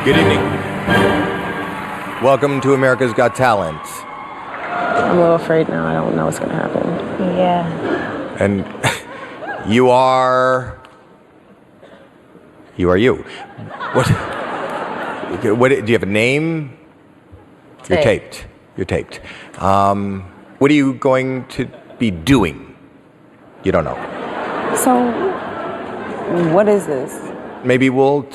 Good evening. Welcome to America's Got Talent. I'm a little afraid now. I don't know what's going to happen. Yeah. And you are you. What do you have a name? You're taped. You're taped. What are you going to be doing? You don't know. So, what is this? Maybe we'll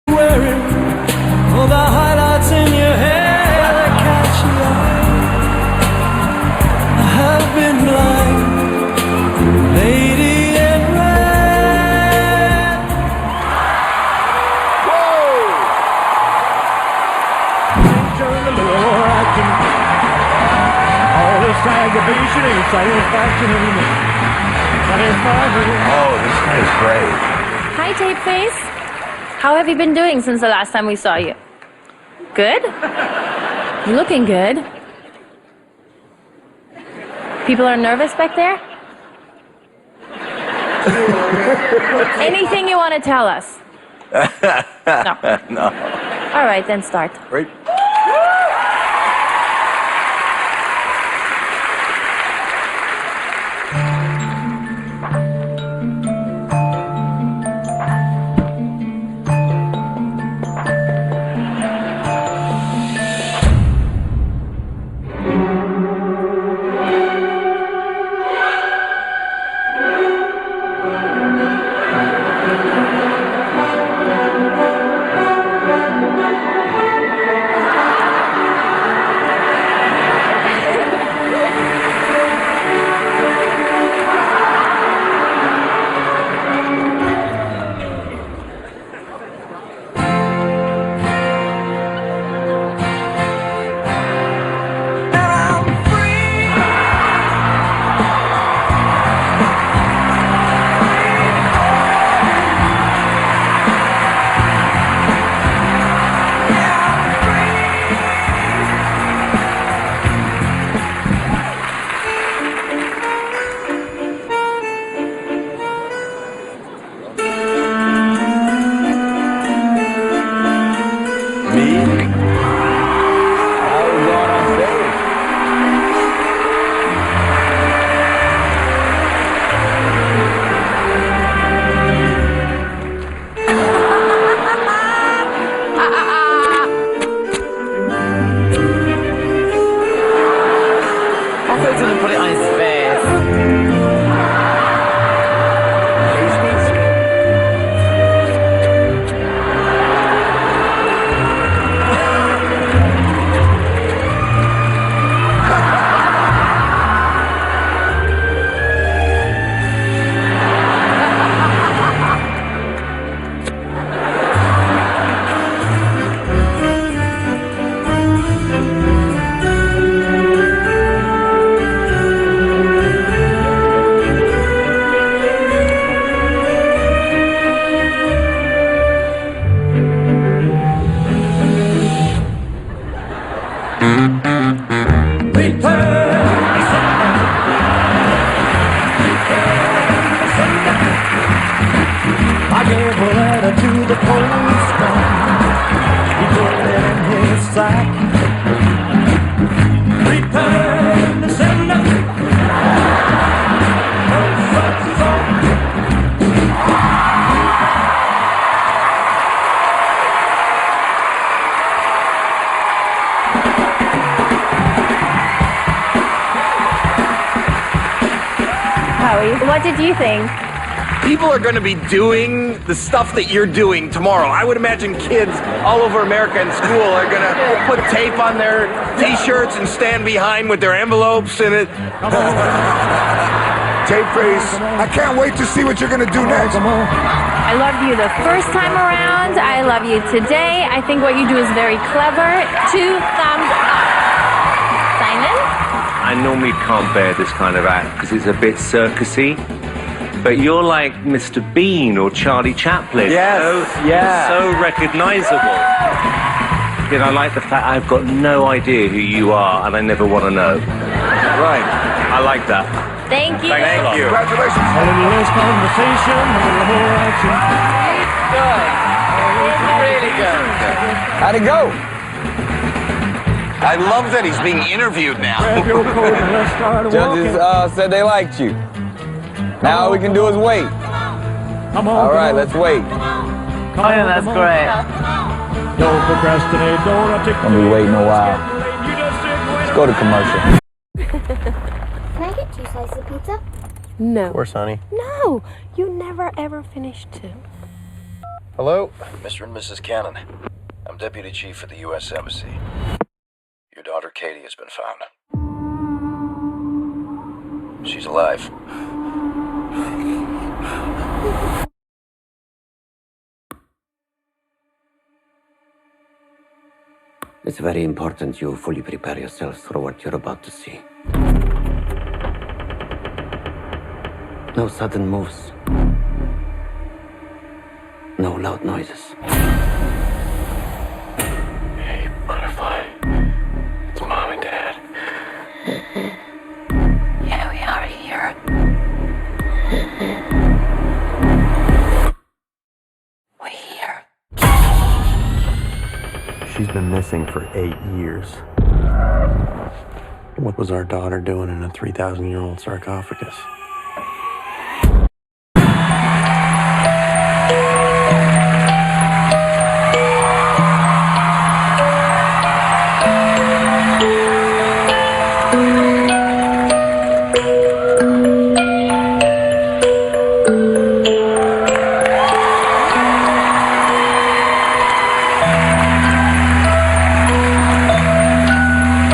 wearing all the highlights in your hair that catch your eye. I have been blind, lady in red. Turn the more acting. All this aggravation ain't satisfaction anymore. Oh, this guy is great. Hi, Tape Face. How have you been doing since the last time we saw you? Good? You're looking good. People are nervous back there? Anything you want to tell us? No. No. All right, then start. Great. What did you think? People are going to be doing the stuff that you're doing tomorrow. I would imagine kids all over America in school are going to put tape on their T-shirts and stand behind with their envelopes in it. Tape face. I can't wait to see what you're gonna do next. I loved you the first time around. I love you today. I think what you do is very clever. 2 thumbs up. Simon? I normally can't bear this kind of act because it's a bit circusy. But you're like Mr. Bean or Charlie Chaplin. Yes, yeah. So recognizable. I like the fact I've got no idea who you are and I never want to know. Right. I like that. Thank you. Thank you. Congratulations. A little less conversation, a little more action. Really good. How'd it go? I love that he's being interviewed now. Grab your coat and let's start walking. Judges said they liked you. Now all we can do is wait. Come on. All right, let's wait. Oh, yeah, that's great. Don't procrastinate, don't articulate. Gonna be waiting a while. You just sit and wait. Let's go to commercial. Can I get 2 slices of pizza? No. Of course, honey. No, you never ever finish 2. Hello, Mr. and Mrs. Cannon. I'm Deputy Chief at the U.S. Embassy. Your daughter Katie has been found. She's alive. It's very important you fully prepare yourself for what you're about to see. No sudden moves. No loud noises. Hey, Butterfly. It's Mom and Dad. Yeah, we are here. We're here. She's been missing for 8 years. What was our daughter doing in a 3,000-year-old sarcophagus?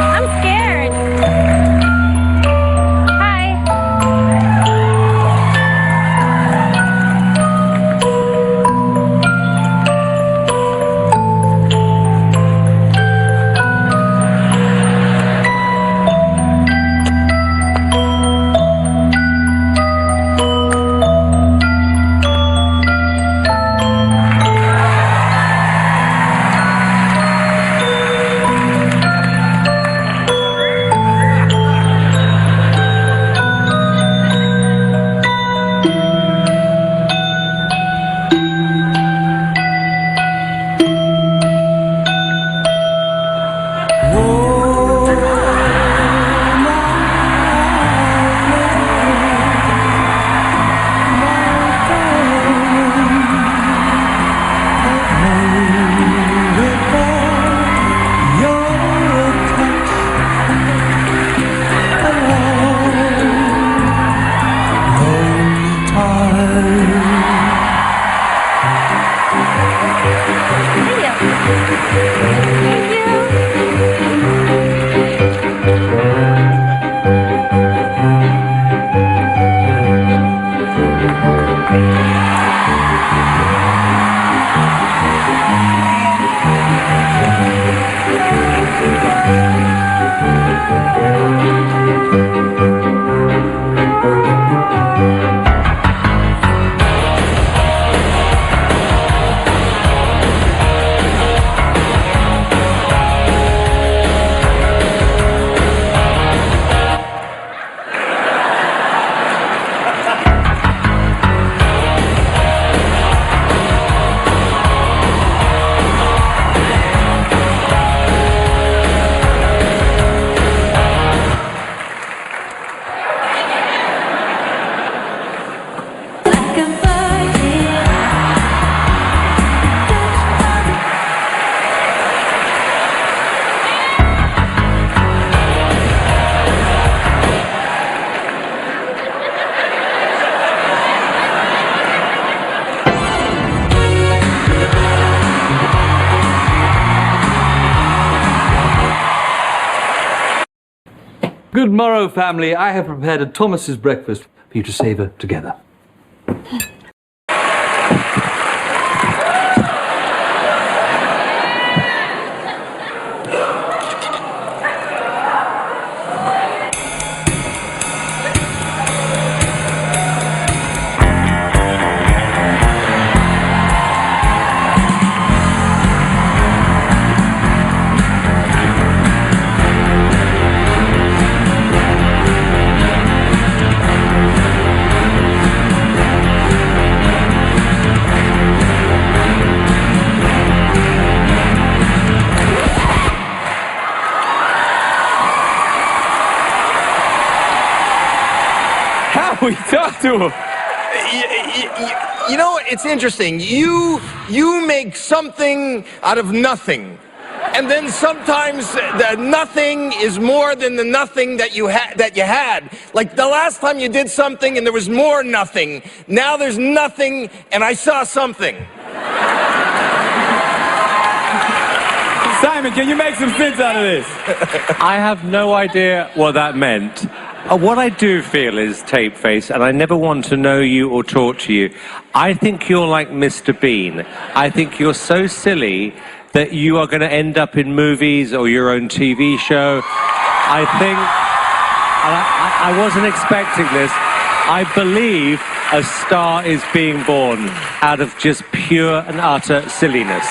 I'm scared. Hi. Good morrow, family. I have prepared a Thomas's breakfast for you to savor together. We talked to him. You know, it's interesting. You make something out of nothing. And then sometimes the nothing is more than the nothing that you had. Like the last time you did something and there was more nothing. Now there's nothing and I saw something. Simon, can you make some sense out of this? I have no idea what that meant. What I do feel is, Tape Face, and I never want to know you or talk to you, I think you're like Mr. Bean. I think you're so silly that you are going to end up in movies or your own TV show. I think, and I wasn't expecting this, I believe a star is being born out of just pure and utter silliness.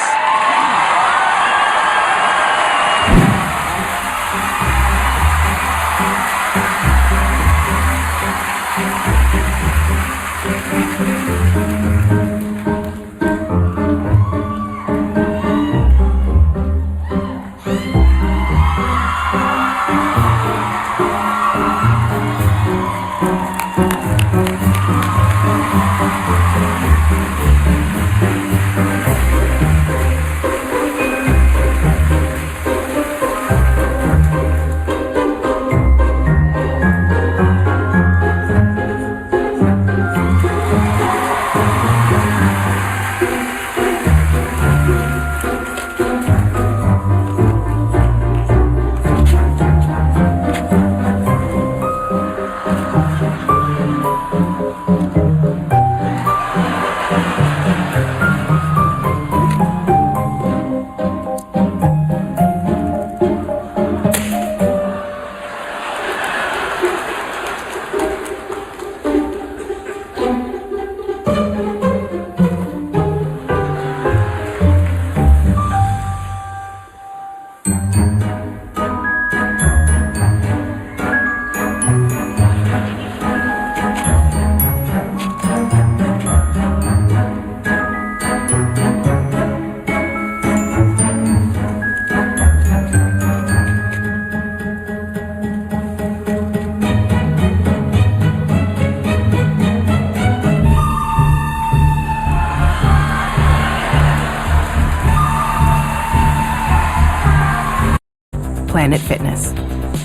Planet Fitness.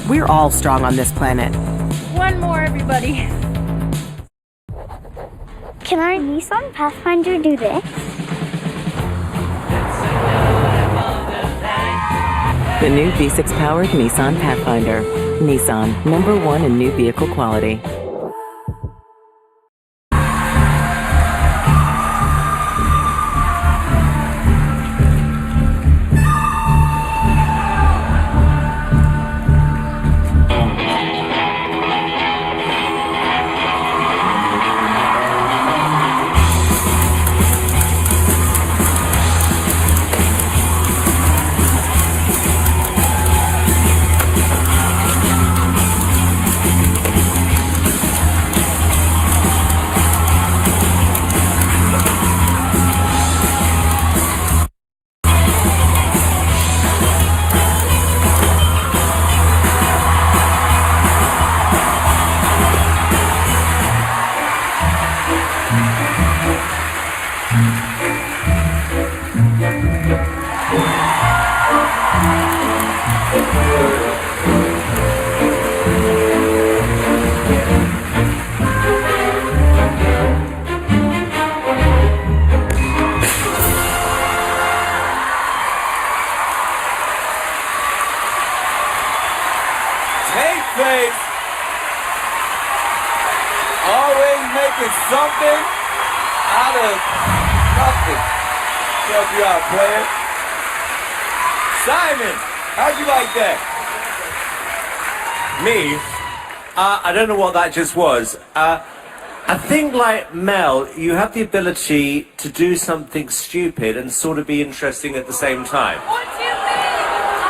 We're all strong on this planet. One more, everybody. Can our Nissan Pathfinder do this? The new V6-powered Nissan Pathfinder. Nissan, #1 in new vehicle quality. making something out of nothing. Help you out, player. Simon, how'd you like that? Me? I don't know what that just was. I think, like Mel, you have the ability to do something stupid and sort of be interesting at the same time. What do you mean?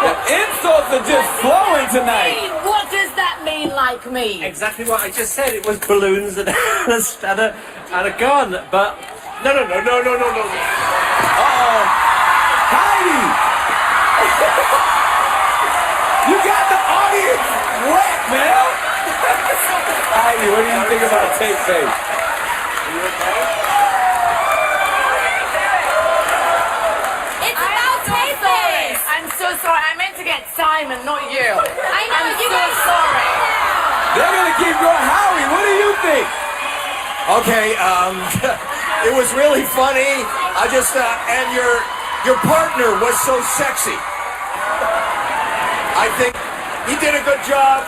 The insults are just flowing tonight. What does that mean, like me? Exactly what I just said. It was balloons and and a gun. But no. Uh-oh. Heidi! You got the audience wet, man. Heidi, what do you think about Tape Face? It's about Tape Face. I'm so sorry. I meant to get Simon, not you. I know. I'm so sorry. They're gonna keep going. Howie, what do you think? Okay, it was really funny. I just and your partner was so sexy. I think he did a good job.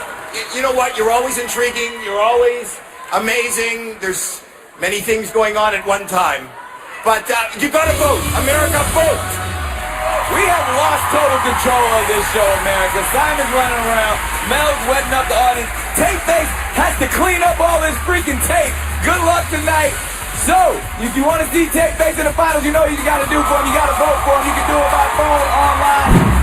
You know what? You're always intriguing. You're always amazing. There's many things going on at one time. But you gotta vote. America, vote. We have lost total control of this show, America. Simon's running around. Mel's wetting up the audience. Tape Face has to clean up all this freaking tape. Good luck tonight. So, if you want to see Tape Face in the finals, you know what you got to do for him. You got to vote for him. You can do it by phone, online.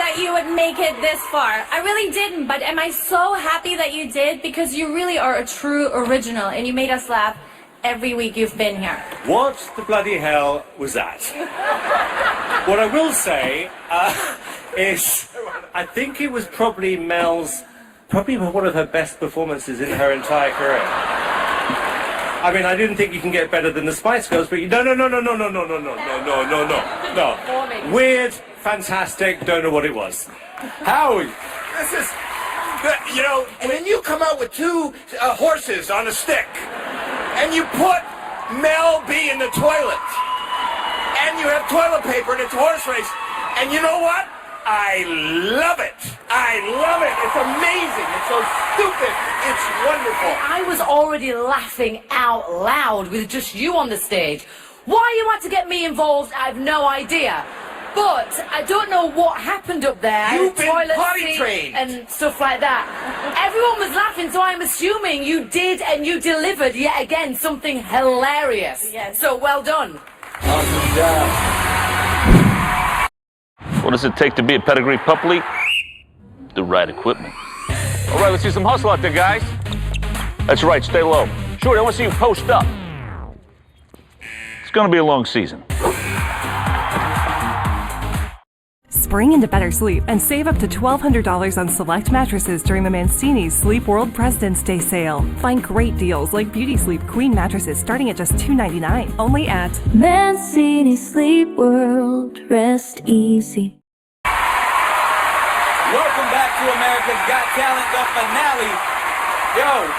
that you would make it this far. I really didn't, but am I so happy that you did? Because you really are a true original, and you made us laugh every week you've been here. What the bloody hell was that? What I will say is, I think it was probably one of her best performances in her entire career. I mean, I didn't think you can get better than the Spice Girls, but no. Weird, fantastic, don't know what it was. Howie, this is, you know, and then you come out with two horses on a stick, and you put Mel B in the toilet, and you have toilet paper, and it's a horse race, and you know what? I love it. I love it. It's amazing. It's so stupid. It's wonderful. I was already laughing out loud with just you on the stage. Why you want to get me involved, I have no idea. But I don't know what happened up there. You've been Toilet potty seat trained. and stuff like that. Everyone was laughing, so I'm assuming you did and you delivered yet again something hilarious. Yes. So well done. Awesome job. What does it take to be a pedigree pup league? The right equipment. All right, let's see some hustle out there, guys. That's right, stay low. Shorty, I want to see you post up. It's going to be a long season. Spring into better sleep and save up to $1,200 on select mattresses during the Mancini's Sleep World President's Day sale. Find great deals like Beauty Sleep Queen mattresses starting at just $299. Only at Mancini Sleep World. Rest easy. Welcome back to America's Got Talent, the finale. Yo,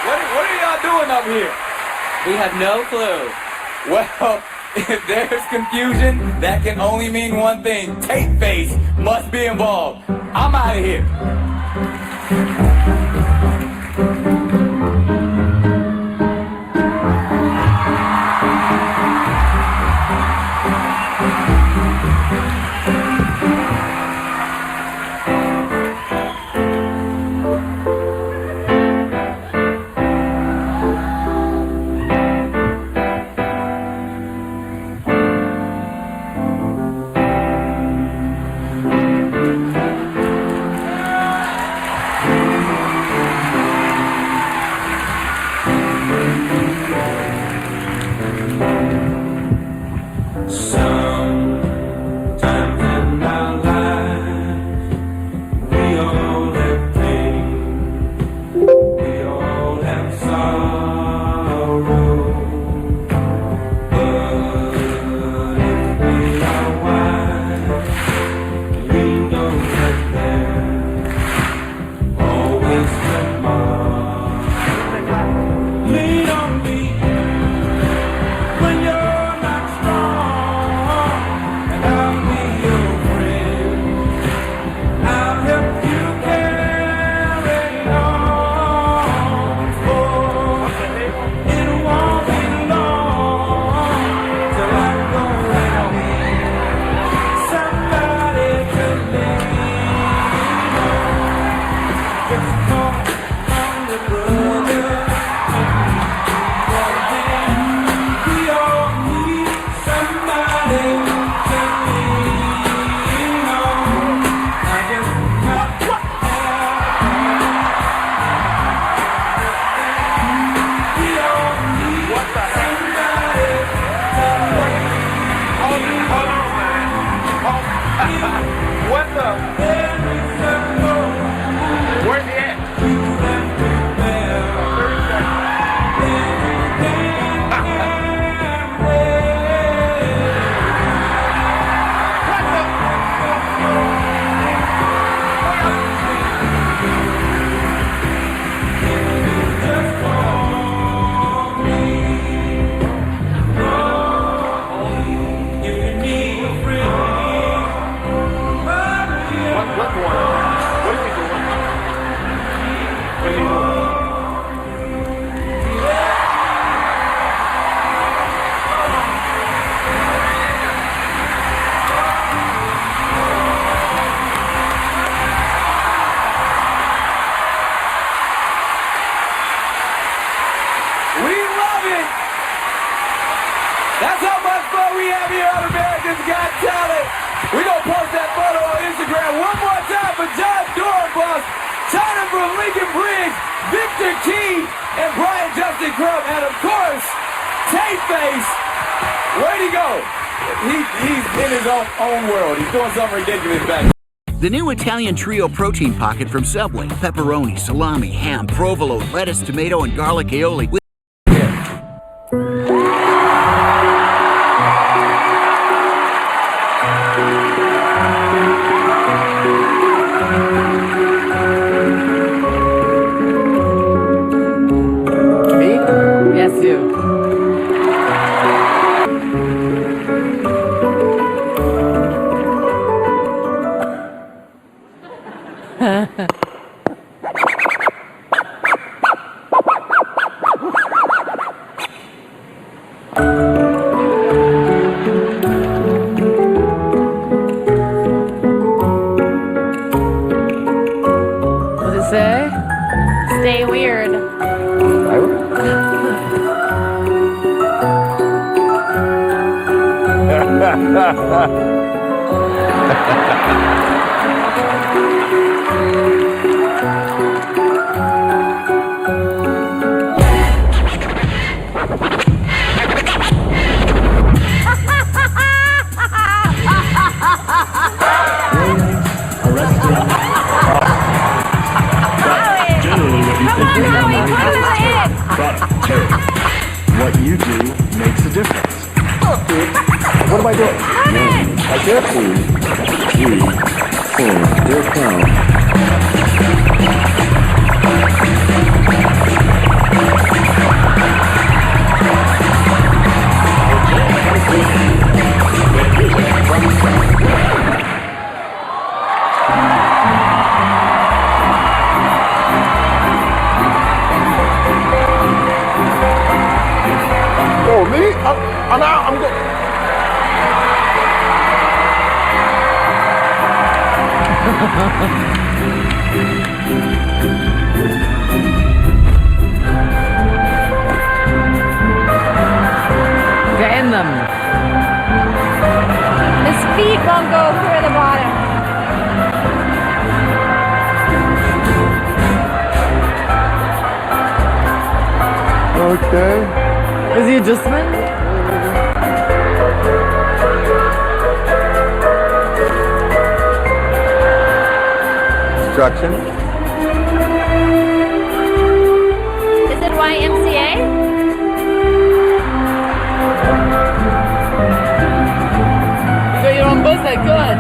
what are y'all doing up here? We have no clue. Well, if there's confusion, that can only mean one thing. Tape Face must be involved. I'm out of here. That's how much fun we have here on America's Got Talent. We're going to post that photo on Instagram one more Crumb, and of course, Tape Face. Where'd he go? He's in his own world. He's doing something ridiculous back. The new Italian Trio Protein Pocket from Subway. Pepperoni, salami, ham, provolone, lettuce, tomato, and garlic aioli. Yes, you. What does it say? Stay weird. What you do makes a difference. What am I doing? Right there, please. 3, 4, here it comes. Oh, me? I'm out. I'm good. Getting them. His feet won't go through the bottom. Okay. Is he adjustment? Instruction. Is it YMCA? You got your own bus, like good.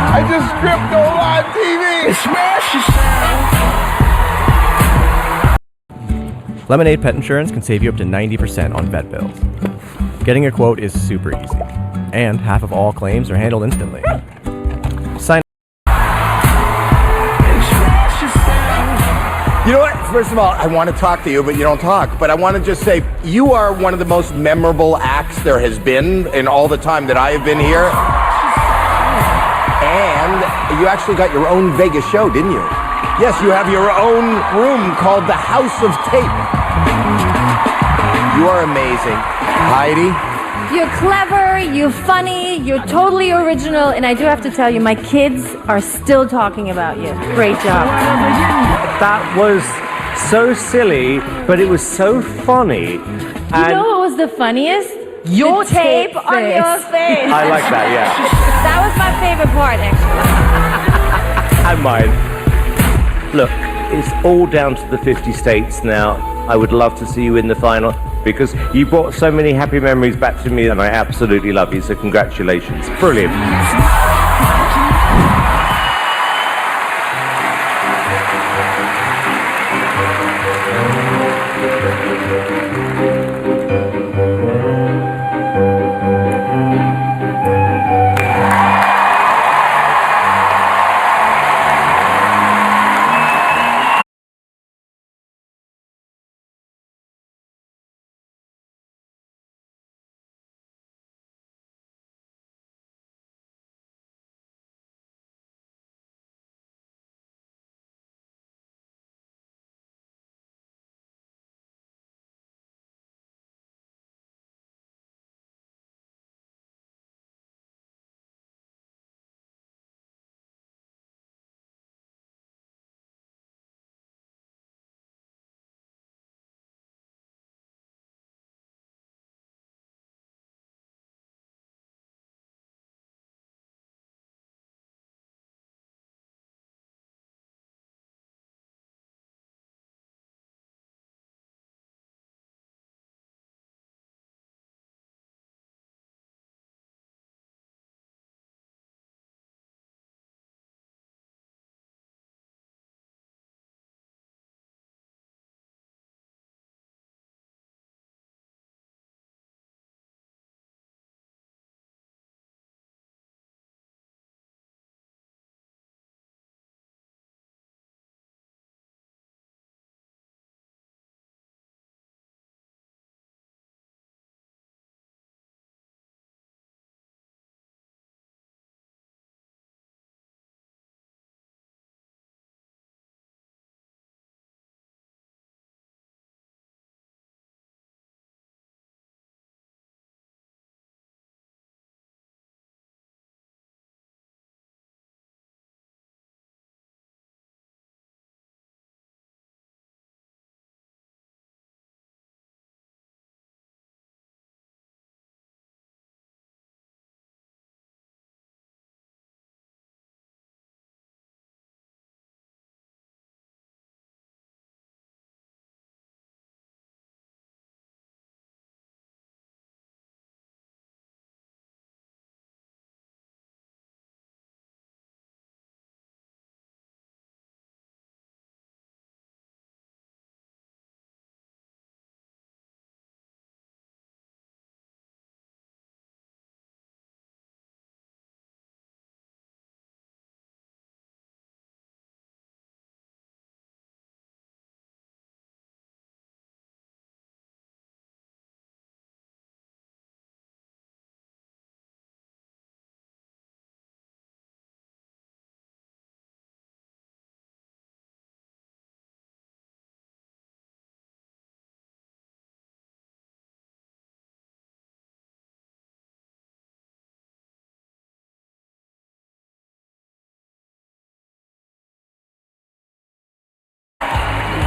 I just stripped on live TV. Smash yourself. Lemonade Pet Insurance can save you up to 90% on vet bills. Getting a quote is super easy, and half of all claims are handled instantly. Sign. You know what? First of all, I want to talk to you, but you don't talk. But I want to just say, you are one of the most memorable acts there has been in all the time that I have been here. And you actually got your own Vegas show, didn't you? Yes, you have your own room called the House of Tape. You are amazing. Heidi? You're clever, you're funny, you're totally original, and I do have to tell you, my kids are still talking about you. Great job. That was so silly, but it was so funny. You know what was the funniest? Your tape on your face. I like that, yeah. That was my favorite part, actually. And mine. Look, it's all down to the 50 states now. I would love to see you in the final because you brought so many happy memories back to me and I absolutely love you, so congratulations. Brilliant.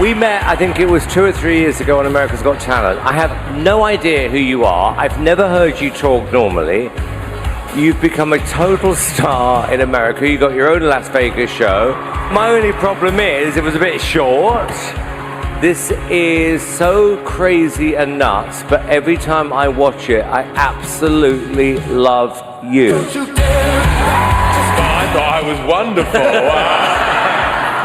We met, I think it was 2 or 3 years ago on America's Got Talent. I have no idea who you are. I've never heard you talk normally. You've become a total star in America. You got your own Las Vegas show. My only problem is it was a bit short. This is so crazy and nuts, but every time I watch it, I absolutely love you. I thought I was wonderful.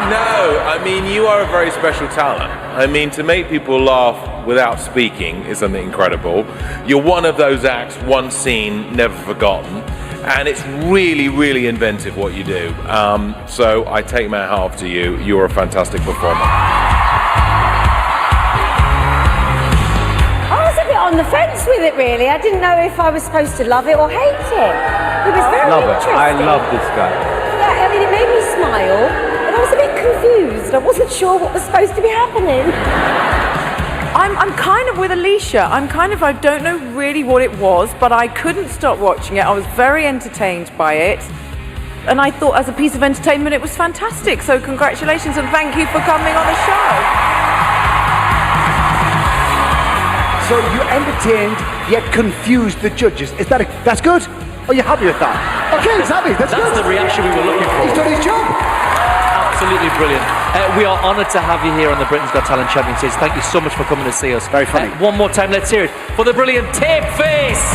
No, I mean, you are a very special talent. I mean, to make people laugh without speaking is something incredible. You're one of those acts, one scene, never forgotten. And it's really, really inventive what you do. So I take my hat off to you. You're a fantastic performer. I was a bit on the fence with it, really. I didn't know if I was supposed to love it or hate it. It was very interesting. I love this guy. Yeah, I mean, it made me smile. I was a bit confused. I wasn't sure what was supposed to be happening. I'm kind of with Alicia. I don't know really what it was, but I couldn't stop watching it. I was very entertained by it. And I thought as a piece of entertainment, it was fantastic. So congratulations and thank you for coming on the show. So you entertained yet confused the judges. That's good? Are you happy with that? Okay, he's happy. That's good. That's the reaction we were looking for. He's done his job. Absolutely brilliant. We are honoured to have you here on the Britain's Got Talent Champion Series. Thank you so much for coming to see us. Very funny. One more time, let's hear it for the brilliant Tape Face.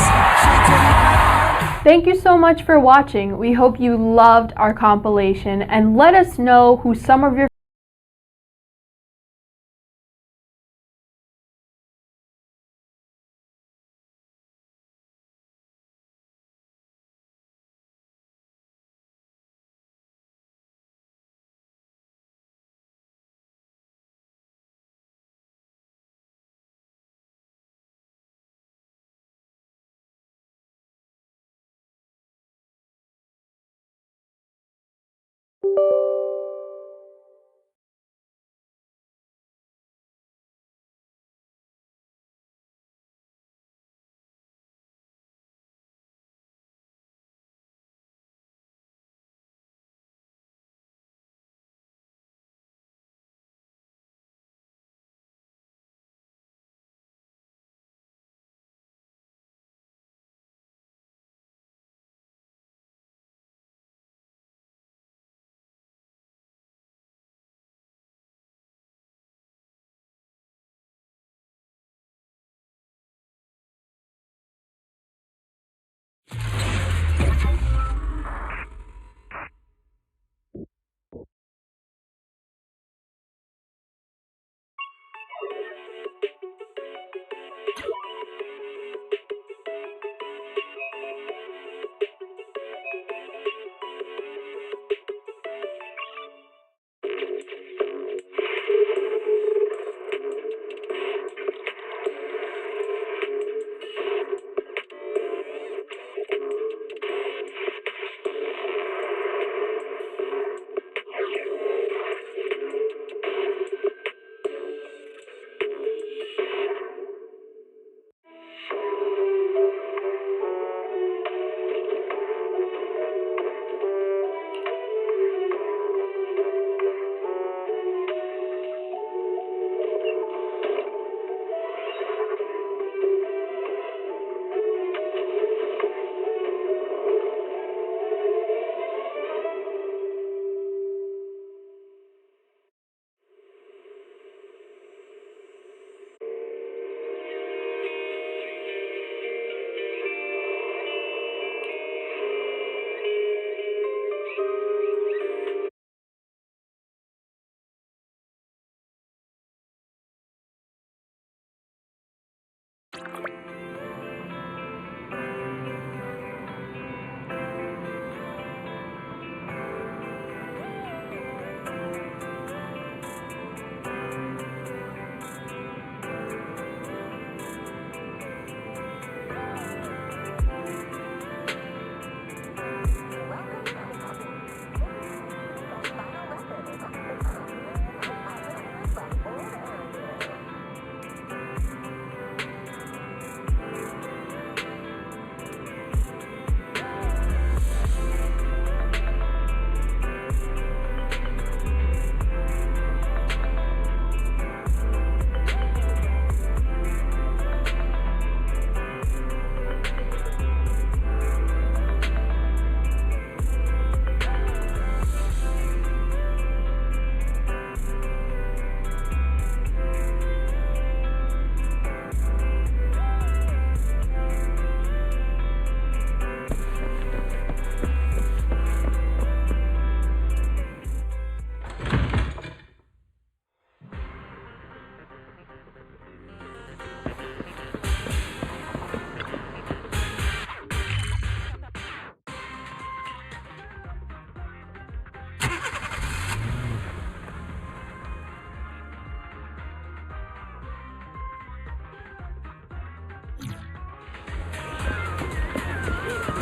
Thank you so much for watching. We hope you loved our compilation, and let us know who some of your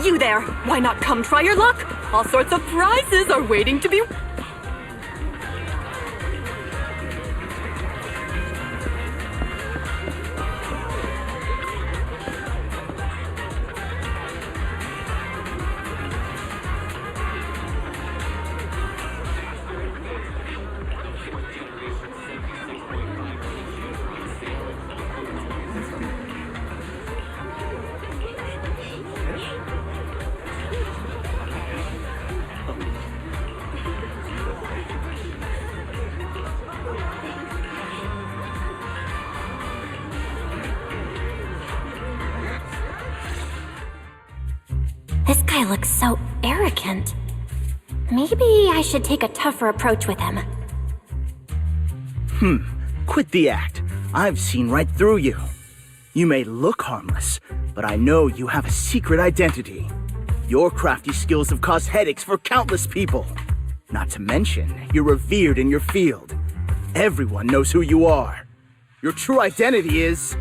You there! Why not come try your luck? All sorts of prizes are waiting to be... guy looks so arrogant. Maybe I should take a tougher approach with him. Quit the act. I've seen right through you. You may look harmless, but I know you have a secret identity. Your crafty skills have caused headaches for countless people. Not to mention, you're revered in your field. Everyone knows who you are. Your true identity is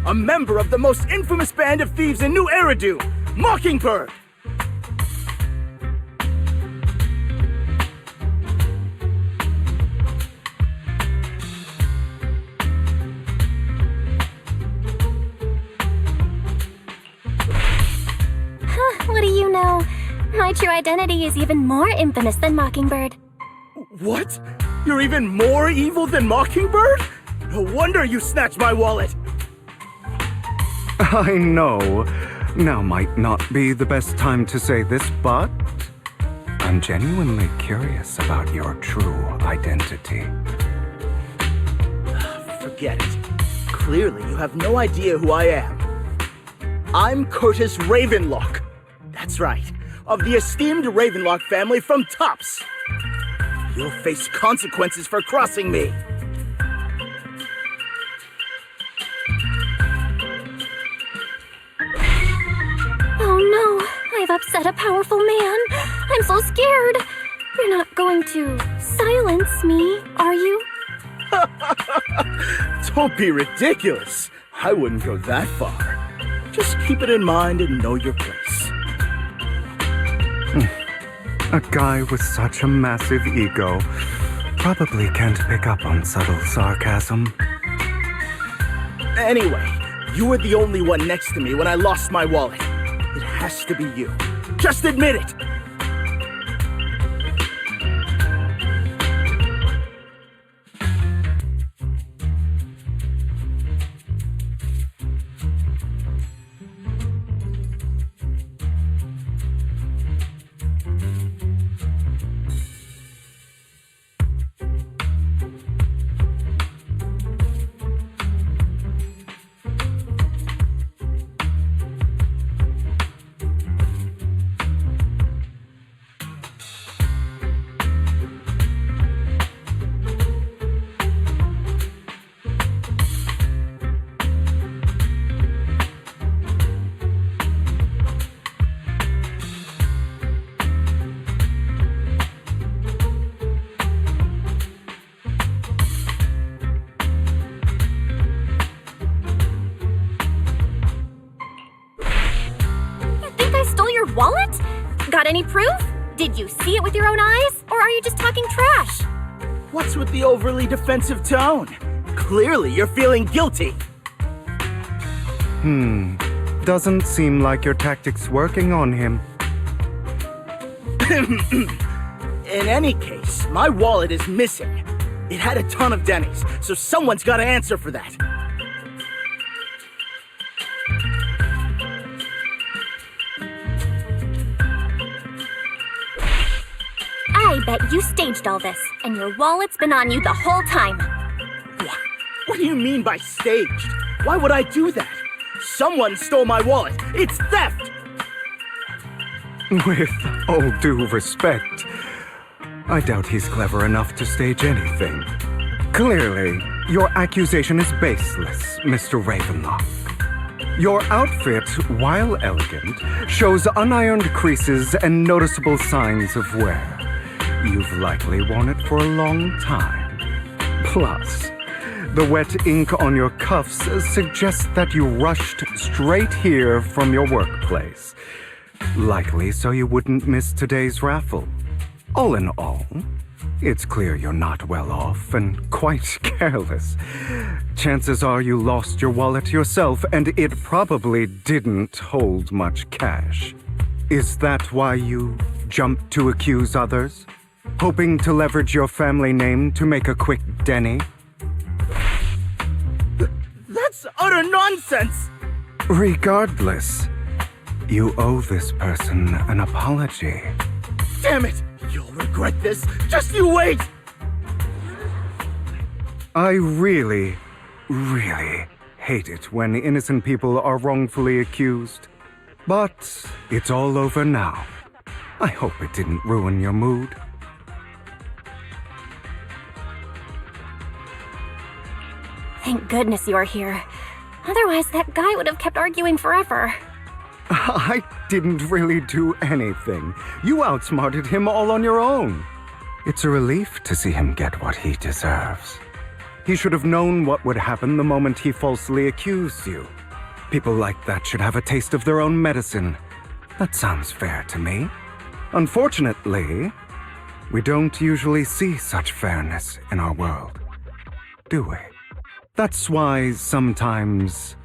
a member of the most infamous band of thieves in New Eridu, Mockingbird! What do you know? My true identity is even more infamous than Mockingbird. What? You're even more evil than Mockingbird? No wonder you snatched my wallet! I know. Now might not be the best time to say this, but I'm genuinely curious about your true identity. Forget it. Clearly, you have no idea who I am. I'm Curtis Ravenlock. That's right, of the esteemed Ravenlock family from Tops. You'll face consequences for crossing me. Oh no, I've upset a powerful man. I'm so scared. You're not going to silence me, are you? Don't be ridiculous. I wouldn't go that far. Just keep it in mind and know your place. A guy with such a massive ego probably can't pick up on subtle sarcasm. Anyway, you were the only one next to me when I lost my wallet. It has to be you. Just admit it! Wallet? Got any proof? Did you see it with your own eyes? Or are you just talking trash? What's with the overly defensive tone? Clearly, you're feeling guilty. Doesn't seem like your tactics working on him. In any case, my wallet is missing. It had a ton of Denny's, so someone's got to answer for that. I bet you staged all this, and your wallet's been on you the whole time. What do you mean by staged? Why would I do that? Someone stole my wallet. It's theft! With all due respect, I doubt he's clever enough to stage anything. Clearly, your accusation is baseless, Mr. Ravenlock. Your outfit, while elegant, shows unironed creases and noticeable signs of wear. You've likely worn it for a long time. Plus, the wet ink on your cuffs suggests that you rushed straight here from your workplace. Likely so you wouldn't miss today's raffle. All in all, it's clear you're not well off and quite careless. Chances are you lost your wallet yourself, and it probably didn't hold much cash. Is that why you jumped to accuse others? Hoping to leverage your family name to make a quick Denny? That's utter nonsense! Regardless, you owe this person an apology. Damn it! You'll regret this! Just you wait! I really, really hate it when innocent people are wrongfully accused. But it's all over now. I hope it didn't ruin your mood. Thank goodness you're here. Otherwise, that guy would have kept arguing forever. I didn't really do anything. You outsmarted him all on your own. It's a relief to see him get what he deserves. He should have known what would happen the moment he falsely accused you. People like that should have a taste of their own medicine. That sounds fair to me. Unfortunately, we don't usually see such fairness in our world, do we? That's why sometimes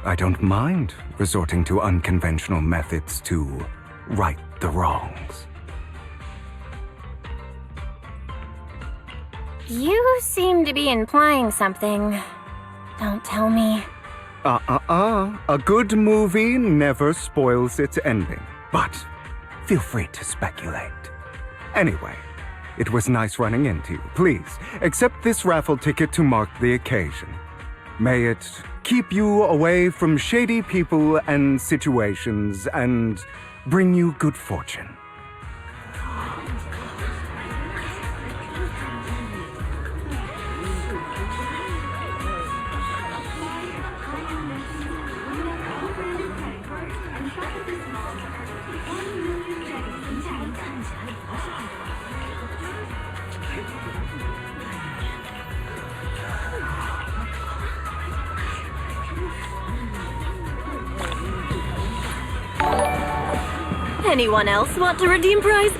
I don't mind resorting to unconventional methods to right the wrongs. You seem to be implying something. Don't tell me. A good movie never spoils its ending, but feel free to speculate. Anyway, it was nice running into you. Please, accept this raffle ticket to mark the occasion. May it keep you away from shady people and situations and bring you good fortune. Anyone else want to redeem prize?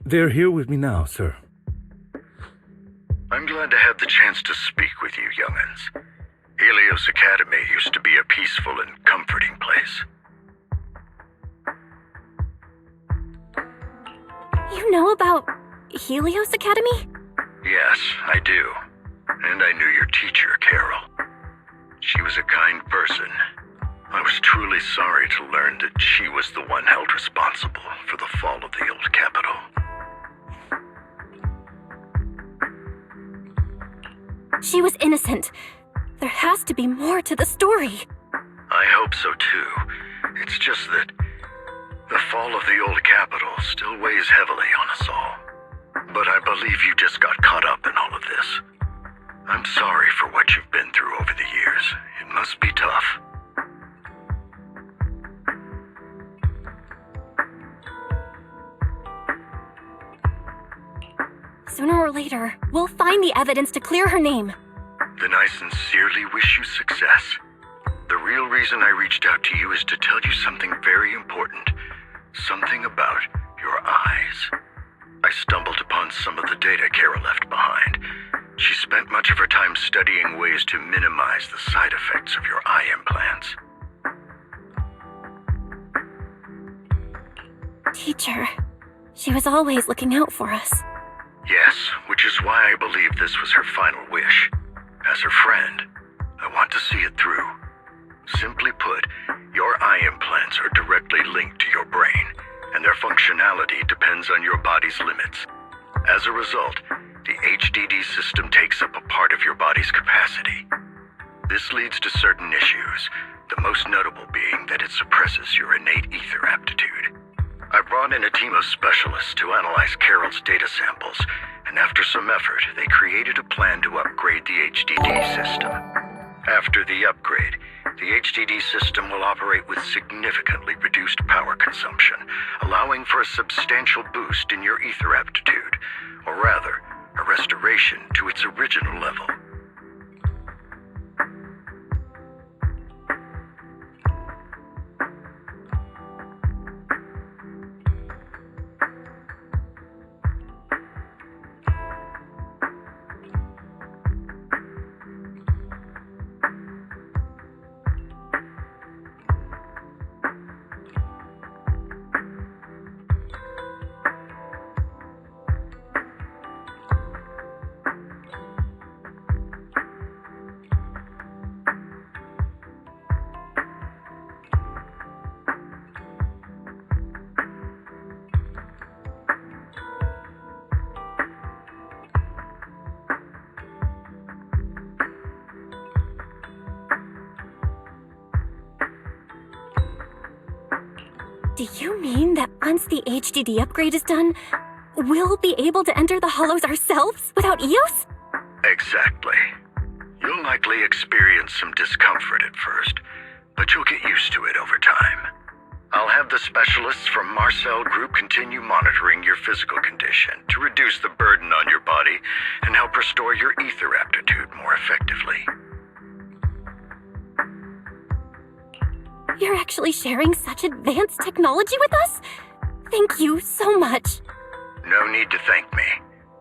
They're here with me now, sir. I'm glad to have the chance to speak with you, young'uns. Helios Academy used to be a peaceful and comforting place. You know about Helios Academy? Yes, I do. And I knew your teacher, Carol. She was a kind person. I was truly sorry to learn that she was the one held responsible for the fall of the old capital. She was innocent. There has to be more to the story. I hope so too. It's just that the fall of the old capital still weighs heavily on us all. But I believe you just got caught up in all of this. I'm sorry for what you've been through over the years. It must be tough. Sooner or later, we'll find the evidence to clear her name. Then I sincerely wish you success. The real reason I reached out to you is to tell you something very important. Something about your eyes. I stumbled upon some of the data Kara left behind. She spent much of her time studying ways to minimize the side effects of your eye implants. Teacher, she was always looking out for us. Yes, which is why I believe this was her final wish. As her friend, I want to see it through. Simply put, your eye implants are directly linked to your brain, and their functionality depends on your body's limits. As a result, the HDD system takes up a part of your body's capacity. This leads to certain issues, the most notable being that it suppresses your innate ether aptitude. I brought in a team of specialists to analyze Carol's data samples, and after some effort, they created a plan to upgrade the HDD system. After the upgrade, the HDD system will operate with significantly reduced power consumption, allowing for a substantial boost in your ether aptitude, or rather, a restoration to its original level. Do you mean that once the HDD upgrade is done, we'll be able to enter the Hollows ourselves without EOS? Exactly. You'll likely experience some discomfort at first, but you'll get used to it over time. I'll have the specialists from Marcel Group continue monitoring your physical condition to reduce the burden on your body and help restore your ether aptitude more effectively. You're actually sharing such advanced technology with us? Thank you so much. No need to thank me.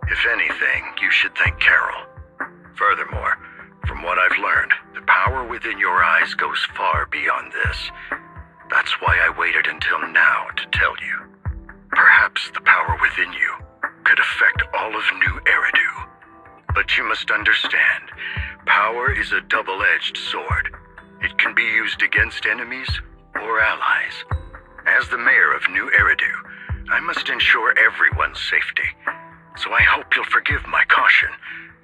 If anything, you should thank Carol. Furthermore, from what I've learned, the power within your eyes goes far beyond this. That's why I waited until now to tell you. Perhaps the power within you could affect all of New Eridu. But you must understand, power is a double-edged sword. It can be used against enemies or allies. As the mayor of New Eridu, I must ensure everyone's safety. So I hope you'll forgive my caution.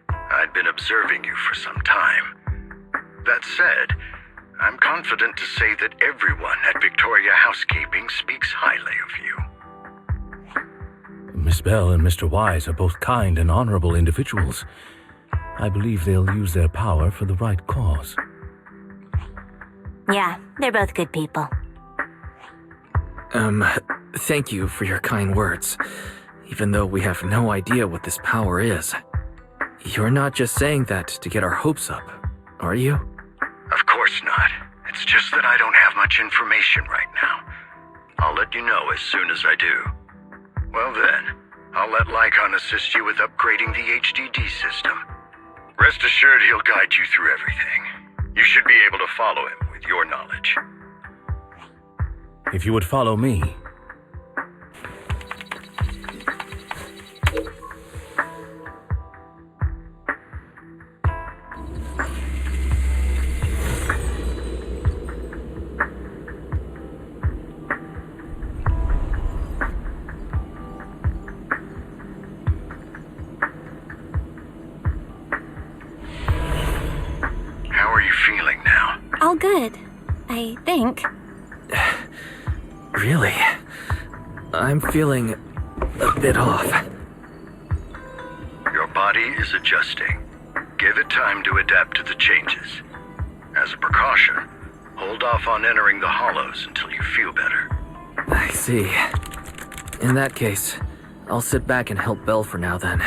I'd been observing you for some time. That said, I'm confident to say that everyone at Victoria Housekeeping speaks highly of you. Miss Bell and Mr. Wise are both kind and honorable individuals. I believe they'll use their power for the right cause. Yeah, they're both good people. Thank you for your kind words, even though we have no idea what this power is. You're not just saying that to get our hopes up, are you? Of course not. It's just that I don't have much information right now. I'll let you know as soon as I do. Well then, I'll let Lycon assist you with upgrading the HDD system. Rest assured he'll guide you through everything. You should be able to follow him with your knowledge. If you would follow me. How are you feeling now? All good, I think. Really? I'm feeling a bit off. Your body is adjusting. Give it time to adapt to the changes. As a precaution, hold off on entering the hollows until you feel better. I see. In that case, I'll sit back and help Belle for now then.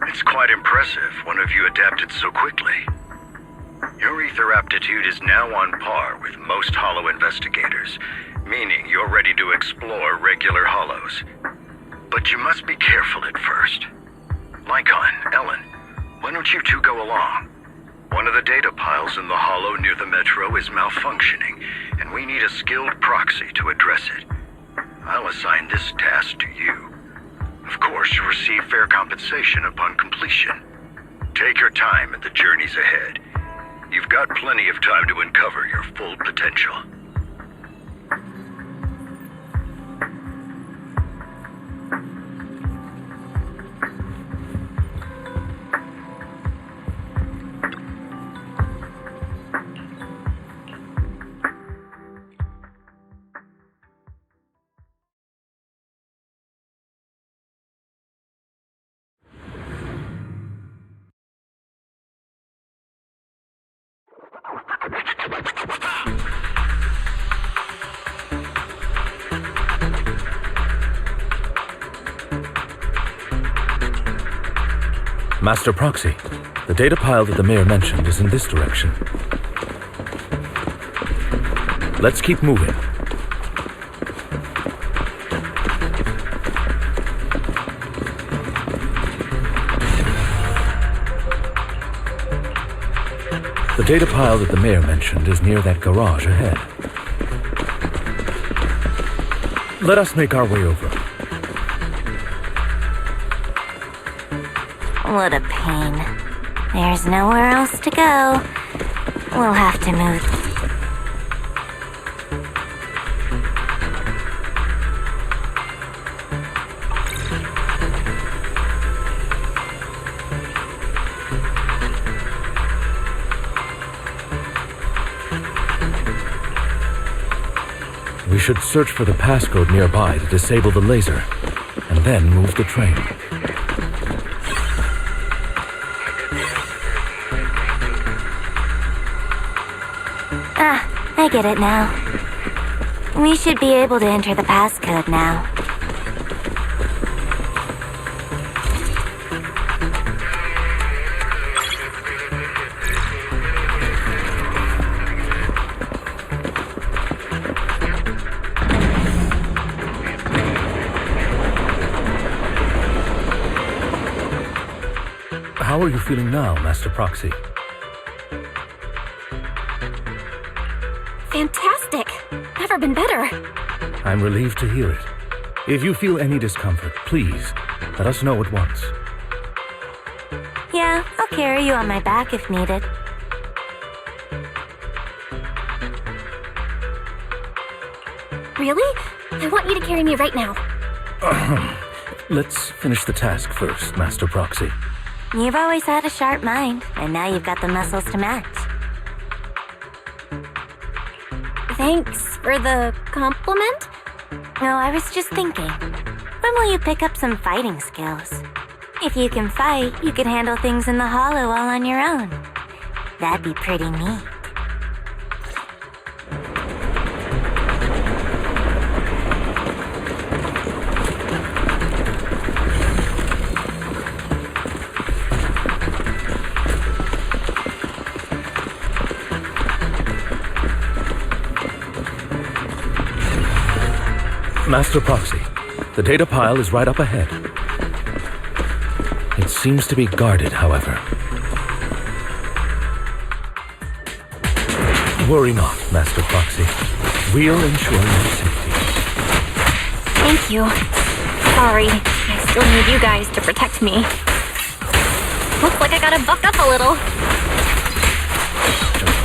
It's quite impressive one of you adapted so quickly. Your ether aptitude is now on par with most hollow investigators, meaning you're ready to explore regular hollows. But you must be careful at first. Lycon, Ellen, why don't you two go along? One of the data piles in the hollow near the metro is malfunctioning, and we need a skilled proxy to address it. I'll assign this task to you. Of course, you'll receive fair compensation upon completion. Take your time at the journeys ahead. You've got plenty of time to uncover your full potential. Master Proxy, the data pile that the mayor mentioned is in this direction. Let's keep moving. The data pile that the mayor mentioned is near that garage ahead. Let us make our way over. What a pain. There's nowhere else to go. We'll have to move. We should search for the passcode nearby to disable the laser, and then move the train. I get it now. We should be able to enter the passcode now. How are you feeling now, Master Proxy? Fantastic! Never been better. I'm relieved to hear it. If you feel any discomfort, please let us know at once. Yeah, I'll carry you on my back if needed. Really? I want you to carry me right now. Let's finish the task first, Master Proxy. You've always had a sharp mind, and now you've got the muscles to match. Thanks for the compliment? No, I was just thinking. When will you pick up some fighting skills? If you can fight, you could handle things in the hollow all on your own. That'd be pretty neat. Master Proxy, the data pile is right up ahead. It seems to be guarded, however. Worry not, Master Proxy. We'll ensure your safety. Thank you. Sorry, I still need you guys to protect me. Looks like I gotta buck up a little.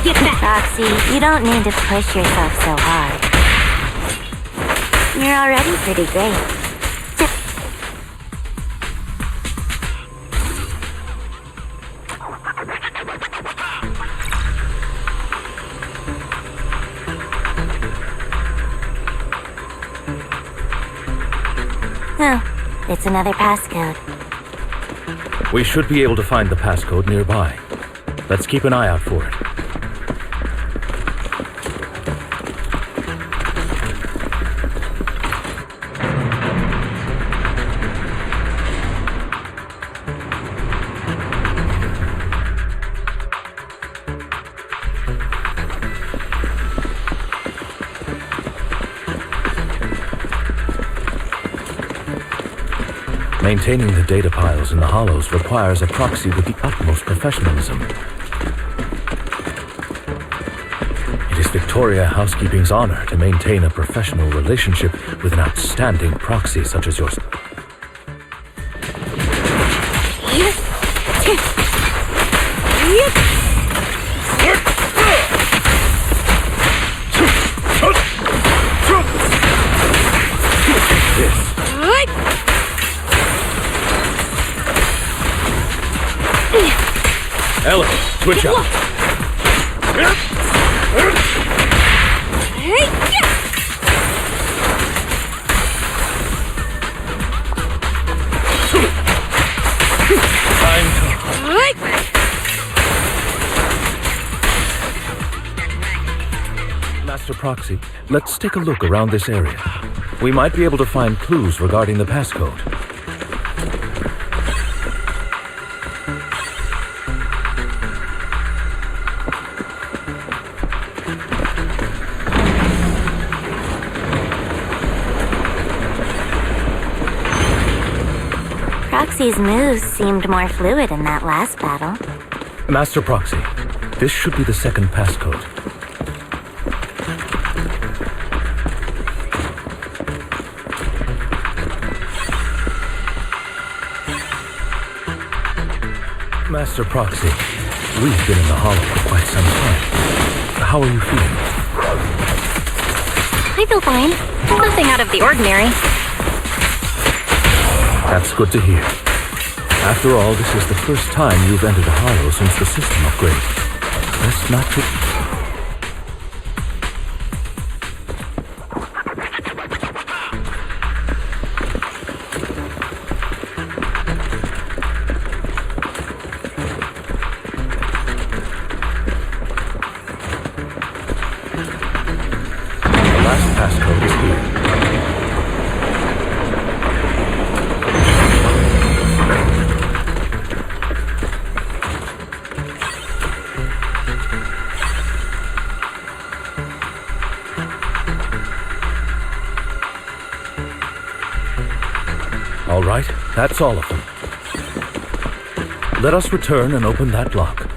Get back! Proxy, you don't need to push yourself so hard. You're already pretty great. It's another passcode. We should be able to find the passcode nearby. Let's keep an eye out for it. Maintaining the data piles in the hollows requires a proxy with the utmost professionalism. It is Victoria Housekeeping's honor to maintain a professional relationship with an outstanding proxy such as yours. Ella, switch out. Master Proxy, let's take a look around this area. We might be able to find clues regarding the passcode. Proxy's moves seemed more fluid in that last battle. Master Proxy, this should be the second passcode. Master Proxy, we've been in the hollow for quite some time. How are you feeling? I feel fine. Nothing out of the ordinary. That's good to hear. After all, this is the first time you've entered a hollow since the system upgrade. Let's not The last passcode is here. All right, that's all of them. Let us return and open that lock.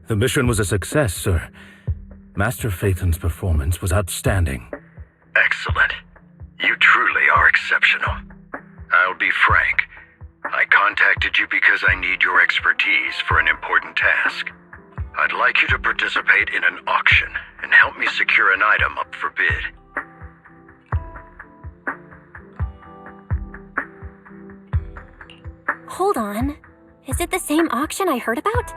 The mission was a success, sir. Master Phaethon's performance was outstanding. Excellent. You truly are exceptional. I'll be frank. I contacted you because I need your expertise for an important task. I'd like you to participate in an auction and help me secure an item up for bid. Hold on. Is it the same auction I heard about?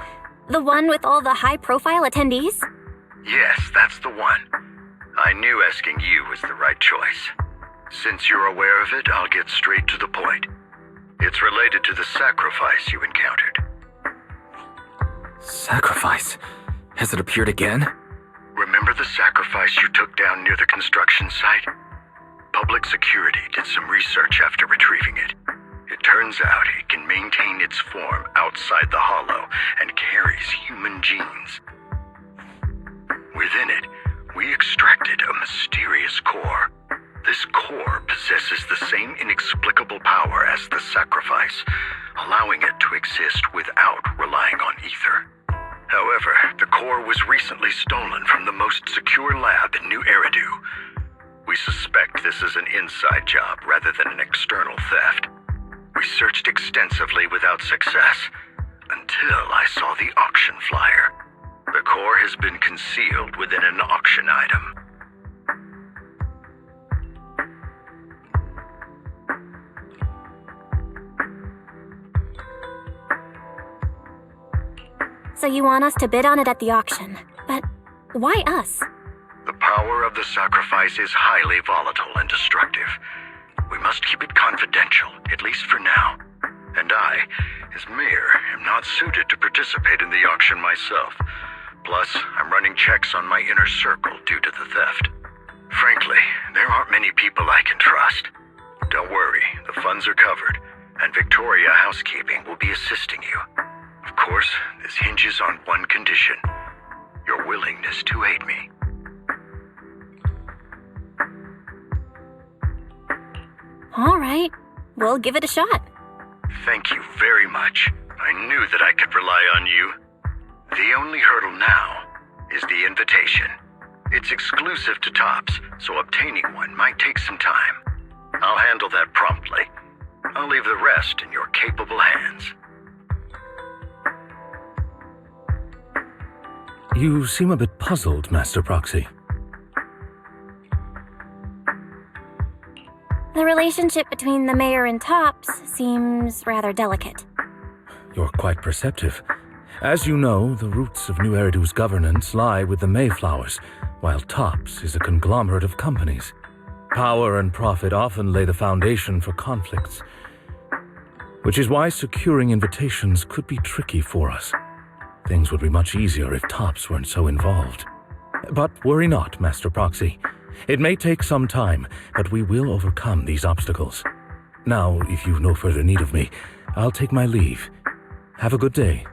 The one with all the high-profile attendees? Yes, that's the one. I knew asking you was the right choice. Since you're aware of it, I'll get straight to the point. It's related to the sacrifice you encountered. Sacrifice? Has it appeared again? Remember the sacrifice you took down near the construction site? Public security did some research after retrieving it. It turns out it can maintain its form outside the hollow and carries human genes. Within it, we extracted a mysterious core. This core possesses the same inexplicable power as the sacrifice, allowing it to exist without relying on ether. However, the core was recently stolen from the most secure lab in New Eridu. We suspect this is an inside job rather than an external theft. We searched extensively without success, until I saw the auction flyer. The core has been concealed within an auction item. So you want us to bid on it at the auction. But why us? The power of the sacrifice is highly volatile and destructive. We must keep it confidential, at least for now. And I, as mayor, am not suited to participate in the auction myself. Plus, I'm running checks on my inner circle due to the theft. Frankly, there aren't many people I can trust. Don't worry, the funds are covered, and Victoria Housekeeping will be assisting you. Of course, this hinges on one condition: your willingness to aid me. All right, we'll give it a shot. Thank you very much. I knew that I could rely on you. The only hurdle now is the invitation. It's exclusive to Tops, so obtaining one might take some time. I'll handle that promptly. I'll leave the rest in your capable hands. You seem a bit puzzled, Master Proxy. The relationship between the mayor and Tops seems rather delicate. You're quite perceptive. As you know, the roots of New Eridu's governance lie with the Mayflowers, while Tops is a conglomerate of companies. Power and profit often lay the foundation for conflicts, which is why securing invitations could be tricky for us. Things would be much easier if Tops weren't so involved. But worry not, Master Proxy. It may take some time, but we will overcome these obstacles. Now, if you've no further need of me, I'll take my leave. Have a good day.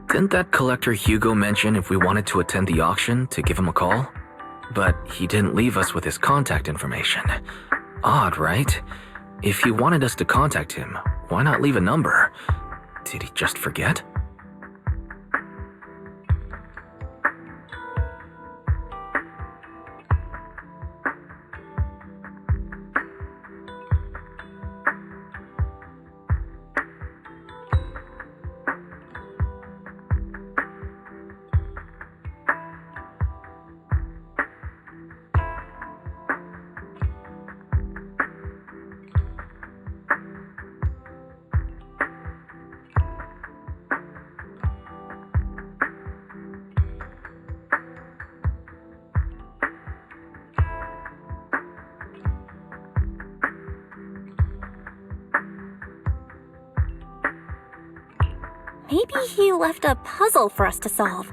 Didn't that collector Hugo mention if we wanted to attend the auction to give him a call? But he didn't leave us with his contact information. Odd, right? If he wanted us to contact him, why not leave a number? Did he just forget? Maybe he left a puzzle for us to solve,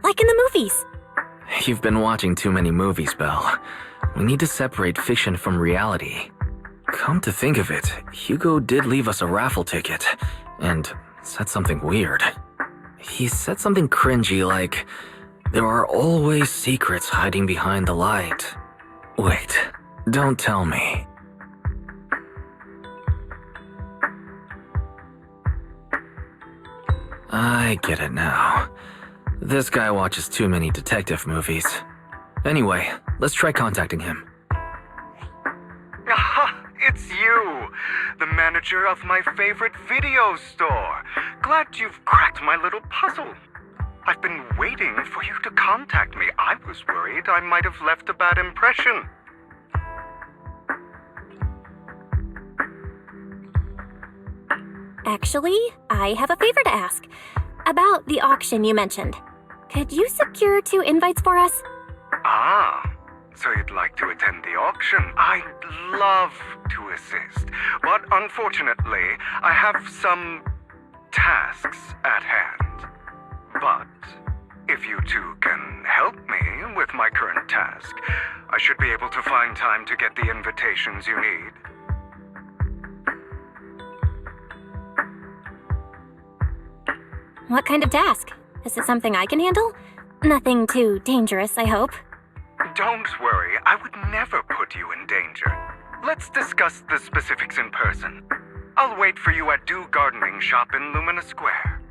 like in the movies. You've been watching too many movies, Belle. We need to separate fiction from reality. Come to think of it, Hugo did leave us a raffle ticket, and said something weird. He said something cringy like, There are always secrets hiding behind the light. Wait, don't tell me. I get it now. This guy watches too many detective movies. Anyway, let's try contacting him. Aha! It's you! The manager of my favorite video store! Glad you've cracked my little puzzle. I've been waiting for you to contact me. I was worried I might have left a bad impression. Actually, I have a favor to ask. About the auction you mentioned. Could you secure 2 invites for us? Ah, so you'd like to attend the auction? I'd love to assist, but unfortunately, I have some tasks at hand. But if you two can help me with my current task, I should be able to find time to get the invitations you need. What kind of task? Is it something I can handle? Nothing too dangerous, I hope. Don't worry, I would never put you in danger. Let's discuss the specifics in person. I'll wait for you at Dew Gardening Shop in Lumina Square.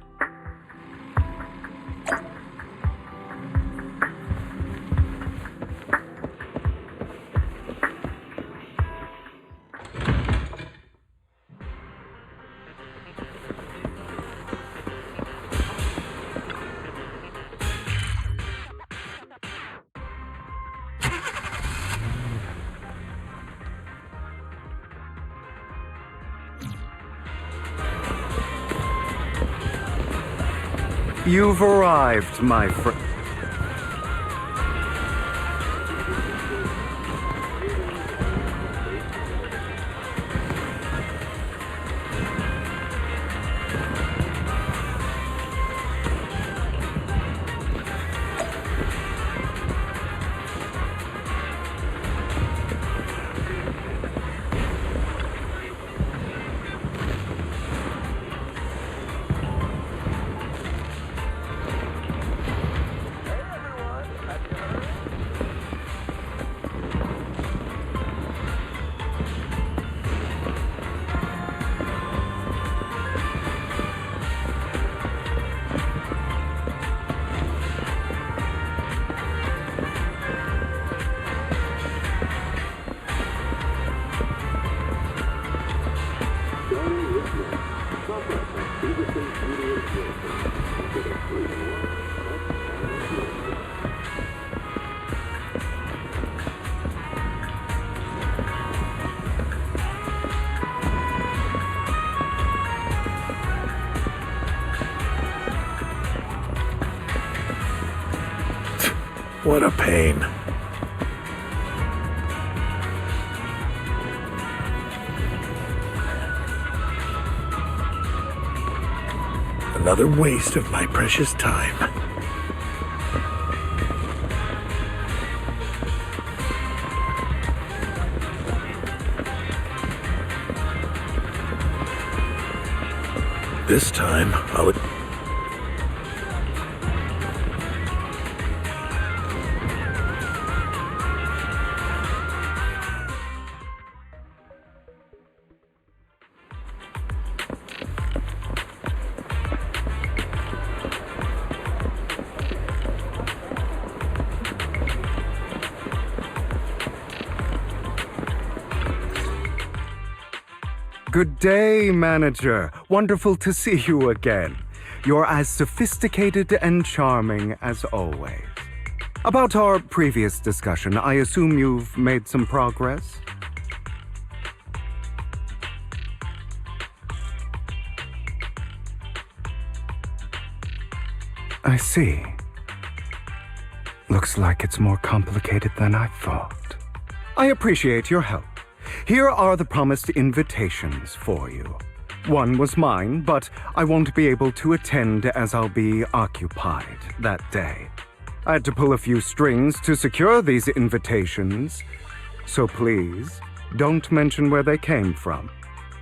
You've arrived, my friend. What a pain. Another waste of my precious time. This time, I'll... Good day, manager. Wonderful to see you again. You're as sophisticated and charming as always. About our previous discussion, I assume you've made some progress? I see. Looks like it's more complicated than I thought. I appreciate your help. Here are the promised invitations for you. One was mine, but I won't be able to attend as I'll be occupied that day. I had to pull a few strings to secure these invitations, so please don't mention where they came from.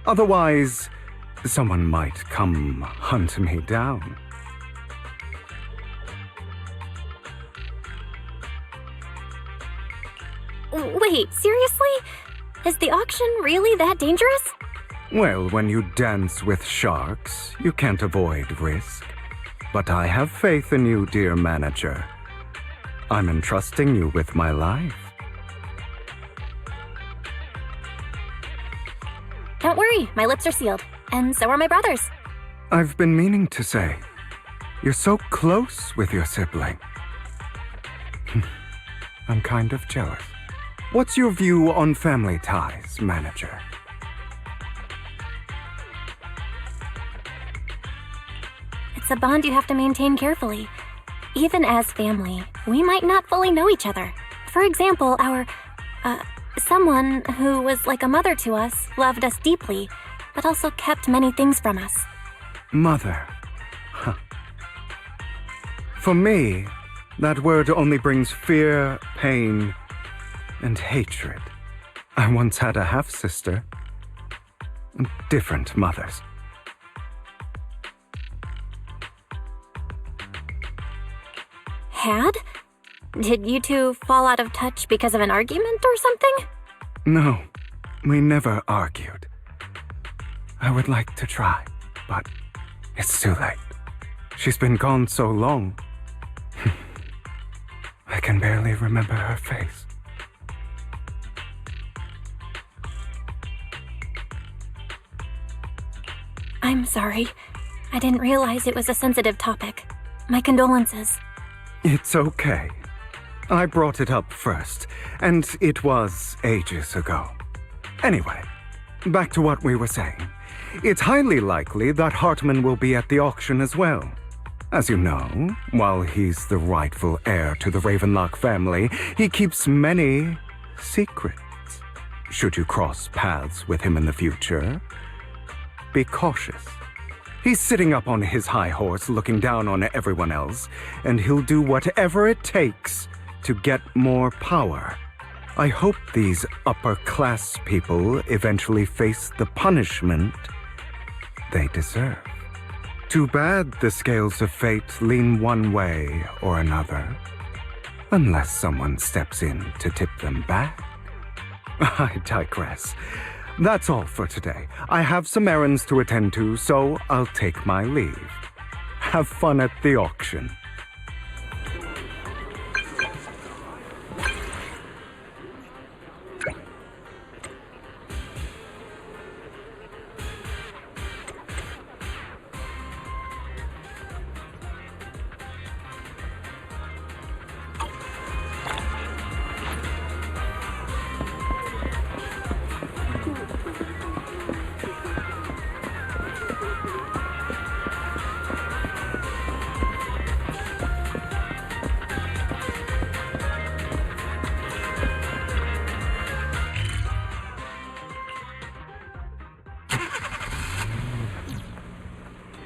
Otherwise, someone might come hunt me down. Wait, seriously? Is the auction really that dangerous? Well, when you dance with sharks, you can't avoid risk. But I have faith in you, dear manager. I'm entrusting you with my life. Don't worry, my lips are sealed. And so are my brothers. I've been meaning to say, you're so close with your sibling. I'm kind of jealous. What's your view on family ties, manager? It's a bond you have to maintain carefully. Even as family, we might not fully know each other. For example, someone who was like a mother to us loved us deeply, but also kept many things from us. Mother. Huh. For me, that word only brings fear, pain, and hatred. I once had a half-sister. Different mothers. Had? Did you two fall out of touch because of an argument or something? No, we never argued. I would like to try, but it's too late. She's been gone so long. I can barely remember her face. I'm sorry. I didn't realize it was a sensitive topic. My condolences. It's okay. I brought it up first, and it was ages ago. Anyway, back to what we were saying. It's highly likely that Hartman will be at the auction as well. As you know, while he's the rightful heir to the Ravenlock family, he keeps many secrets. Should you cross paths with him in the future, be cautious. He's sitting up on his high horse looking down on everyone else, and he'll do whatever it takes to get more power. I hope these upper-class people eventually face the punishment they deserve. Too bad the scales of fate lean one way or another, unless someone steps in to tip them back. I digress. That's all for today. I have some errands to attend to, so I'll take my leave. Have fun at the auction.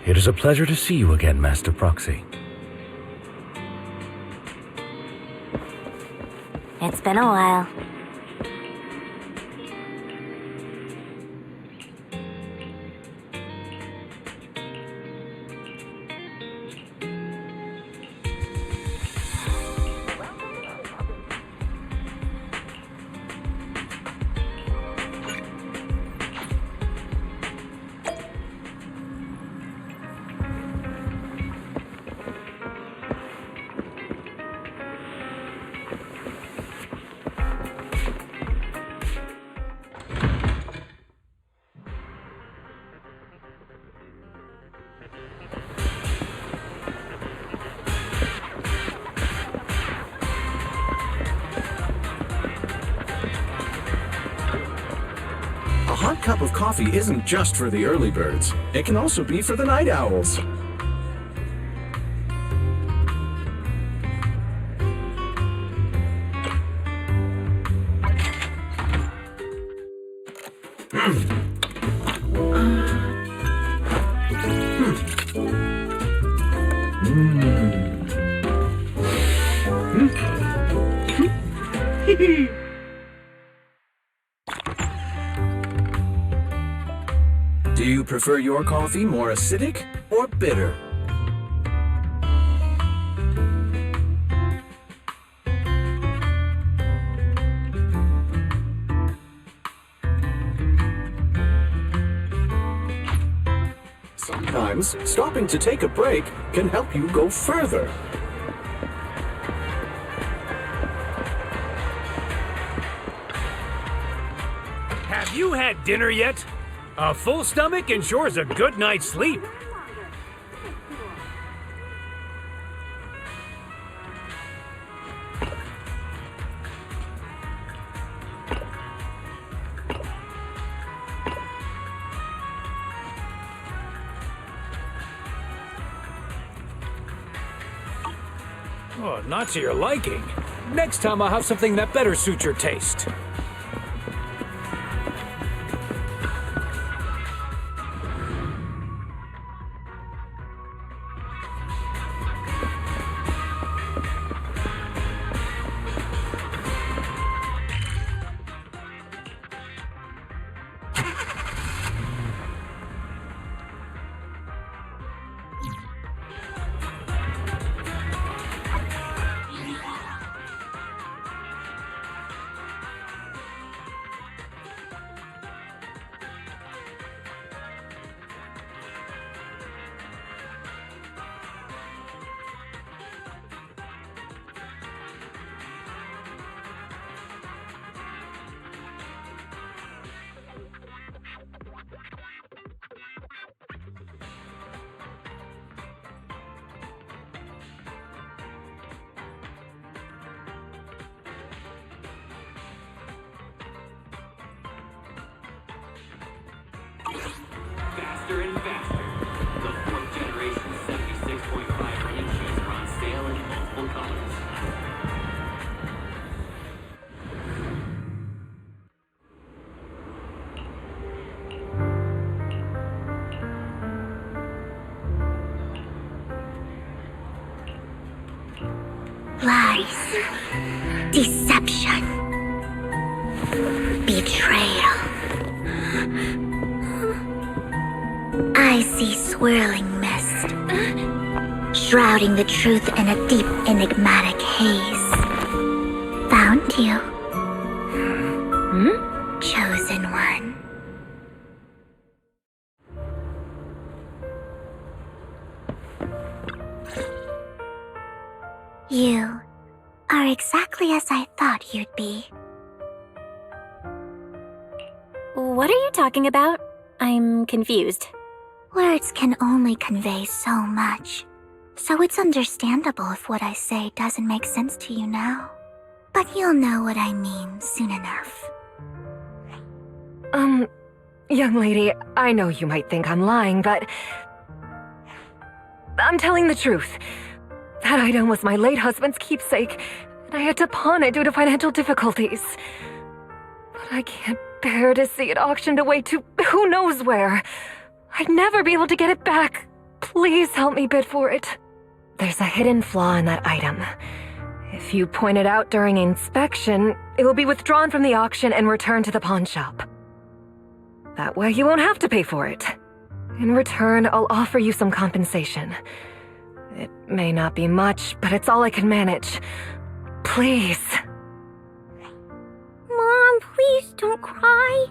It is a pleasure to see you again, Master Proxy. It's been a while. A hot cup of coffee isn't just for the early birds. It can also be for the night owls. Do you prefer your coffee more acidic or bitter? sometimes stopping to take a break can help you go further. Have you had dinner yet? A full stomach ensures a good night's sleep. Oh, not to your liking. Next time I'll have something that better suits your taste. Faster and faster. The fourth generation 76.5 rain sheets are on sale in multiple colors. Lies, deception, betrayal. I see swirling mist, shrouding the truth in a deep, enigmatic haze. Found you. Chosen one. You are exactly as I thought you'd be. What are you talking about? I'm confused. Words can only convey so much, so it's understandable if what I say doesn't make sense to you now. But you'll know what I mean soon enough. Young lady, I know you might think I'm lying, but I'm telling the truth. That item was my late husband's keepsake, and I had to pawn it due to financial difficulties. But I can't bear to see it auctioned away to who knows where. I'd never be able to get it back. Please help me bid for it. There's a hidden flaw in that item. If you point it out during inspection, it will be withdrawn from the auction and returned to the pawn shop. That way you won't have to pay for it. In return, I'll offer you some compensation. It may not be much, but it's all I can manage. Please. Mom, please don't cry.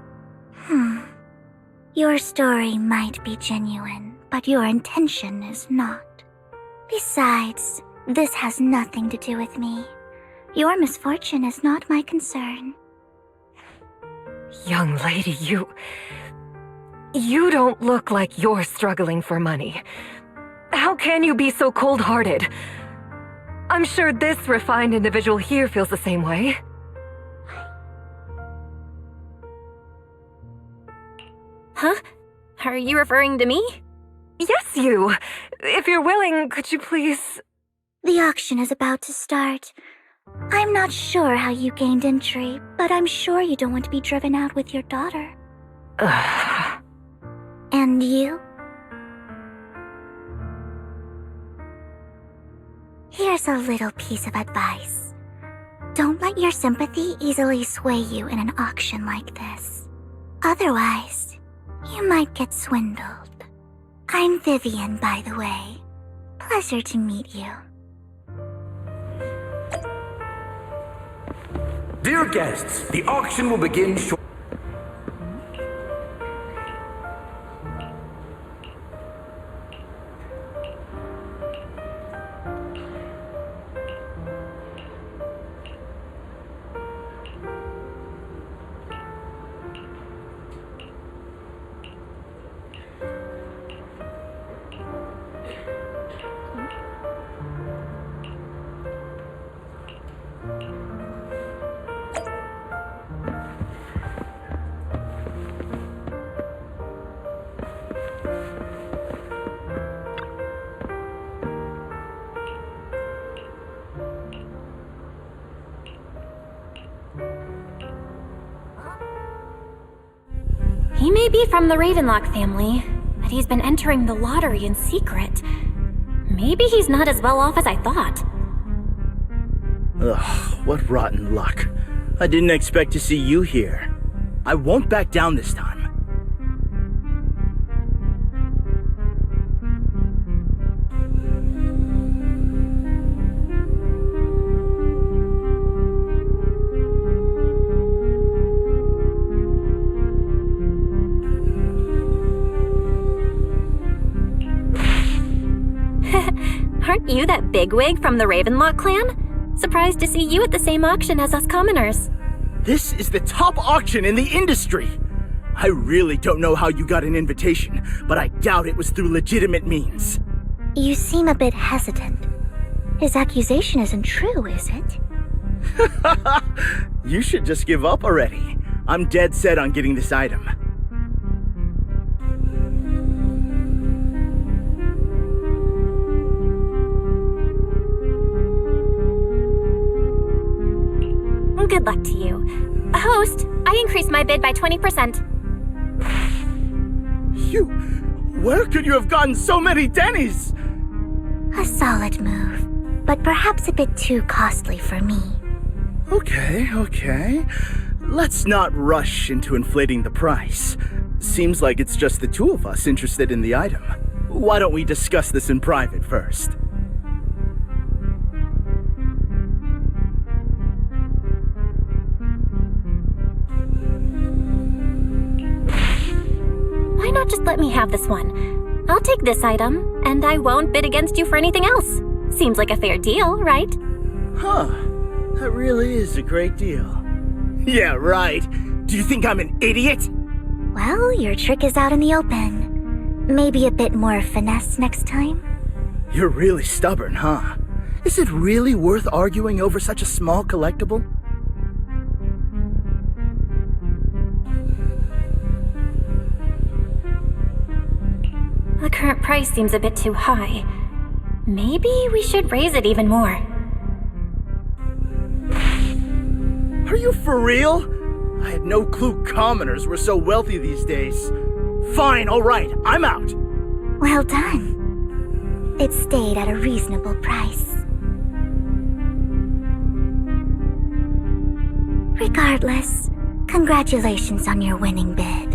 Your story might be genuine, but your intention is not. Besides, this has nothing to do with me. Your misfortune is not my concern. Young lady, you don't look like you're struggling for money. How can you be so cold-hearted? I'm sure this refined individual here feels the same way. Huh? Are you referring to me? Yes, you. If you're willing, could you please... The auction is about to start. I'm not sure how you gained entry, but I'm sure you don't want to be driven out with your daughter. And you? Here's a little piece of advice. Don't let your sympathy easily sway you in an auction like this. Otherwise, you might get swindled. I'm Vivian, by the way. Pleasure to meet you. Dear guests, the auction will begin shortly. He may be from the Ravenlock family, but he's been entering the lottery in secret. Maybe he's not as well off as I thought. Ugh, what rotten luck. I didn't expect to see you here. I won't back down this time. Aren't you that bigwig from the Ravenlock clan? Surprised to see you at the same auction as us commoners. This is the top auction in the industry. I really don't know how you got an invitation, but I doubt it was through legitimate means. You seem a bit hesitant. His accusation isn't true, is it? You should just give up already. I'm dead set on getting this item. Good luck to you. Host, I increased my bid by 20%. Where could you have gotten so many Denny's? A solid move, but perhaps a bit too costly for me. Okay. Let's not rush into inflating the price. Seems like it's just the two of us interested in the item. Why don't we discuss this in private first? Why not just let me have this one? I'll take this item, and I won't bid against you for anything else. Seems like a fair deal, right? Huh. That really is a great deal. Yeah, right. Do you think I'm an idiot? Well, your trick is out in the open. Maybe a bit more finesse next time? You're really stubborn, huh? Is it really worth arguing over such a small collectible? The current price seems a bit too high. Maybe we should raise it even more. Are you for real? I had no clue commoners were so wealthy these days. Fine, alright, I'm out. Well done. It stayed at a reasonable price. Regardless, congratulations on your winning bid.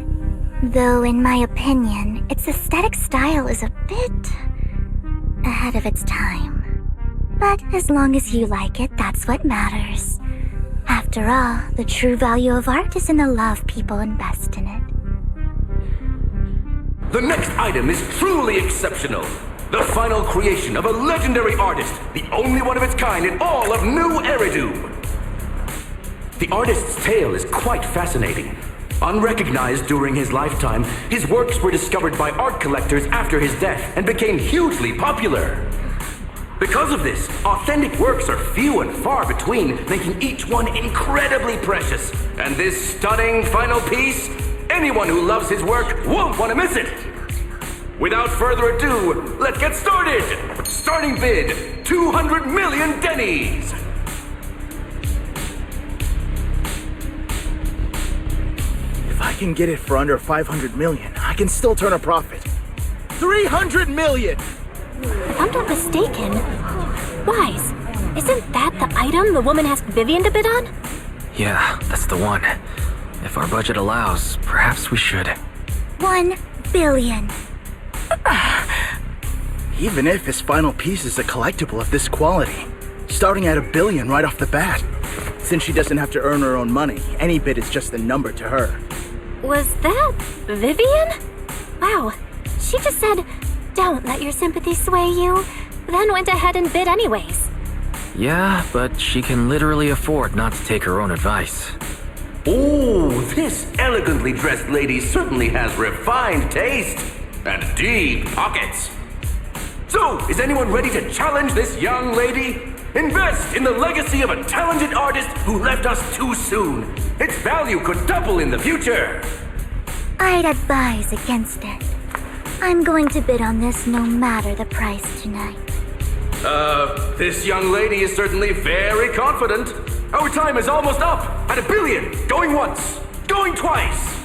Though, in my opinion, its aesthetic style is a bit ahead of its time. But as long as you like it, that's what matters. After all, the true value of art is in the love people invest in it. The next item is truly exceptional. The final creation of a legendary artist, the only one of its kind in all of New Eridu. The artist's tale is quite fascinating. Unrecognized during his lifetime, his works were discovered by art collectors after his death and became hugely popular. Because of this, authentic works are few and far between, making each one incredibly precious. And this stunning final piece, anyone who loves his work won't want to miss it. Without further ado, let's get started! Starting bid, 200 million Denny's! If I can get it for under 500 million, I can still turn a profit. 300 million! If I'm not mistaken, Wise, isn't that the item the woman asked Vivian to bid on? Yeah, that's the one. If our budget allows, perhaps we should. 1 billion. Even if his final piece is a collectible of this quality, starting at $1 billion right off the bat. Since she doesn't have to earn her own money, any bid is just a number to her. Was that Vivian? Wow, she just said, "Don't let your sympathy sway you," then went ahead and bid anyways. Yeah, but she can literally afford not to take her own advice. Oh, this elegantly dressed lady certainly has refined taste and deep pockets. So, is anyone ready to challenge this young lady? Invest in the legacy of a talented artist who left us too soon. Its value could double in the future. I'd advise against it. I'm going to bid on this no matter the price tonight. This young lady is certainly very confident. Our time is almost up at $1 billion. Going once, going twice.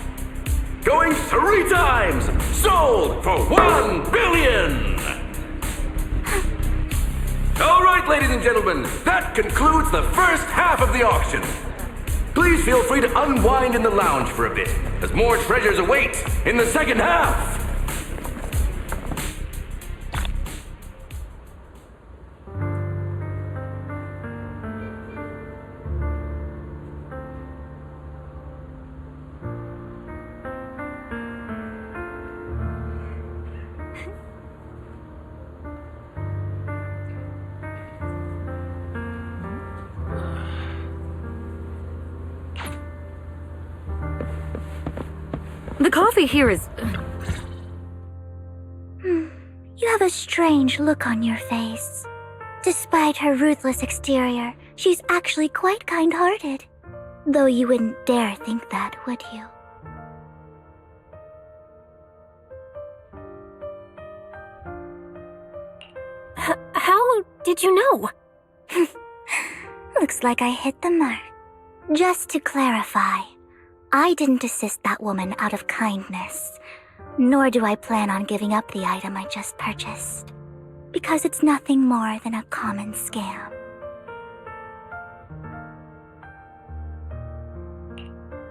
going 3 times. Sold for 1 billion. All right, ladies and gentlemen, that concludes the first half of the auction. Please feel free to unwind in the lounge for a bit, as more treasures await in the second half. The coffee here is... You have a strange look on your face. Despite her ruthless exterior, she's actually quite kind-hearted. Though you wouldn't dare think that, would you? How did you know? Looks like I hit the mark. Just to clarify, I didn't assist that woman out of kindness, nor do I plan on giving up the item I just purchased, because it's nothing more than a common scam.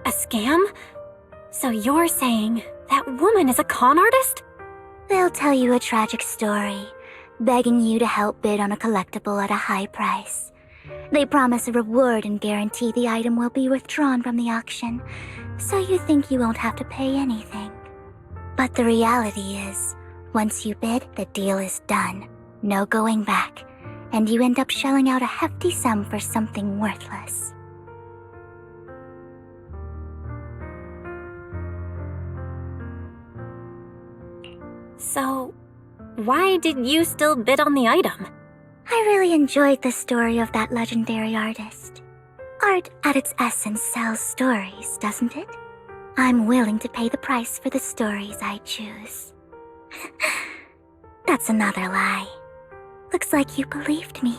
A scam? So you're saying that woman is a con artist? They'll tell you a tragic story, begging you to help bid on a collectible at a high price. They promise a reward and guarantee the item will be withdrawn from the auction, so you think you won't have to pay anything. But the reality is, once you bid, the deal is done. No going back, and you end up shelling out a hefty sum for something worthless. So, why did you still bid on the item? I really enjoyed the story of that legendary artist. Art at its essence sells stories, doesn't it? I'm willing to pay the price for the stories I choose. That's another lie. Looks like you believed me.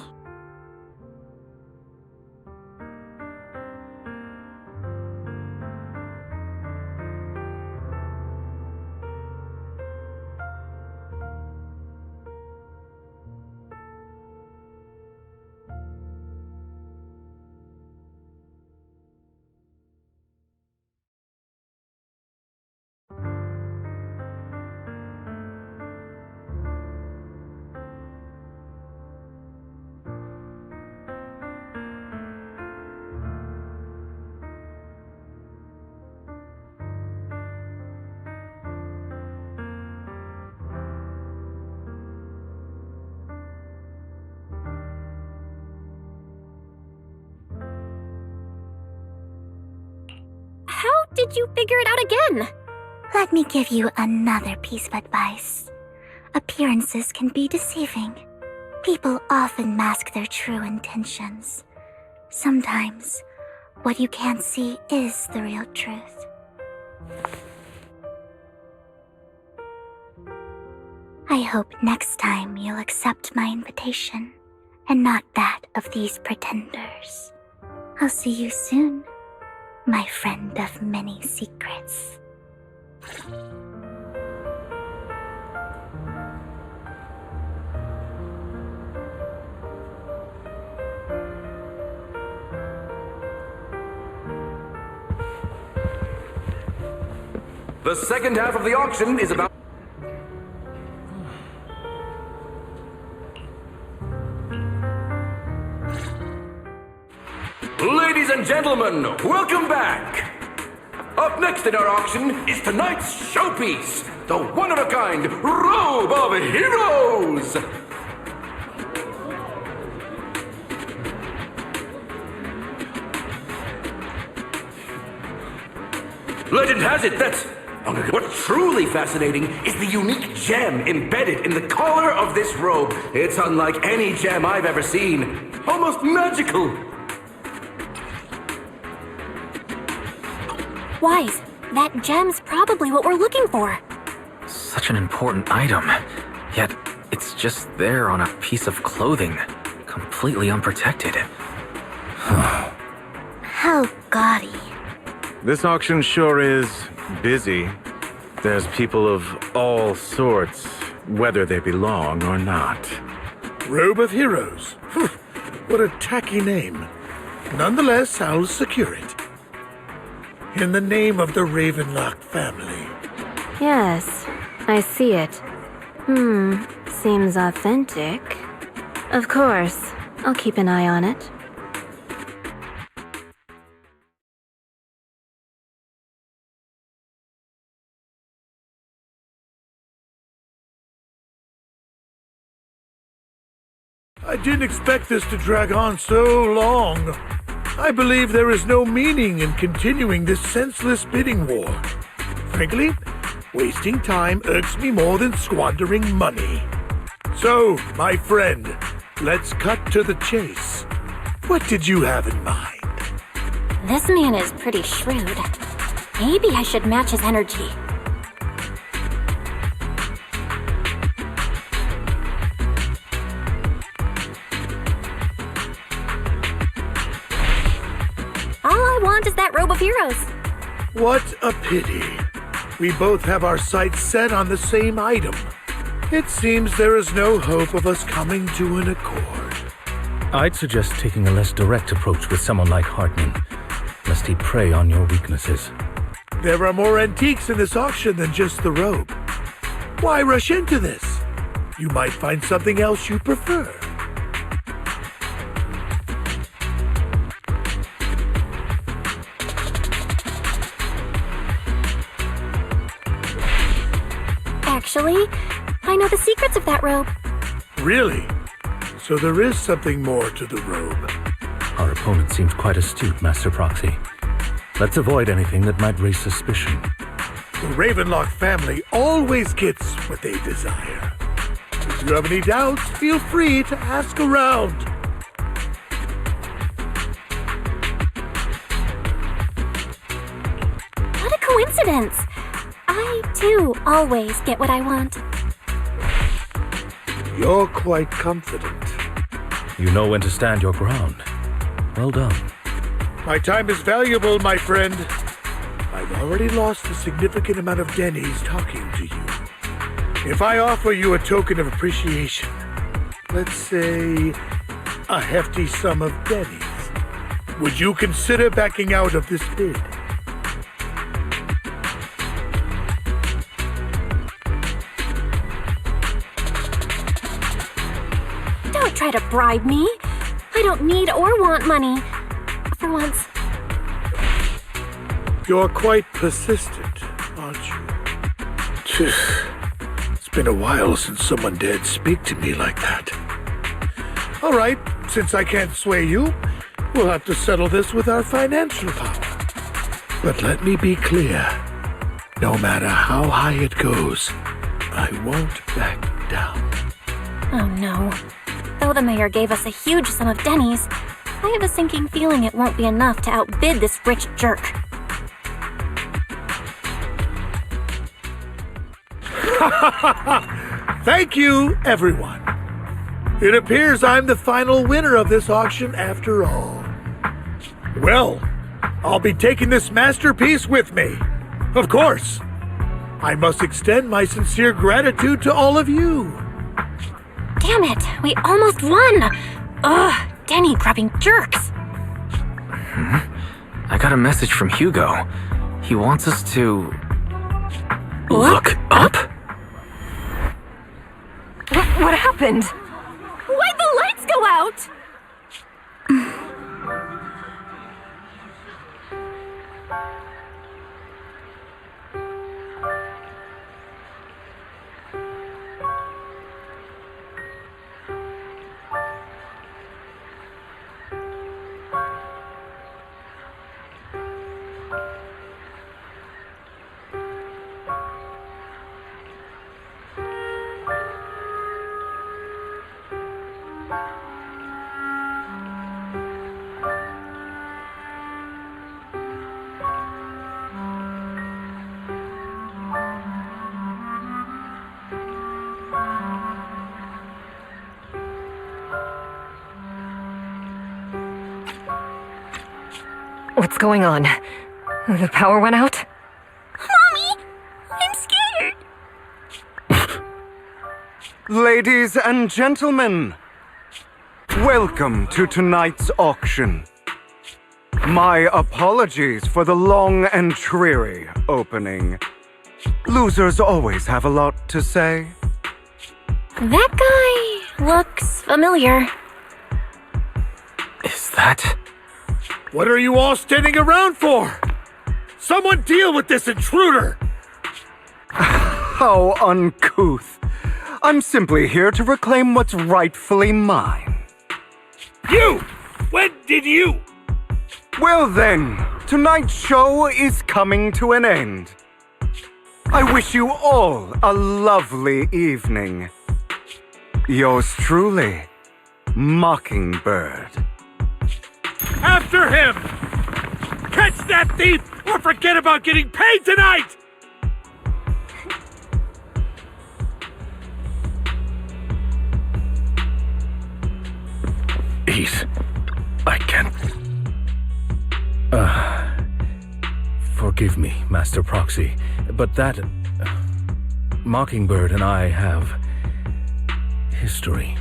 How did you figure it out again? Let me give you another piece of advice. Appearances can be deceiving. People often mask their true intentions. Sometimes, what you can't see is the real truth. I hope next time you'll accept my invitation, and not that of these pretenders. I'll see you soon, my friend of many secrets. The second half of the auction is about... Ladies and gentlemen, welcome back! Up next in our auction is tonight's showpiece, the one-of-a-kind Robe of Heroes! Legend has it that what's truly fascinating is the unique gem embedded in the collar of this robe. It's unlike any gem I've ever seen. Almost magical. Wise, that gem's probably what we're looking for. Such an important item, yet it's just there on a piece of clothing, completely unprotected. How gaudy. This auction sure is busy. There's people of all sorts, whether they belong or not. Robe of Heroes. What a tacky name. Nonetheless, I'll secure it. In the name of the Ravenlock family. Yes, I see it. Seems authentic. Of course, I'll keep an eye on it. I didn't expect this to drag on so long. I believe there is no meaning in continuing this senseless bidding war. Frankly, wasting time irks me more than squandering money. So, my friend, let's cut to the chase. What did you have in mind? This man is pretty shrewd. Maybe I should match his energy. All I want is that Robe of Heroes. What a pity. We both have our sights set on the same item. It seems there is no hope of us coming to an accord. I'd suggest taking a less direct approach with someone like Hartman, lest he prey on your weaknesses. There are more antiques in this auction than just the robe. Why rush into this? You might find something else you prefer. Actually, I know the secrets of that robe. Really? So there is something more to the robe. Our opponent seems quite astute, Master Proxy. Let's avoid anything that might raise suspicion. The Ravenlock family always gets what they desire. If you have any doubts, feel free to ask around. What a coincidence! I, too, always get what I want. You're quite confident. You know when to stand your ground. Well done. My time is valuable, my friend. I've already lost a significant amount of Denny's talking to you. If I offer you a token of appreciation, let's say a hefty sum of Denny's, would you consider backing out of this bid? Don't try to bribe me. I don't need or want money. For once. You're quite persistent, aren't you? It's been a while since someone dared speak to me like that. All right, since I can't sway you, we'll have to settle this with our financial power. But let me be clear. No matter how high it goes, I won't back down. Oh no. Though the mayor gave us a huge sum of Denny's, I have a sinking feeling it won't be enough to outbid this rich jerk. Thank you, everyone. It appears I'm the final winner of this auction after all. Well, I'll be taking this masterpiece with me. Of course. I must extend my sincere gratitude to all of you. Damn it, we almost won! Ugh, Denny grabbing jerks. I got a message from Hugo. He wants us to... look up? What happened? Why'd the lights go out? What's going on? The power went out? Mommy! I'm scared! Ladies and gentlemen, welcome to tonight's auction. My apologies for the long and dreary opening. Losers always have a lot to say. That guy looks familiar. Is that... What are you all standing around for? Someone deal with this intruder! How uncouth. I'm simply here to reclaim what's rightfully mine. You! When did you? Well then, tonight's show is coming to an end. I wish you all a lovely evening. Yours truly, Mockingbird. After him! Catch that thief or forget about getting paid tonight! I can't... Forgive me, Master Proxy, but that... Mockingbird and I have... history.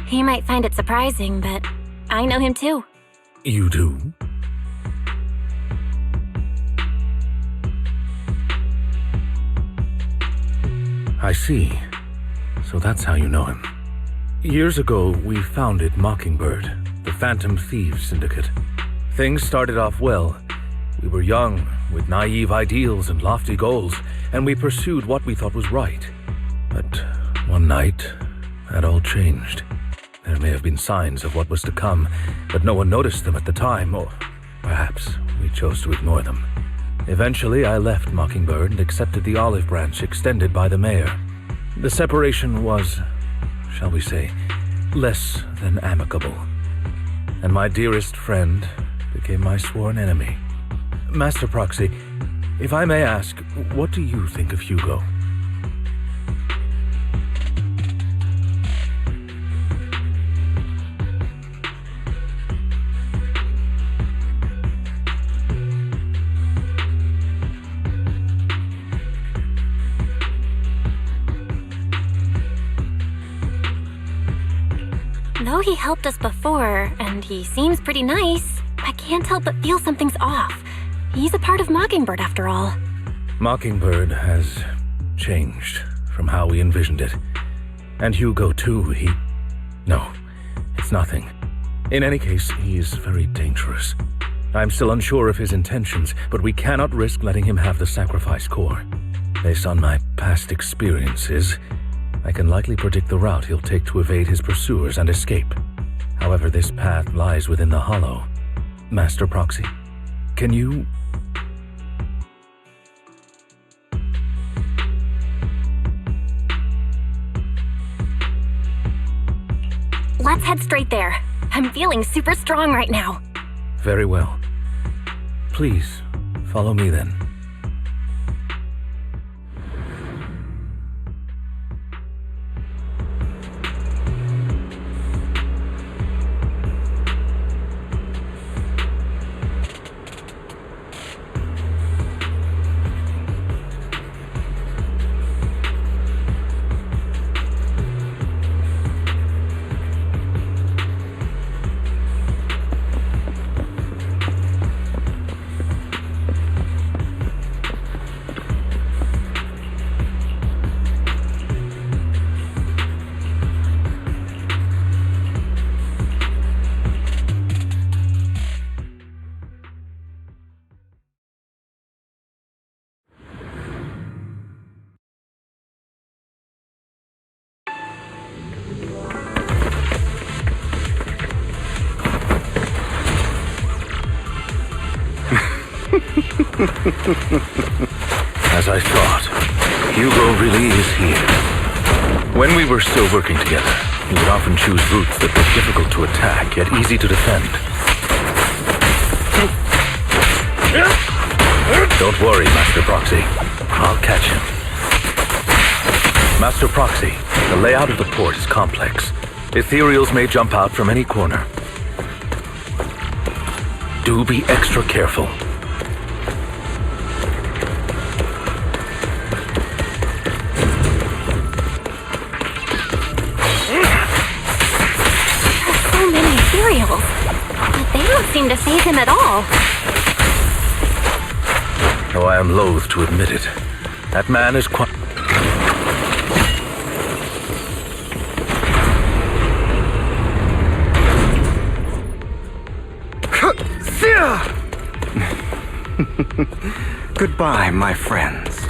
He might find it surprising, but I know him too. You do? I see. So that's how you know him. Years ago, we founded Mockingbird, the Phantom Thieves Syndicate. Things started off well. We were young, with naive ideals and lofty goals, and we pursued what we thought was right. But one night, that all changed. There may have been signs of what was to come, but no one noticed them at the time, or perhaps we chose to ignore them. Eventually, I left Mockingbird and accepted the olive branch extended by the mayor. The separation was, shall we say, less than amicable. And my dearest friend became my sworn enemy. Master Proxy, if I may ask, what do you think of Hugo? Though he helped us before, and he seems pretty nice, I can't help but feel something's off. He's a part of Mockingbird after all. Mockingbird has changed from how we envisioned it. And Hugo too, No, it's nothing. In any case, he is very dangerous. I'm still unsure of his intentions, but we cannot risk letting him have the sacrifice core. Based on my past experiences, I can likely predict the route he'll take to evade his pursuers and escape. However, this path lies within the Hollow. Master Proxy, can you... Let's head straight there. I'm feeling super strong right now. Very well. Please, follow me then. As I thought, Hugo really is here. When we were still working together, he would often choose routes that were difficult to attack, yet easy to defend. Don't worry, Master Proxy. I'll catch him. Master Proxy, the layout of the port is complex. Ethereals may jump out from any corner. Do be extra careful. trying to save him at all. Though I am loath to admit it, that man is quite... Goodbye, my friends.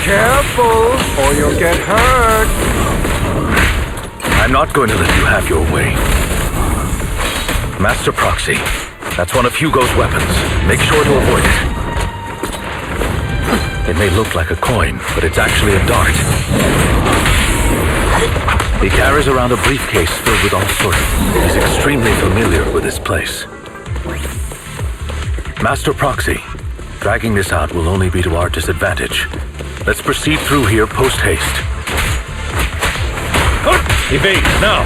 Careful, or you'll get hurt. I'm not going to let you have your way. Master Proxy, that's one of Hugo's weapons. Make sure to avoid it. It may look like a coin, but it's actually a dart. He carries around a briefcase filled with all sorts. He's extremely familiar with this place. Master Proxy, dragging this out will only be to our disadvantage. Let's proceed through here post-haste. Evade, now!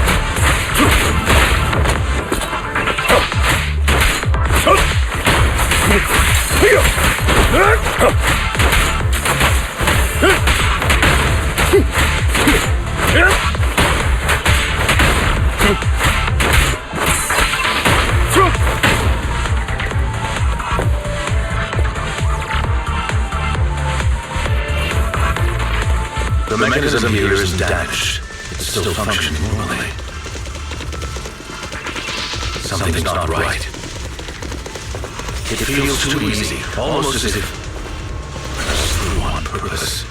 The mechanism here isn't damaged. It's still functioning normally. Something's not right. It feels too easy, almost as if pressed through on purpose.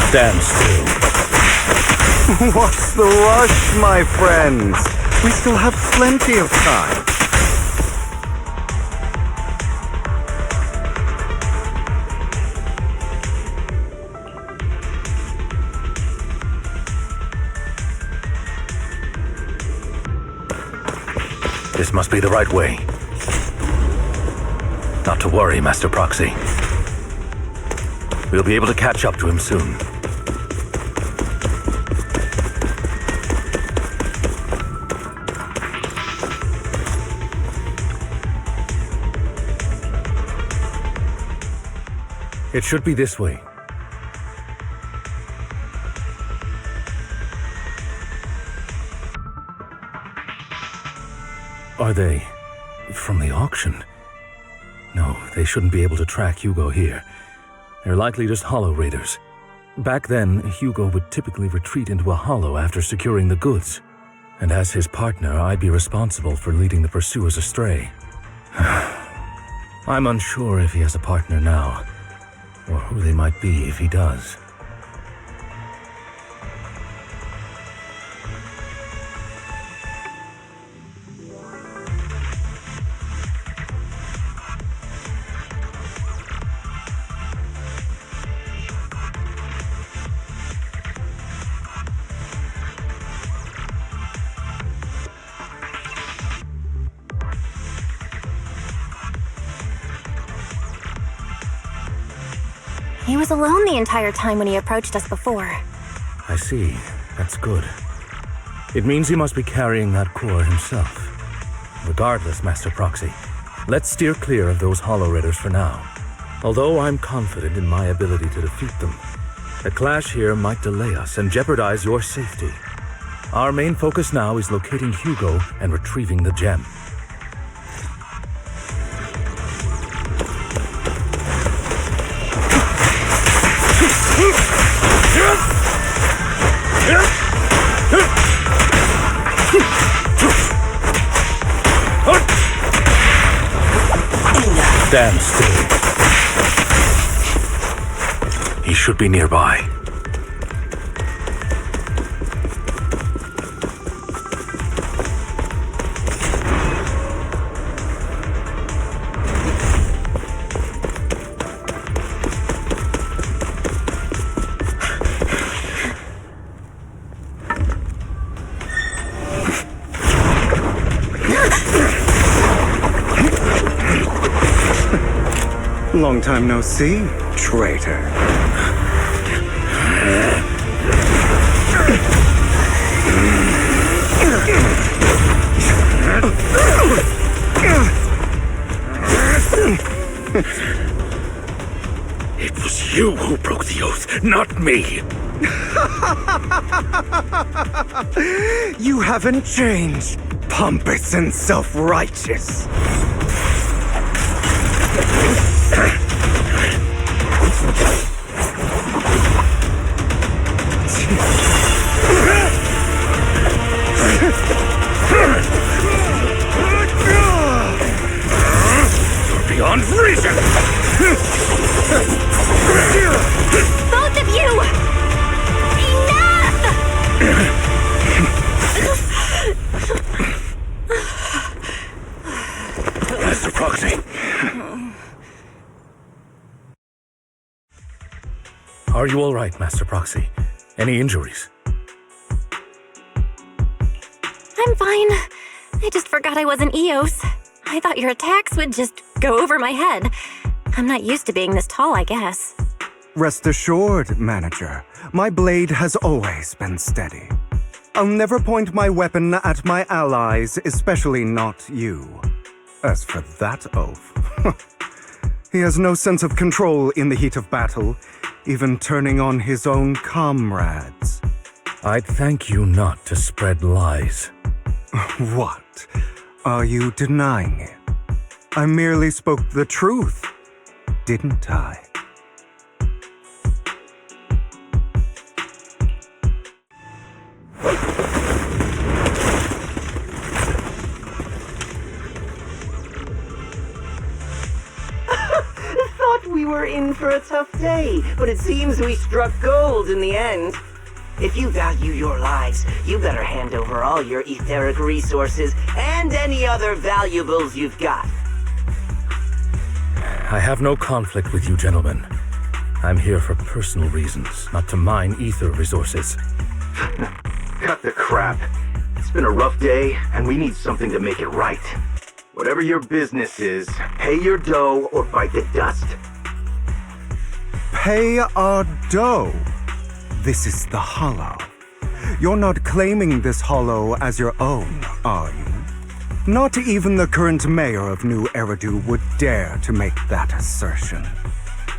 Stand still. What's the rush, my friends? We still have plenty of time. This must be the right way. Not to worry, Master Proxy. We'll be able to catch up to him soon. It should be this way. Are they from the auction? No, they shouldn't be able to track Hugo here. They're likely just hollow raiders. Back then, Hugo would typically retreat into a hollow after securing the goods. And as his partner, I'd be responsible for leading the pursuers astray. I'm unsure if he has a partner now, or who they might be if he does. He was alone the entire time when he approached us before. I see. That's good. It means he must be carrying that core himself. Regardless, Master Proxy, let's steer clear of those hollow raiders for now. Although I'm confident in my ability to defeat them, a clash here might delay us and jeopardize your safety. Our main focus now is locating Hugo and retrieving the gem. Stand still. He should be nearby. Long time no see, traitor. It was you who broke the oath, not me. You haven't changed, pompous and self-righteous. You're beyond reason. Both of you! Enough! Master Proxy. Are you all right, Master Proxy? Any injuries? I'm fine. I just forgot I wasn't Eos. I thought your attacks would just go over my head. I'm not used to being this tall, I guess. Rest assured, Manager, my blade has always been steady. I'll never point my weapon at my allies, especially not you. As for that oaf, he has no sense of control in the heat of battle, even turning on his own comrades. I'd thank you not to spread lies. What? Are you denying it? I merely spoke the truth, didn't I? Thought we were in for a tough day, but it seems we struck gold in the end. If you value your lives, you better hand over all your etheric resources and any other valuables you've got. I have no conflict with you, gentlemen. I'm here for personal reasons, not to mine ether resources. Cut the crap. It's been a rough day, and we need something to make it right. Whatever your business is, pay your dough or bite the dust. Pay our dough? This is the Hollow. You're not claiming this Hollow as your own, are you? Not even the current mayor of New Eridu would dare to make that assertion.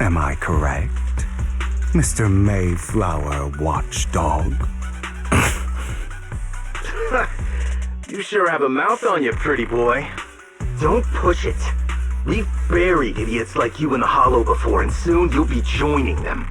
Am I correct, Mr. Mayflower Watchdog? You sure have a mouth on you, pretty boy. Don't push it. We've buried idiots like you in the Hollow before, and soon you'll be joining them.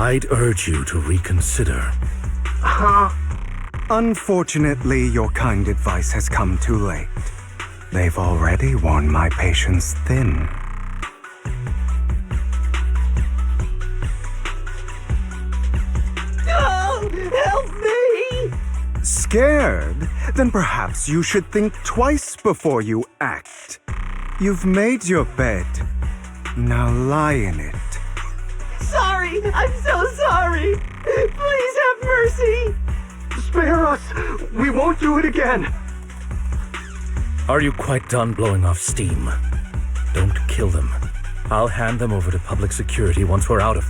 I'd urge you to reconsider. Unfortunately, your kind advice has come too late. They've already worn my patience thin. Oh, help me! Scared? Then perhaps you should think twice before you act. You've made your bed. Now lie in it. Sorry! I'm so sorry! Please have mercy! Spare us! We won't do it again! Are you quite done blowing off steam? Don't kill them. I'll hand them over to public security once we're out of...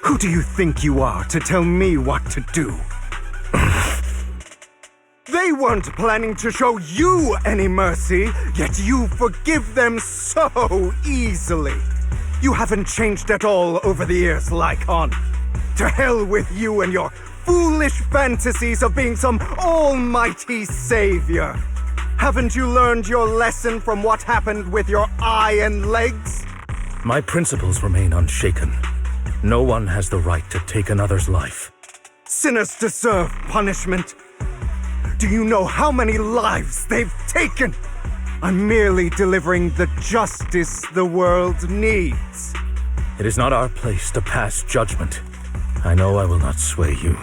Who do you think you are to tell me what to do? They weren't planning to show you any mercy, yet you forgive them so easily. You haven't changed at all over the years, Lycon. To hell with you and your foolish fantasies of being some almighty savior. Haven't you learned your lesson from what happened with your eye and legs? My principles remain unshaken. No one has the right to take another's life. Sinners deserve punishment. Do you know how many lives they've taken? I'm merely delivering the justice the world needs. It is not our place to pass judgment. I know I will not sway you.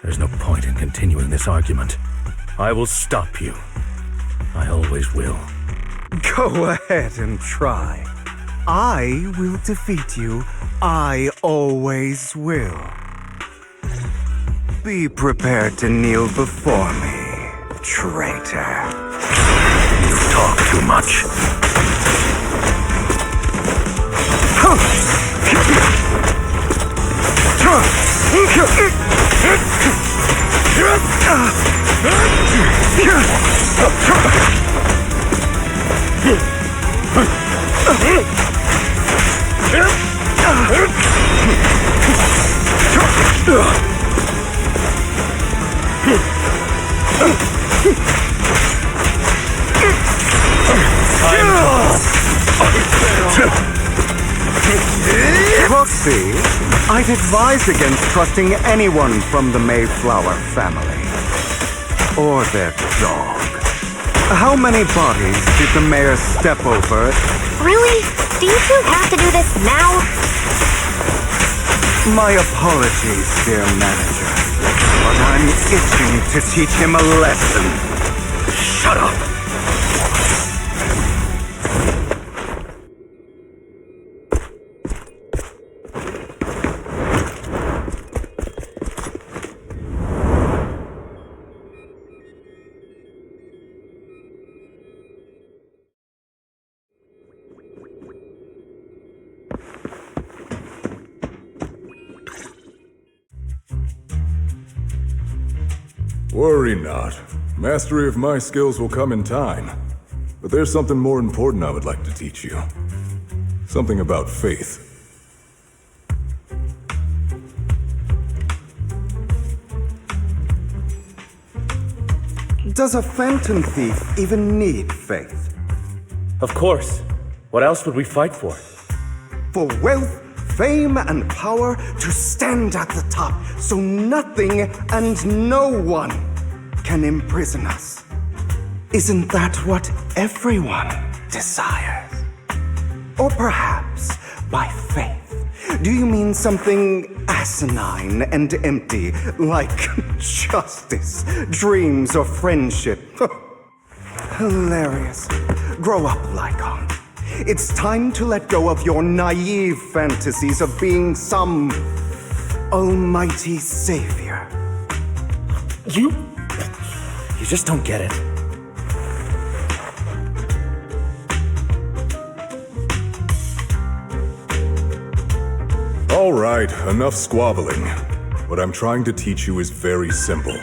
There's no point in continuing this argument. I will stop you. I always will. Go ahead and try. I will defeat you. I always will. Be prepared to kneel before me, traitor. You talk too much. Proxy, I'd advise against trusting anyone from the Mayflower family. Or their dog. How many bodies did the mayor step over? Really? Do you two have to do this now? My apologies, dear manager. But I'm itching to teach him a lesson. Shut up! Worry not. Mastery of my skills will come in time. But there's something more important I would like to teach you. Something about faith. Does a phantom thief even need faith? Of course. What else would we fight for? For wealth, fame, and power to stand at the top so nothing and no one can imprison us. Isn't that what everyone desires? Or perhaps by faith, do you mean something asinine and empty, like justice, dreams, or friendship? Hilarious. Grow up, Lycon. It's time to let go of your naive fantasies of being some almighty savior. You just don't get it. All right, enough squabbling. What I'm trying to teach you is very simple.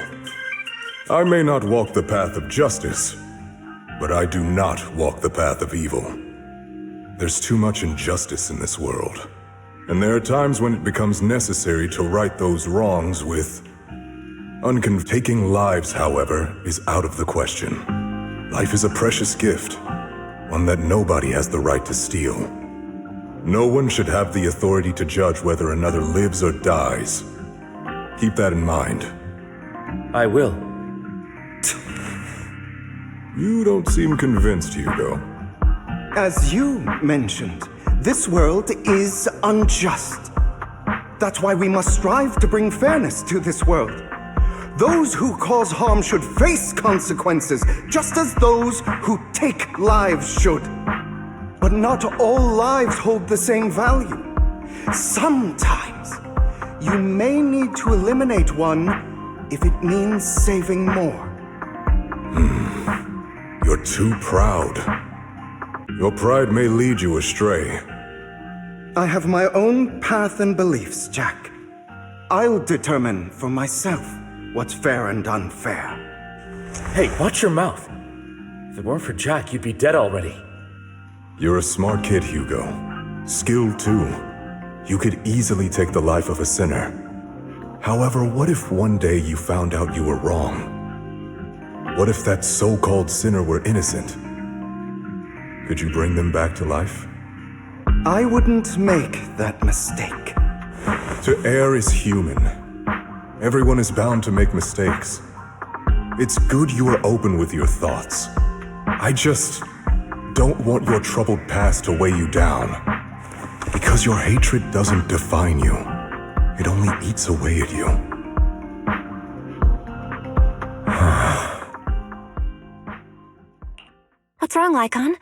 I may not walk the path of justice, but I do not walk the path of evil. There's too much injustice in this world, and there are times when it becomes necessary to right those wrongs with taking lives, however, is out of the question. Life is a precious gift, one that nobody has the right to steal. No one should have the authority to judge whether another lives or dies. Keep that in mind. I will. You don't seem convinced, Hugo. As you mentioned, this world is unjust. That's why we must strive to bring fairness to this world. Those who cause harm should face consequences, just as those who take lives should. But not all lives hold the same value. Sometimes, you may need to eliminate one if it means saving more. You're too proud. Your pride may lead you astray. I have my own path and beliefs, Jack. I'll determine for myself what's fair and unfair. Hey, watch your mouth. If it weren't for Jack, you'd be dead already. You're a smart kid, Hugo. Skilled too. You could easily take the life of a sinner. However, what if one day you found out you were wrong? What if that so-called sinner were innocent? Could you bring them back to life? I wouldn't make that mistake. To err is human. Everyone is bound to make mistakes. It's good you are open with your thoughts. I just don't want your troubled past to weigh you down. Because your hatred doesn't define you. It only eats away at you. What's wrong, Lycon?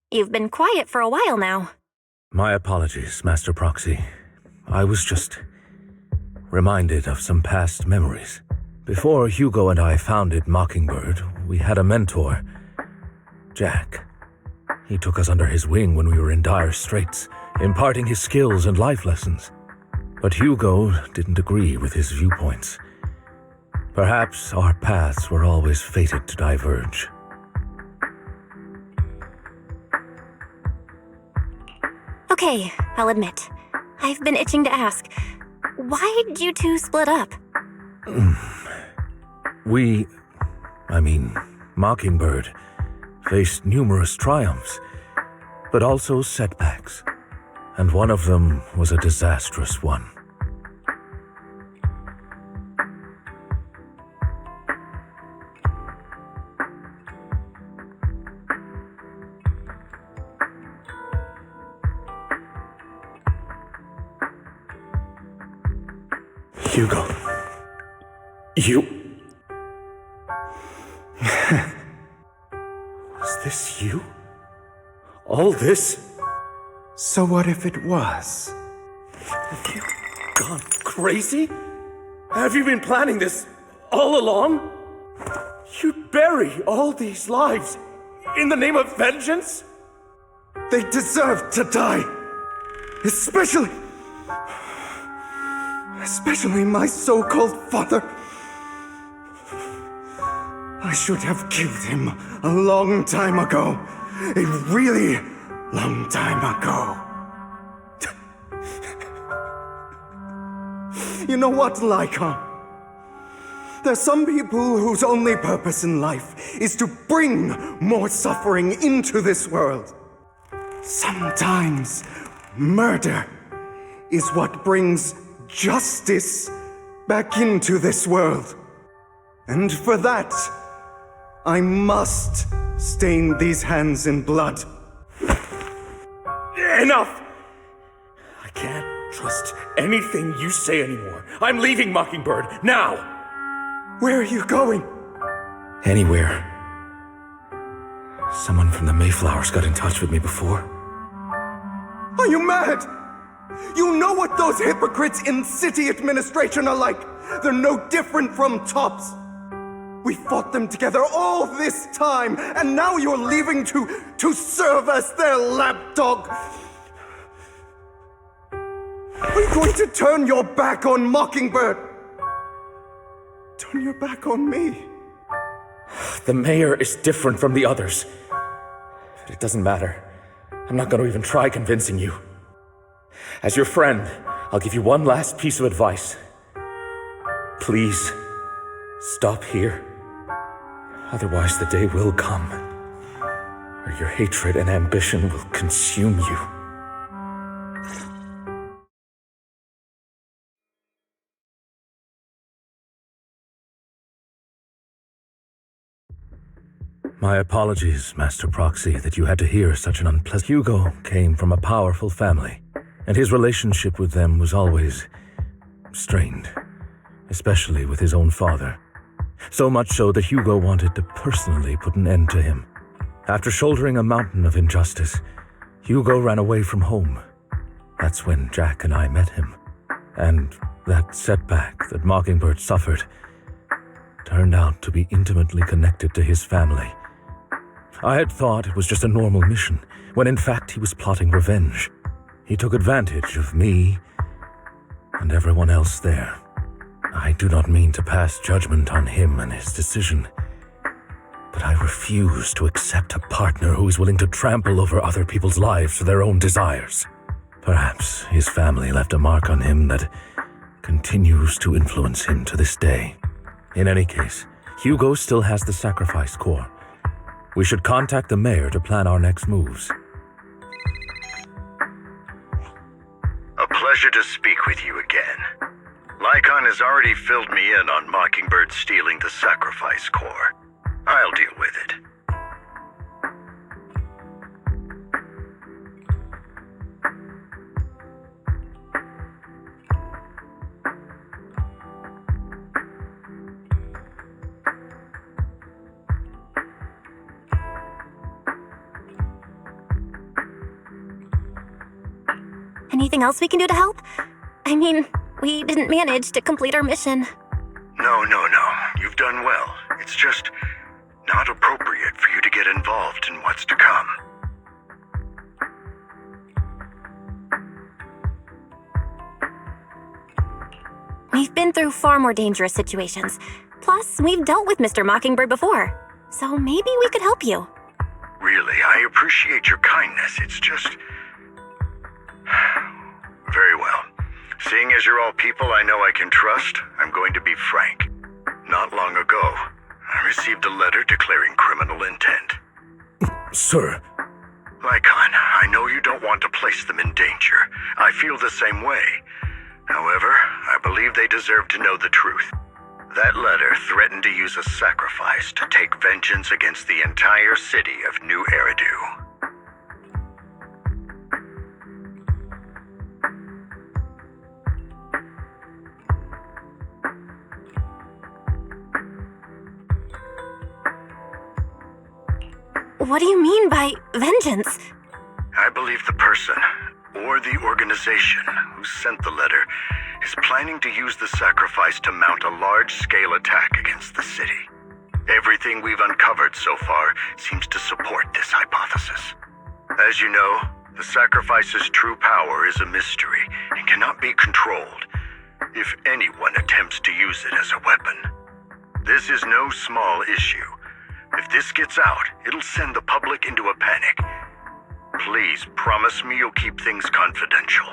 You've been quiet for a while now. My apologies, Master Proxy. I was just reminded of some past memories. Before Hugo and I founded Mockingbird, we had a mentor, Jack. He took us under his wing when we were in dire straits, imparting his skills and life lessons. But Hugo didn't agree with his viewpoints. Perhaps our paths were always fated to diverge. Okay, I'll admit. I've been itching to ask. Why did you two split up? Mockingbird, faced numerous triumphs, but also setbacks. And one of them was a disastrous one. Hugo. You... Was this you? All this? So what if it was? Have you gone crazy? Have you been planning this all along? You'd bury all these lives in the name of vengeance? They deserve to die. Especially my so-called father. I should have killed him a long time ago. A really long time ago. You know what, Lycon? There's some people whose only purpose in life is to bring more suffering into this world. Sometimes murder is what brings justice back into this world. And for that, I must stain these hands in blood. Enough! I can't trust anything you say anymore. I'm leaving Mockingbird, now! Where are you going? Anywhere. Someone from the Mayflowers got in touch with me before. Are you mad? You know what those hypocrites in city administration are like. They're no different from tops. We fought them together all this time, and now you're leaving to serve as their lapdog. Are you going to turn your back on Mockingbird? Turn your back on me? The mayor is different from the others. But it doesn't matter. I'm not going to even try convincing you. As your friend, I'll give you one last piece of advice. Please, stop here. Otherwise, the day will come where your hatred and ambition will consume you. My apologies, Master Proxy, that you had to hear such an unpleasant... Hugo came from a powerful family, and his relationship with them was always strained, especially with his own father. So much so that Hugo wanted to personally put an end to him. After shouldering a mountain of injustice, Hugo ran away from home. That's when Jack and I met him. And that setback that Mockingbird suffered turned out to be intimately connected to his family. I had thought it was just a normal mission, when in fact he was plotting revenge. He took advantage of me and everyone else there. I do not mean to pass judgment on him and his decision, but I refuse to accept a partner who is willing to trample over other people's lives for their own desires. Perhaps his family left a mark on him that continues to influence him to this day. In any case, Hugo still has the sacrifice core. We should contact the mayor to plan our next moves. A pleasure to speak with you again. Lycon has already filled me in on Mockingbird stealing the sacrifice core. I'll deal with it. Anything else we can do to help? I mean, we didn't manage to complete our mission. No. You've done well. It's just not appropriate for you to get involved in what's to come. We've been through far more dangerous situations. Plus, we've dealt with Mr. Mockingbird before. So maybe we could help you. Really, I appreciate your kindness. It's just... Very well. Seeing as you're all people I know I can trust, I'm going to be frank. Not long ago, I received a letter declaring criminal intent. Sir. Lycon, I know you don't want to place them in danger. I feel the same way. However, I believe they deserve to know the truth. That letter threatened to use a sacrifice to take vengeance against the entire city of New Eridu. What do you mean by vengeance? I believe the person, or the organization, who sent the letter is planning to use the sacrifice to mount a large-scale attack against the city. Everything we've uncovered so far seems to support this hypothesis. As you know, the sacrifice's true power is a mystery and cannot be controlled if anyone attempts to use it as a weapon. This is no small issue. If this gets out, it'll send the public into a panic. Please promise me you'll keep things confidential.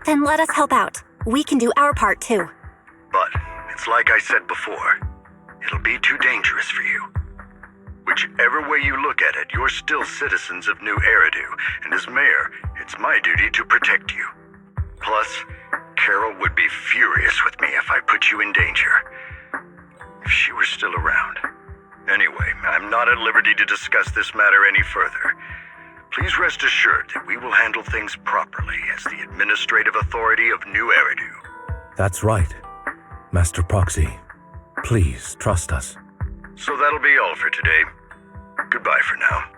Then let us help out. We can do our part too. But it's like I said before, it'll be too dangerous for you. Whichever way you look at it, you're still citizens of New Eridu, and as mayor, it's my duty to protect you. Plus, Carol would be furious with me if I put you in danger. If she were still around. Anyway, I'm not at liberty to discuss this matter any further. Please rest assured that we will handle things properly as the administrative authority of New Eridu. That's right, Master Proxy. Please trust us. So that'll be all for today. Goodbye for now.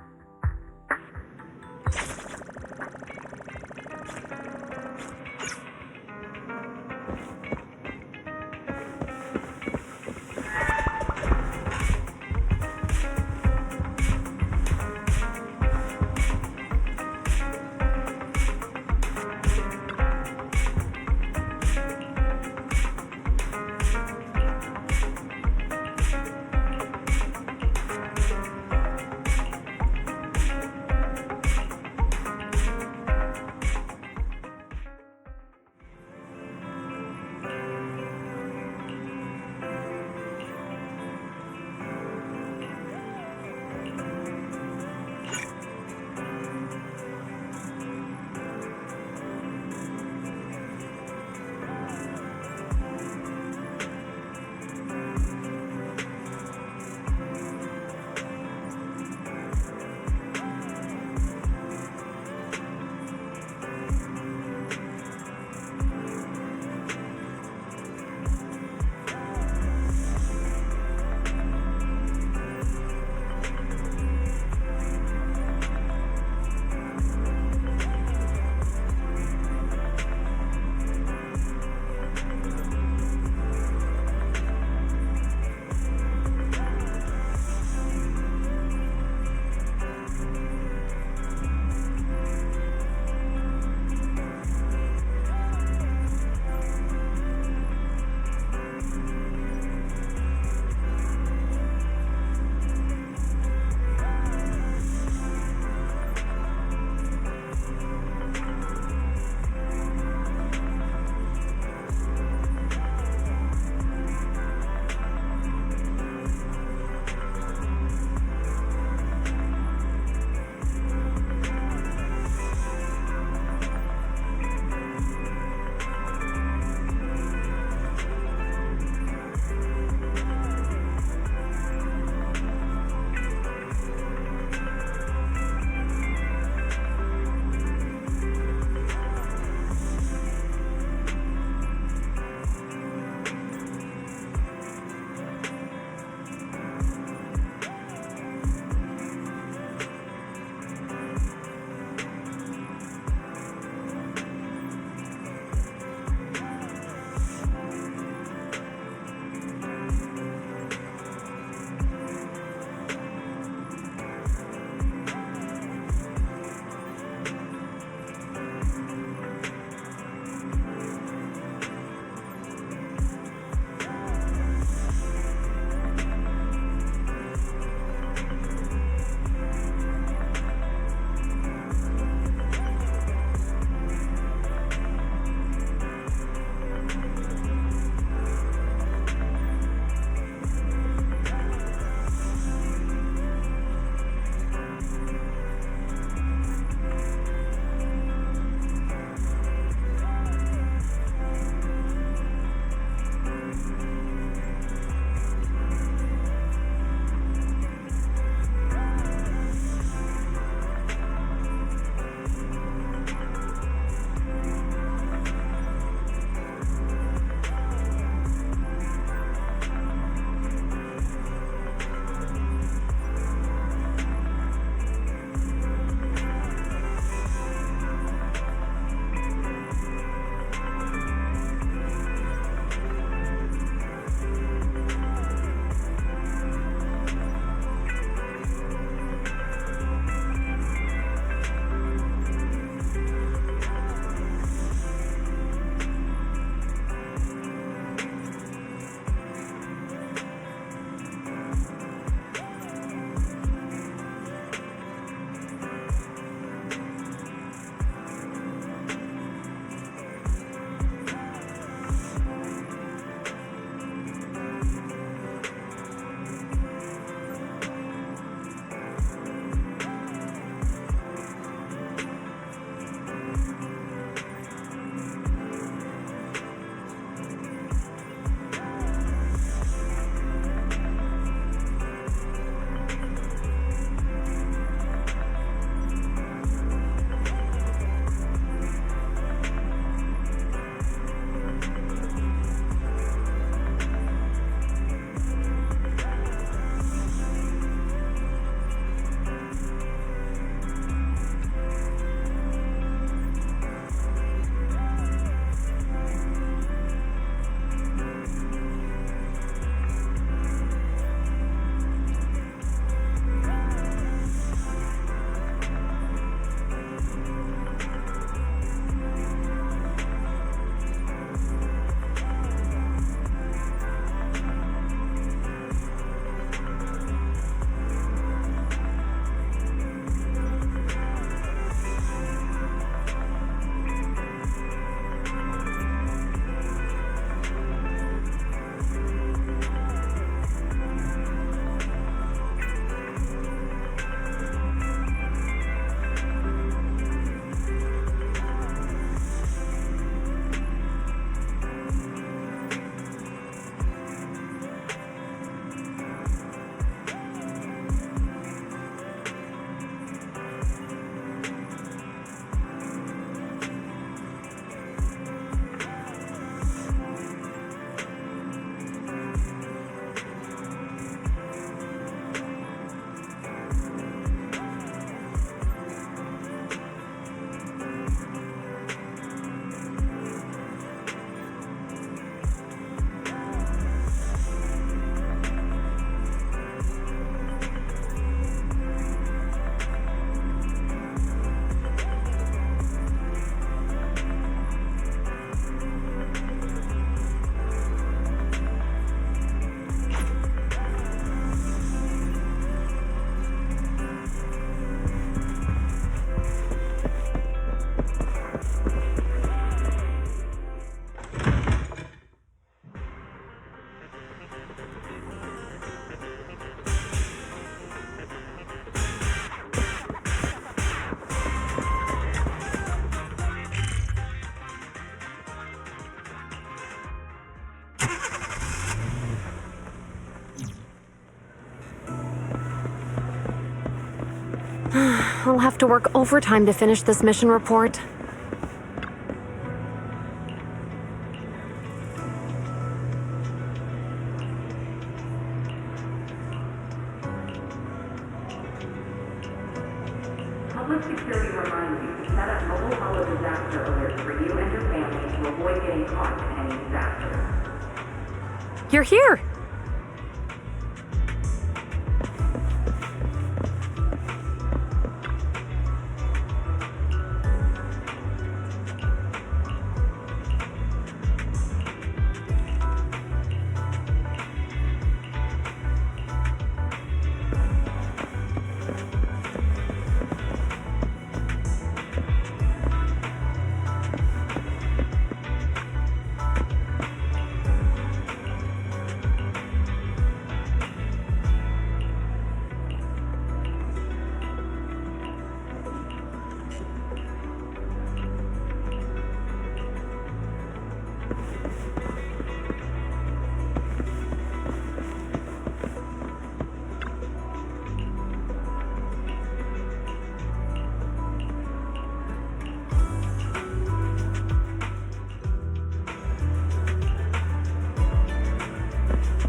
I'll have to work overtime to finish this mission report. Public security reminds you to set up mobile holo disaster alerts for you and your family to avoid getting caught in any disaster. You're here!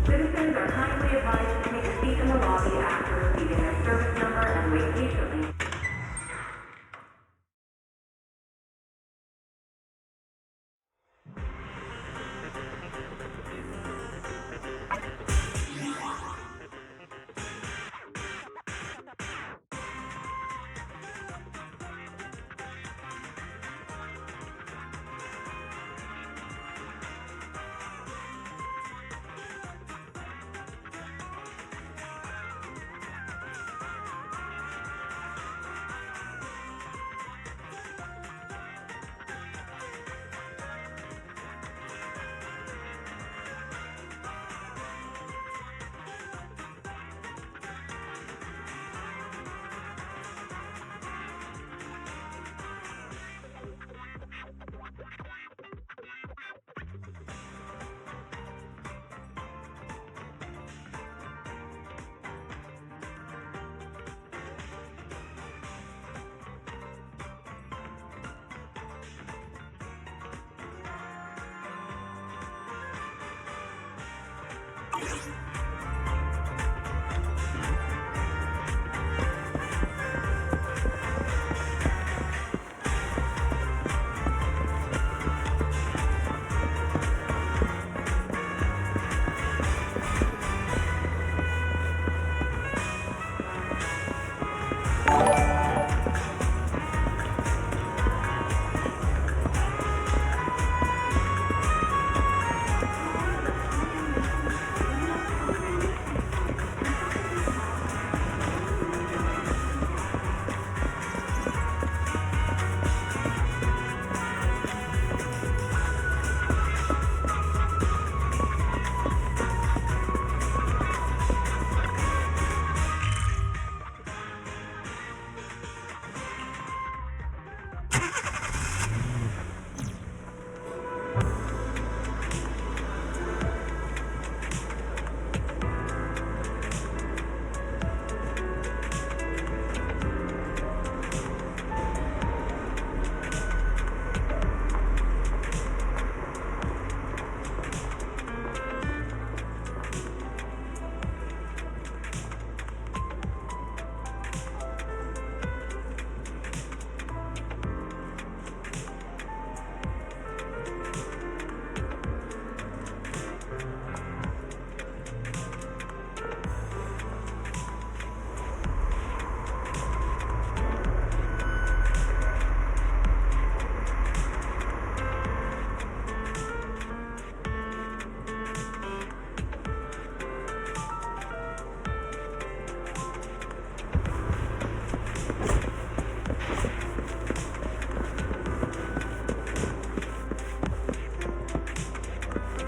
Citizens are kindly advised to take a seat in the lobby after receiving their service number and wait patiently.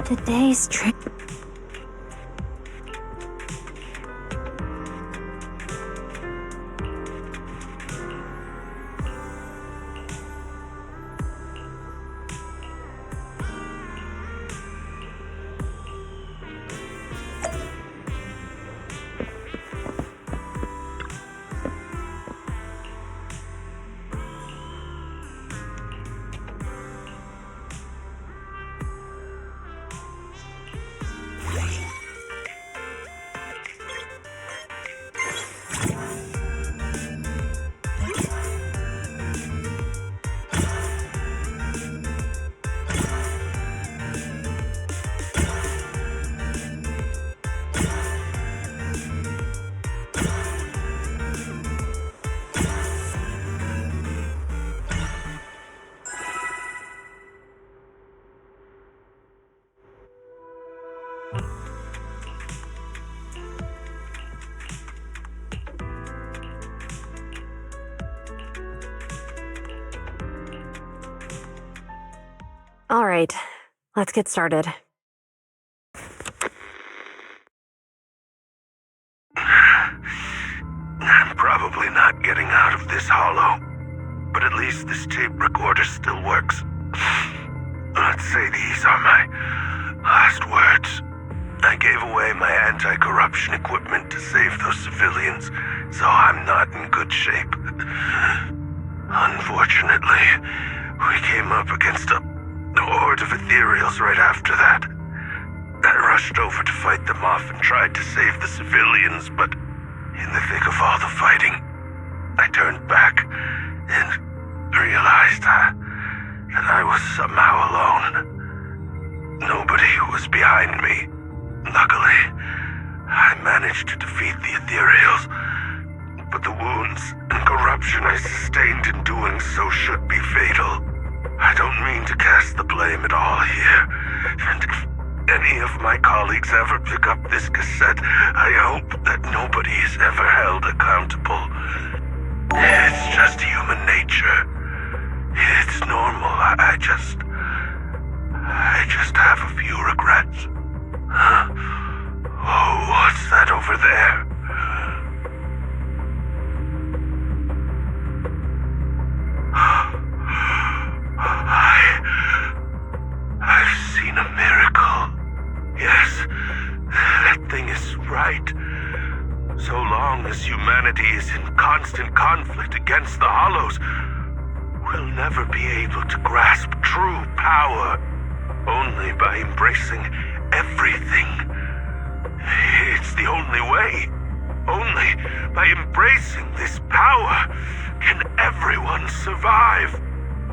Today's trip. All right, let's get started. I'm probably not getting out of this hollow, but at least this tape recorder still works. Let's say these are my last words. I gave away my anti-corruption equipment to save those civilians, so I'm not in good shape. Unfortunately, we came up against a horde of ethereals right after that. I rushed over to fight them off and tried to save the civilians, but in the thick of all the fighting, I turned back and realized that I was somehow alone. Nobody was behind me. Luckily, I managed to defeat the ethereals, but the wounds and corruption I sustained in doing so should be fatal. I don't mean to cast the blame at all here, and if any of my colleagues ever pick up this cassette, I hope that nobody is ever held accountable. It's just human nature. It's normal. I just have a few regrets. Oh, what's that over there? I've seen a miracle. Yes, that thing is right. So long as humanity is in constant conflict against the Hollows, we'll never be able to grasp true power. Only by embracing everything. It's the only way. Only by embracing this power can everyone survive.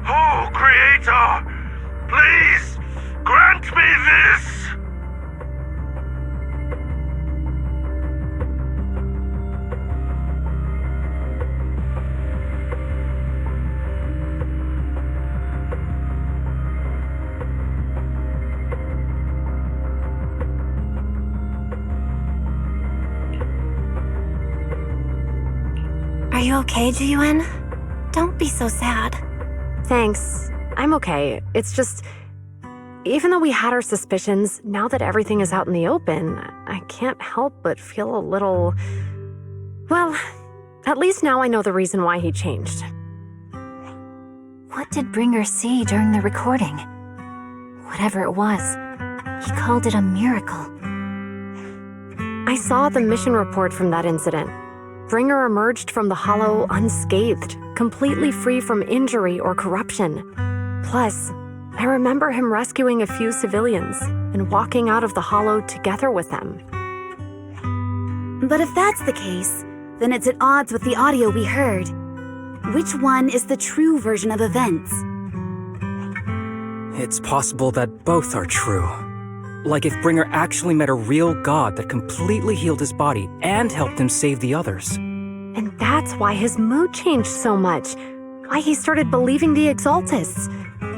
Oh, Creator, please grant me this! Are you okay, Ji-Yuen? Don't be so sad. Thanks. I'm okay. It's just, even though we had our suspicions, now that everything is out in the open, I can't help but feel a little... Well, at least now I know the reason why he changed. What did Bringer see during the recording? Whatever it was, he called it a miracle. I saw the mission report from that incident. Bringer emerged from the Hollow unscathed, completely free from injury or corruption. Plus, I remember him rescuing a few civilians and walking out of the Hollow together with them. But if that's the case, then it's at odds with the audio we heard. Which one is the true version of events? It's possible that both are true. Like if Bringer actually met a real god that completely healed his body and helped him save the others. And that's why his mood changed so much. Why he started believing the Exaltists.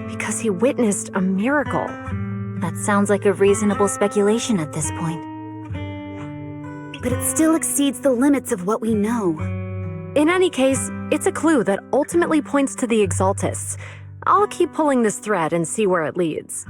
Because he witnessed a miracle. That sounds like a reasonable speculation at this point. But it still exceeds the limits of what we know. In any case, it's a clue that ultimately points to the Exaltists. I'll keep pulling this thread and see where it leads.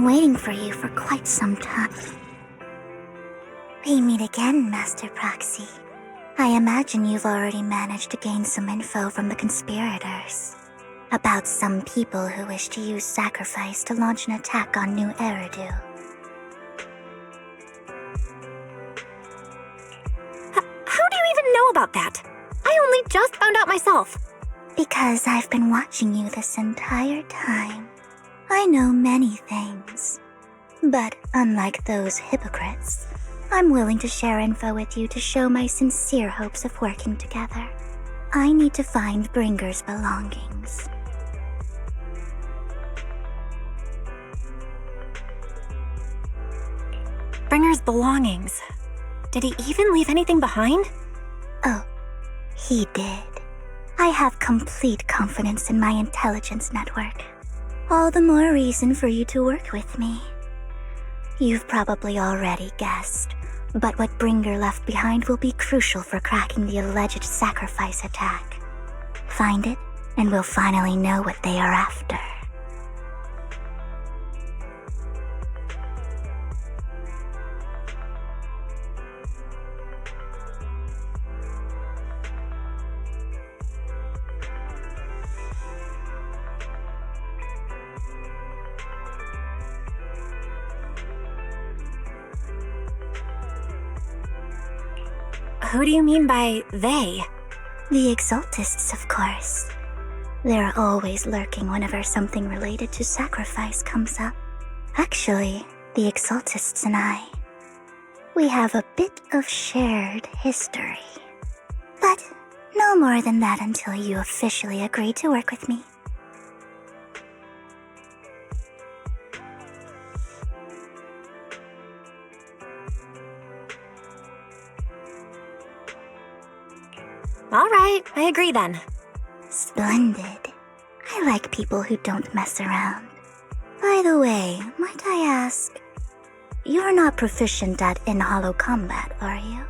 been waiting for you for quite some time. We meet again, Master Proxy. I imagine you've already managed to gain some info from the conspirators about some people who wish to use sacrifice to launch an attack on New Eridu. How do you even know about that? I only just found out myself. Because I've been watching you this entire time. I know many things. But unlike those hypocrites, I'm willing to share info with you to show my sincere hopes of working together. I need to find Bringer's belongings. Bringer's belongings. Did he even leave anything behind? Oh, he did. I have complete confidence in my intelligence network. All the more reason for you to work with me. You've probably already guessed, but what Bringer left behind will be crucial for cracking the alleged sacrifice attack. Find it, and we'll finally know what they are after. Who do you mean by they? The Exaltists, of course. They're always lurking whenever something related to sacrifice comes up. Actually, the Exaltists and I, we have a bit of shared history. But no more than that until you officially agree to work with me. All right, I agree then. Splendid. I like people who don't mess around. By the way, might I ask, you're not proficient at in-hollow combat, are you?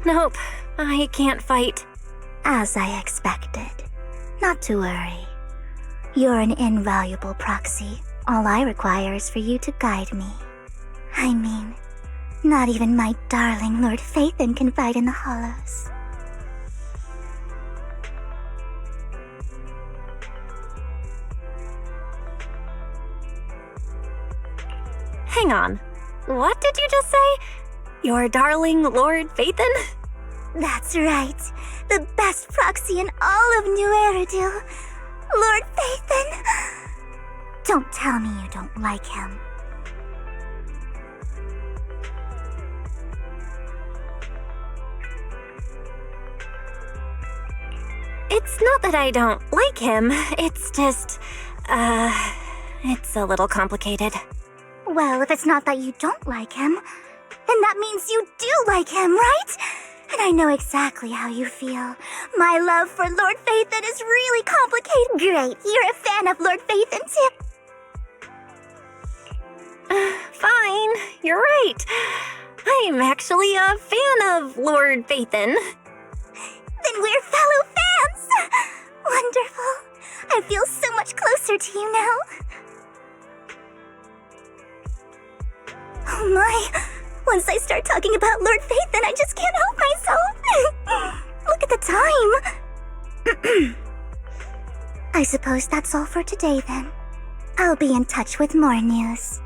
Nope, I can't fight. As I expected. Not to worry. You're an invaluable proxy. All I require is for you to guide me. I mean, not even my darling Lord Phaethon can fight in the hollows. Hang on. What did you just say? Your darling Lord Phaethon? That's right. The best proxy in all of New Eridu. Lord Phaethon. Don't tell me you don't like him. It's not that I don't like him. It's just, it's a little complicated. Well, if it's not that you don't like him, then that means you do like him, right? And I know exactly how you feel. My love for Lord Phaethon is really complicated. Great, you're a fan of Lord Phaethon too. Fine, you're right. I'm actually a fan of Lord Phaethon. Then we're fellow fans! Wonderful. I feel so much closer to you now. Oh my. Once I start talking about Lord Phaethon, I just can't help myself. Look at the time. I suppose that's all for today then. I'll be in touch with more news.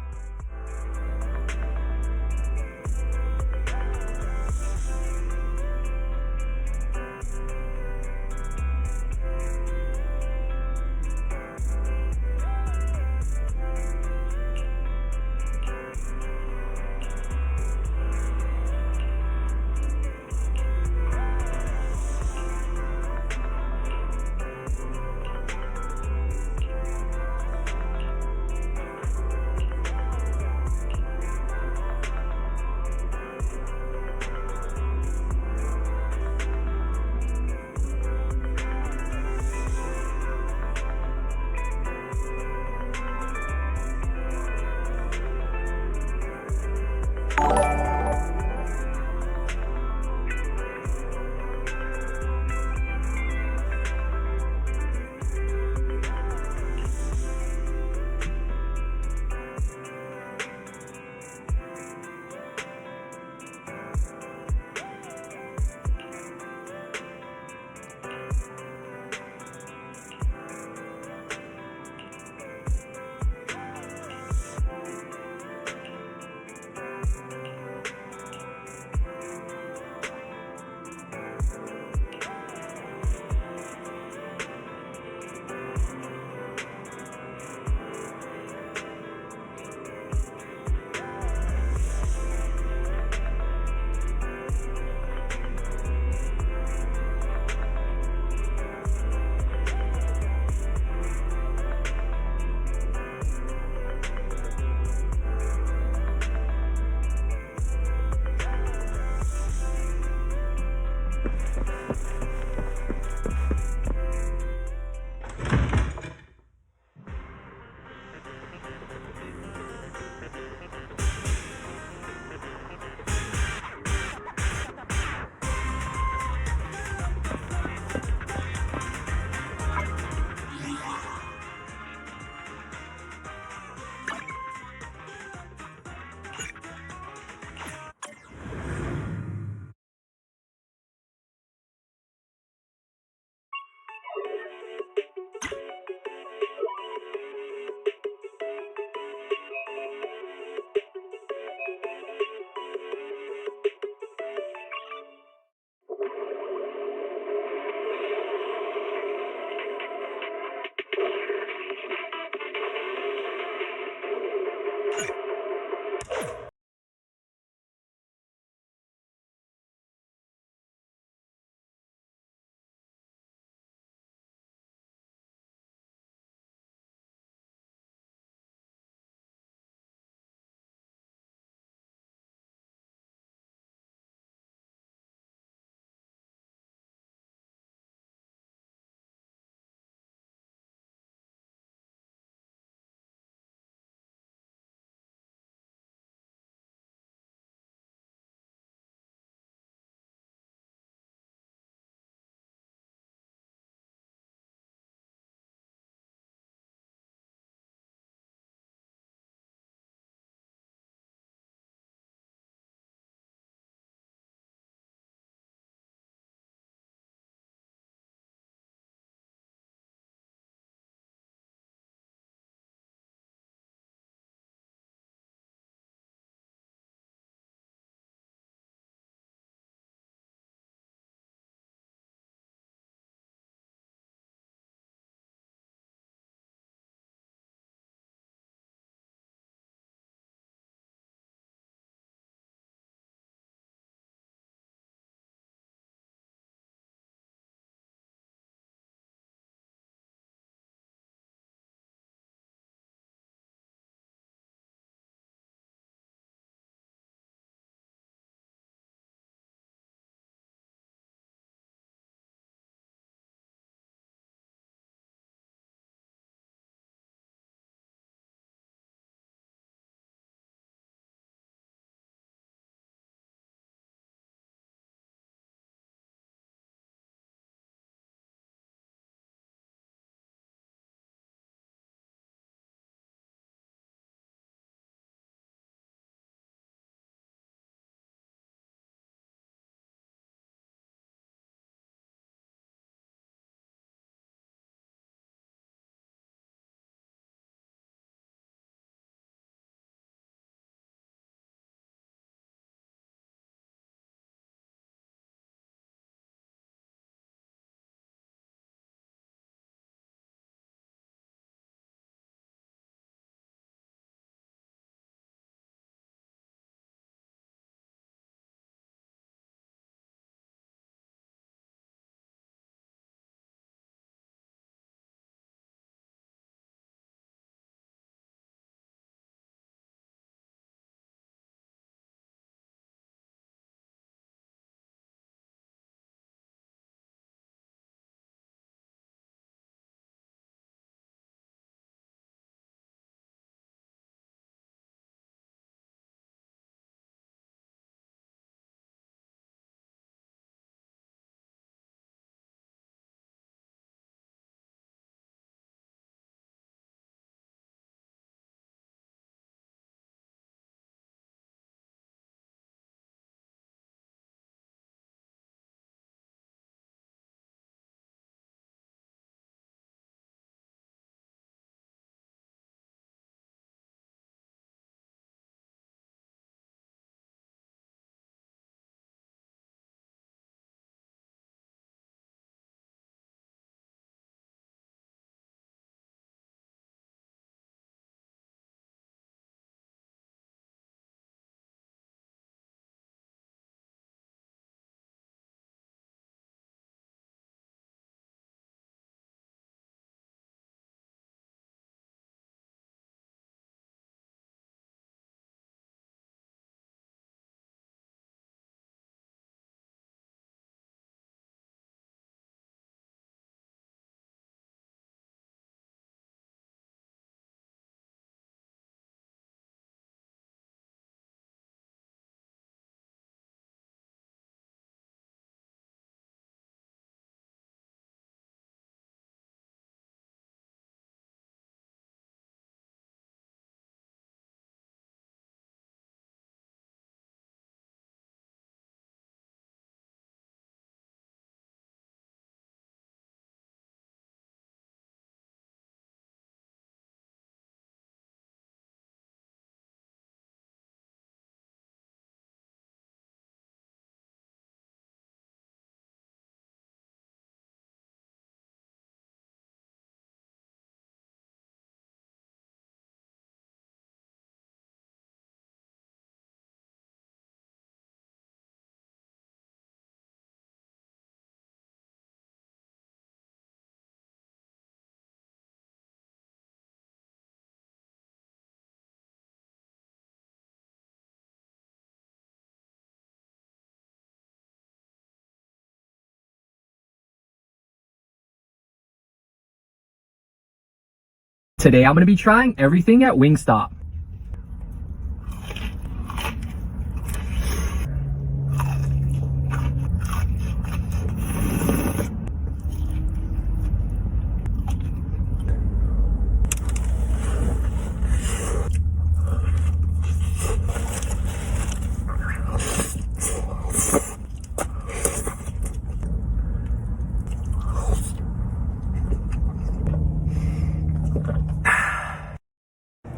Today I'm going to be trying everything at Wingstop.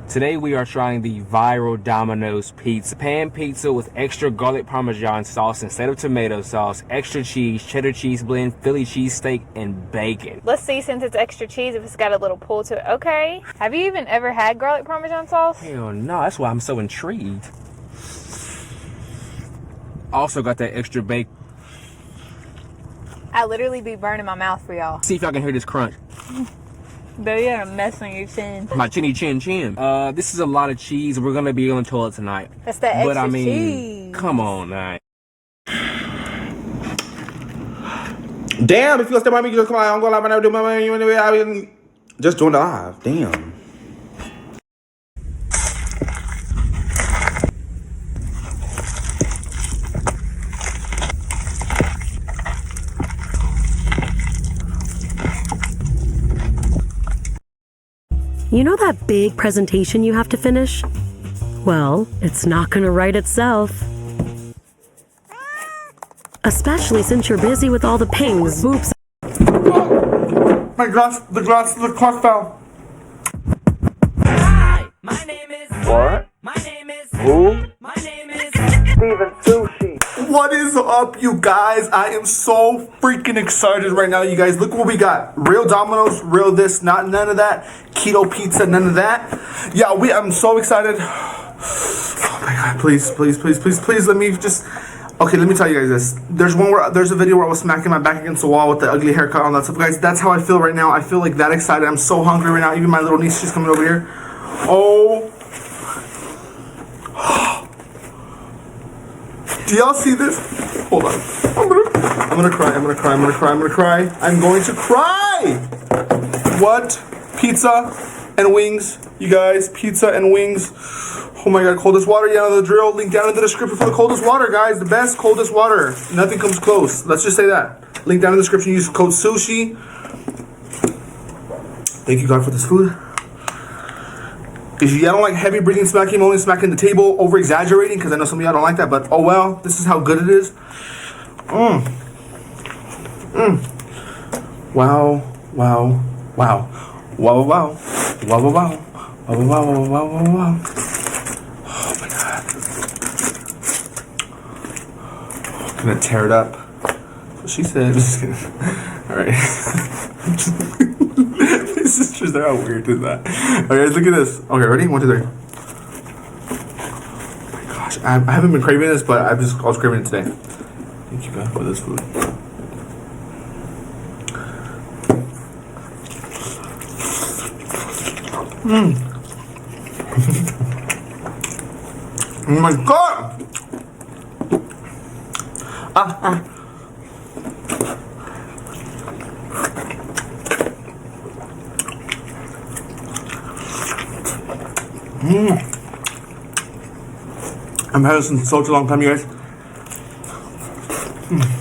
Today we are trying the viral Domino's pizza. Pan pizza with extra garlic parmesan sauce instead of tomato sauce, extra cheese, cheddar cheese blend, Philly cheesesteak, and bacon. Let's see, since it's extra cheese, if it's got a little pull to it. Okay. Have you even ever had garlic parmesan sauce? Hell no, that's why I'm so intrigued. Also got that extra bacon. I literally be burning my mouth for y'all. See if y'all can hear this crunch. Baby, you got a mess on your chin. My chinny chin chin. This is a lot of cheese. We're gonna be on the toilet tonight. That's that extra But I mean, cheese. come on now. Damn, if you gonna step by me, just come on. I'm gonna live and I do my money. I mean, just doing the live. Damn. You know that big presentation you have to finish? Well, it's not gonna write itself. Especially since you're busy with all the pings, boops. My glass, the clock fell. My name is. What? My name is. Who? My name is. Steven Sushi. What is up, you guys? I am so freaking excited right now, you guys. Look what we got. Real Domino's, real this, none of that. Keto pizza, none of that. Yeah, I'm so excited. Oh my god, please, let me just. Okay, let me tell you guys this. There's a video where I was smacking my back against the wall with the ugly haircut on that stuff. Guys, that's how I feel right now. I feel like that excited. I'm so hungry right now. Even my little niece, she's coming over here. Oh. Do y'all see this? Hold on. I'm gonna cry. I'm going to cry. What? Pizza and wings, you guys. Pizza and wings. Oh my god, coldest water. Yeah, the drill. Link down in the description for the coldest water, guys. The best coldest water. Nothing comes close. Let's just say that. Link down in the description. Use code SUSHI. Thank you, God, for this food. If you don't like heavy breathing smacking, I'm only smacking the table, over exaggerating, because I know some of y'all don't like that, but oh well, this is how good it is. Wow. Oh my god. I'm gonna tear it up. That's what she said. Just kidding. Alright. These sisters, they're how weird is that? Okay, look at this. Okay, ready? 1, 2, 3. Oh my gosh, I haven't been craving this, but I was craving it today. Thank you, God, for this food. Oh my god! I've had this in such a long time, you guys. Oh my god.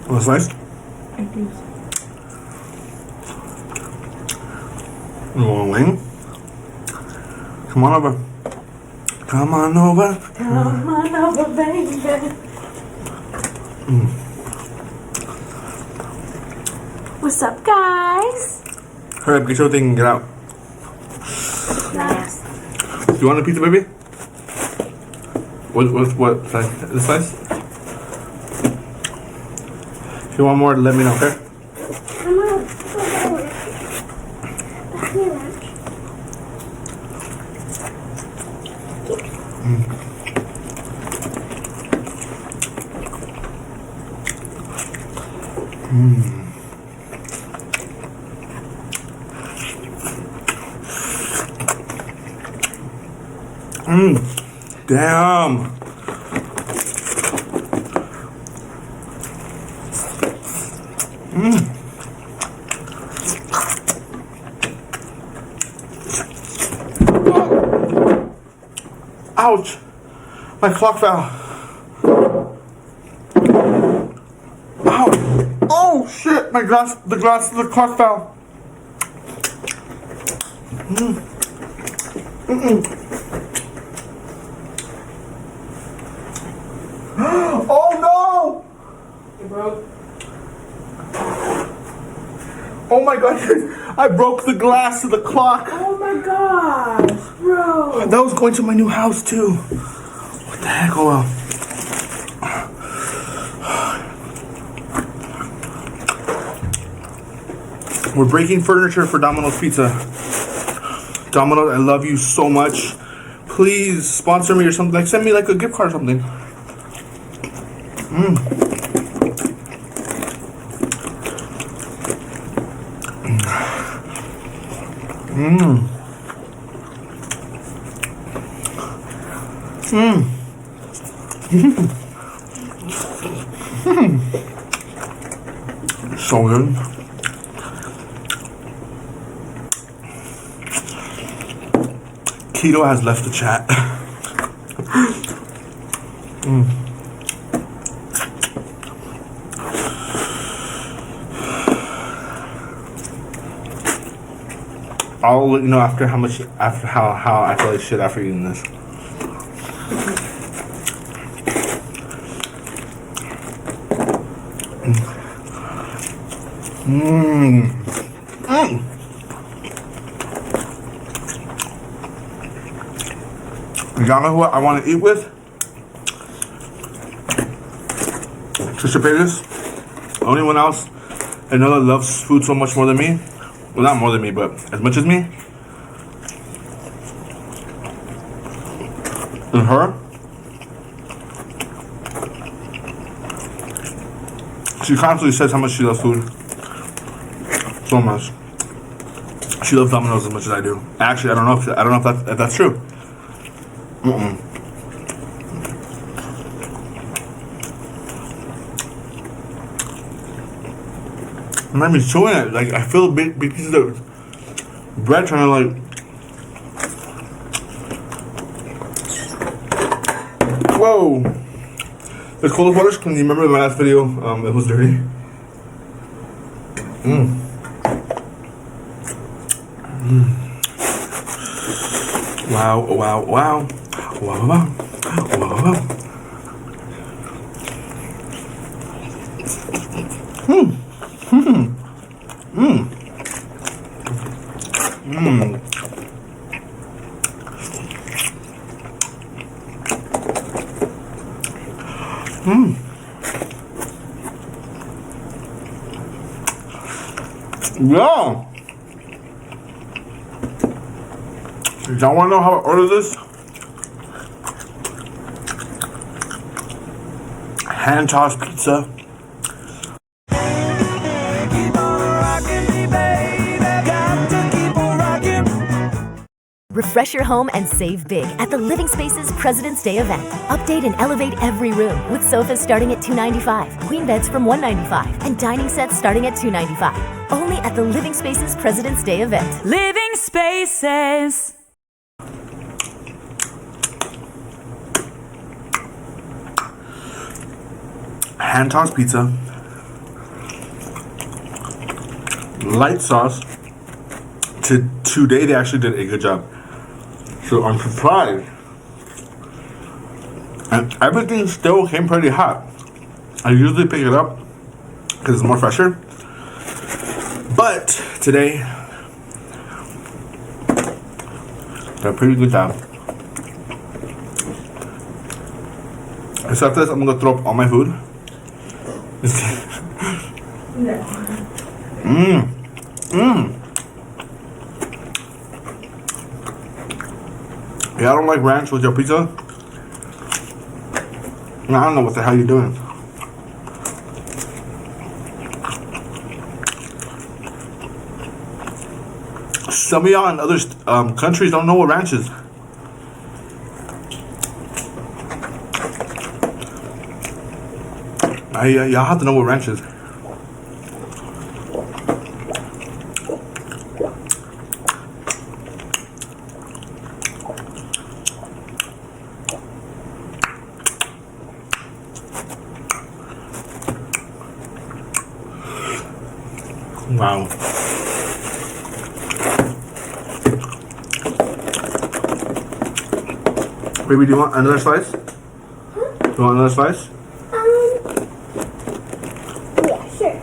Was nice? You want a wing? Come on over. Come on over. Come on over, baby. What's up, guys? Hurry up, get your thing and get out. Nice. Do you want a pizza, baby? What size? This size? If you want more, let me know, okay? Damn. Ouch! My clock fell. Ow! Oh shit! The glass of the clock fell. Oh no! It broke. Oh my god! I broke the glass of the clock. Oh my gosh, bro. That was going to my new house too. What the heck? Oh well. We're breaking furniture for Domino's Pizza. Domino's, I love you so much. Please sponsor me or something. Like send me like a gift card or something. So good. Keto has left the chat. I'll let you know after how I feel like shit after eating this. Y'all know who I want to eat with? Sister Pages. The only one else I know that loves food so much more than me. Well, not more than me, but as much as me. And her. She constantly says how much she loves food. So much. She loves Domino's as much as I do. Actually, I don't know if that's true. I'm not even chewing it. Like, I feel big pieces of bread trying to like. Whoa! The cold waters. Can you remember my last video? It was dirty. Wow! Wow! Wow! Wow! Wow! Wow! Yeah. Y'all wanna know how I ordered this? Hand tossed pizza. Refresh your home and save big at the Living Spaces President's Day event. Update and elevate every room with sofas starting at $295, queen beds from $195, and dining sets starting at $295. Only at the Living Spaces President's Day event. Living Spaces. Hand tossed pizza. Light sauce. Today they actually did a good job. So I'm surprised. And everything still came pretty hot. I usually pick it up because it's more fresher. But today, did a pretty good job. So after this, I'm gonna throw up all my food. Y'all don't like ranch with your pizza? I don't know what the hell you're doing. Some of y'all in other countries don't know what ranch is. Y'all have to know what ranch is. Wow. Baby, do you want another slice? Do you want another slice? Yeah, sure.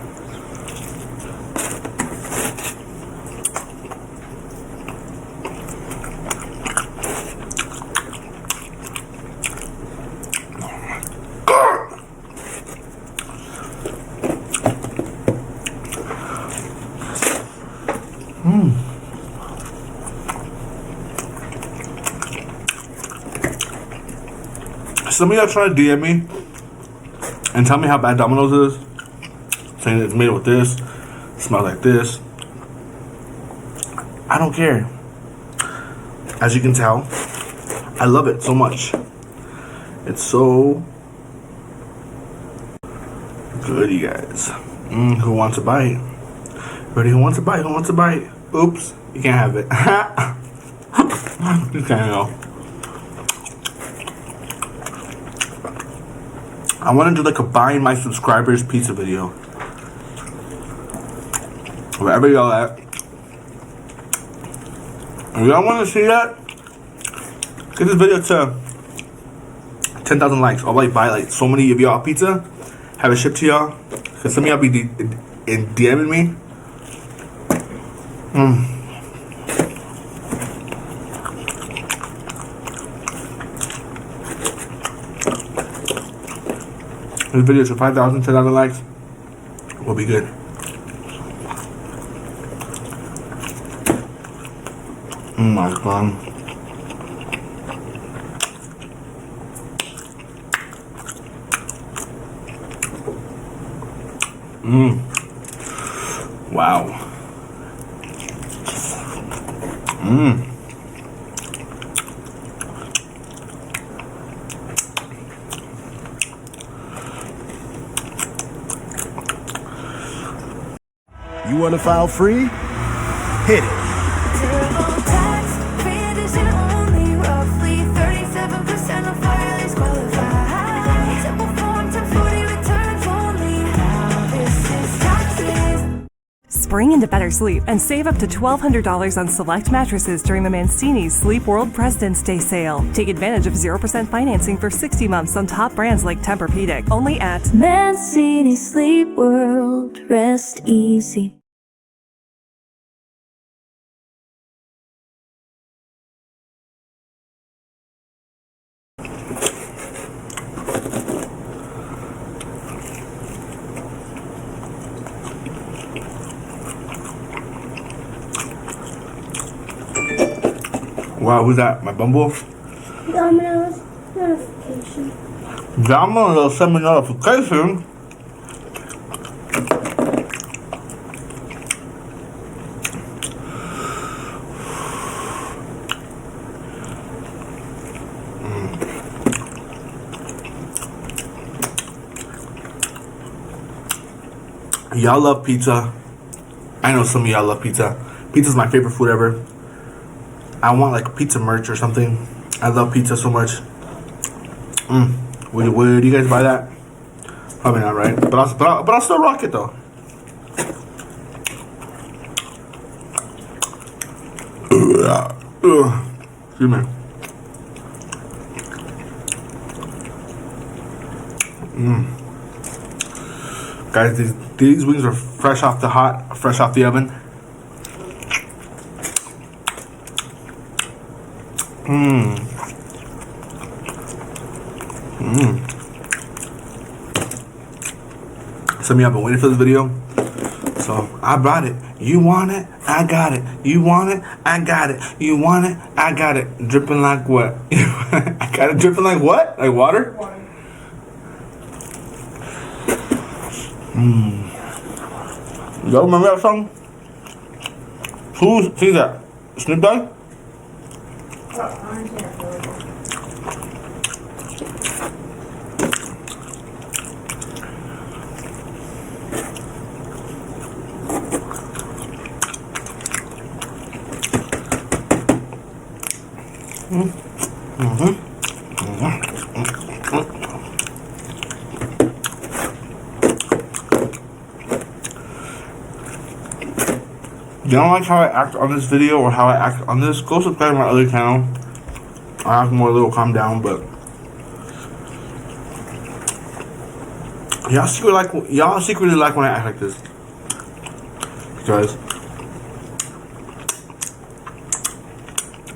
Some of y'all try to DM me and tell me how bad Domino's is, saying it's made with this, smells like this. I don't care. As you can tell, I love it so much. It's so good, you guys. Who wants a bite? Ready? Who wants a bite? Who wants a bite? Oops, you can't have it. You can't go. I want to do like a buying my subscribers pizza video. Wherever y'all at. If y'all want to see that, get this video to 10,000 likes. I'll like buy like so many of y'all pizza, have it shipped to y'all. Cause some of y'all be DMing me. This video to 5,000, 10,000 likes will be good. Oh my god. Wow. You want to file free? Hit it. Spring into better sleep and save up to $1,200 on select mattresses during the Mancini's Sleep World President's Day sale. Take advantage of 0% financing for 60 months on top brands like Tempur-Pedic, only at Mancini Sleep World. Rest easy. Wow, who's that? My Bumble? Domino's notification. Domino's send me notification. Y'all love pizza. I know some of y'all love pizza. Pizza's my favorite food ever. I want like pizza merch or something. I love pizza so much. Would you guys buy that? Probably not, right? But I'll still rock it though. Excuse me. Guys, these wings are fresh off the oven. Some of y'all been waiting for this video, so I brought it. You want it? I got it. You want it? I got it. You want it? I got it. Dripping like what? I got it dripping like what? Like water? Y'all remember that song? Who sings that? Snoop Dogg? You don't like how I act on this video or how I act on this? Go subscribe to my other channel. I act more a little calm down, but y'all secretly like when I act like this, because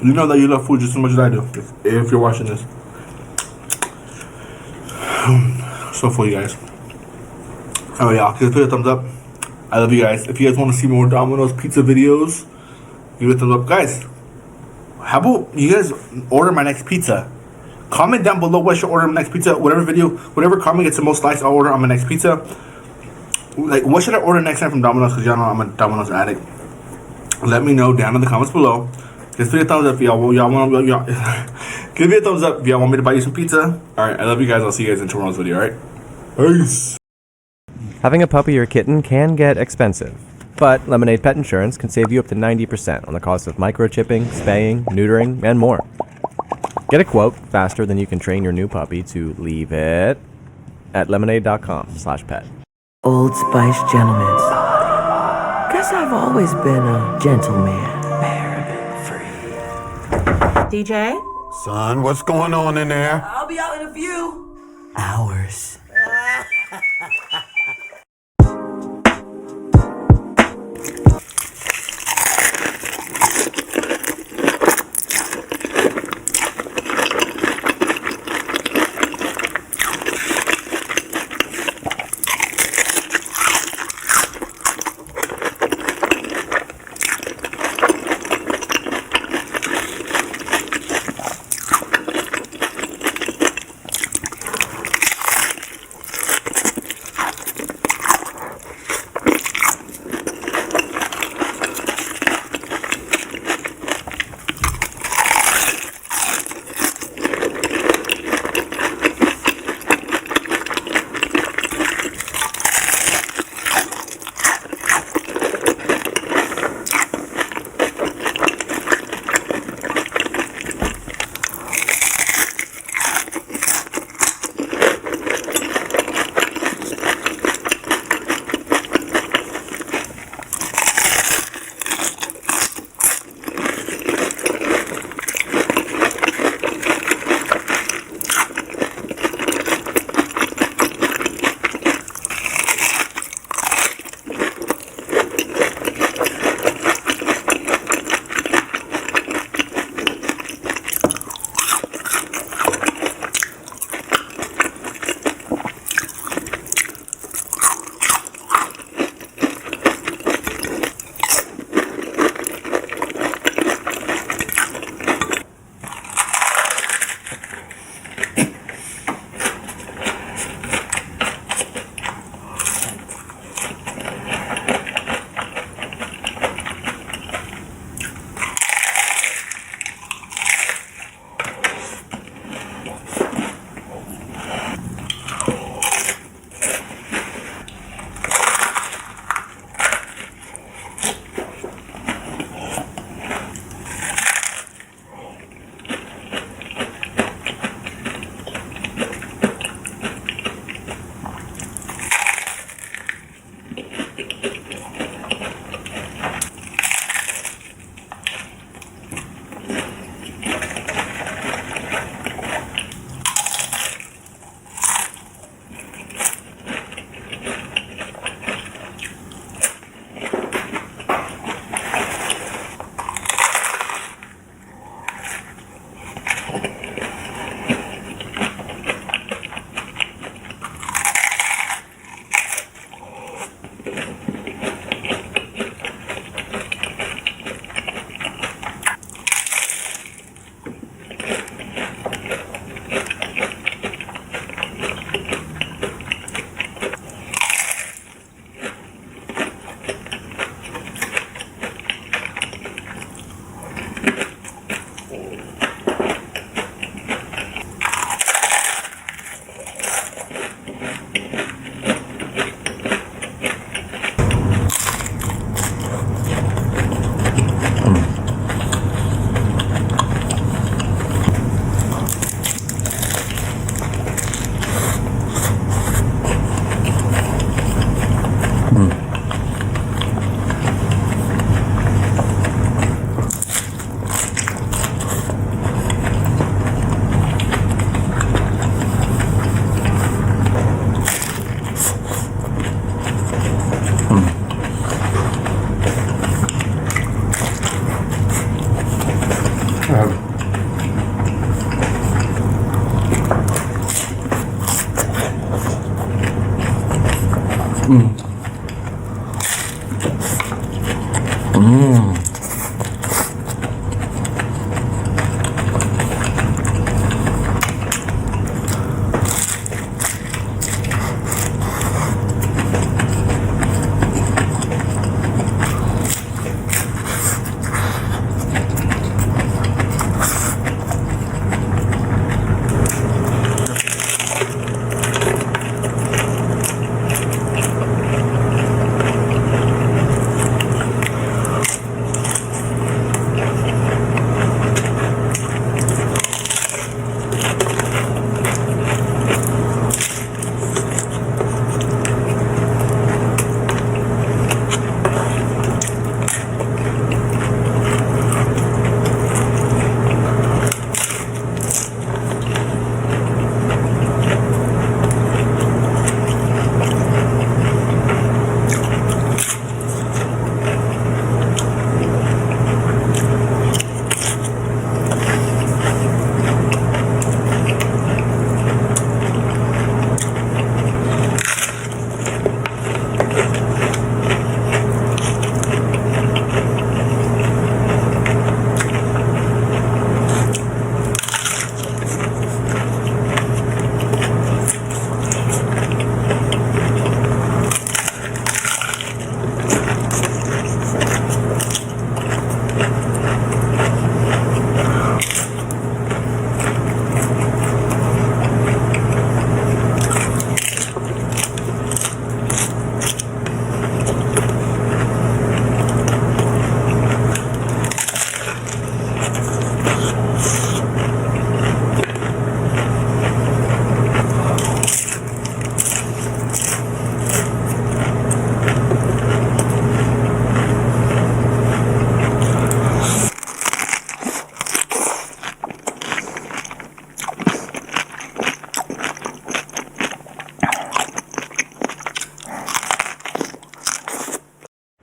you know that you love food just as much as I do. If you're watching this, so for you guys. Oh yeah, give it a thumbs up. I love you guys. If you guys want to see more Domino's pizza videos, give it a thumbs up. Guys, how about you guys order my next pizza? Comment down below what I should order my next pizza. Whatever comment gets the most likes, I'll order on my next pizza. Like, what should I order next time from Domino's? Because y'all know I'm a Domino's addict. Let me know down in the comments below. Give me a thumbs up if y'all want. Give me a thumbs up if y'all want me to buy you some pizza. Alright, I love you guys. I'll see you guys in tomorrow's video, alright? Peace. Having a puppy or kitten can get expensive, but Lemonade Pet Insurance can save you up to 90% on the cost of microchipping, spaying, neutering, and more. Get a quote faster than you can train your new puppy to leave it at lemonade.com/pet. Old Spice gentlemen. Guess I've always been a gentleman. DJ? Son, what's going on in there? I'll be out in a few hours.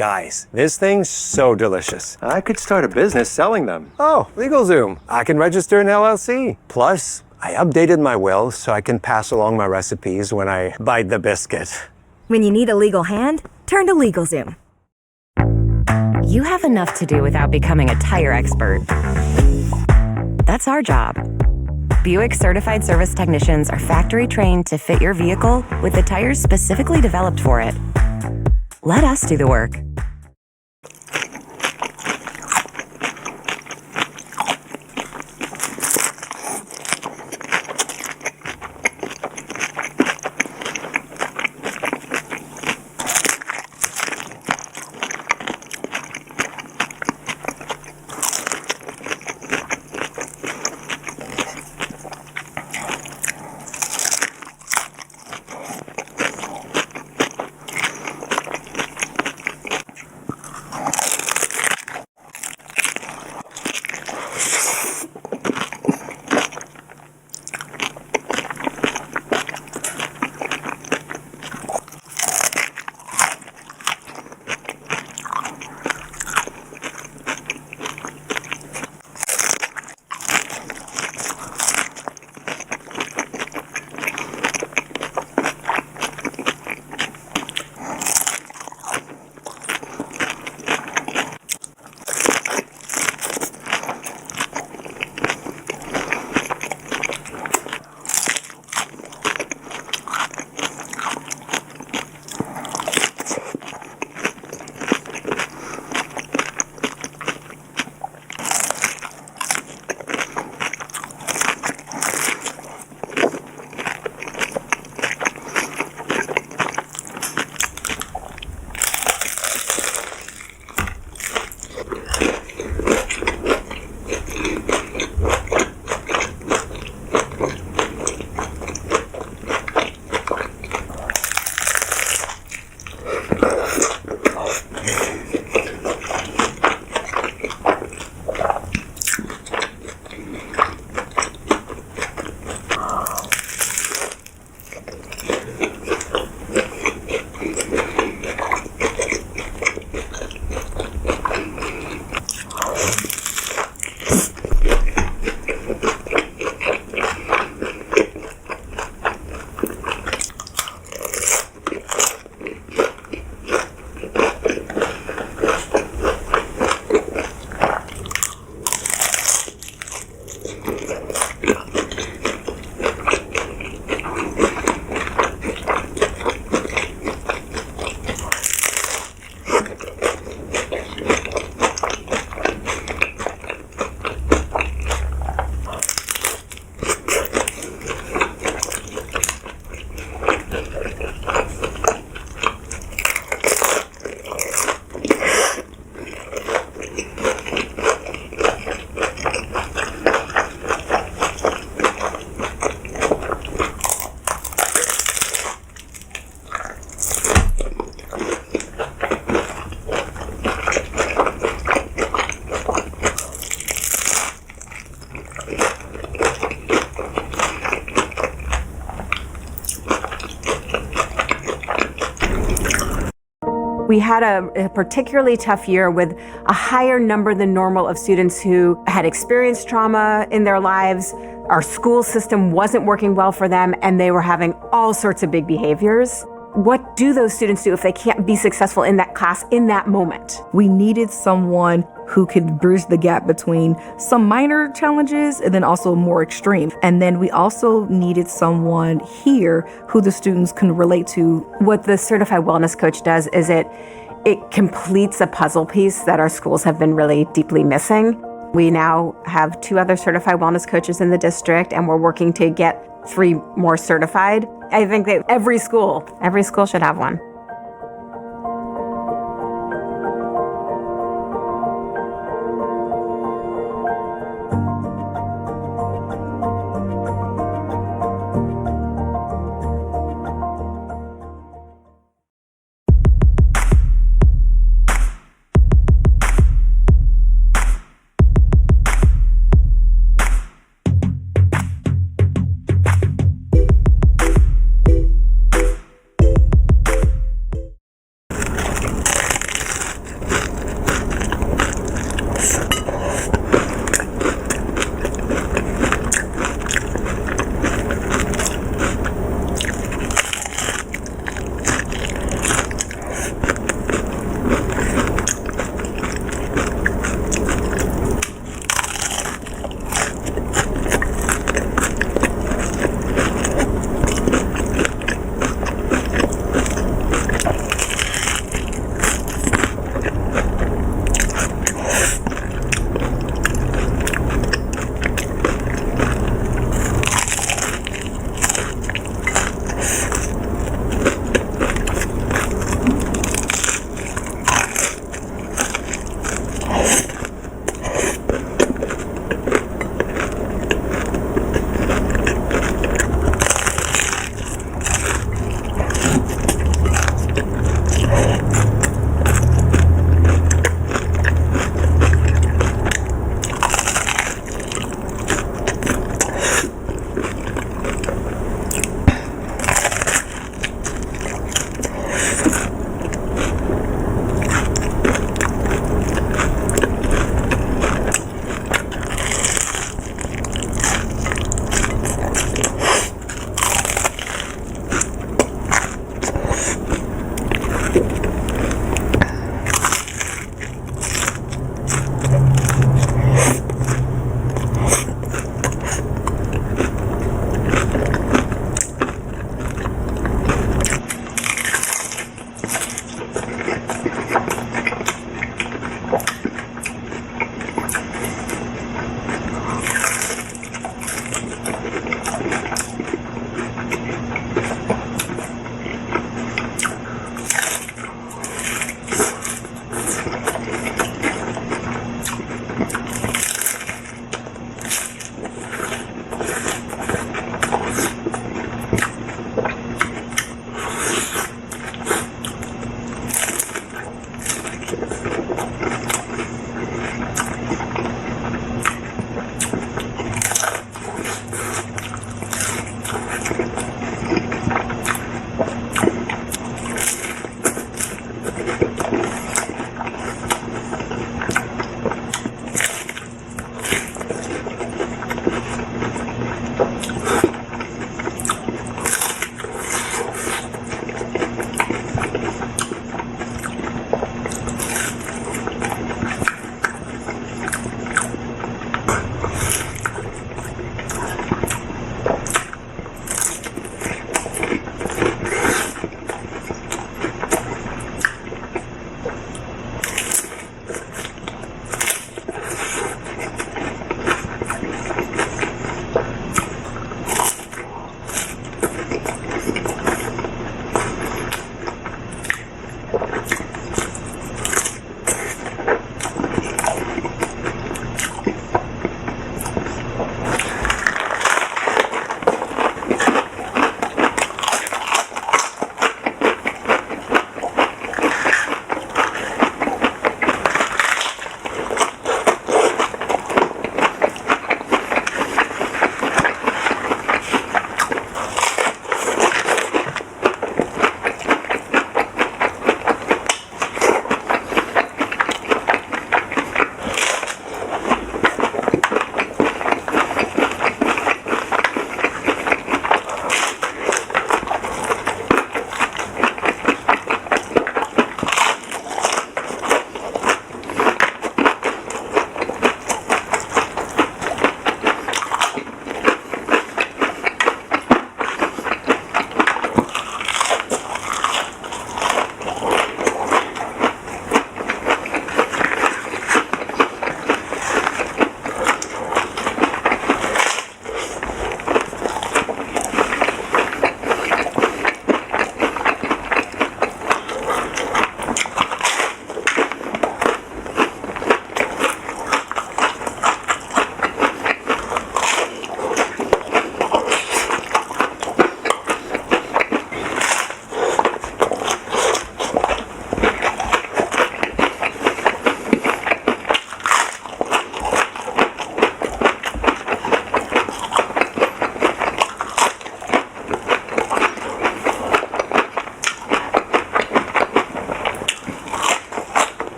Guys, this thing's so delicious. I could start a business selling them. Oh, LegalZoom. I can register an LLC. Plus, I updated my will so I can pass along my recipes when I bite the biscuit. When you need a legal hand, turn to LegalZoom. You have enough to do without becoming a tire expert. That's our job. Buick certified service technicians are factory trained to fit your vehicle with the tires specifically developed for it. Let us do the work. We had a particularly tough year with a higher number than normal of students who had experienced trauma in their lives. Our school system wasn't working well for them, and they were having all sorts of big behaviors. What do those students do if they can't be successful in that class in that moment? We needed someone who could bridge the gap between some minor challenges and then also more extreme. And then we also needed someone here who the students can relate to. What the Certified Wellness Coach does is it completes a puzzle piece that our schools have been really deeply missing. We now have 2 other Certified Wellness Coaches in the district, and we're working to get 3 more certified. I think that every school should have one.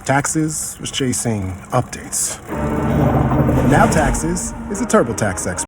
Taxes was chasing updates. Now Taxes is a TurboTax expert.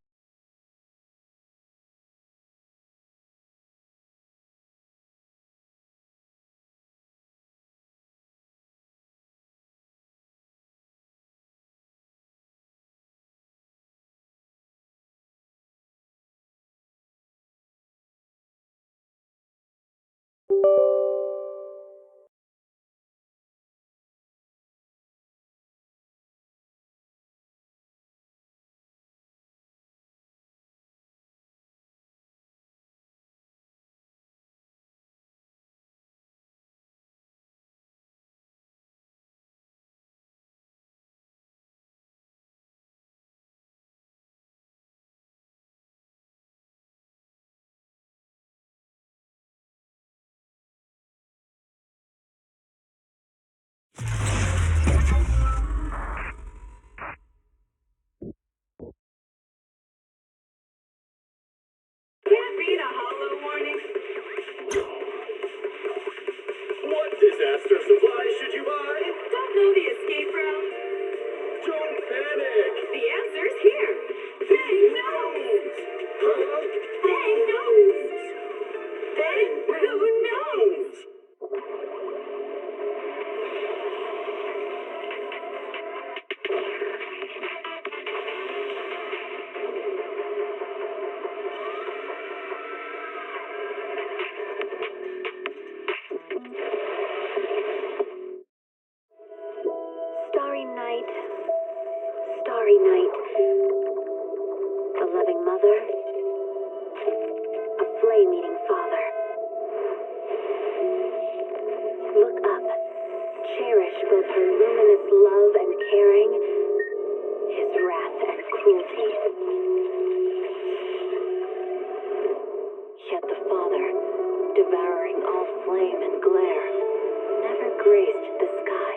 What disaster supplies should you buy? Don't know the escape route. Don't panic. The answer's here. Bang knows. Huh? Bang knows. Bang who knows? Starry night, starry night. A loving mother, a flame-eating father. Look up, cherish both her luminous love and caring, his wrath and cruelty. Yet the Father, devouring all flame and glare, never graced the sky.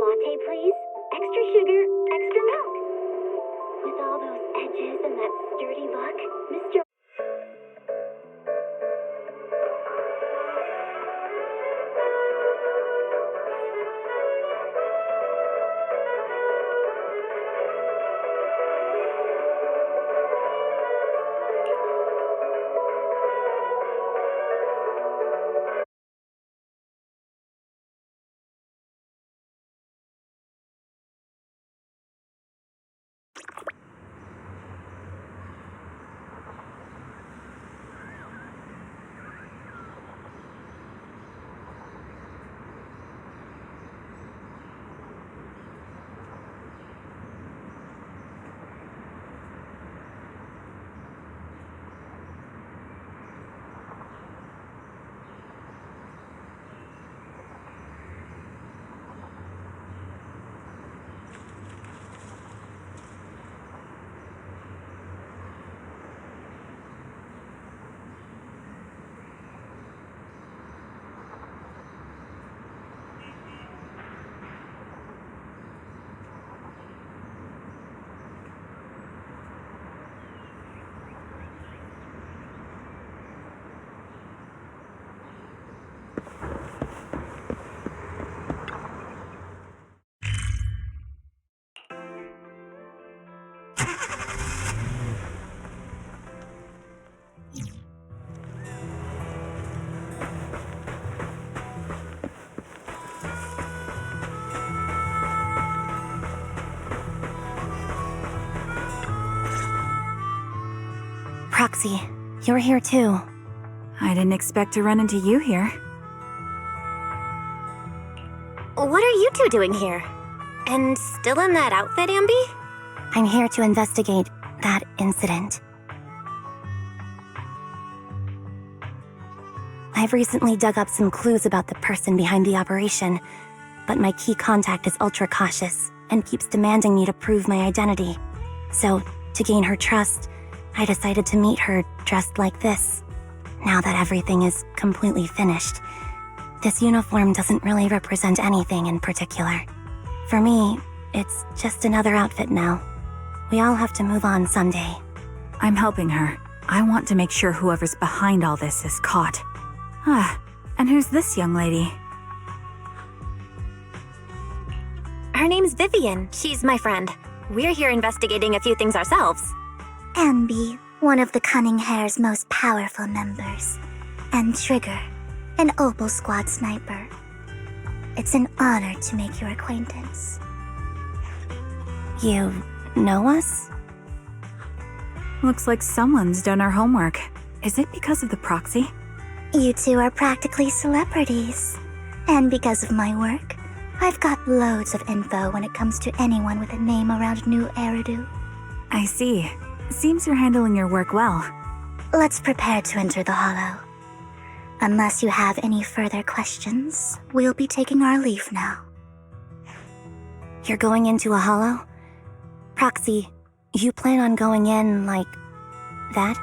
latte, please. Extra sugar, extra milk. With all those edges and that sturdy look, Mr. Proxy, you're here too. I didn't expect to run into you here. What are you two doing here? And still in that outfit, Ambi? I'm here to investigate that incident. I've recently dug up some clues about the person behind the operation, but my key contact is ultra cautious and keeps demanding me to prove my identity. So, to gain her trust, I decided to meet her dressed like this. Now that everything is completely finished, this uniform doesn't really represent anything in particular. For me, it's just another outfit now. We all have to move on someday. I'm helping her. I want to make sure whoever's behind all this is caught. And who's this young lady? Her name's Vivian. She's my friend. We're here investigating a few things ourselves. Ambi, one of the Cunning Hare's most powerful members. And Trigger, an Opal Squad sniper. It's an honor to make your acquaintance. You know us? Looks like someone's done our homework. Is it because of the proxy? You two are practically celebrities. And because of my work, I've got loads of info when it comes to anyone with a name around New Eridu. I see. Seems you're handling your work well. Let's prepare to enter the Hollow. Unless you have any further questions, we'll be taking our leave now. You're going into a Hollow? Proxy, you plan on going in like that?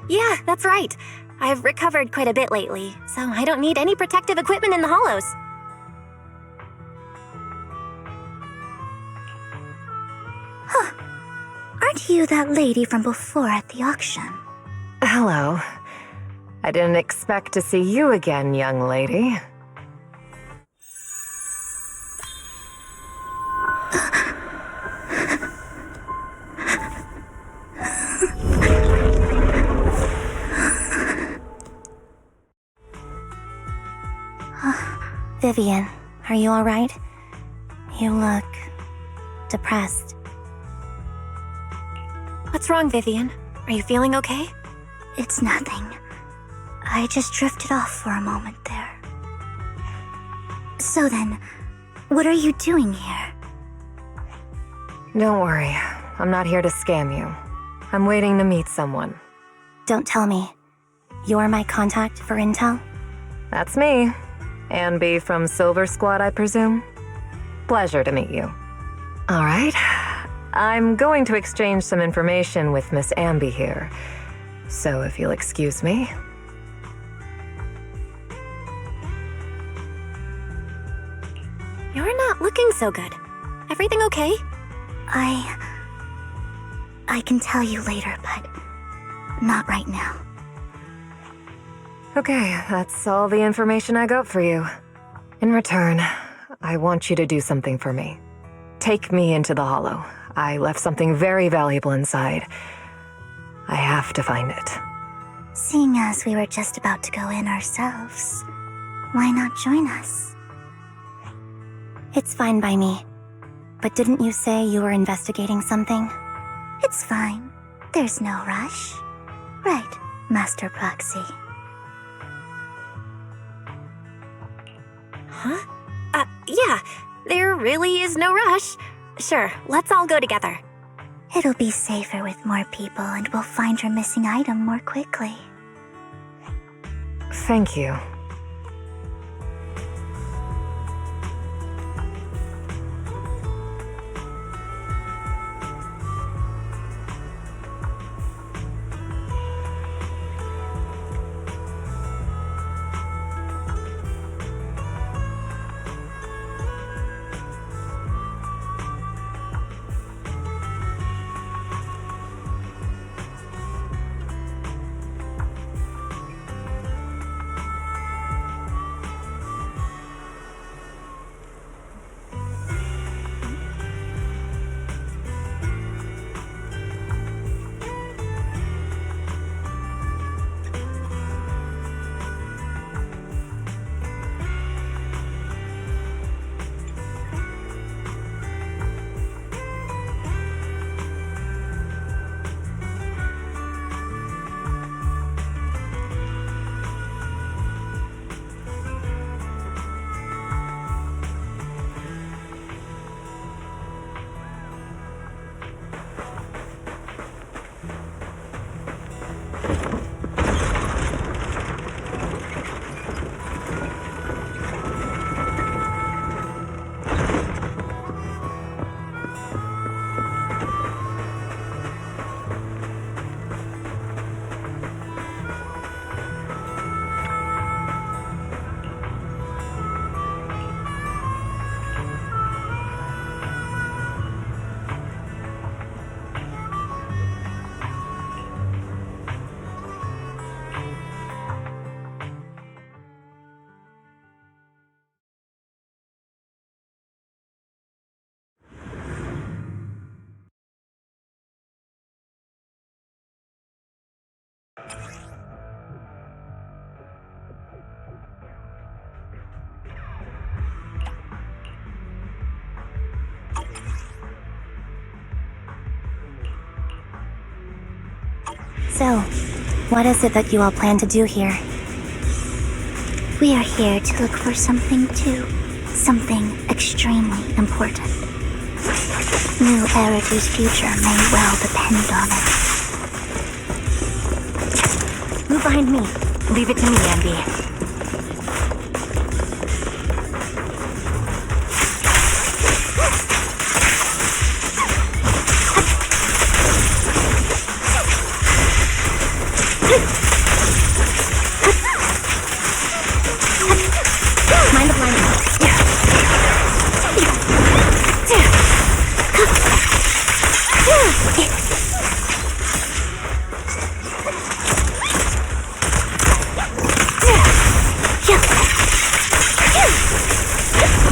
Yeah, that's right. I've recovered quite a bit lately, so I don't need any protective equipment in the Hollows. Aren't you that lady from before at the auction? Hello. I didn't expect to see you again, young lady. Vivian, are you alright? You look depressed. What's wrong, Vivian? Are you feeling okay? It's nothing. I just drifted off for a moment there. So then, what are you doing here? Don't worry. I'm not here to scam you. I'm waiting to meet someone. Don't tell me. You're my contact for intel? That's me. Ambi from Silver Squad, I presume? Pleasure to meet you. All right. I'm going to exchange some information with Miss Ambi here. So if you'll excuse me. so good. Everything okay? I can tell you later, but not right now. Okay, that's all the information I got for you. In return, I want you to do something for me. Take me into the Hollow. I left something very valuable inside. I have to find it. Seeing as we were just about to go in ourselves, why not join us? It's fine by me. But didn't you say you were investigating something? It's fine. There's no rush. Right, Master Proxy. Huh? Yeah. There really is no rush. Sure, let's all go together. It'll be safer with more people and we'll find your missing item more quickly. Thank you. So, what is it that you all plan to do here? We are here to look for something too. Something extremely important. New Eridu's future may well depend on it. Move behind me. Leave it to me, Ambi.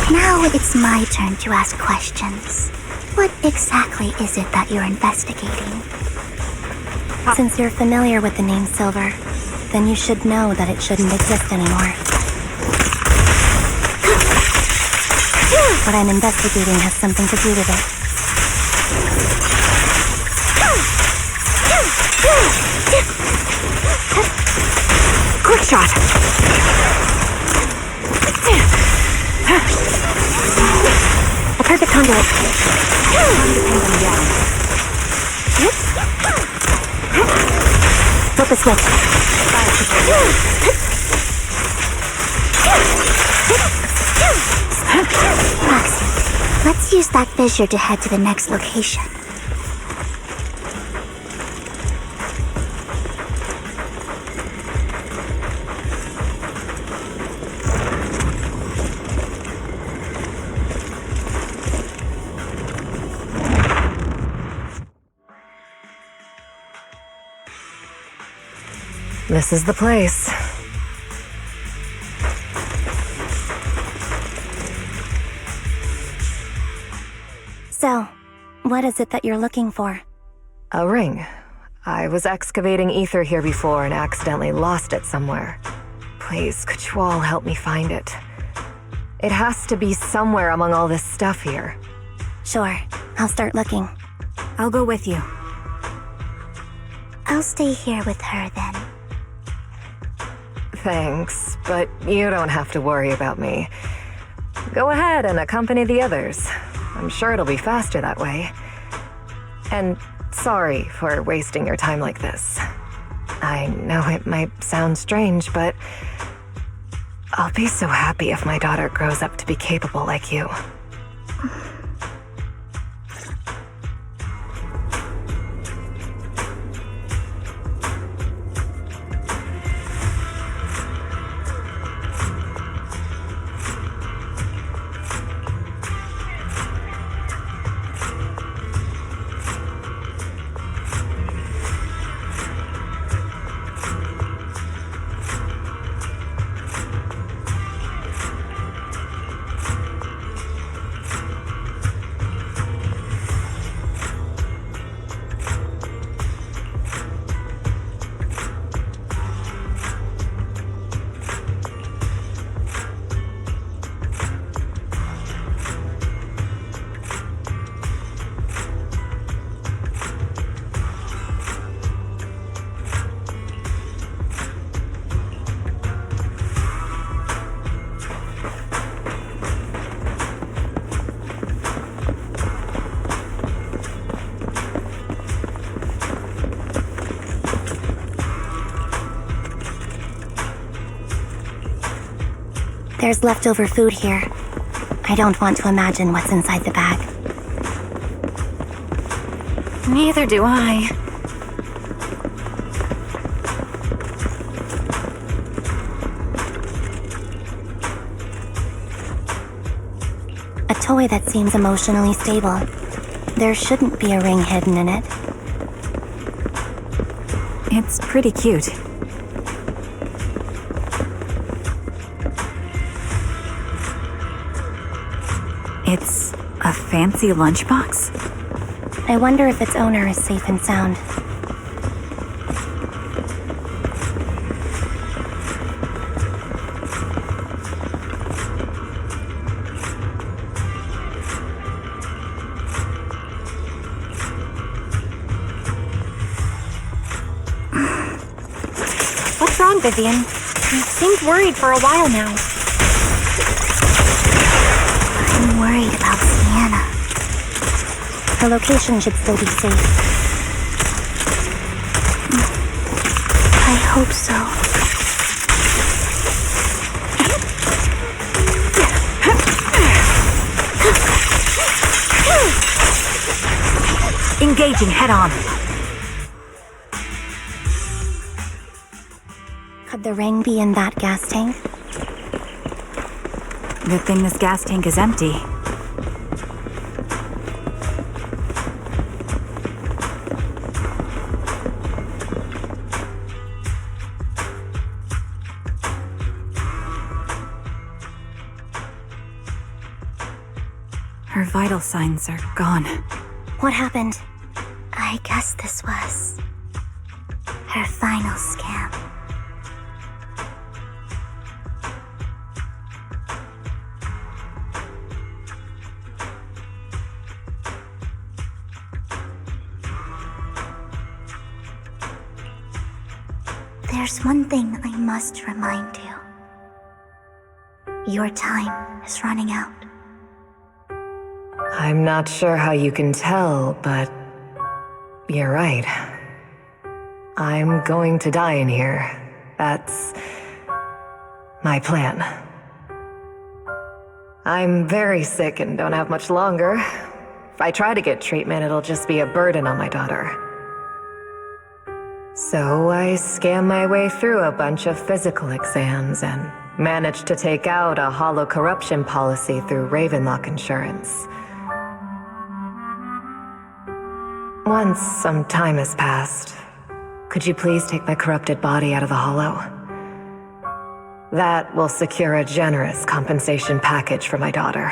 Now it's my turn to ask questions. What exactly is it that you're investigating? Since you're familiar with the name Silver, then you should know that it shouldn't exist anymore. What I'm investigating has something to do with it. Quick shot! A perfect conduit. Flip the switch. Roxy, let's use that fissure to head to the next location. This is the place. So, what is it that you're looking for? A ring. I was excavating ether here before and accidentally lost it somewhere. Please, could you all help me find it? It has to be somewhere among all this stuff here. Sure, I'll start looking. I'll go with you. I'll stay here with her then. Thanks, but you don't have to worry about me. Go ahead and accompany the others. I'm sure it'll be faster that way. And sorry for wasting your time like this. I know it might sound strange, but I'll be so happy if my daughter grows up to be capable like you. There's leftover food here. I don't want to imagine what's inside the bag. Neither do I. A toy that seems emotionally stable. There shouldn't be a ring hidden in it. It's pretty cute. It's a fancy lunchbox? I wonder if its owner is safe and sound. What's wrong, Vivian? You seemed worried for a while now. I'm worried about Sienna. Her location should still be safe. I hope so. Engaging head-on. Could the ring be in that gas tank? Good thing this gas tank is empty. Her vital signs are gone. What happened? I guess this was her final scam. There's one thing I must remind you. Your time is running out. I'm not sure how you can tell, but you're right. I'm going to die in here. That's my plan. I'm very sick and don't have much longer. If I try to get treatment, it'll just be a burden on my daughter. So I scam my way through a bunch of physical exams and managed to take out a hollow corruption policy through Ravenlock Insurance. Once some time has passed, Could you please take my corrupted body out of the hollow? That will secure a generous compensation package for my daughter.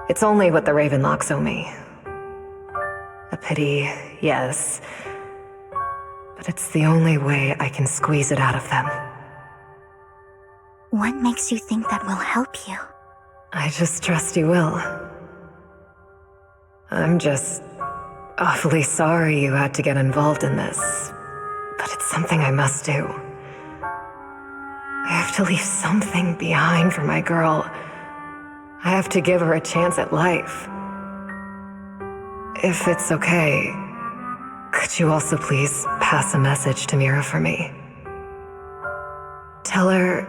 It's only what the Ravenlocks owe me. A pity, yes. But it's the only way I can squeeze it out of them. What makes you think that will help you? I just trust you will. I'm just awfully sorry you had to get involved in this, but it's something I must do. I have to leave something behind for my girl. I have to give her a chance at life. If it's okay, could you also please pass a message to Mira for me? Tell her,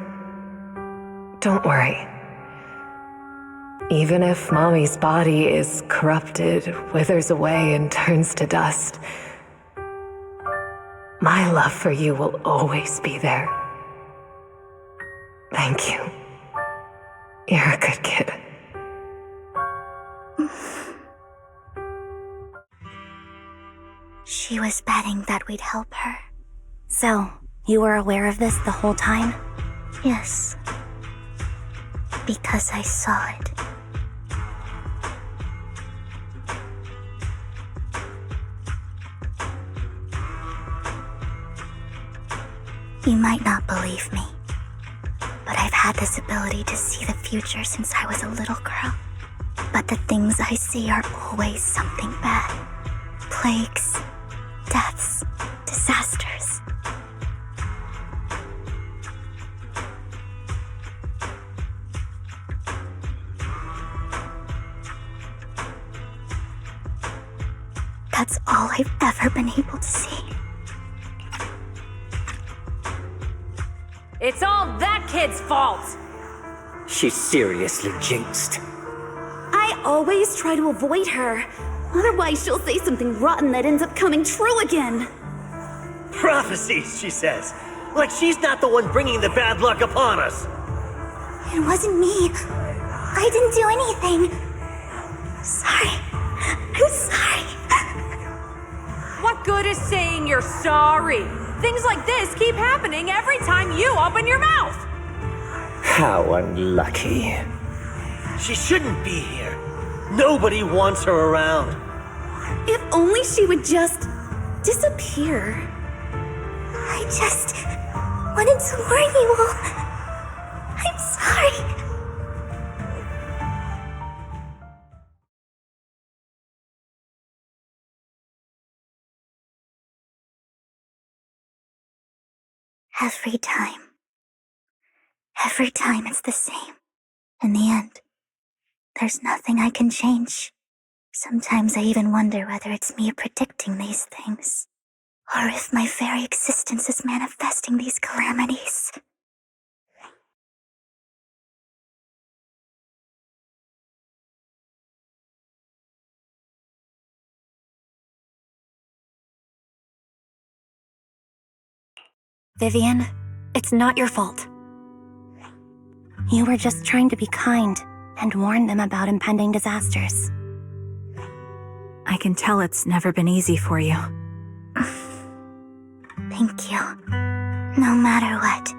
don't worry. Even if Mommy's body is corrupted, withers away, and turns to dust, my love for you will always be there. Thank you. You're a good kid. She was betting that we'd help her. So, you were aware of this the whole time? Yes. Because I saw it. You might not believe me, but I've had this ability to see the future since I was a little girl. But the things I see are always something bad. Plagues, deaths, disasters. That's all I've ever been able to see. It's all that kid's fault! She's seriously jinxed. I always try to avoid her. Otherwise, she'll say something rotten that ends up coming true again. Prophecies, she says. Like she's not the one bringing the bad luck upon us. It wasn't me. I didn't do anything. Sorry. I'm sorry. What good is saying you're sorry? Things like this keep happening every time you open your mouth! How unlucky. She shouldn't be here. Nobody wants her around. If only she would just disappear. I just wanted to warn you all. I'm sorry. Every time it's the same. In the end, there's nothing I can change. Sometimes I even wonder whether it's me predicting these things, or if my very existence is manifesting these calamities. Vivian, it's not your fault. You were just trying to be kind and warn them about impending disasters. I can tell it's never been easy for you. Thank you. No matter what.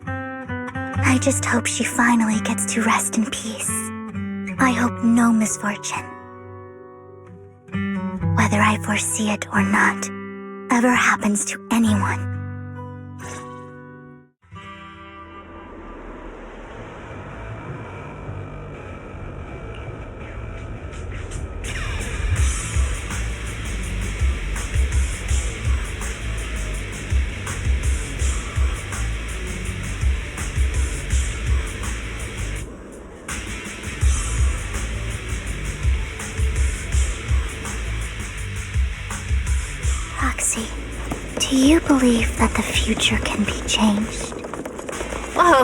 I just hope she finally gets to rest in peace. I hope no misfortune, whether I foresee it or not, ever happens to anyone. Roxy, do you believe that the future can be changed? Whoa,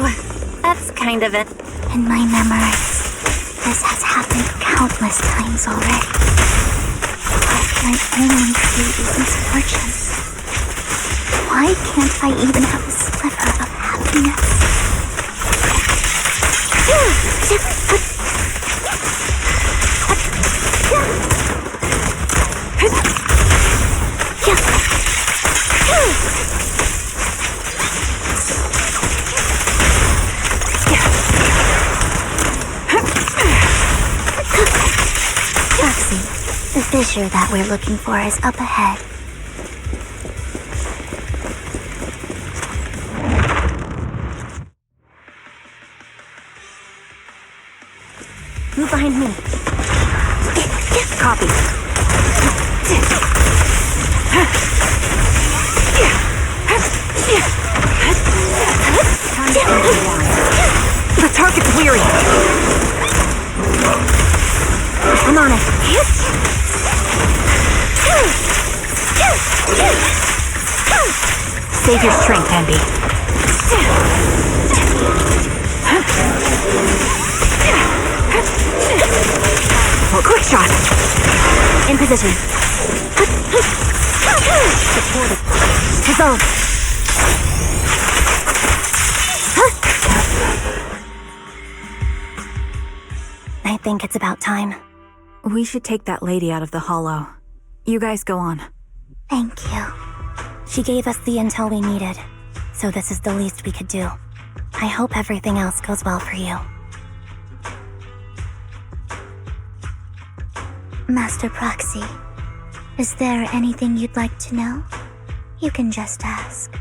that's kind of it. In my memories, this has happened countless times already. How can I only see these misfortunes? Why can't I even have a sliver of happiness? Yeah. treasure that we're looking for is up ahead. Move behind me. Copy. The target's weary. I'm on it. Save your strength, Envy. Quick shot. In position. Supported. Dissolve. I think it's about time. We should take that lady out of the hollow. You guys go on. Thank you. She gave us the intel we needed, so this is the least we could do. I hope everything else goes well for you. Master Proxy, is there anything you'd like to know? You can just ask.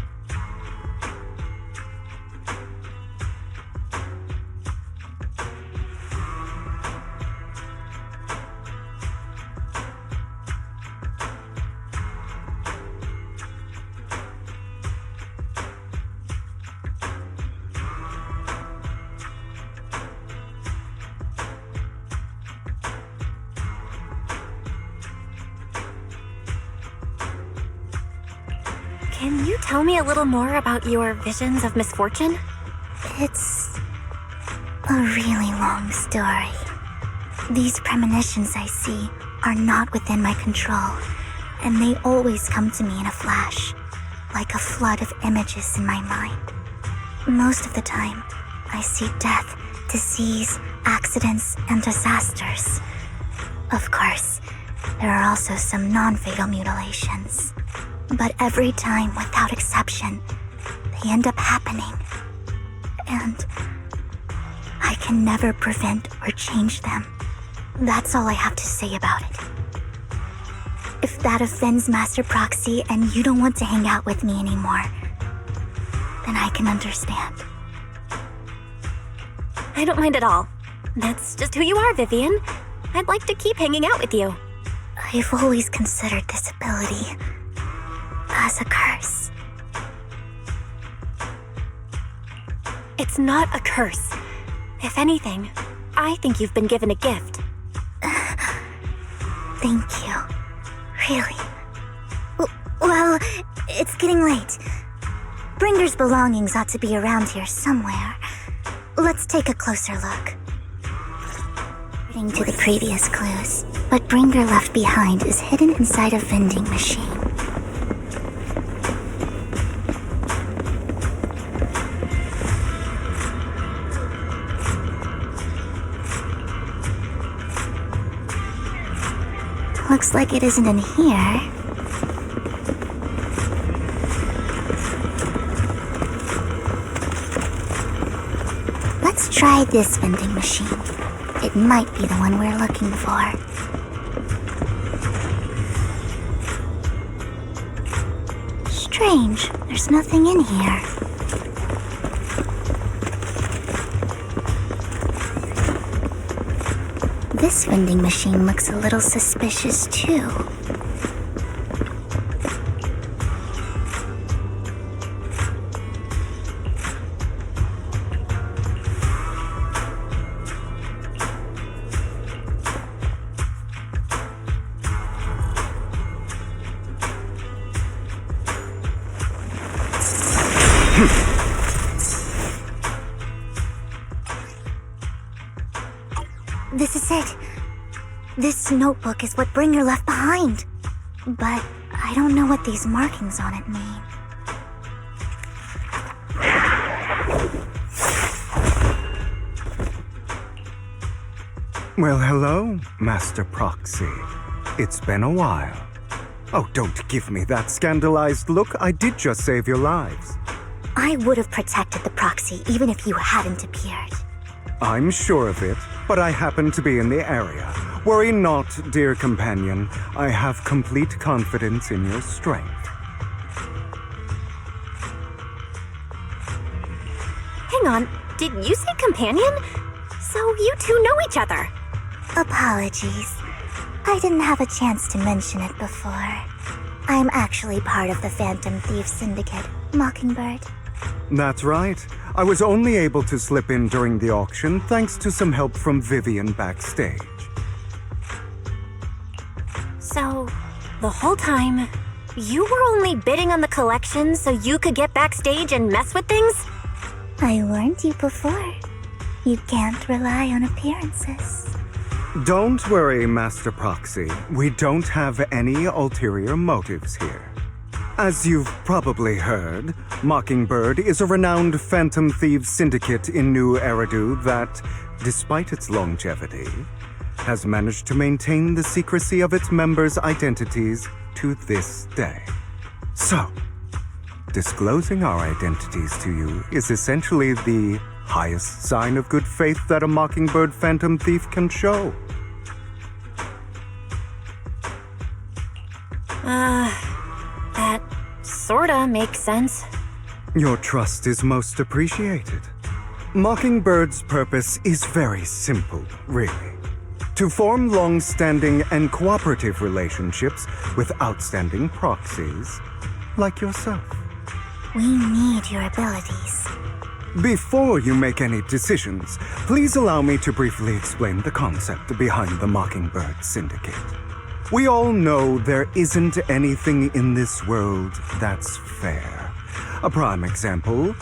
Can you tell me a little more about your visions of misfortune? It's a really long story. These premonitions I see are not within my control, and they always come to me in a flash, like a flood of images in my mind. Most of the time, I see death, disease, accidents, and disasters. Of course, there are also some non-fatal mutilations. But every time, without exception, they end up happening. And I can never prevent or change them. That's all I have to say about it. If that offends Master Proxy and you don't want to hang out with me anymore, then I can understand. I don't mind at all. That's just who you are, Vivian. I'd like to keep hanging out with you. I've always considered this ability as a curse. It's not a curse. If anything, I think you've been given a gift. Thank you. Really. Well, it's getting late. Bringer's belongings ought to be around here somewhere. Let's take a closer look. According to the previous clues, what Bringer left behind is hidden inside a vending machine. Looks like it isn't in here. Let's try this vending machine. It might be the one we're looking for. Strange, there's nothing in here. This vending machine looks a little suspicious too. This is it. This notebook is what Bringer left behind. But I don't know what these markings on it mean. Well, hello, Master Proxy. It's been a while. Oh, don't give me that scandalized look. I did just save your lives. I would have protected the Proxy even if you hadn't appeared. I'm sure of it, but I happened to be in the area. Worry not, dear companion. I have complete confidence in your strength. Hang on, did you say companion? So you two know each other. Apologies. I didn't have a chance to mention it before. I'm actually part of the Phantom Thieves Syndicate, Mockingbird. That's right. I was only able to slip in during the auction thanks to some help from Vivian backstage. So, the whole time, you were only bidding on the collection so you could get backstage and mess with things? I warned you before. You can't rely on appearances. Don't worry, Master Proxy. We don't have any ulterior motives here. As you've probably heard, Mockingbird is a renowned Phantom Thieves syndicate in New Eridu that, despite its longevity, has managed to maintain the secrecy of its members' identities to this day. So, disclosing our identities to you is essentially the highest sign of good faith that a Mockingbird Phantom Thief can show. That sorta makes sense. Your trust is most appreciated. Mockingbird's purpose is very simple, really. To form long-standing and cooperative relationships with outstanding proxies like yourself. We need your abilities. Before you make any decisions, please allow me to briefly explain the concept behind the Mockingbird Syndicate. We all know there isn't anything in this world that's fair. A prime example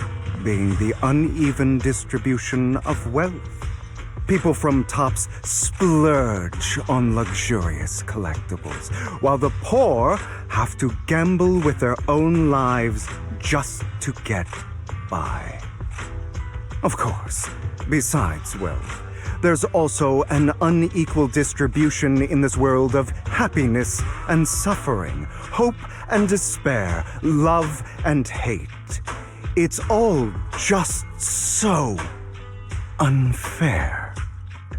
being the uneven distribution of wealth. People from tops splurge on luxurious collectibles, while the poor have to gamble with their own lives just to get by. Of course, besides wealth, there's also an unequal distribution in this world of happiness and suffering, hope and despair, love and hate. It's all just so unfair.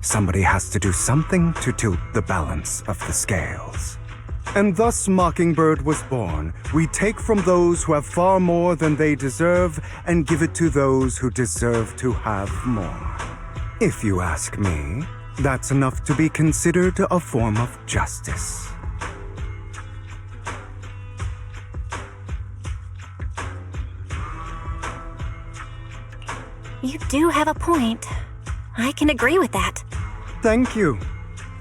Somebody has to do something to tilt the balance of the scales. And thus Mockingbird was born. We take from those who have far more than they deserve and give it to those who deserve to have more. If you ask me, that's enough to be considered a form of justice. You do have a point. I can agree with that. Thank you.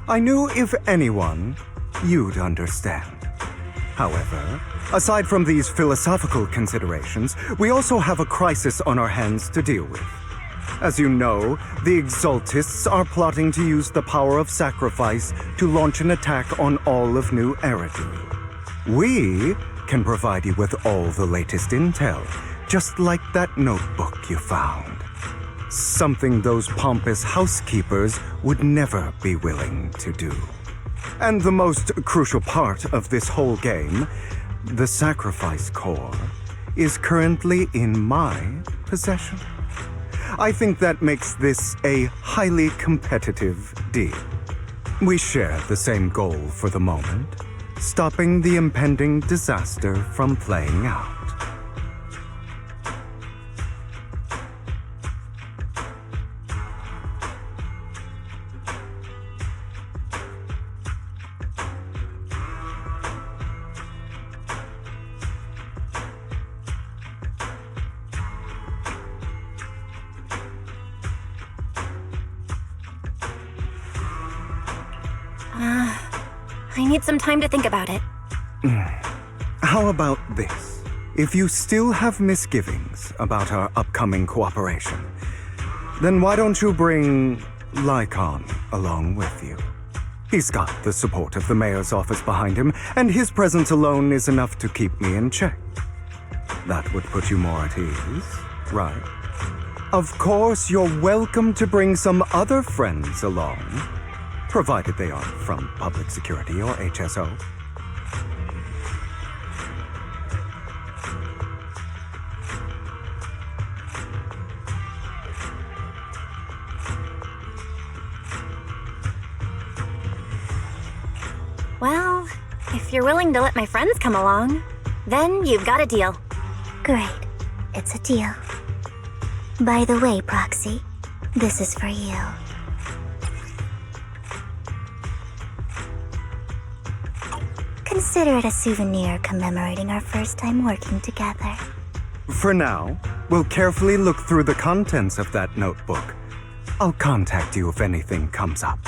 I knew if anyone, you'd understand. However, aside from these philosophical considerations, we also have a crisis on our hands to deal with. As you know, the Exaltists are plotting to use the power of sacrifice to launch an attack on all of New Eridu. We can provide you with all the latest intel, just like that notebook you found. Something those pompous housekeepers would never be willing to do. And the most crucial part of this whole game, the sacrifice core, is currently in my possession. I think that makes this a highly competitive deal. We share the same goal for the moment, stopping the impending disaster from playing out. I need some time to think about it. How about this? If you still have misgivings about our upcoming cooperation, then why don't you bring Lycon along with you? He's got the support of the mayor's office behind him, and his presence alone is enough to keep me in check. That would put you more at ease, right? Of course, you're welcome to bring some other friends along, provided they aren't from public security or HSO. If you're willing to let my friends come along, then you've got a deal. Great. It's a deal. By the way, Proxy, this is for you. Consider it a souvenir commemorating our first time working together. For now, we'll carefully look through the contents of that notebook. I'll contact you if anything comes up.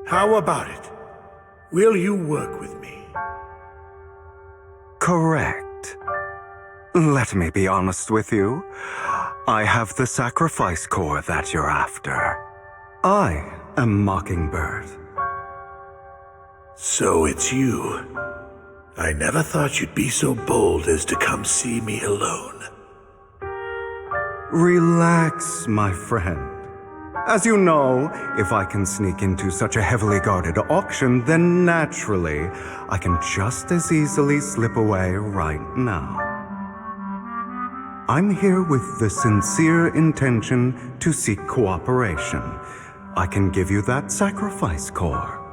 How about it? Will you work with me? Correct. Let me be honest with you. I have the sacrifice core that you're after. I am Mockingbird. So it's you. I never thought you'd be so bold as to come see me alone. Relax, my friend. As you know, if I can sneak into such a heavily guarded auction, then naturally, I can just as easily slip away right now. I'm here with the sincere intention to seek cooperation. I can give you that sacrifice core.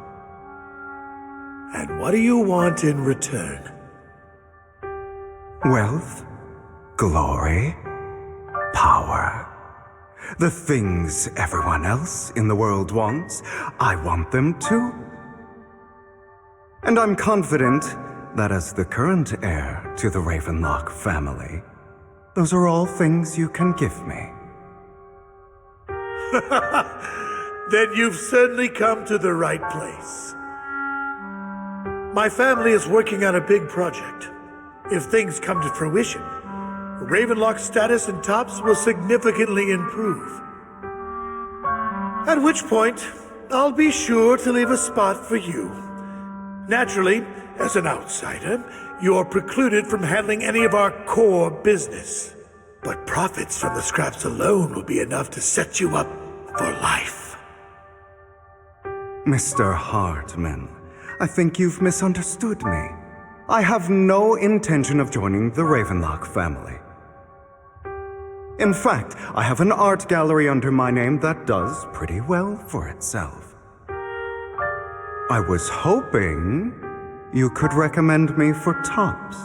And what do you want in return? Wealth, glory, power. The things everyone else in the world wants, I want them too. And I'm confident that as the current heir to the Ravenlock family, those are all things you can give me. Then you've certainly come to the right place. My family is working on a big project. If things come to fruition, Ravenlock's status in Tops will significantly improve. At which point, I'll be sure to leave a spot for you. Naturally, as an outsider, you're precluded from handling any of our core business. But profits from the scraps alone will be enough to set you up for life. Mr. Hartman, I think you've misunderstood me. I have no intention of joining the Ravenlock family. In fact, I have an art gallery under my name that does pretty well for itself. I was hoping you could recommend me for Tops.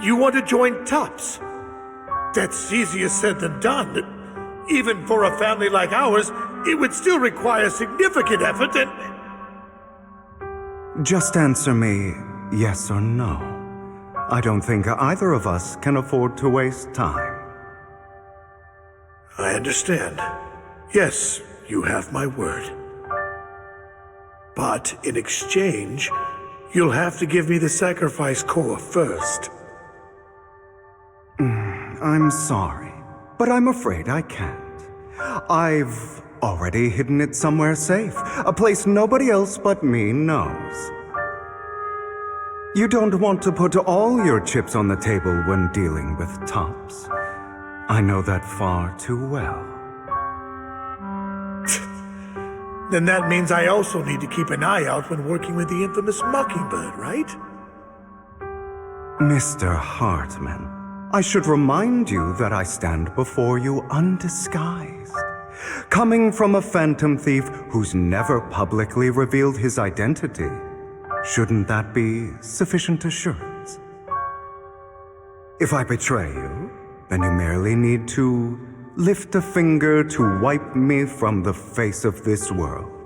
You want to join Tops? That's easier said than done. Even for a family like ours, it would still require significant effort and... Just answer me yes or no. I don't think either of us can afford to waste time. I understand. Yes, you have my word. But in exchange, you'll have to give me the sacrifice core first. I'm sorry, but I'm afraid I can't. I've already hidden it somewhere safe, a place nobody else but me knows. You don't want to put all your chips on the table when dealing with Tops. I know that far too well. Then that means I also need to keep an eye out when working with the infamous Mockingbird, right? Mr. Hartman, I should remind you that I stand before you undisguised. Coming from a phantom thief who's never publicly revealed his identity, shouldn't that be sufficient assurance? If I betray you, then you merely need to lift a finger to wipe me from the face of this world.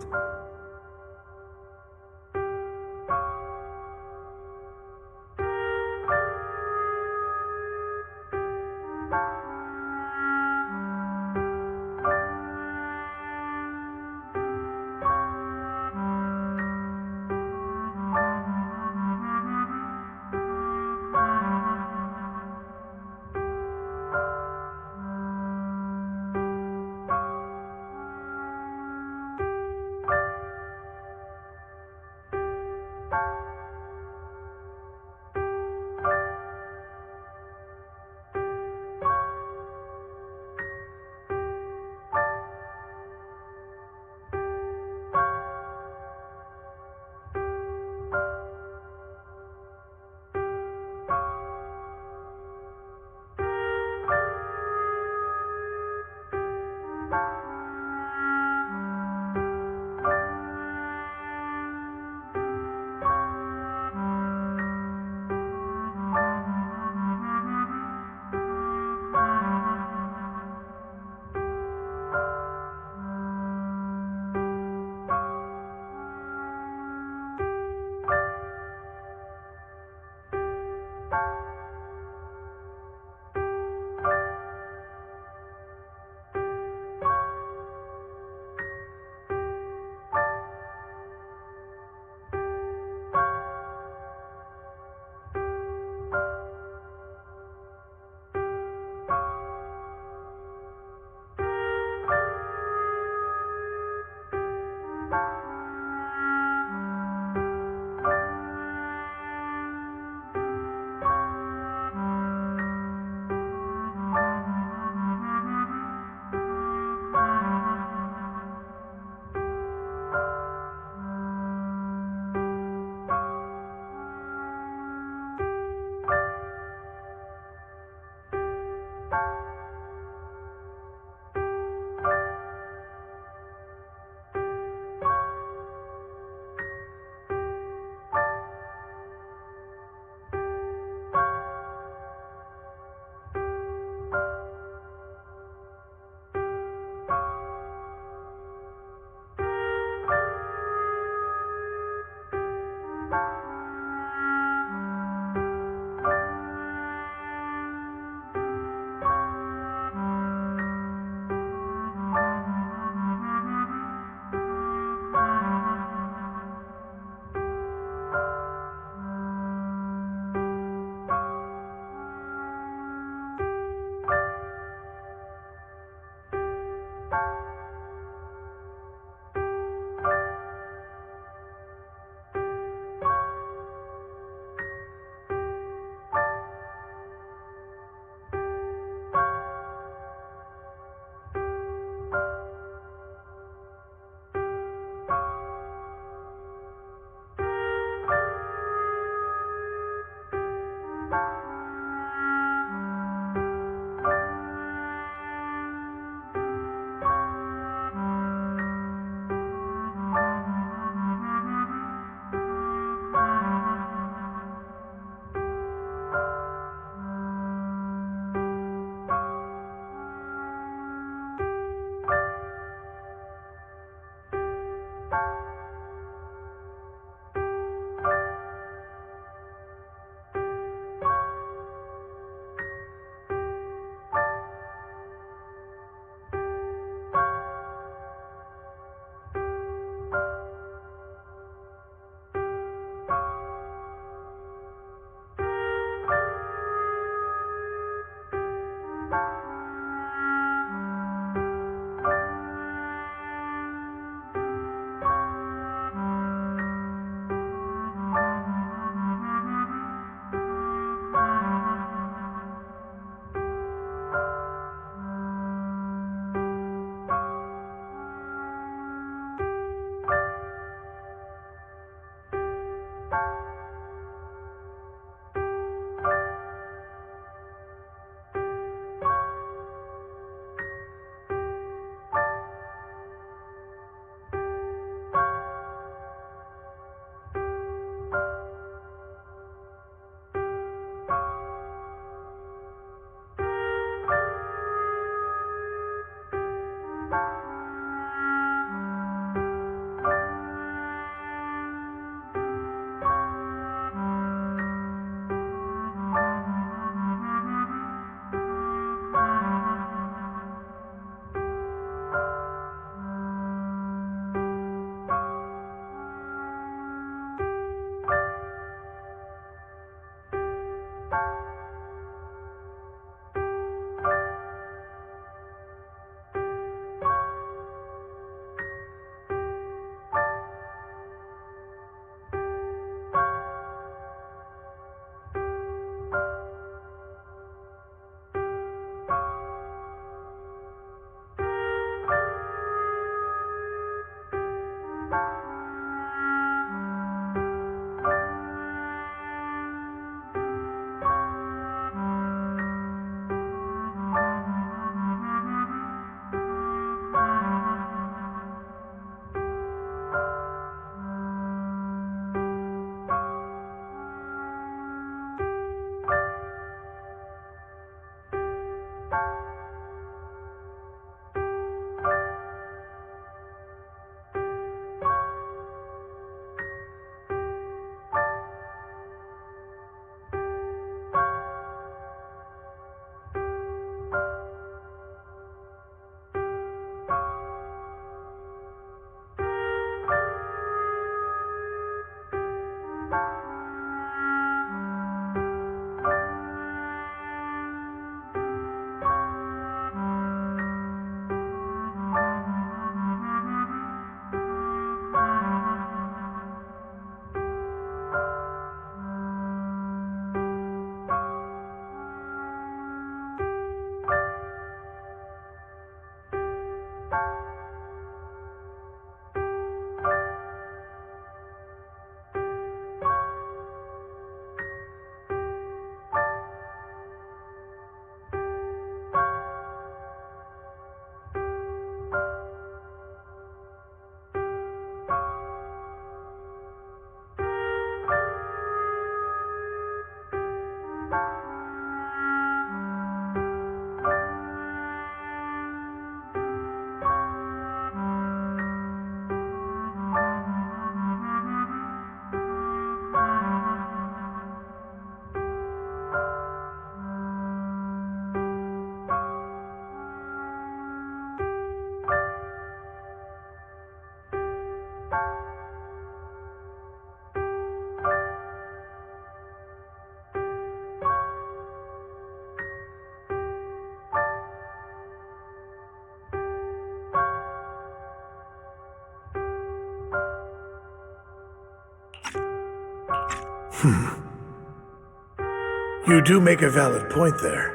You do make a valid point there.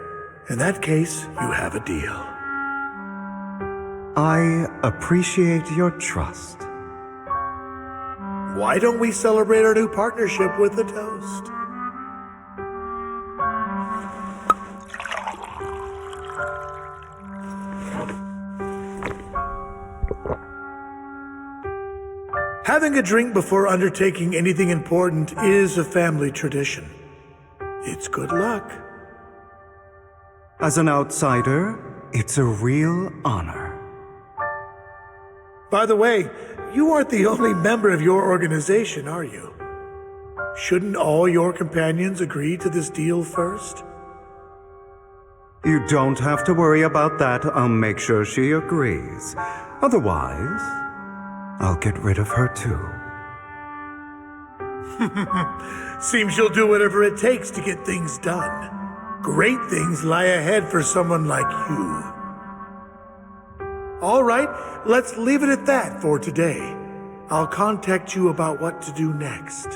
In that case, you have a deal. I appreciate your trust. Why don't we celebrate our new partnership with a toast? Having a drink before undertaking anything important is a family tradition. It's good luck. As an outsider, it's a real honor. By the way, you aren't the only member of your organization, are you? Shouldn't all your companions agree to this deal first? You don't have to worry about that. I'll make sure she agrees. Otherwise, I'll get rid of her too. Seems you'll do whatever it takes to get things done. Great things lie ahead for someone like you. All right, let's leave it at that for today. I'll contact you about what to do next.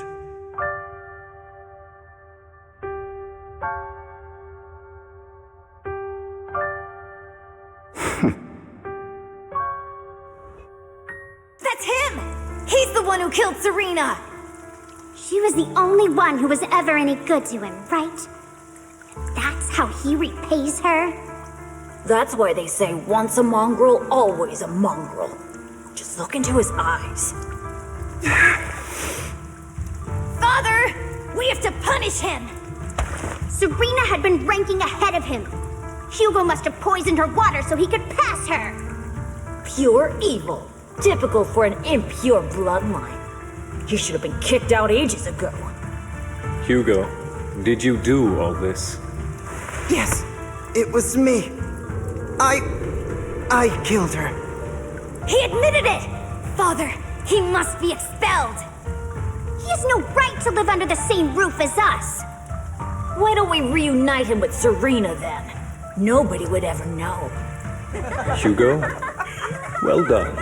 That's him! He's the one who killed Serena! She was the only one who was ever any good to him, right? That's how he repays her? That's why they say once a mongrel, always a mongrel. Just look into his eyes. Father! We have to punish him! Serena had been ranking ahead of him. Hugo must have poisoned her water so he could pass her. Pure evil. Typical for an impure bloodline. He should have been kicked out ages ago. Hugo, did you do all this? Yes, it was me. I killed her. He admitted it! Father, he must be expelled! He has no right to live under the same roof as us! Why don't we reunite him with Serena then? Nobody would ever know. Hugo, well done.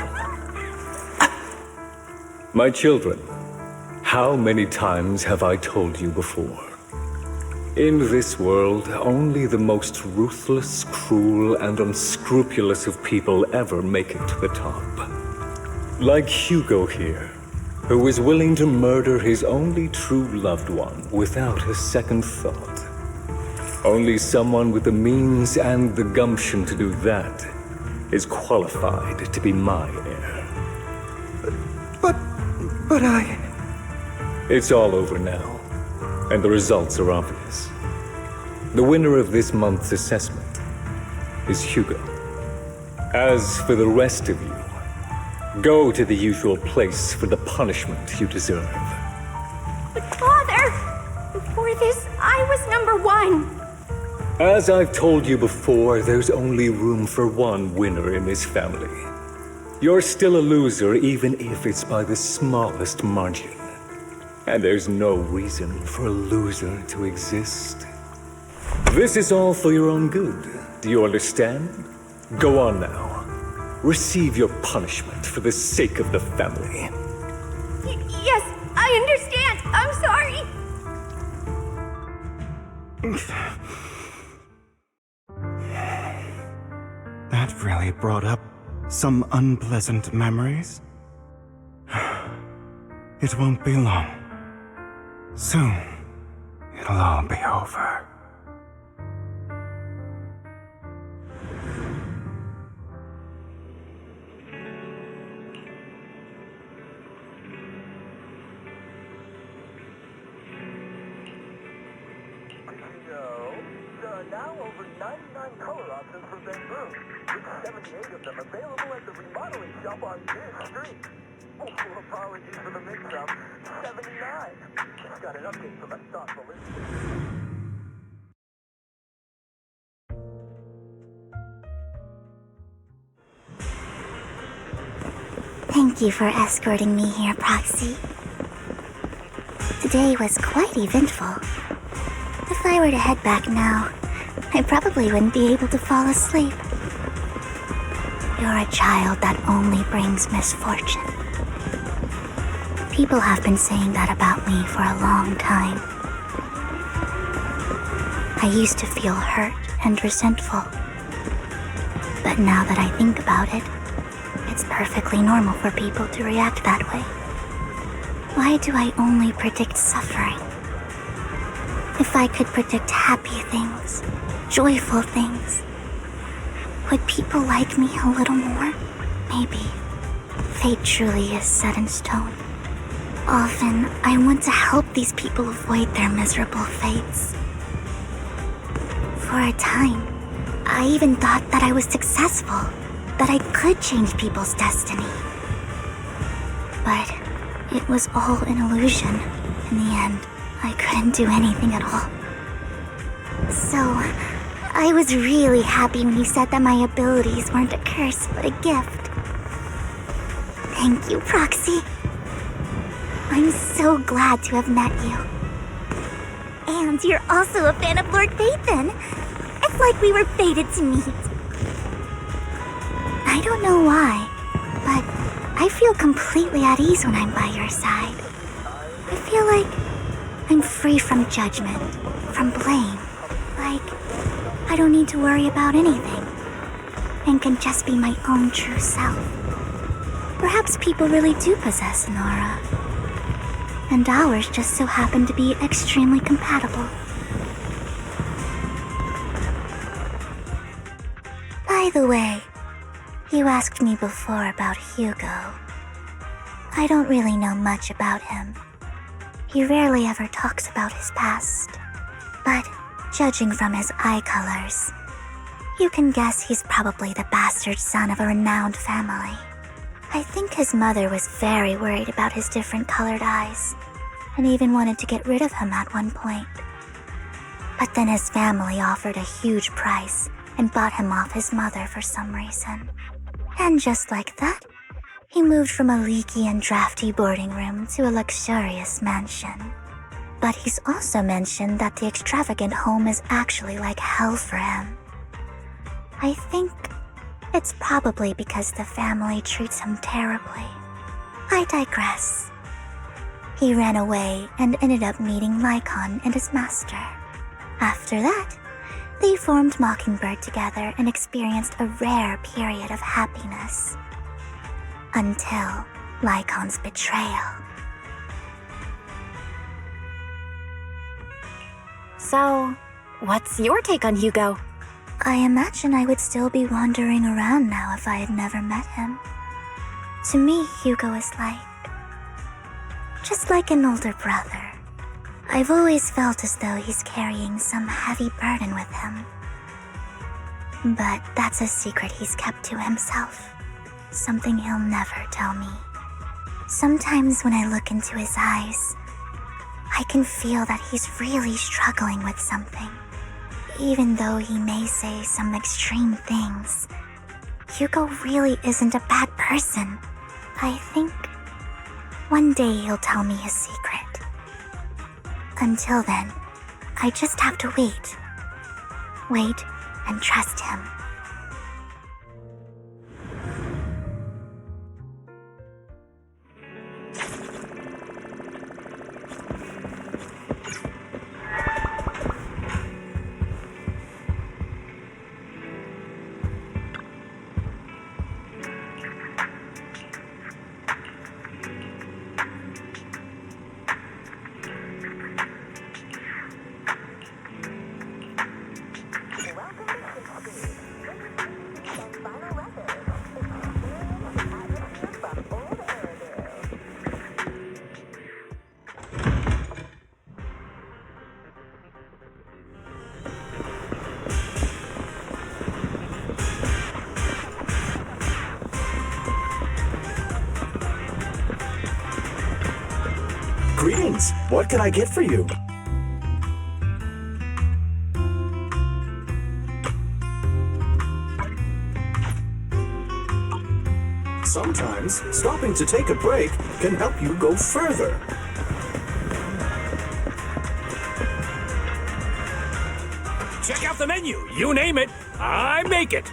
My children, how many times have I told you before? In this world, only the most ruthless, cruel, and unscrupulous of people ever make it to the top. Like Hugo here, who was willing to murder his only true loved one without a second thought. Only someone with the means and the gumption to do that is qualified to be my heir. But I... It's all over now, and the results are obvious. The winner of this month's assessment is Hugo. As for the rest of you, go to the usual place for the punishment you deserve. But Father, before this, I was number one. As I've told you before, there's only room for one winner in this family. You're still a loser, even if it's by the smallest margin. And there's no reason for a loser to exist. This is all for your own good. Do you understand? Go on now. Receive your punishment for the sake of the family. Yes, I understand. I'm sorry. That really brought up some unpleasant memories. It won't be long. Soon, it'll all be over. There are now over 99 color options for Bamboo, with 78 of them available at the remodeling shop on this street. Oh, apologies for the mix-up. 79. Just got an update from a thoughtful listener. Thank you for escorting me here, Proxy. Today was quite eventful. If I were to head back now, I probably wouldn't be able to fall asleep. You're a child that only brings misfortune. People have been saying that about me for a long time. I used to feel hurt and resentful. But now that I think about it, it's perfectly normal for people to react that way. Why do I only predict suffering? If I could predict happy things, joyful things, would people like me a little more? Maybe. Fate truly is set in stone. Often, I want to help these people avoid their miserable fates. For a time, I even thought that I was successful, that I could change people's destiny. But it was all an illusion. In the end, I couldn't do anything at all. So, I was really happy when you said that my abilities weren't a curse, but a gift. Thank you, Proxy. I'm so glad to have met you. And you're also a fan of Lord Phaethon. It's like we were fated to meet. I don't know why, but I feel completely at ease when I'm by your side. I feel like I'm free from judgment, from blame. Like I don't need to worry about anything, and can just be my own true self. Perhaps people really do possess an aura, and ours just so happen to be extremely compatible. By the way, you asked me before about Hugo. I don't really know much about him. He rarely ever talks about his past. But judging from his eye colors, you can guess he's probably the bastard son of a renowned family. I think his mother was very worried about his different colored eyes, and even wanted to get rid of him at one point. But then his family offered a huge price and bought him off his mother for some reason. And just like that, he moved from a leaky and drafty boarding room to a luxurious mansion. But he's also mentioned that the extravagant home is actually like hell for him. I think it's probably because the family treats him terribly. I digress. He ran away and ended up meeting Lycon and his master. After that, they formed Mockingbird together and experienced a rare period of happiness. Until Lycon's betrayal. So, what's your take on Hugo? I imagine I would still be wandering around now if I had never met him. To me, Hugo is just like an older brother. I've always felt as though he's carrying some heavy burden with him. But that's a secret he's kept to himself. Something he'll never tell me. Sometimes when I look into his eyes, I can feel that he's really struggling with something. Even though he may say some extreme things, Hugo really isn't a bad person. I think one day he'll tell me his secret. Until then, I just have to wait. Wait and trust him. Greetings. What can I get for you? Sometimes, stopping to take a break can help you go further. Check out the menu. You name it, I make it.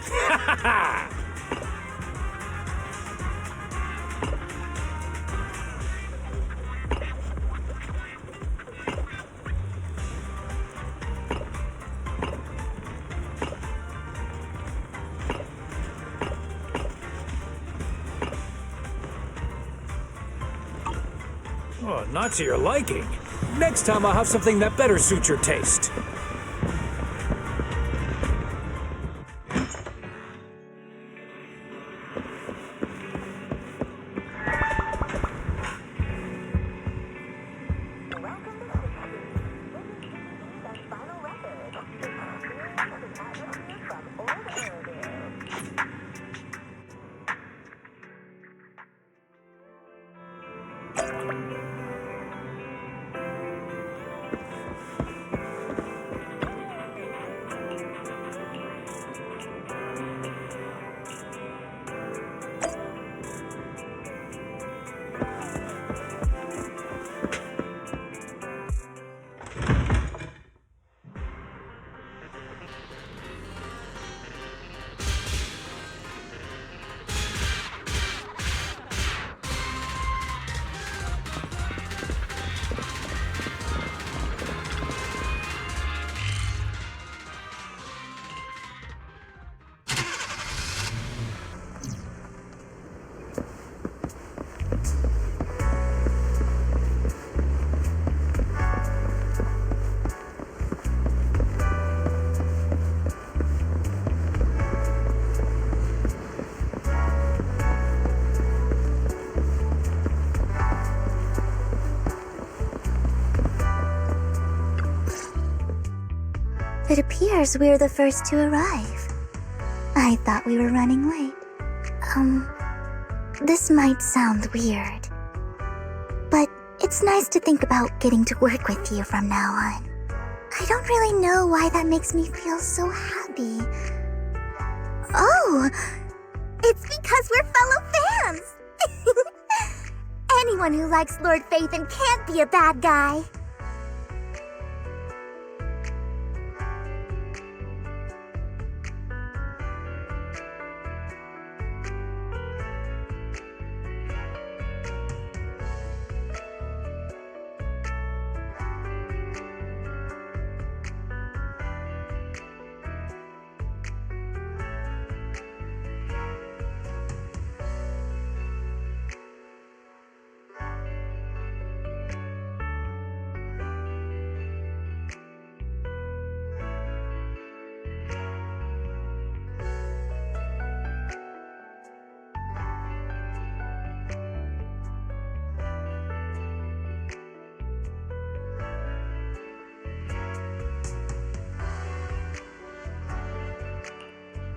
Oh, not to your liking. Next time I'll have something that better suits your taste. It appears we're the first to arrive. I thought we were running late. This might sound weird, but it's nice to think about getting to work with you from now on. I don't really know why that makes me feel so happy. Oh, it's because we're fellow fans! Anyone who likes Lord Phaethon can't be a bad guy.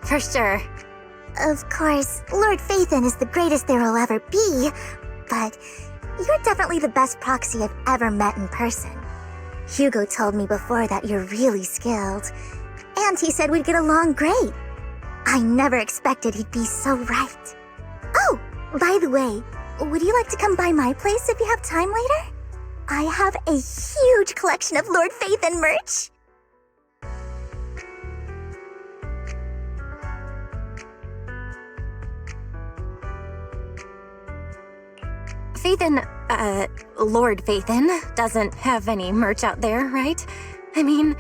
For sure. Of course, Lord Phaethon is the greatest there will ever be, but you're definitely the best proxy I've ever met in person. Hugo told me before that you're really skilled, and he said we'd get along great. I never expected he'd be so right. Oh, by the way, would you like to come by my place if you have time later? I have a huge collection of Lord Phaethon merch. Phaethon, Lord Phaethon doesn't have any merch out there, right? I mean,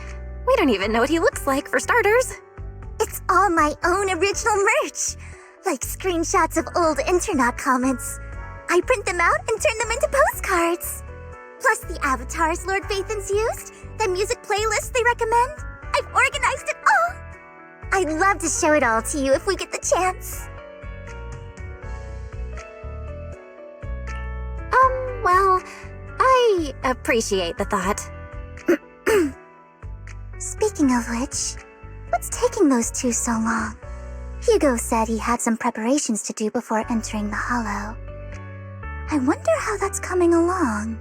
we don't even know what he looks like, for starters. It's all my own original merch, like screenshots of old Internet comments. I print them out and turn them into postcards. Plus the avatars Lord Phaethon's used, the music playlists they recommend. I've organized it all. I'd love to show it all to you if we get the chance. Well, I appreciate the thought. Speaking of which, what's taking those two so long? Hugo said he had some preparations to do before entering the Hollow. I wonder how that's coming along.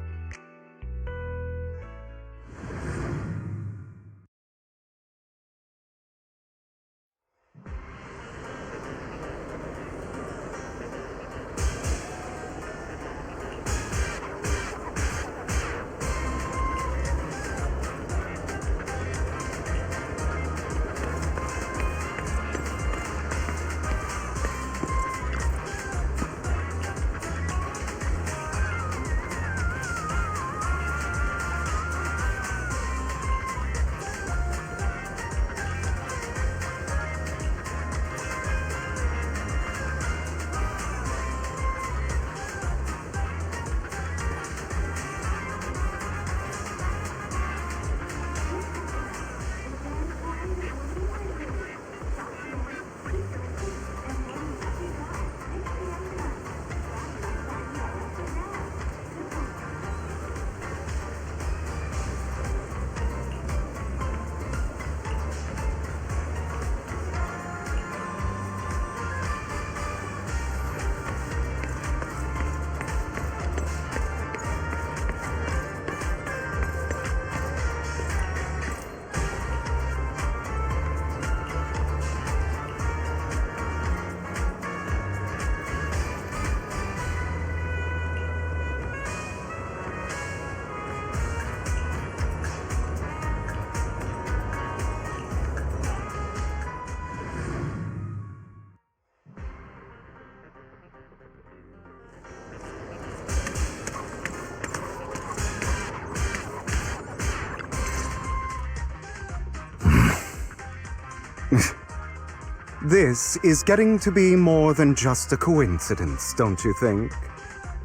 This is getting to be more than just a coincidence, don't you think?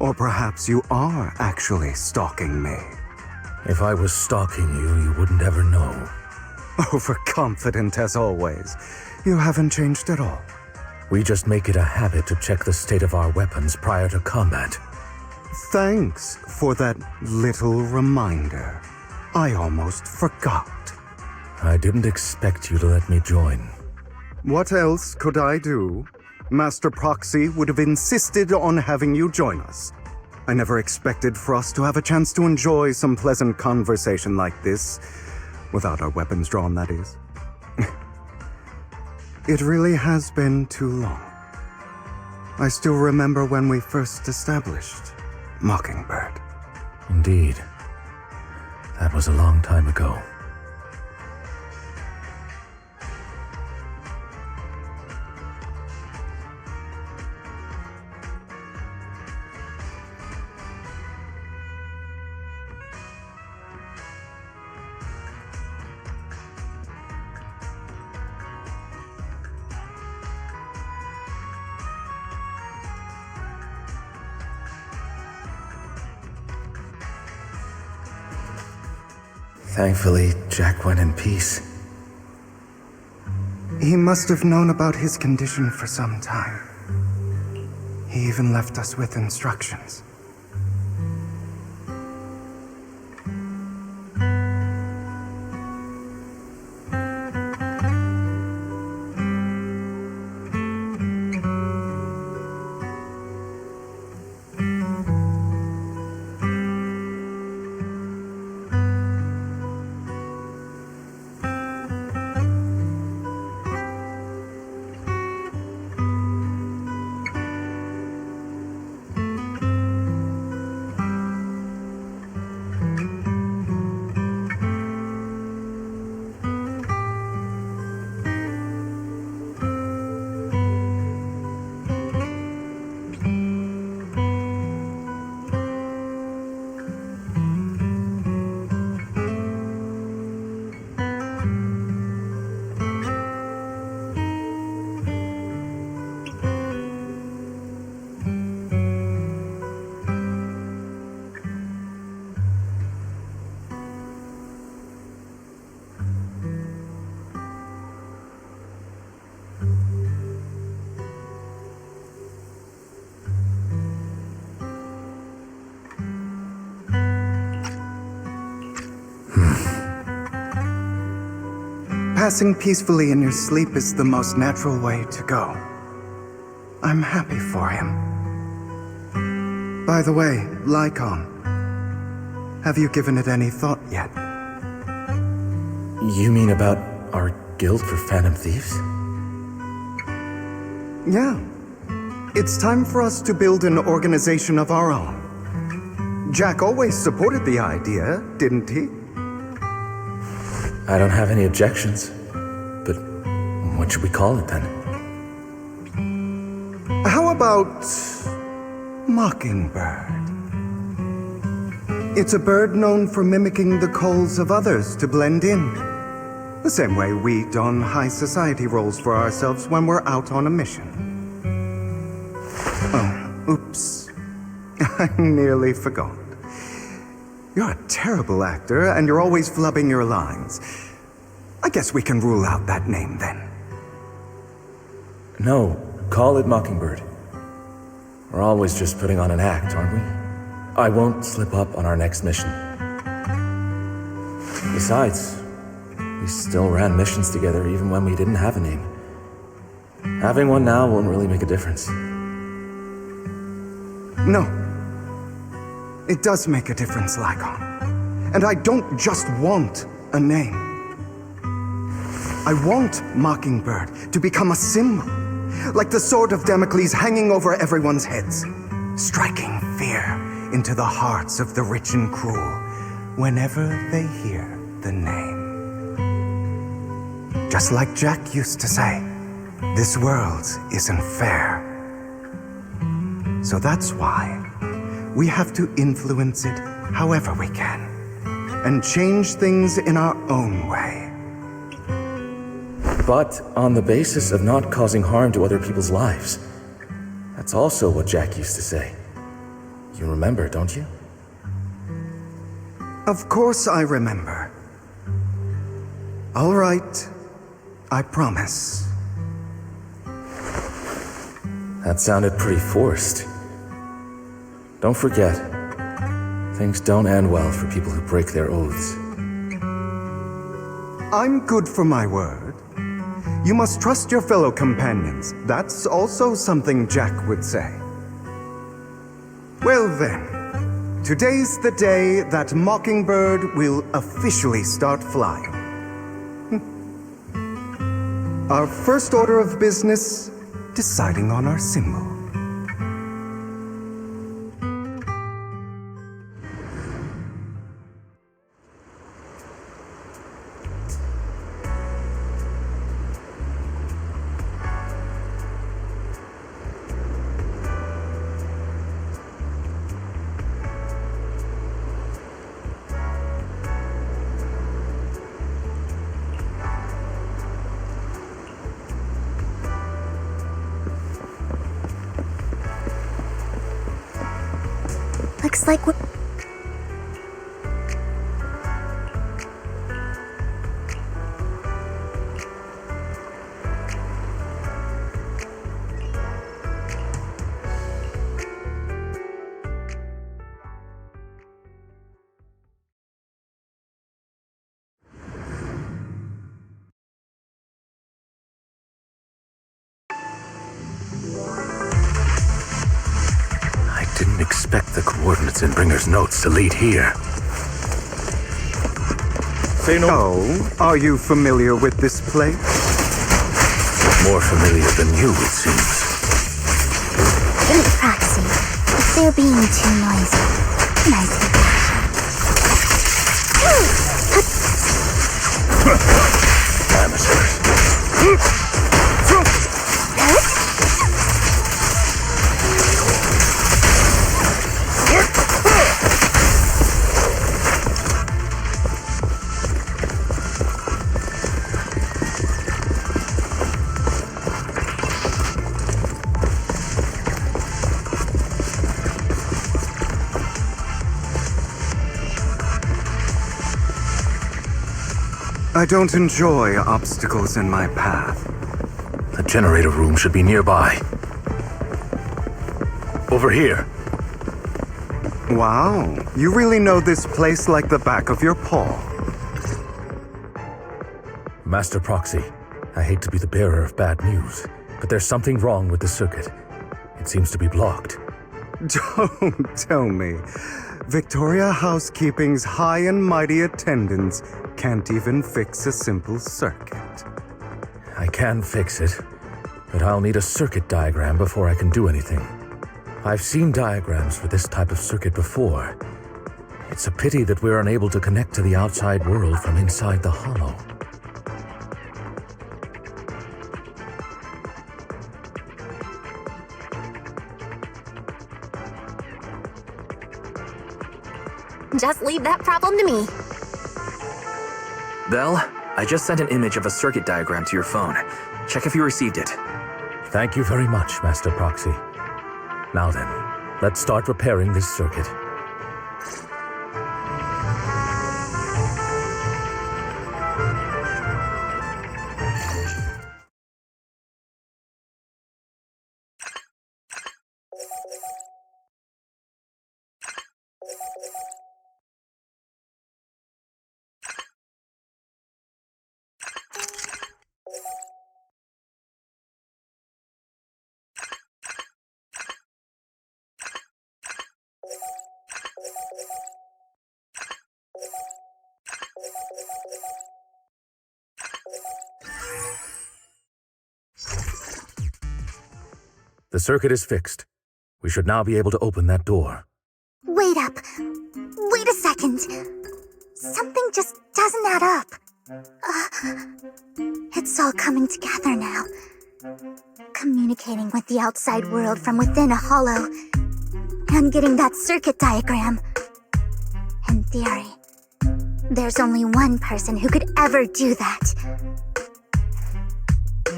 Or perhaps you are actually stalking me. If I was stalking you, you wouldn't ever know. Overconfident as always. You haven't changed at all. We just make it a habit to check the state of our weapons prior to combat. Thanks for that little reminder. I almost forgot. I didn't expect you to let me join. What else could I do? Master Proxy would have insisted on having you join us. I never expected for us to have a chance to enjoy some pleasant conversation like this. Without our weapons drawn, that is. It really has been too long. I still remember when we first established Mockingbird. Indeed. That was a long time ago. Thankfully, Jack went in peace. He must have known about his condition for some time. He even left us with instructions. Passing peacefully in your sleep is the most natural way to go. I'm happy for him. By the way, Lycon, have you given it any thought yet? You mean about our guild for Phantom Thieves? Yeah. It's time for us to build an organization of our own. Jack always supported the idea, didn't he? I don't have any objections. But what should we call it then? How about Mockingbird? It's a bird known for mimicking the calls of others to blend in. The same way we don high society roles for ourselves when we're out on a mission. Oh, oops. I nearly forgot. You're a terrible actor, and you're always flubbing your lines. I guess we can rule out that name, then. No, call it Mockingbird. We're always just putting on an act, aren't we? I won't slip up on our next mission. Besides, we still ran missions together even when we didn't have a name. Having one now won't really make a difference. No. It does make a difference, Lycon. And I don't just want a name. I want Mockingbird to become a symbol, like the sword of Damocles hanging over everyone's heads, striking fear into the hearts of the rich and cruel whenever they hear the name. Just like Jack used to say, this world isn't fair. So that's why we have to influence it however we can, and change things in our own way. but on the basis of not causing harm to other people's lives. That's also what Jack used to say. You remember, don't you? Of course I remember. All right, I promise. That sounded pretty forced. Don't forget, things don't end well for people who break their oaths. I'm good for my word. You must trust your fellow companions. That's also something Jack would say. Well then, today's the day that Mockingbird will officially start flying. Our first order of business, deciding on our symbol. Looks like we're... Didn't expect the coordinates in Bringer's notes to lead here. Say no. Oh, are you familiar with this place? More familiar than you, it seems. Hey, Proxy. If they're being too noisy, nicely Amateurs. I don't enjoy obstacles in my path. The generator room should be nearby. Over here. Wow, you really know this place like the back of your paw. Master Proxy, I hate to be the bearer of bad news, but there's something wrong with the circuit. It seems to be blocked. Don't tell me. Victoria Housekeeping's high and mighty attendants can't even fix a simple circuit. I can fix it, but I'll need a circuit diagram before I can do anything. I've seen diagrams for this type of circuit before. It's a pity that we're unable to connect to the outside world from inside the hollow. Just leave that problem to me. Belle, I just sent an image of a circuit diagram to your phone. Check if you received it. Thank you very much, Master Proxy. Now then, let's start repairing this circuit. The circuit is fixed. We should now be able to open that door. Wait up. Wait a second. Something just doesn't add up. It's all coming together now. Communicating with the outside world from within a hollow. And getting that circuit diagram. In theory, there's only one person who could ever do that.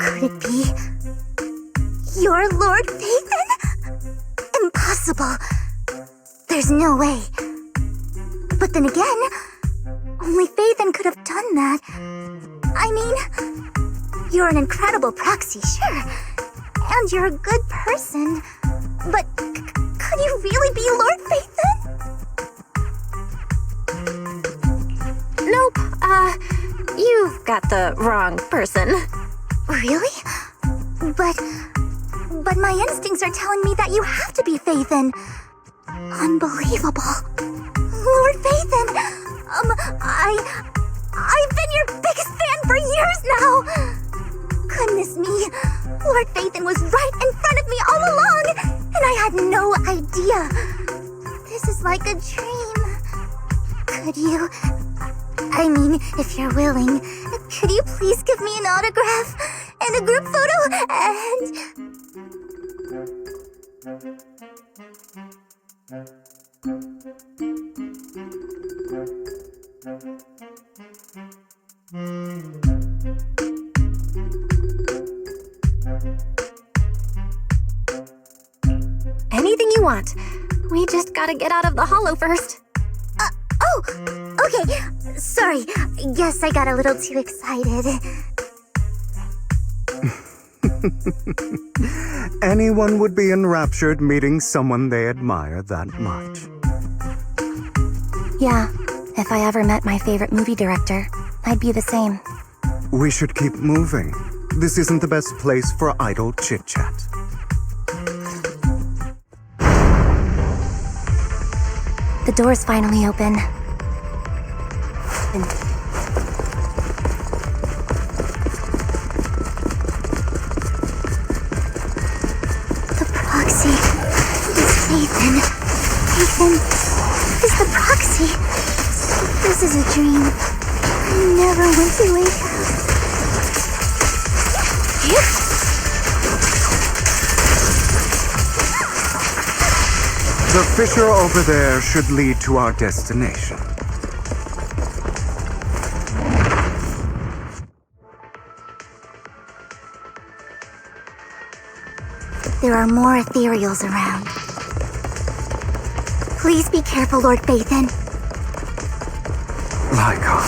Could it be your Lord Phaethon? Impossible. There's no way. But then again, only Phaethon could have done that. I mean, you're an incredible proxy, sure. And you're a good person. But could you really be Lord Phaethon? Nope, you've got the wrong person. Really? But my instincts are telling me that you have to be Phaethon. Unbelievable. Lord Phaethon, I've been your biggest fan for years now. Goodness me, Lord Phaethon was right in front of me all along, and I had no idea. This is like a dream. Could you, I mean, if you're willing, could you please give me an autograph and a group photo and... Anything you want. We just gotta get out of the hollow first. Oh, okay. Sorry, guess I got a little too excited. Anyone would be enraptured meeting someone they admire that much. Yeah, if I ever met my favorite movie director, I'd be the same. We should keep moving. This isn't the best place for idle chit-chat. The door's finally open. The proxy is Phaethon. Phaethon is the proxy. This is a dream. I never want to wake up. The fissure over there should lead to our destination. There are more ethereals around. Please be careful, Lord Phaethon. Lyca,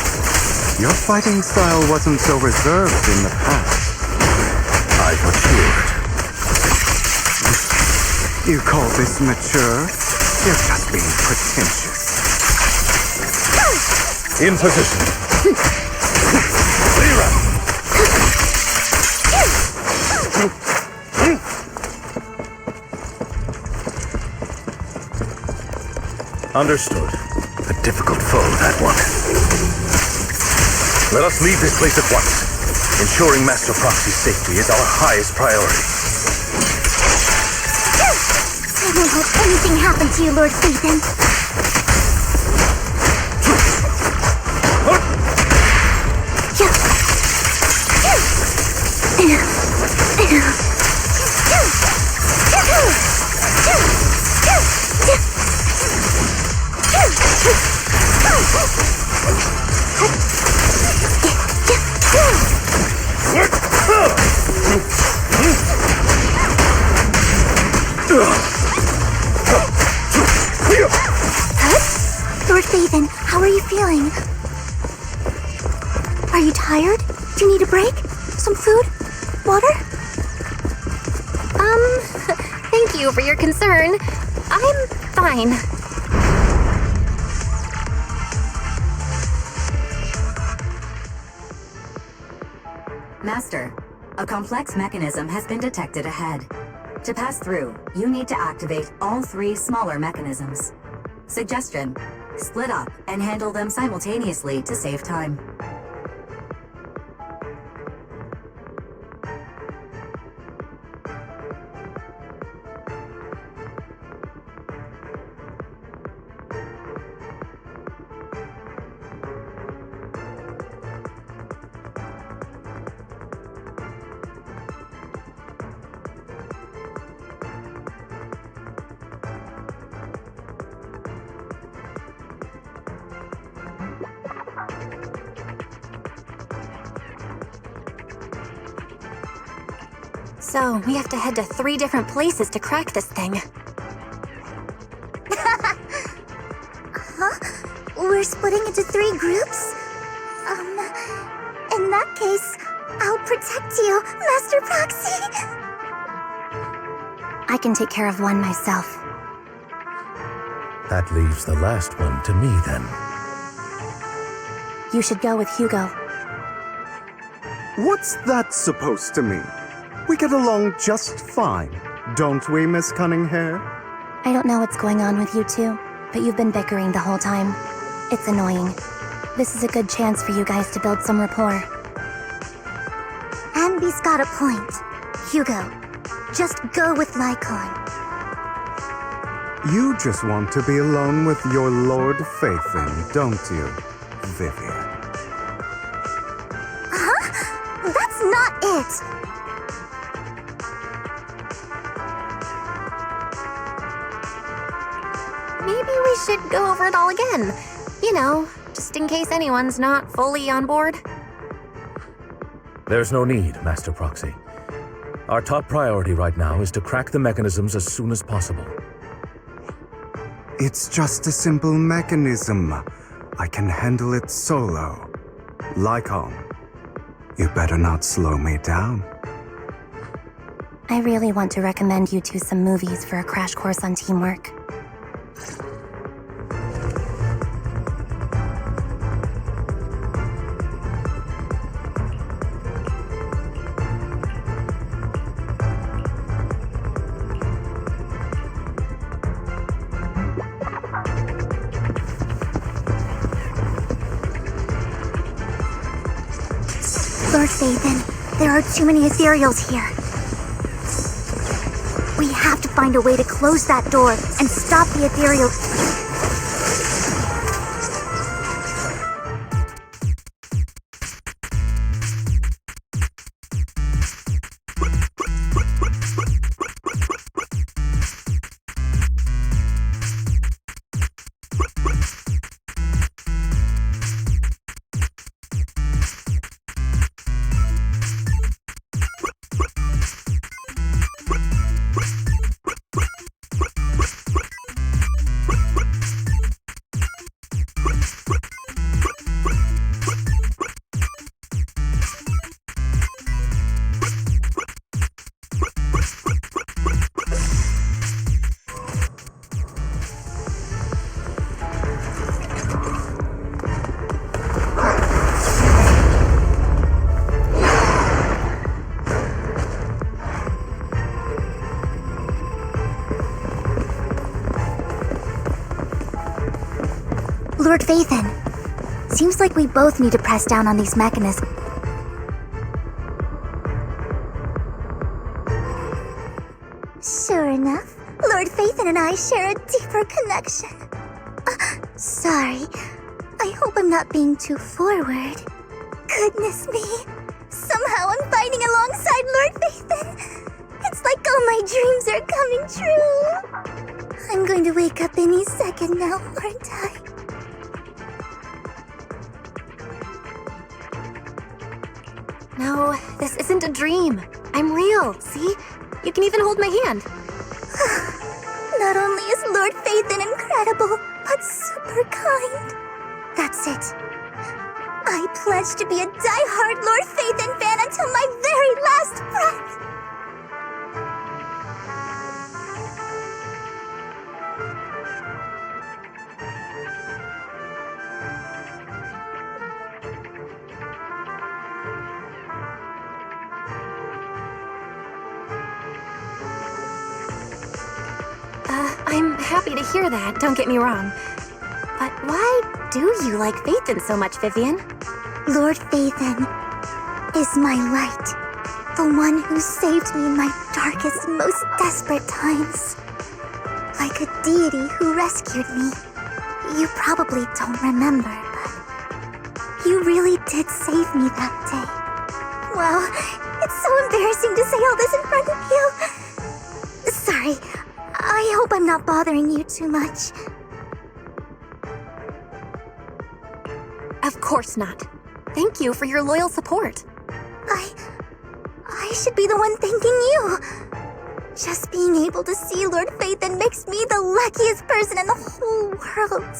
your fighting style wasn't so reserved in the past. I've matured. You call this mature? You're just being pretentious. In position. Lyra! Understood. A difficult foe, that one. Let us leave this place at once. Ensuring Master Proxy's safety is our highest priority. I won't let anything happen to you, Lord Phaethon. Lord Phaethon, how are you feeling? Are you tired? Do you need a break? Some food? Water? Thank you for your concern. I'm fine. Master, a complex mechanism has been detected ahead. To pass through, you need to activate all 3 smaller mechanisms. Suggestion: split up and handle them simultaneously to save time. So, we have to head to 3 different places to crack this thing. Huh? We're splitting into 3 groups? In that case, I'll protect you, Master Proxy! I can take care of one myself. That leaves the last one to me, then. You should go with Hugo. What's that supposed to mean? We get along just fine, don't we, Miss Cunninghair? I don't know what's going on with you two, but you've been bickering the whole time. It's annoying. This is a good chance for you guys to build some rapport. Ambi's got a point. Hugo, just go with Lycon. You just want to be alone with your Lord Phaethon, don't you, Vivian? Huh? That's not it! Maybe we should go over it all again. You know, just in case anyone's not fully on board. There's no need, Master Proxy. Our top priority right now is to crack the mechanisms as soon as possible. It's just a simple mechanism. I can handle it solo. Lycon, you better not slow me down. I really want to recommend you two some movies for a crash course on teamwork. Lord Phaethon, there are too many ethereals here. We have to find a way to close that door and stop the ethereal. Lord Phaethon, seems like we both need to press down on these mechanisms. Sure enough, Lord Phaethon and I share a deeper connection. Sorry, I hope I'm not being too forward. Goodness me, somehow I'm fighting alongside Lord Phaethon. It's like all my dreams are coming true. I'm going to wake up any second now, aren't I? No, this isn't a dream. I'm real, see? You can even hold my hand. Not only is Lord Phaethon incredible, but super kind. That's it. I pledge to be a die-hard Lord Phaethon fan until my very last breath. I'm happy to hear that, don't get me wrong. But why do you like Phaethon so much, Vivian? Lord Phaethon is my light. The one who saved me in my darkest, most desperate times. Like a deity who rescued me. You probably don't remember, but you really did save me that day. Wow, it's so embarrassing to say all this in front of you. Sorry, I hope I'm not bothering you too much. Of course not. Thank you for your loyal support. I I should be the one thanking you. Just being able to see Lord Phaethon makes me the luckiest person in the whole world.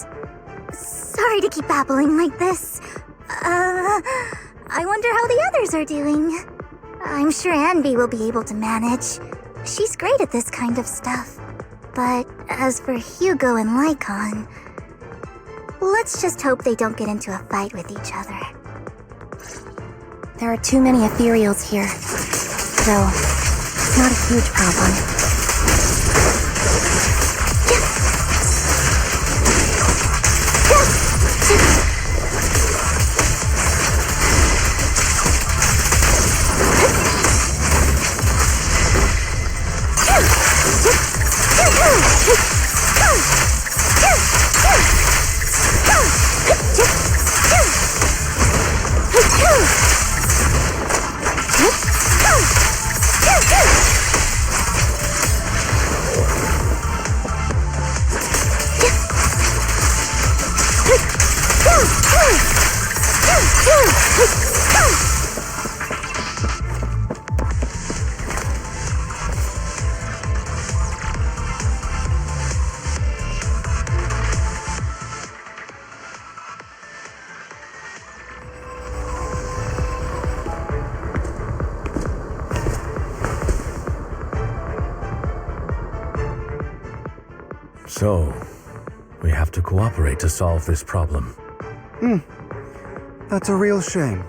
Sorry to keep babbling like this. I wonder how the others are doing. I'm sure Anby will be able to manage. She's great at this kind of stuff. But as for Hugo and Lycon, let's just hope they don't get into a fight with each other. There are too many ethereals here, though it's not a huge problem. So, we have to cooperate to solve this problem. That's a real shame.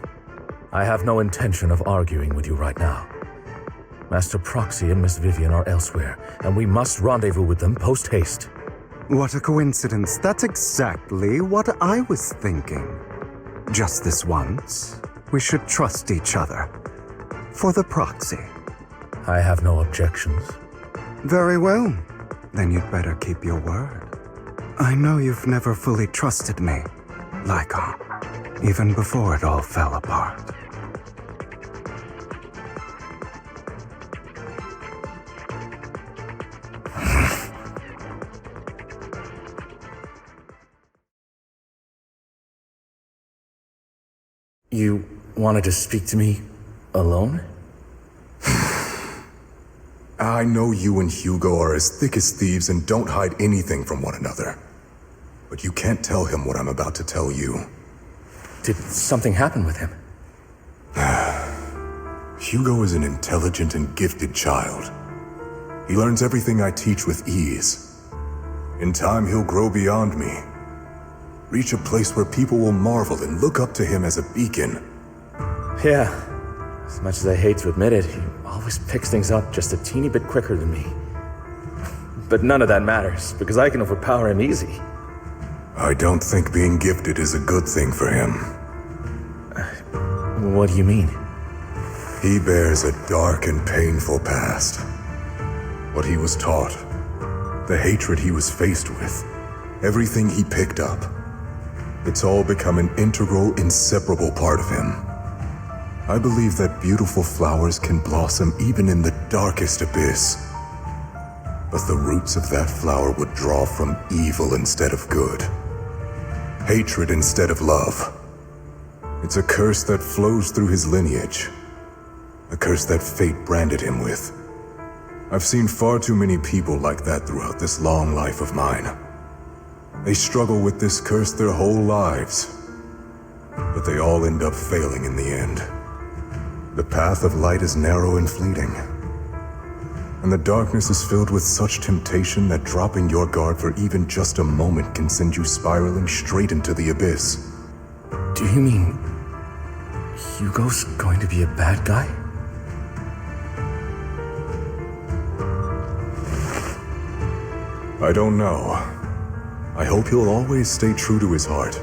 I have no intention of arguing with you right now. Master Proxy and Miss Vivian are elsewhere, and we must rendezvous with them post-haste. What a coincidence. That's exactly what I was thinking. Just this once, we should trust each other. For the Proxy. I have no objections. Very well. Then you'd better keep your word. I know you've never fully trusted me, Lycon, even before it all fell apart. You wanted to speak to me alone? I know you and Hugo are as thick as thieves and don't hide anything from one another. But you can't tell him what I'm about to tell you. Did something happen with him? Hugo is an intelligent and gifted child. He learns everything I teach with ease. In time, he'll grow beyond me. Reach a place where people will marvel and look up to him as a beacon. Yeah. As much as I hate to admit it, he always picks things up just a teeny bit quicker than me. But none of that matters, because I can overpower him easy. I don't think being gifted is a good thing for him. What do you mean? He bears a dark and painful past. What he was taught, the hatred he was faced with, everything he picked up, it's all become an integral, inseparable part of him. I believe that beautiful flowers can blossom even in the darkest abyss. But the roots of that flower would draw from evil instead of good. Hatred instead of love. It's a curse that flows through his lineage. A curse that fate branded him with. I've seen far too many people like that throughout this long life of mine. They struggle with this curse their whole lives. But they all end up failing in the end. The path of light is narrow and fleeting. And the darkness is filled with such temptation that dropping your guard for even just a moment can send you spiraling straight into the abyss. Do you mean Hugo's going to be a bad guy? I don't know. I hope he'll always stay true to his heart.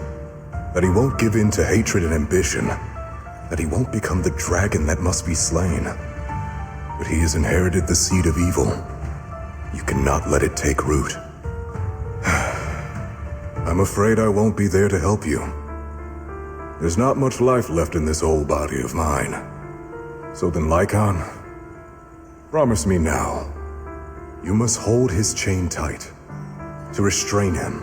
That he won't give in to hatred and ambition. That he won't become the dragon that must be slain. But he has inherited the seed of evil. You cannot let it take root. I'm afraid I won't be there to help you. There's not much life left in this old body of mine. So then, Lycon, promise me now, you must hold his chain tight, to restrain him,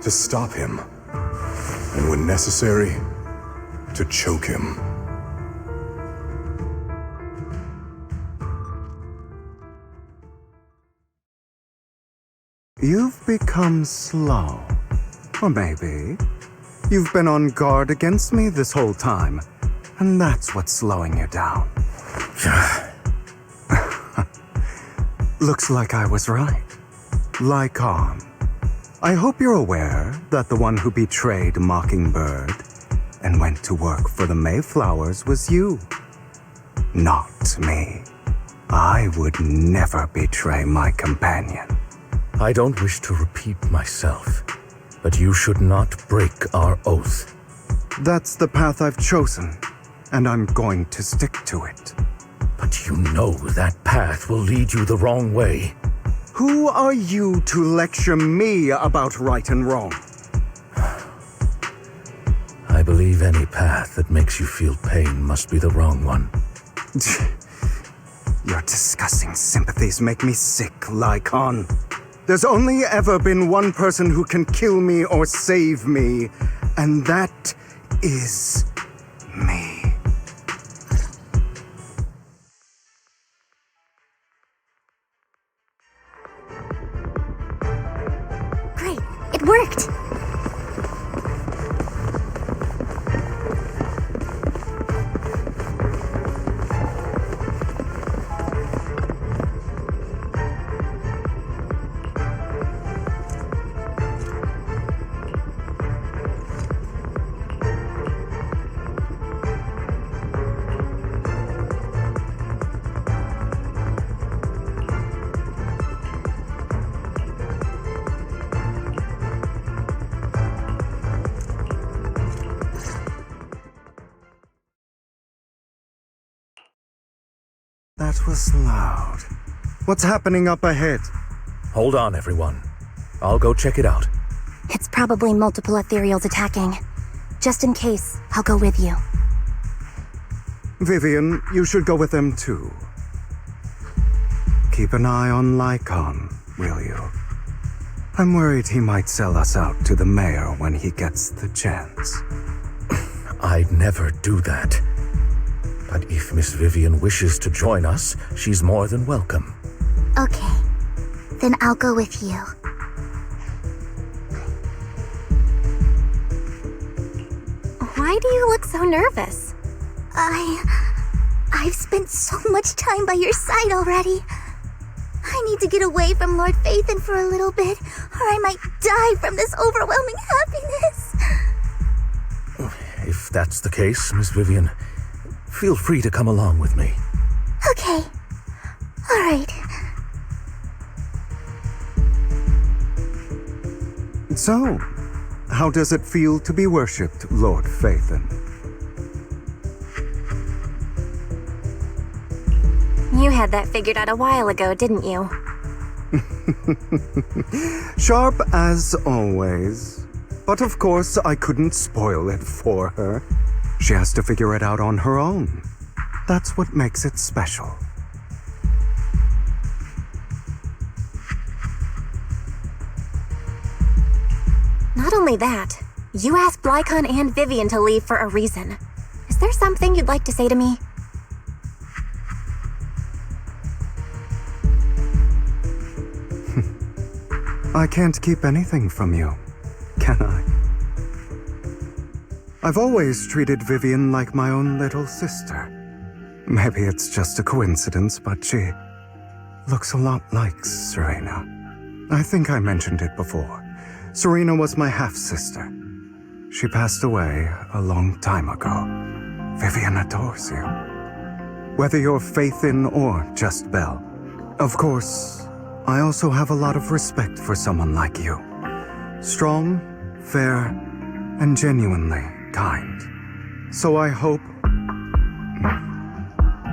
to stop him, and when necessary, to choke him. you've become slow. Or maybe you've been on guard against me this whole time, and that's what's slowing you down. Looks like I was right. Lycon. I hope you're aware that the one who betrayed Mockingbird and went to work for the Mayflowers was you. Not me. I would never betray my companion. I don't wish to repeat myself, but you should not break our oath. That's the path I've chosen, and I'm going to stick to it. But you know that path will lead you the wrong way. Who are you to lecture me about right and wrong? I believe any path that makes you feel pain must be the wrong one. Your disgusting sympathies make me sick, Lycon. There's only ever been one person who can kill me or save me, and that is me. Great, it worked! That was loud. What's happening up ahead? Hold on, everyone. I'll go check it out. It's probably multiple ethereals attacking. Just in case, I'll go with you. Vivian, you should go with them too. Keep an eye on Lycon, will you? I'm worried he might sell us out to the mayor when he gets the chance. I'd never do that. But if Miss Vivian wishes to join us, she's more than welcome. Okay. Then I'll go with you. Why do you look so nervous? I've spent so much time by your side already. I need to get away from Lord Phaethon for a little bit, or I might die from this overwhelming happiness. If that's the case, Miss Vivian, feel free to come along with me. Okay. All right. So, how does it feel to be worshipped, Lord Phaethon? You had that figured out a while ago, didn't you? Sharp as always. But of course, I couldn't spoil it for her. She has to figure it out on her own. That's what makes it special. Not only that, you asked Lycon and Vivian to leave for a reason. Is there something you'd like to say to me? I can't keep anything from you, can I? I've always treated Vivian like my own little sister. Maybe it's just a coincidence, but she looks a lot like Serena. I think I mentioned it before. Serena was my half-sister. She passed away a long time ago. Vivian adores you. Whether you're Phaethon or just Belle. Of course, I also have a lot of respect for someone like you. Strong, fair, and genuinely kind. So I hope...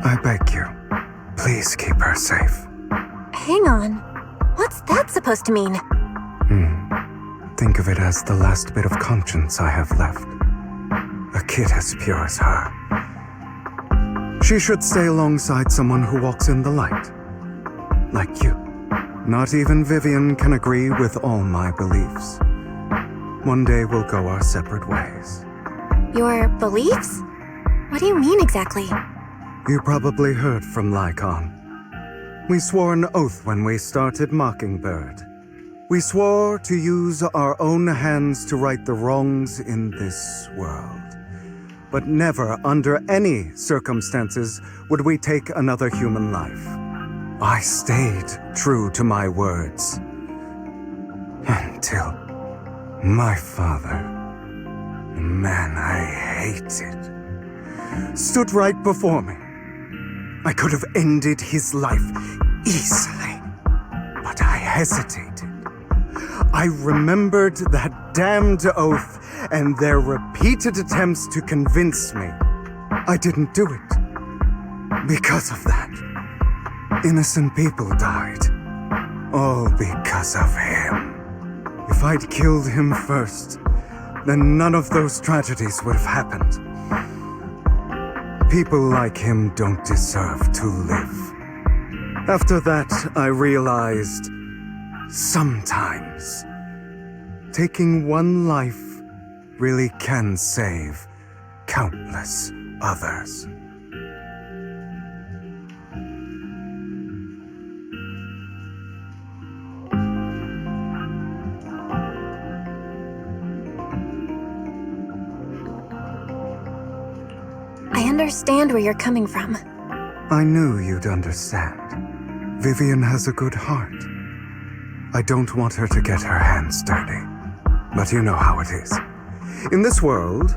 I beg you, please keep her safe. Hang on. What's that supposed to mean? Think of it as the last bit of conscience I have left. A kid as pure as her. She should stay alongside someone who walks in the light. Like you. Not even Vivian can agree with all my beliefs. One day we'll go our separate ways. Your beliefs? What do you mean exactly? You probably heard from Lycon. We swore an oath when we started Mockingbird. We swore to use our own hands to right the wrongs in this world. But never, under any circumstances, would we take another human life. I stayed true to my words. Until my father, the man I hated, stood right before me. I could have ended his life easily, but I hesitated. I remembered that damned oath and their repeated attempts to convince me. I didn't do it. Because of that, innocent people died. All because of him. If I'd killed him first, then none of those tragedies would have happened. People like him don't deserve to live. After that, I realized sometimes taking one life really can save countless others. I understand where you're coming from. I knew you'd understand. Vivian has a good heart. I don't want her to get her hands dirty. But you know how it is. In this world,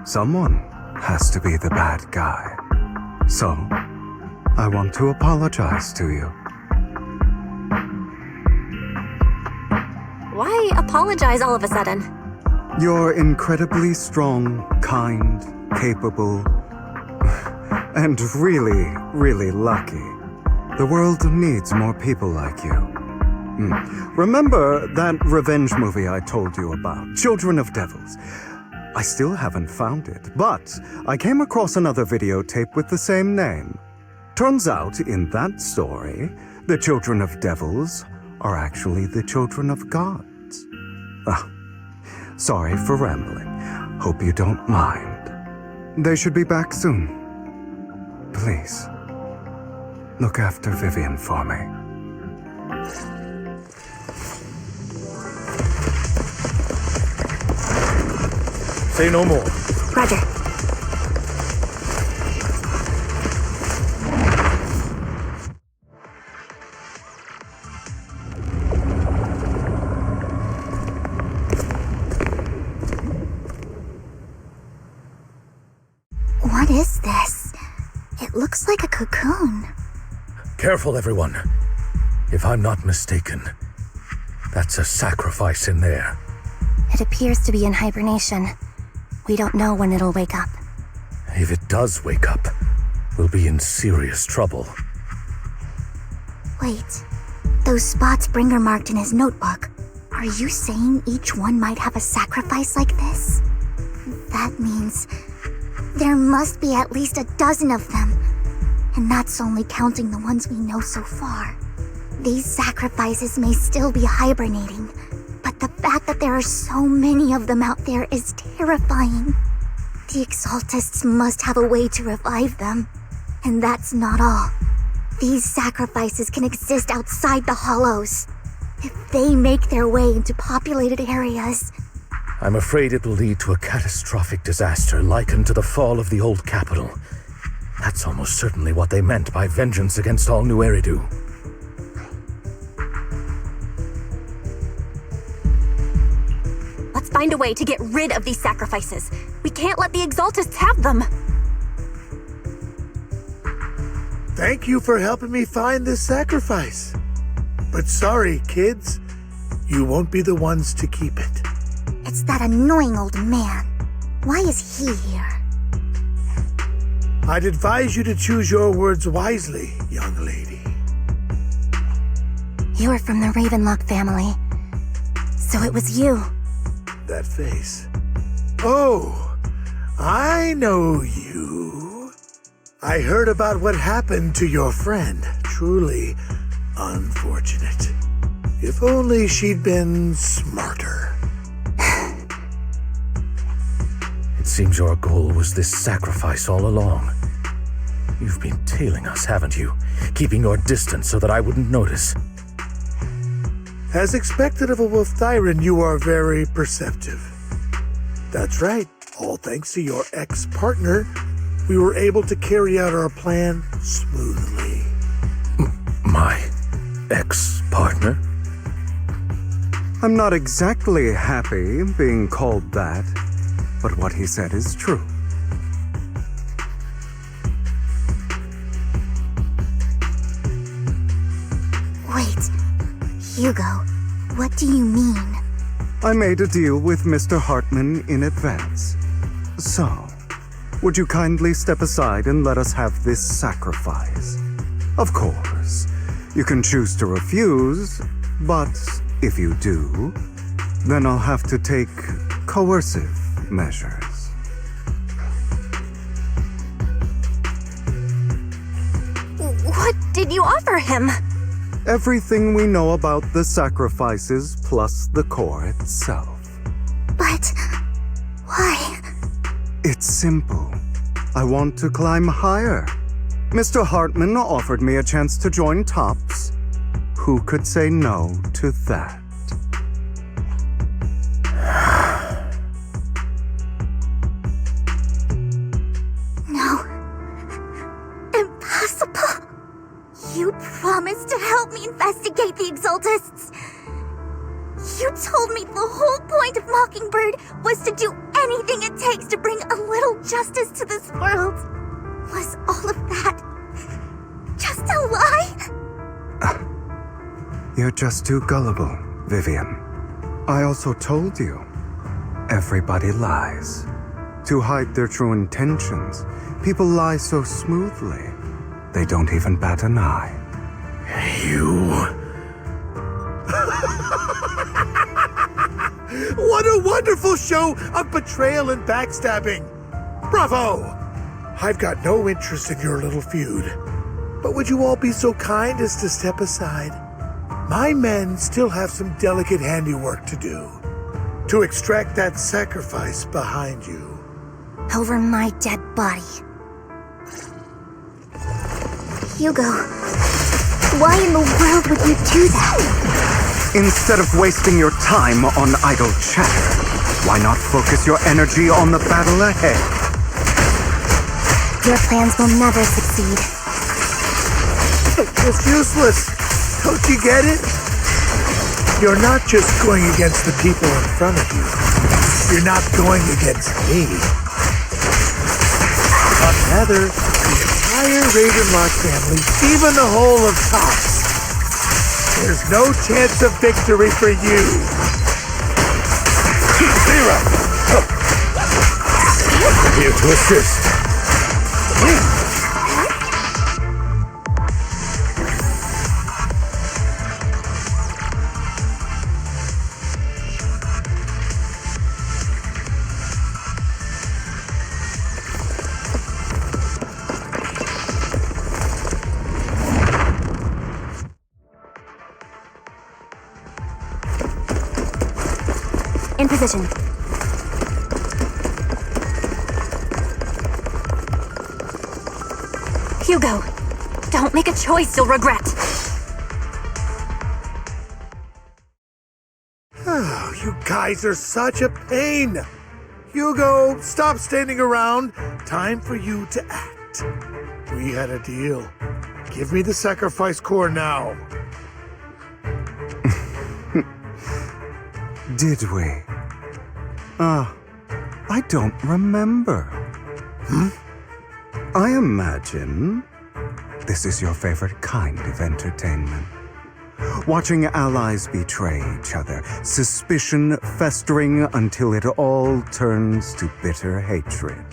someone has to be the bad guy. So, I want to apologize to you. Why apologize all of a sudden? You're incredibly strong, kind, capable, and really, really lucky. The world needs more people like you. Remember that revenge movie I told you about, Children of Devils? I still haven't found it, but I came across another videotape with the same name. Turns out, in that story, the Children of Devils are actually the children of gods. Sorry for rambling. Hope you don't mind. They should be back soon. Please, look after Vivian for me. Say no more. Roger. What is this? It looks like a cocoon. Careful, everyone. If I'm not mistaken, that's a sacrifice in there. It appears to be in hibernation. We don't know when it'll wake up. If it does wake up, we'll be in serious trouble. Wait, those spots Bringer marked in his notebook. Are you saying each one might have a sacrifice like this? That means there must be at least a dozen of them. And that's only counting the ones we know so far. These sacrifices may still be hibernating, but the fact that there are so many of them out there is terrifying. The Exaltists must have a way to revive them. And that's not all. These sacrifices can exist outside the Hollows. If they make their way into populated areas... I'm afraid it will lead to a catastrophic disaster likened to the fall of the old capital. That's almost certainly what they meant by vengeance against all New Eridu. Let's find a way to get rid of these sacrifices. We can't let the Exaltists have them. Thank you for helping me find this sacrifice. But sorry, kids. You won't be the ones to keep it. It's that annoying old man. Why is he here? I'd advise you to choose your words wisely, young lady. You're from the Ravenlock family. So it was you. That face. Oh, I know you. I heard about what happened to your friend. Truly unfortunate. If only she'd been smarter. It seems your goal was this sacrifice all along. You've been tailing us, haven't you? Keeping your distance so that I wouldn't notice. As expected of a Wolf-Thyran, you are very perceptive. That's right. All thanks to your ex-partner, we were able to carry out our plan smoothly. My ex-partner? I'm not exactly happy being called that, but what he said is true. Wait, Hugo, what do you mean? I made a deal with Mr. Hartman in advance. So, would you kindly step aside and let us have this sacrifice? Of course, you can choose to refuse, but if you do, then I'll have to take coercive measures. What did you offer him? Everything we know about the sacrifices plus the core itself. But why? It's simple. I want to climb higher. Mr. Hartman offered me a chance to join TOPS. Who could say no to that? No. Impossible. You promised to help me investigate the Exaltists. You told me the whole point of Mockingbird was to do anything it takes to bring a little justice to this world. Was all of that just a lie? You're just too gullible, Vivian. I also told you, everybody lies. To hide their true intentions, people lie so smoothly, they don't even bat an eye. What a wonderful show of betrayal and backstabbing! Bravo! I've got no interest in your little feud, but would you all be so kind as to step aside? My men still have some delicate handiwork to do to extract that sacrifice behind you. Over my dead body. Hugo, why in the world would you do that? Instead of wasting your time on idle chatter, why not focus your energy on the battle ahead? Your plans will never succeed. It's useless. Don't you get it? You're not just going against the people in front of you. You're not going against me. But rather, the entire Ravenlock family, even the whole of TOPS. There's no chance of victory for you. Zero! Here to assist. In position. Hugo, don't make a choice you'll regret. Oh, you guys are such a pain. Hugo, stop standing around. Time for you to act. We had a deal. Give me the sacrifice core now. Did we? I don't remember. I imagine this is your favorite kind of entertainment. Watching allies betray each other, suspicion festering until it all turns to bitter hatred.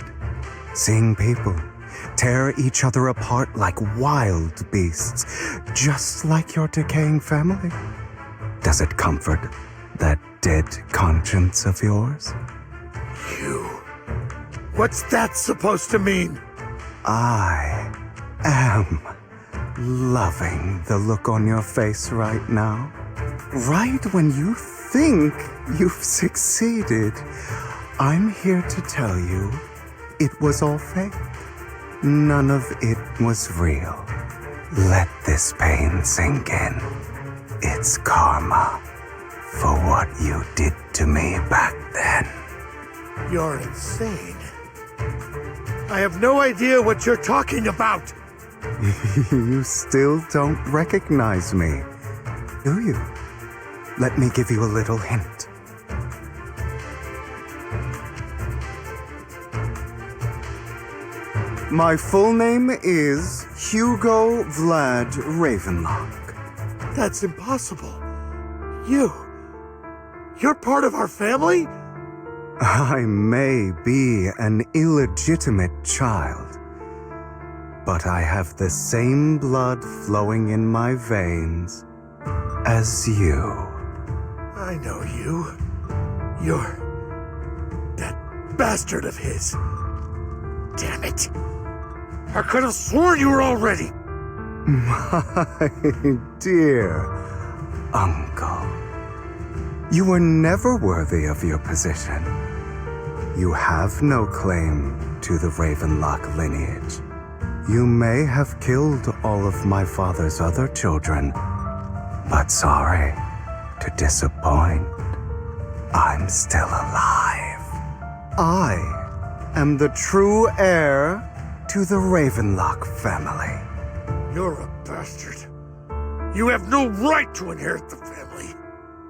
Seeing people tear each other apart like wild beasts, just like your decaying family. Does it comfort that dead conscience of yours? What's that supposed to mean? I am loving the look on your face right now. Right when you think you've succeeded, I'm here to tell you it was all fake. None of it was real. Let this pain sink in. It's karma. for what you did to me back then. You're insane. I have no idea what you're talking about. You still don't recognize me, do you? Let me give you a little hint. My full name is Hugo Vlad Ravenlock. That's impossible. You're part of our family? I may be an illegitimate child, but I have the same blood flowing in my veins as you. I know you. You're that bastard of his. Damn it. I could have sworn you were already. My dear uncle, you were never worthy of your position. You have no claim to the Ravenlock lineage. You may have killed all of my father's other children, but sorry to disappoint, I'm still alive. I am the true heir to the Ravenlock family. You're a bastard. You have no right to inherit the family.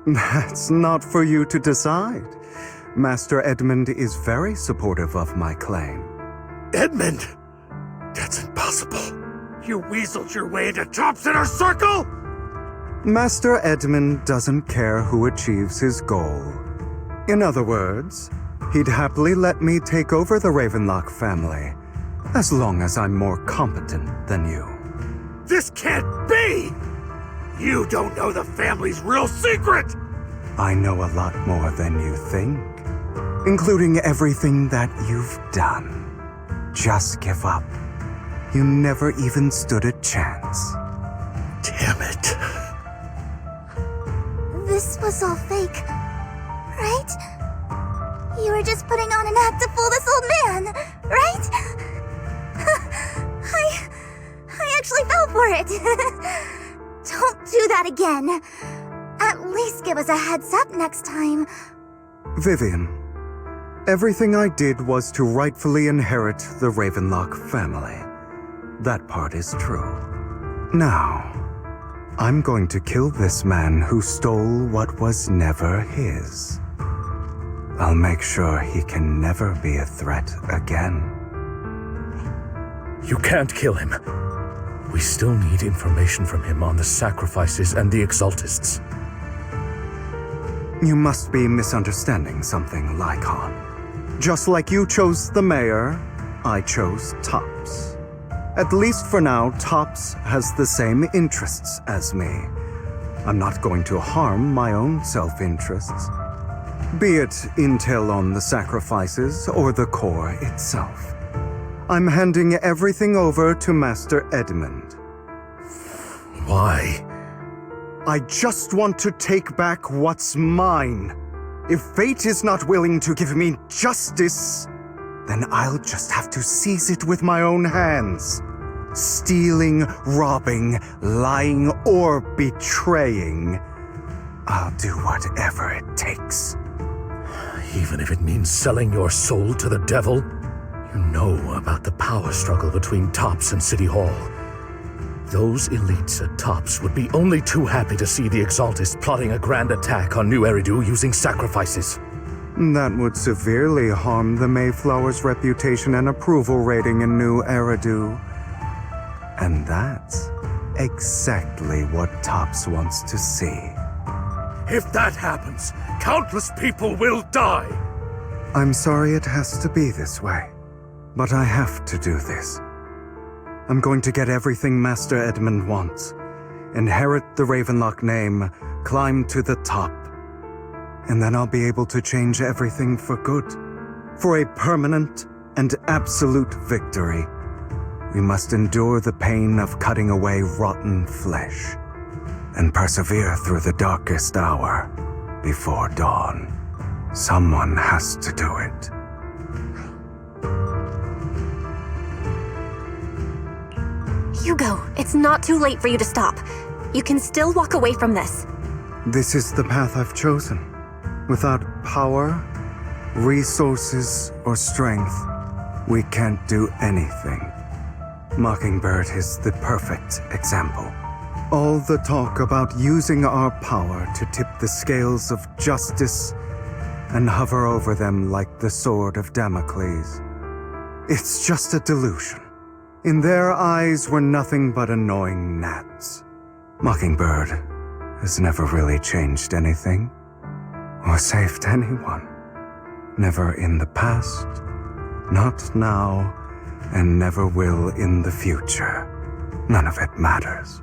That's not for you to decide. Master Edmund is very supportive of my claim. Edmund? That's impossible. You weaseled your way into Top's inner circle? Master Edmund doesn't care who achieves his goal. In other words, he'd happily let me take over the Ravenlock family, as long as I'm more competent than you. This can't be! You don't know the family's real secret! I know a lot more than you think, including everything that you've done. Just give up. You never even stood a chance. Damn it. This was all fake, right? You were just putting on an act to fool this old man, right? I actually fell for it. Don't do that again. At least give us a heads up next time. Vivian, everything I did was to rightfully inherit the Ravenlock family. That part is true. Now, I'm going to kill this man who stole what was never his. I'll make sure he can never be a threat again. You can't kill him. We still need information from him on the sacrifices and the Exaltists. You must be misunderstanding something, Lycon. Just like you chose the mayor, I chose Tops. At least for now, Tops has the same interests as me. I'm not going to harm my own self-interests. Be it intel on the sacrifices or the core itself. I'm handing everything over to Master Edmund. Why? I just want to take back what's mine. If fate is not willing to give me justice, then I'll just have to seize it with my own hands. Stealing, robbing, lying, or betraying. I'll do whatever it takes. Even if it means selling your soul to the devil? You know about the power struggle between Tops and City Hall. Those elites at Tops would be only too happy to see the Exaltists plotting a grand attack on New Eridu using sacrifices. That would severely harm the Mayflower's reputation and approval rating in New Eridu. And that's exactly what Tops wants to see. If that happens, countless people will die. I'm sorry it has to be this way, but I have to do this. I'm going to get everything Master Edmund wants. Inherit the Ravenlock name, climb to the top. And then I'll be able to change everything for good. For a permanent and absolute victory. We must endure the pain of cutting away rotten flesh. And persevere through the darkest hour before dawn. Someone has to do it. Hugo, it's not too late for you to stop. You can still walk away from this. This is the path I've chosen. Without power, resources, or strength, we can't do anything. Mockingbird is the perfect example. All the talk about using our power to tip the scales of justice and hover over them like the sword of Damocles. It's just a delusion. In their eyes, we're nothing but annoying gnats. Mockingbird has never really changed anything or saved anyone. Never in the past, not now, and never will in the future. None of it matters.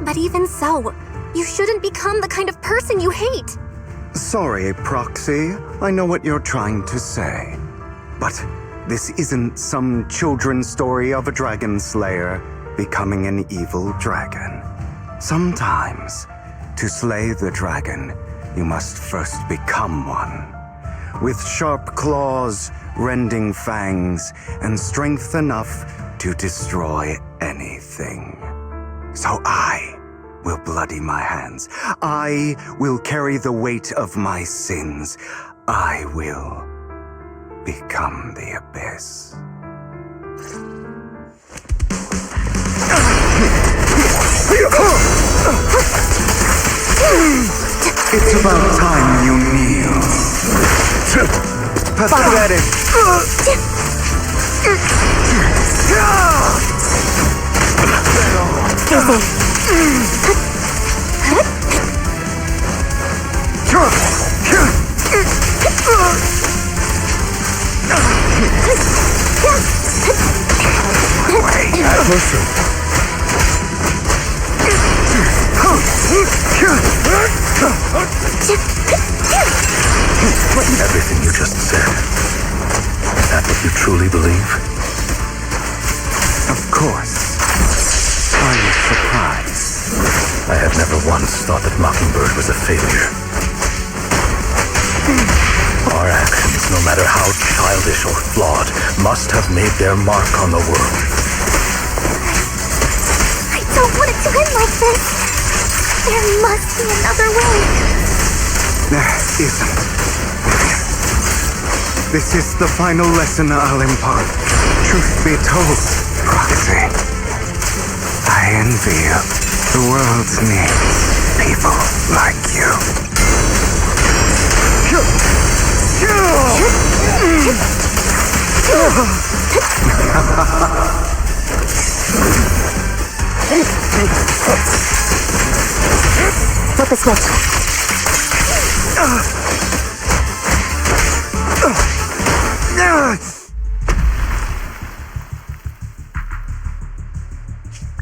But even so, you shouldn't become the kind of person you hate. Sorry, Proxy. I know what you're trying to say. But this isn't some children's story of a dragon slayer becoming an evil dragon. Sometimes, to slay the dragon, you must first become one. With sharp claws, rending fangs, and strength enough to destroy anything. So I will bloody my hands. I will carry the weight of my sins. I will become the Abyss. It's about time you kneel. Pathetic. Everything you just said, is that what you truly believe? Of course. Are you surprised? I have never once thought that Mockingbird was a failure. Our actions, no matter how childish or flawed, must have made their mark on the world. I don't want it to end like this. There must be another way. There isn't. This is the final lesson I'll impart. Truth be told, Proxy, I envy you. The world needs people like you. Flip the switch.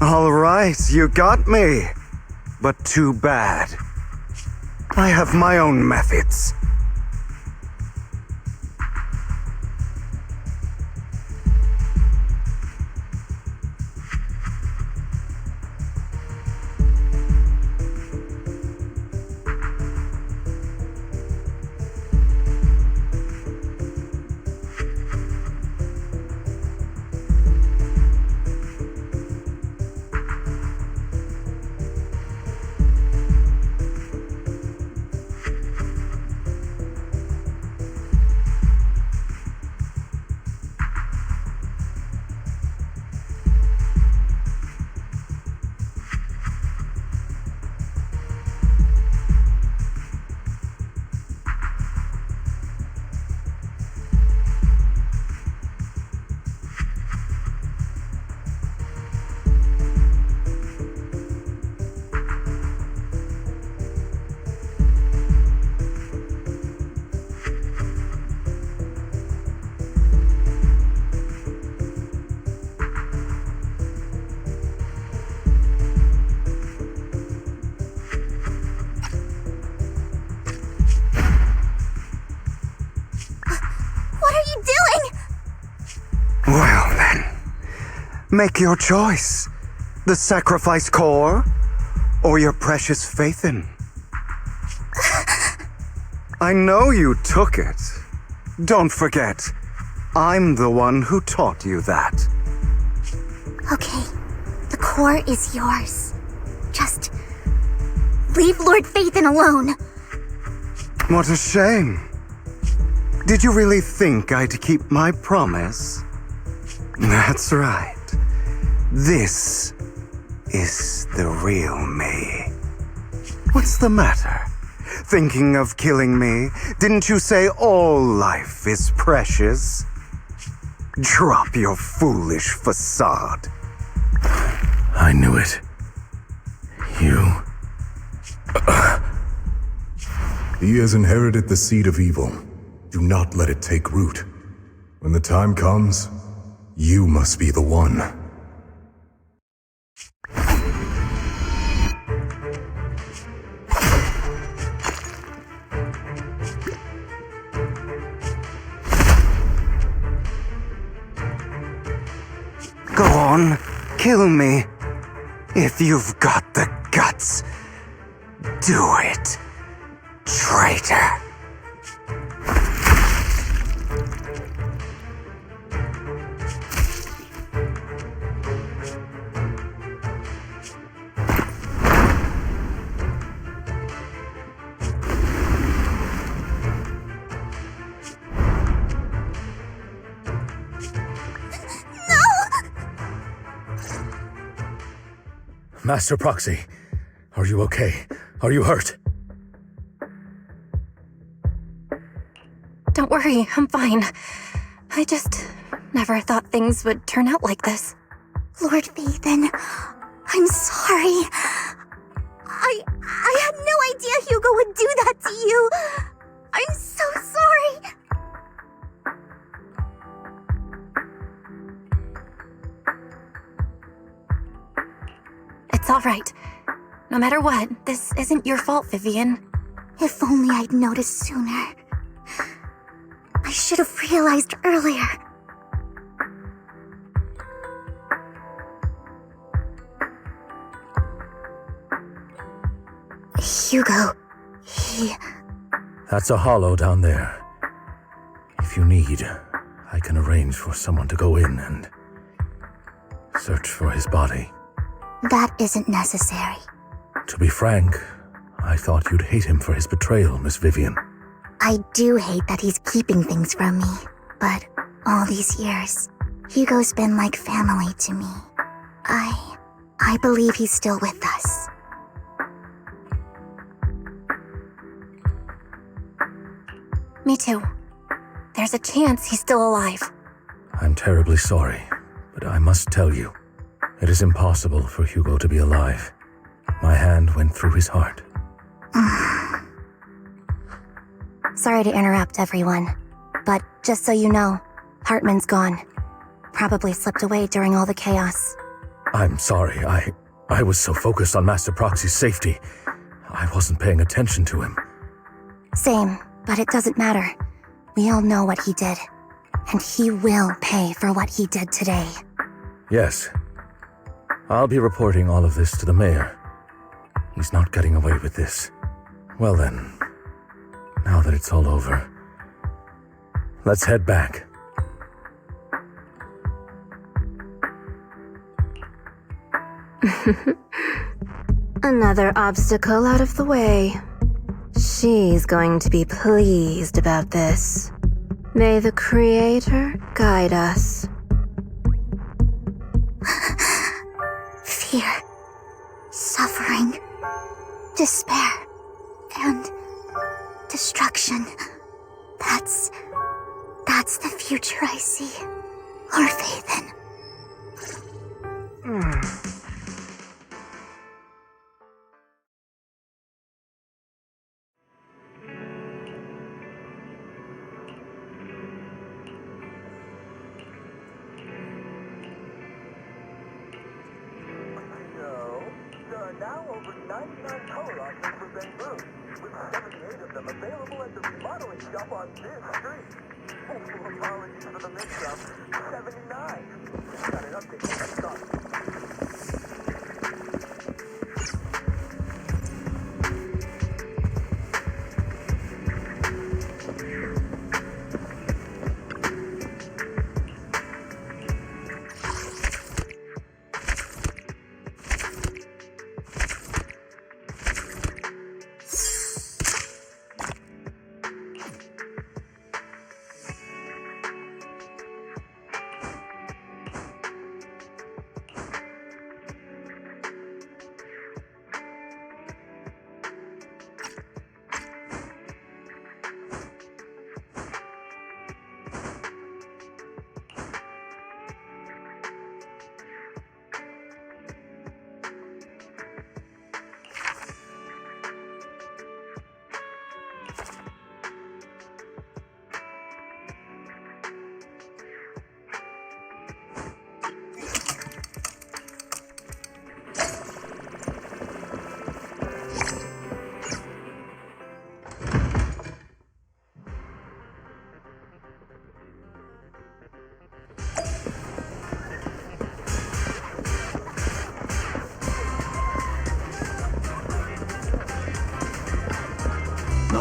All right, you got me. But too bad. I have my own methods. Well then, make your choice. The sacrifice core, or your precious Phaethon. I know you took it. Don't forget, I'm the one who taught you that. Okay, the core is yours. Just leave Lord Phaethon alone. What a shame. Did you really think I'd keep my promise? That's right. This is the real me. What's the matter? Thinking of killing me? Didn't you say all life is precious? Drop your foolish facade. I knew it. You... He has inherited the seed of evil. Do not let it take root. When the time comes, you must be the one. Go on, kill me. If you've got the guts, do it, traitor. Master Proxy, are you okay? Are you hurt? Don't worry, I'm fine. I just never thought things would turn out like this. Lord Phaethon, I'm sorry. I had no idea Hugo would do that to you. I'm so sorry. It's all right. No matter what, this isn't your fault, Vivian. If only I'd noticed sooner. I should have realized earlier. Hugo, That's a hollow down there. If you need, I can arrange for someone to go in and search for his body. That isn't necessary. To be frank, I thought you'd hate him for his betrayal, Miss Vivian. I do hate that he's keeping things from me, but all these years, Hugo's been like family to me. I believe he's still with us. Me too. There's a chance he's still alive. I'm terribly sorry, but I must tell you, it is impossible for Hugo to be alive. My hand went through his heart. Sorry to interrupt, everyone. But just so you know, Hartman's gone. Probably slipped away during all the chaos. I'm sorry, I was so focused on Master Proxy's safety, I wasn't paying attention to him. Same, but it doesn't matter. We all know what he did. And he will pay for what he did today. Yes. I'll be reporting all of this to the mayor. He's not getting away with this. Well then, now that it's all over, let's head back. Another obstacle out of the way. She's going to be pleased about this. May the Creator guide us. Fear, suffering, despair, and destruction. That's the future I see. Lord Phaethon.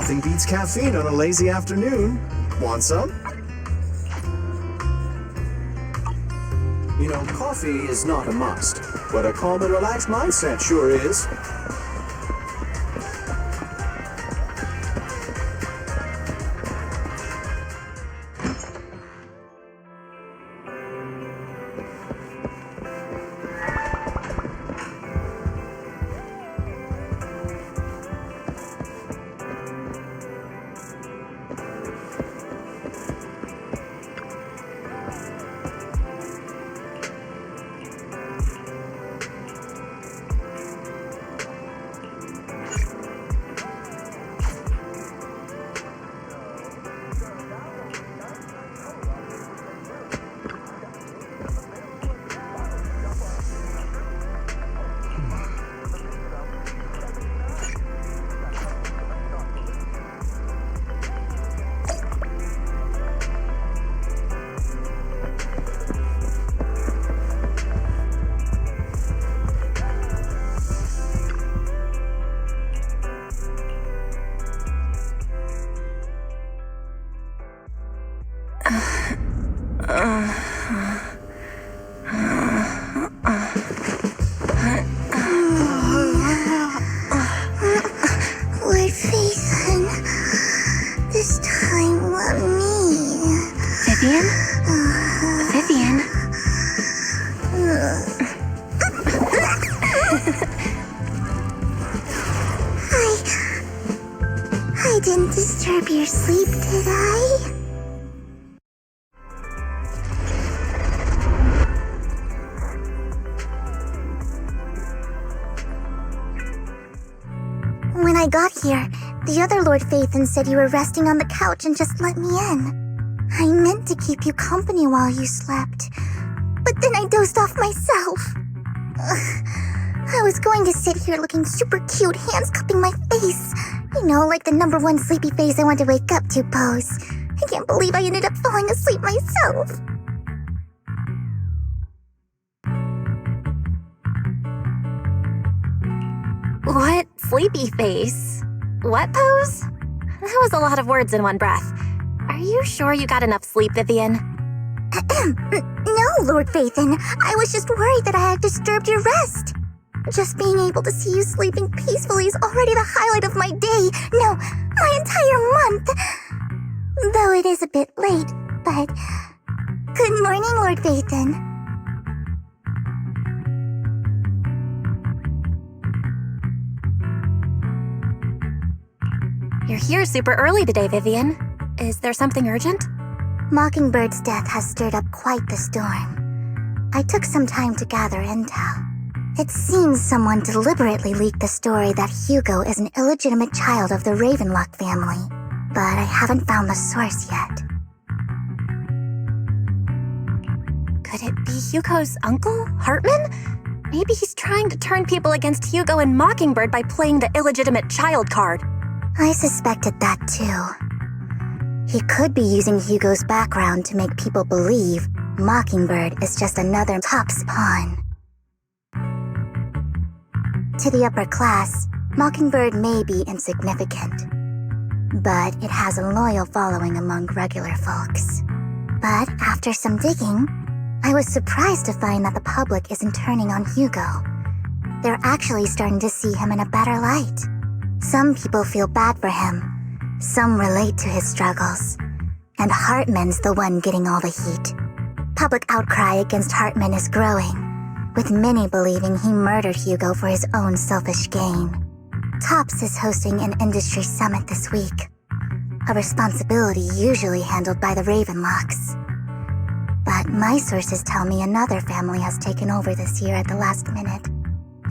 Nothing beats caffeine on a lazy afternoon. Want some? You know, coffee is not a must, but a calm and relaxed mindset sure is. Lord Phaethon, this time let me. Vivian? Vivian? I didn't disturb your sleep, did I? When I got here, the other Lord Phaethon said you were resting on the couch and just let me in. I meant to keep you company while you slept, but then I dozed off myself. Ugh. I was going to sit here looking super cute, hands cupping my face. You know, like the #1 sleepy face I want to wake up to pose. I can't believe I ended up falling asleep myself. What sleepy face? What pose? That was a lot of words in one breath. Are you sure you got enough sleep, Vivian? No, Lord Phaethon. I was just worried that I had disturbed your rest. Just being able to see you sleeping peacefully is already the highlight of my day. No, my entire month. Though it is a bit late, but... Good morning, Lord Phaethon. You're here super early today, Vivian. Is there something urgent? Mockingbird's death has stirred up quite the storm. I took some time to gather intel. It seems someone deliberately leaked the story that Hugo is an illegitimate child of the Ravenlock family, but I haven't found the source yet. Could it be Hugo's uncle, Hartman? Maybe he's trying to turn people against Hugo and Mockingbird by playing the illegitimate child card. I suspected that too. He could be using Hugo's background to make people believe Mockingbird is just another Top's pawn. To the upper class, Mockingbird may be insignificant, but it has a loyal following among regular folks. But after some digging, I was surprised to find that the public isn't turning on Hugo. They're actually starting to see him in a better light. Some people feel bad for him, some relate to his struggles, and Hartman's the one getting all the heat. Public outcry against Hartman is growing, with many believing he murdered Hugo for his own selfish gain. Tops is hosting an industry summit this week, a responsibility usually handled by the Ravenlocks. But my sources tell me another family has taken over this year at the last minute.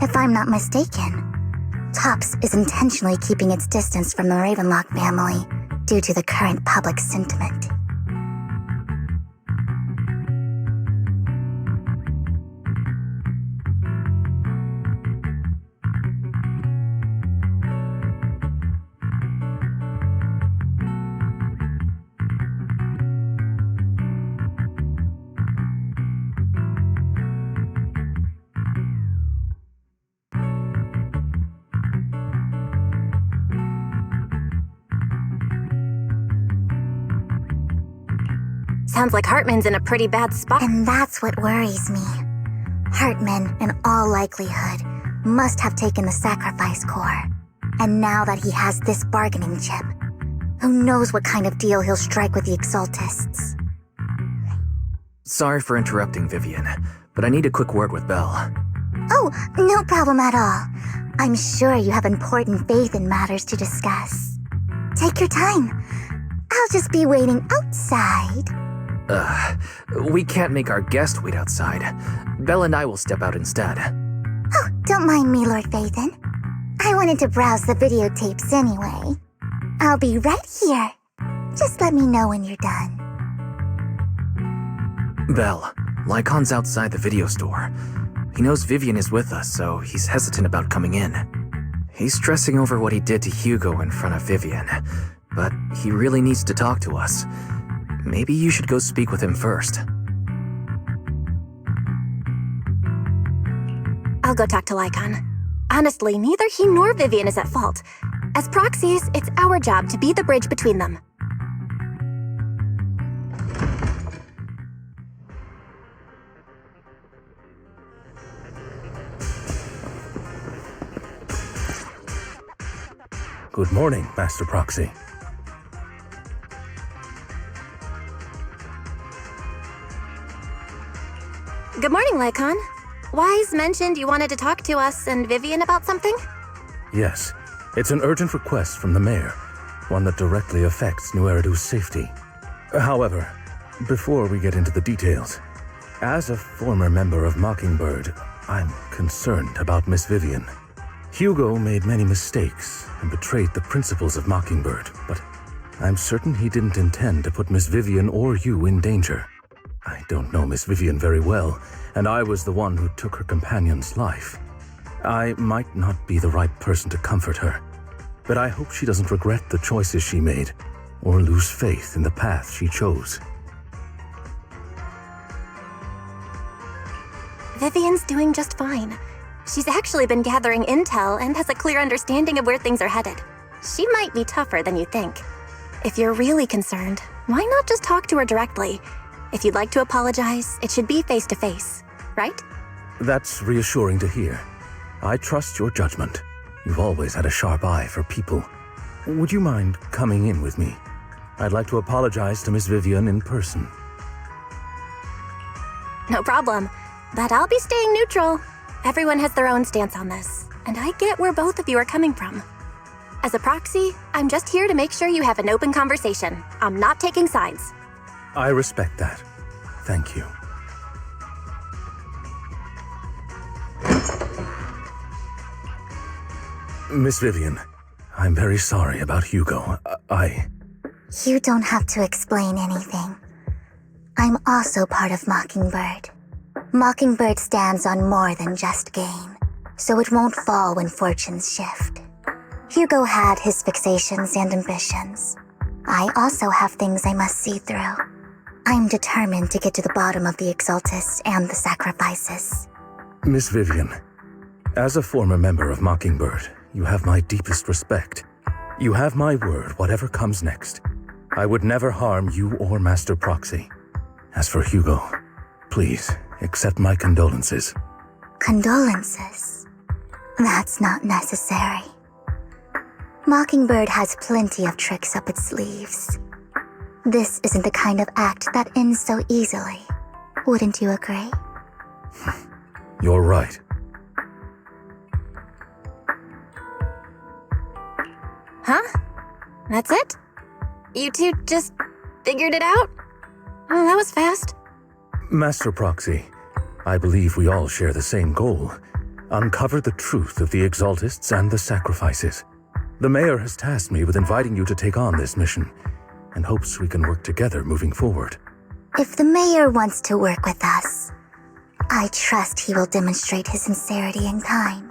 If I'm not mistaken, Tops is intentionally keeping its distance from the Ravenlock family due to the current public sentiment. Sounds like Hartman's in a pretty bad spot. And that's what worries me. Hartman, in all likelihood, must have taken the sacrifice core. And now that he has this bargaining chip, who knows what kind of deal he'll strike with the Exaltists. Sorry for interrupting, Vivian, but I need a quick word with Belle. Oh, no problem at all. I'm sure you have important Phaethon matters to discuss. Take your time. I'll just be waiting outside. We can't make our guest wait outside. Belle and I will step out instead. Oh, don't mind me, Lord Phaethon. I wanted to browse the videotapes anyway. I'll be right here. Just let me know when you're done. Belle, Lycon's outside the video store. He knows Vivian is with us, so he's hesitant about coming in. He's stressing over what he did to Hugo in front of Vivian, but he really needs to talk to us. Maybe you should go speak with him first. I'll go talk to Lycon. Honestly, neither he nor Vivian is at fault. As proxies, it's our job to be the bridge between them. Good morning, Master Proxy. Good morning, Lycon. Wise mentioned you wanted to talk to us and Vivian about something? Yes, it's an urgent request from the mayor, one that directly affects New Eridu's safety. However, before we get into the details, as a former member of Mockingbird, I'm concerned about Miss Vivian. Hugo made many mistakes and betrayed the principles of Mockingbird, but I'm certain he didn't intend to put Miss Vivian or you in danger. I don't know Miss Vivian very well, and I was the one who took her companion's life. I might not be the right person to comfort her, but I hope she doesn't regret the choices she made or lose faith in the path she chose. Vivian's doing just fine. She's actually been gathering intel and has a clear understanding of where things are headed. She might be tougher than you think. If you're really concerned, why not just talk to her directly? If you'd like to apologize, it should be face-to-face, right? That's reassuring to hear. I trust your judgment. You've always had a sharp eye for people. Would you mind coming in with me? I'd like to apologize to Miss Vivian in person. No problem. But I'll be staying neutral. Everyone has their own stance on this, and I get where both of you are coming from. As a proxy, I'm just here to make sure you have an open conversation. I'm not taking sides. I respect that. Thank you. Miss Vivian, I'm very sorry about Hugo. You don't have to explain anything. I'm also part of Mockingbird. Mockingbird stands on more than just gain, so it won't fall when fortunes shift. Hugo had his fixations and ambitions. I also have things I must see through. I'm determined to get to the bottom of the Exaltists and the sacrifices. Miss Vivian, as a former member of Mockingbird, you have my deepest respect. You have my word, whatever comes next. I would never harm you or Master Proxy. As for Hugo, please accept my condolences. Condolences? That's not necessary. Mockingbird has plenty of tricks up its sleeves. This isn't the kind of act that ends so easily. Wouldn't you agree? You're right. Huh? That's it? You two just figured it out? Oh, that was fast. Master Proxy, I believe we all share the same goal. Uncover the truth of the Exaltists and the sacrifices. The mayor has tasked me with inviting you to take on this mission, and hopes we can work together moving forward. If the mayor wants to work with us, I trust he will demonstrate his sincerity in kind.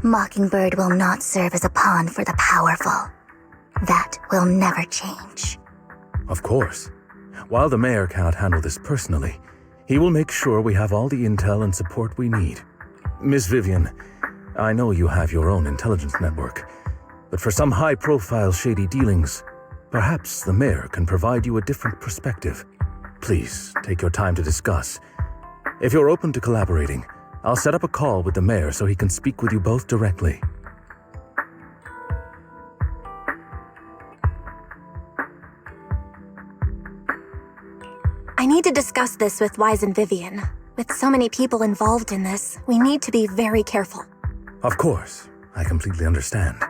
Mockingbird will not serve as a pawn for the powerful. That will never change. Of course. While the mayor cannot handle this personally, he will make sure we have all the intel and support we need. Miss Vivian, I know you have your own intelligence network, but for some high-profile shady dealings, perhaps the mayor can provide you a different perspective. Please, take your time to discuss. If you're open to collaborating, I'll set up a call with the mayor so he can speak with you both directly. I need to discuss this with Wise and Vivian. With so many people involved in this, we need to be very careful. Of course, I completely understand.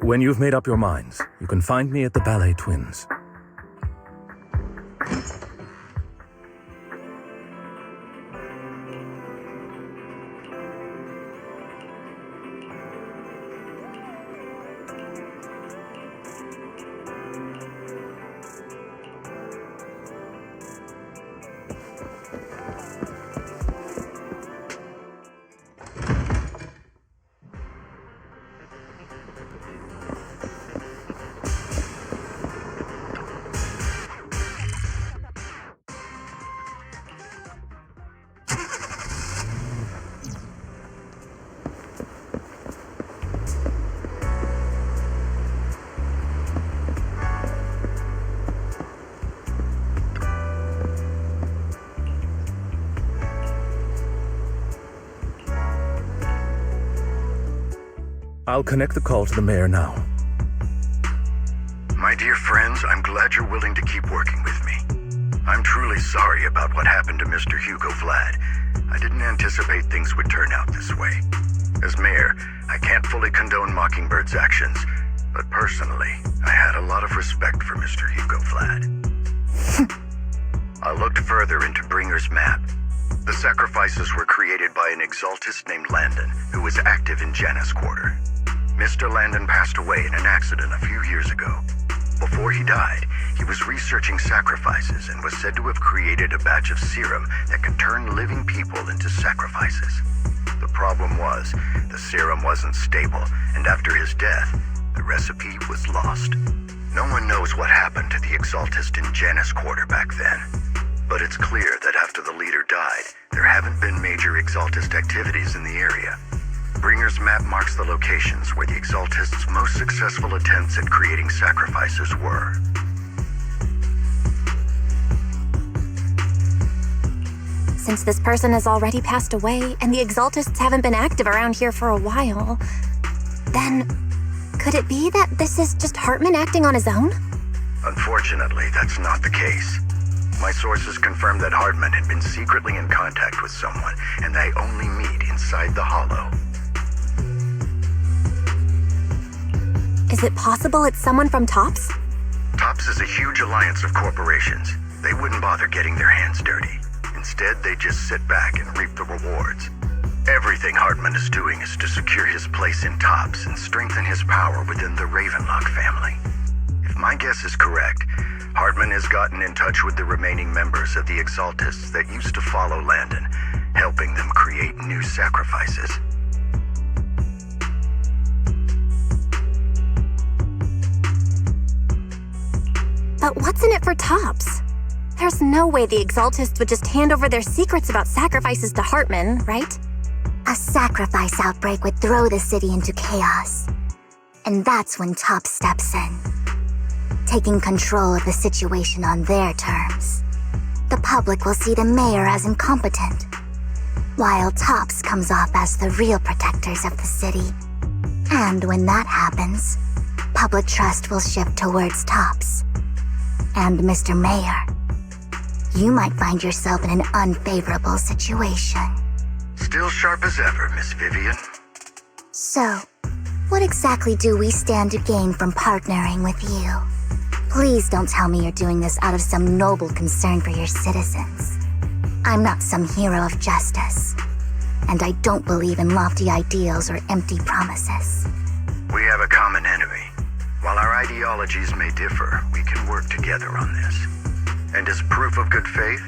When you've made up your minds, you can find me at the Ballet Twins. I'll connect the call to the mayor now. My dear friends, I'm glad you're willing to keep working with me. I'm truly sorry about what happened to Mr. Hugo Vlad. I didn't anticipate things would turn out this way. As mayor, I can't fully condone Mockingbird's actions, but personally, I had a lot of respect for Mr. Hugo Vlad. I looked further into Bringer's map. The sacrifices were created by an exaltist named Landon, who was active in Janus Quarter. Mr. Landon passed away in an accident a few years ago. Before he died, he was researching sacrifices and was said to have created a batch of serum that could turn living people into sacrifices. The problem was, the serum wasn't stable, and after his death, the recipe was lost. No one knows what happened to the exaltist in Janus Quarter back then. But it's clear that after the leader died, there haven't been major exaltist activities in the area. Bringer's map marks the locations where the exaltists' most successful attempts at creating sacrifices were. Since this person has already passed away and the exaltists haven't been active around here for a while, then could it be that this is just Hartman acting on his own? Unfortunately, that's not the case. My sources confirmed that Hartman had been secretly in contact with someone, and they only meet inside the Hollow. Is it possible it's someone from TOPS? TOPS is a huge alliance of corporations. They wouldn't bother getting their hands dirty. Instead, they just sit back and reap the rewards. Everything Hartman is doing is to secure his place in TOPS and strengthen his power within the Ravenlock family. If my guess is correct, Hartman has gotten in touch with the remaining members of the Exaltists that used to follow Landon, helping them create new sacrifices. But what's in it for TOPS? There's no way the Exaltists would just hand over their secrets about sacrifices to Hartman, right? A sacrifice outbreak would throw the city into chaos. And that's when TOPS steps in, taking control of the situation on their terms. The public will see the mayor as incompetent, while TOPS comes off as the real protectors of the city. And when that happens, public trust will shift towards TOPS. And Mr. Mayor, you might find yourself in an unfavorable situation. Still sharp as ever, Miss Vivian. So, what exactly do we stand to gain from partnering with you? Please don't tell me you're doing this out of some noble concern for your citizens. I'm not some hero of justice, and I don't believe in lofty ideals or empty promises. We have a common enemy. While our ideologies may differ, we can work together on this. And as proof of good faith,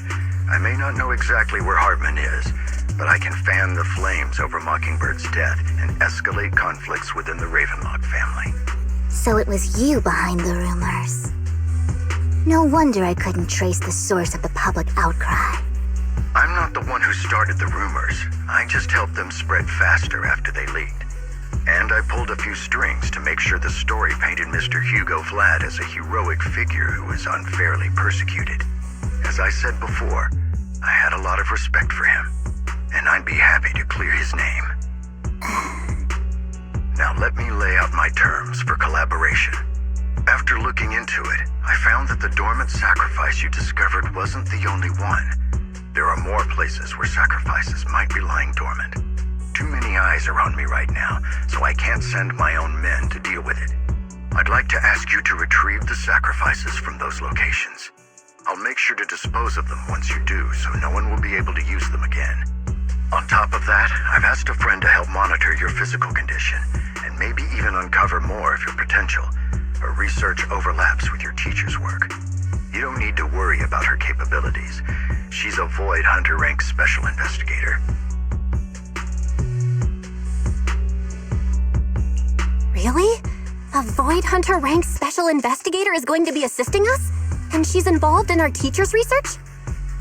I may not know exactly where Hartman is, but I can fan the flames over Mockingbird's death and escalate conflicts within the Ravenlock family. So it was you behind the rumors. No wonder I couldn't trace the source of the public outcry. I'm not the one who started the rumors. I just helped them spread faster after they leaked. And I pulled a few strings to make sure the story painted Mr. Hugo Vlad as a heroic figure who was unfairly persecuted. As I said before, I had a lot of respect for him, and I'd be happy to clear his name. Now let me lay out my terms for collaboration. After looking into it, I found that the dormant sacrifice you discovered wasn't the only one. There are more places where sacrifices might be lying dormant. Too many eyes are on me right now, so I can't send my own men to deal with it. I'd like to ask you to retrieve the sacrifices from those locations. I'll make sure to dispose of them once you do, so no one will be able to use them again. On top of that, I've asked a friend to help monitor your physical condition, and maybe even uncover more of your potential. Her research overlaps with your teacher's work. You don't need to worry about her capabilities. She's a Void Hunter rank special investigator. Really? A Void Hunter rank special investigator is going to be assisting us? And she's involved in our teacher's research?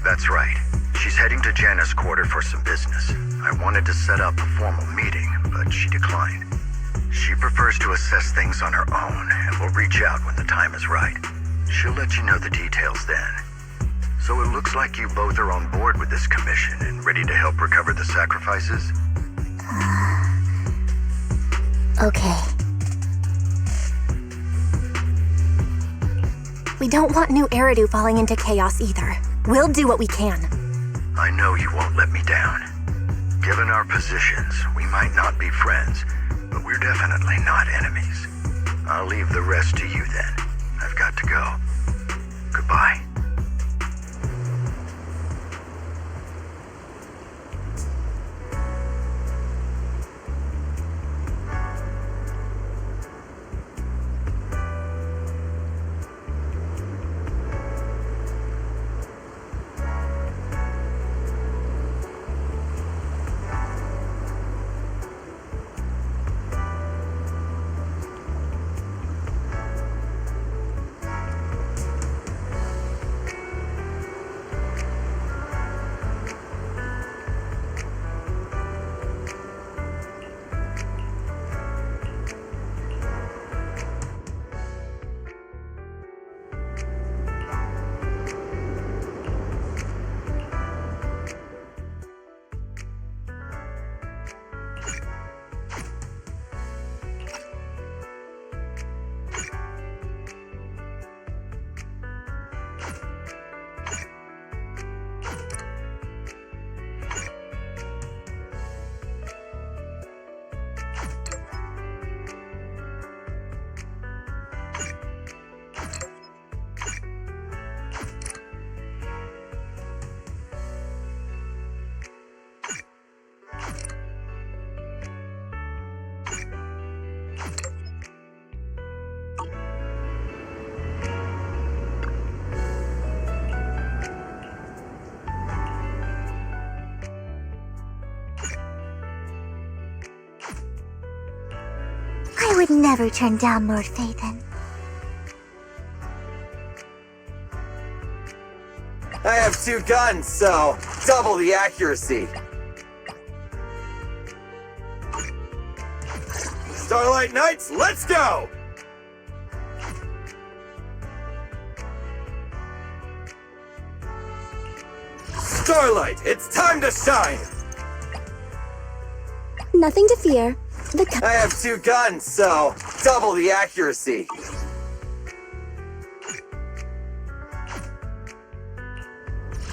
That's right. She's heading to Janna's quarter for some business. I wanted to set up a formal meeting, but she declined. She prefers to assess things on her own, and will reach out when the time is right. She'll let you know the details then. So it looks like you both are on board with this commission and ready to help recover the sacrifices? Okay. We don't want New Eridu falling into chaos either. We'll do what we can. I know you won't let me down. Given our positions, we might not be friends, but we're definitely not enemies. I'll leave the rest to you then. I've got to go. Goodbye. I would never turn down Lord Phaethon. I have 2 guns, so double the accuracy. Starlight Knights, let's go! Starlight, it's time to shine! Nothing to fear. I have 2 guns, so double the accuracy.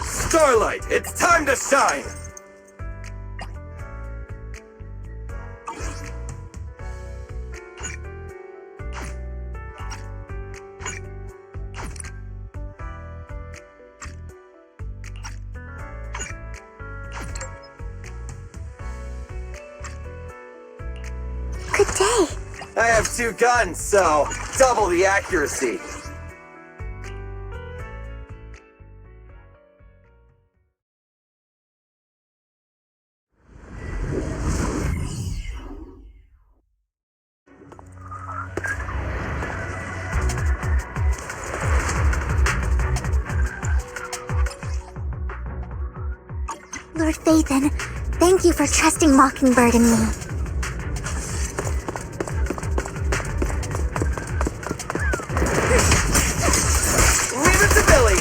Starlight, it's time to shine! Good day. I have 2 guns, so double the accuracy. Lord Phaethon, thank you for trusting Mockingbird and me. Leave it to Billy!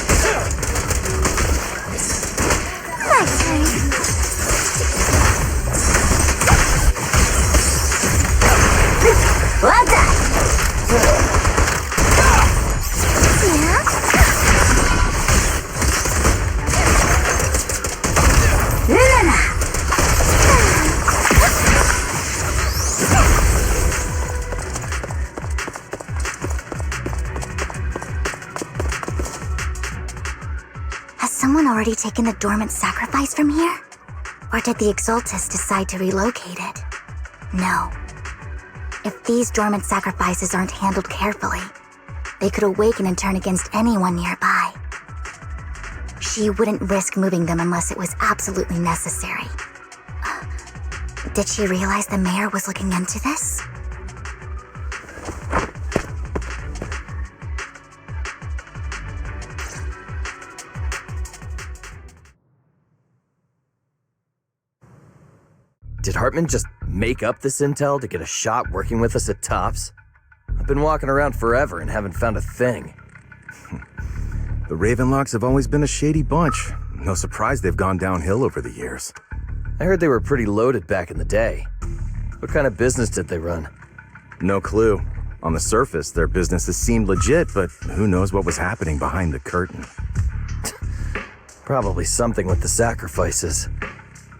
already taken the dormant sacrifice from here? Or did the Exaltus decide to relocate it? No. If these dormant sacrifices aren't handled carefully, they could awaken and turn against anyone nearby. She wouldn't risk moving them unless it was absolutely necessary. Did she realize the mayor was looking into this? Did Hartman just make up this intel to get a shot working with us at Tops? I've been walking around forever and haven't found a thing. The Ravenlocks have always been a shady bunch. No surprise they've gone downhill over the years. I heard they were pretty loaded back in the day. What kind of business did they run? No clue. On the surface, their businesses seemed legit, but who knows what was happening behind the curtain. Probably something with the sacrifices.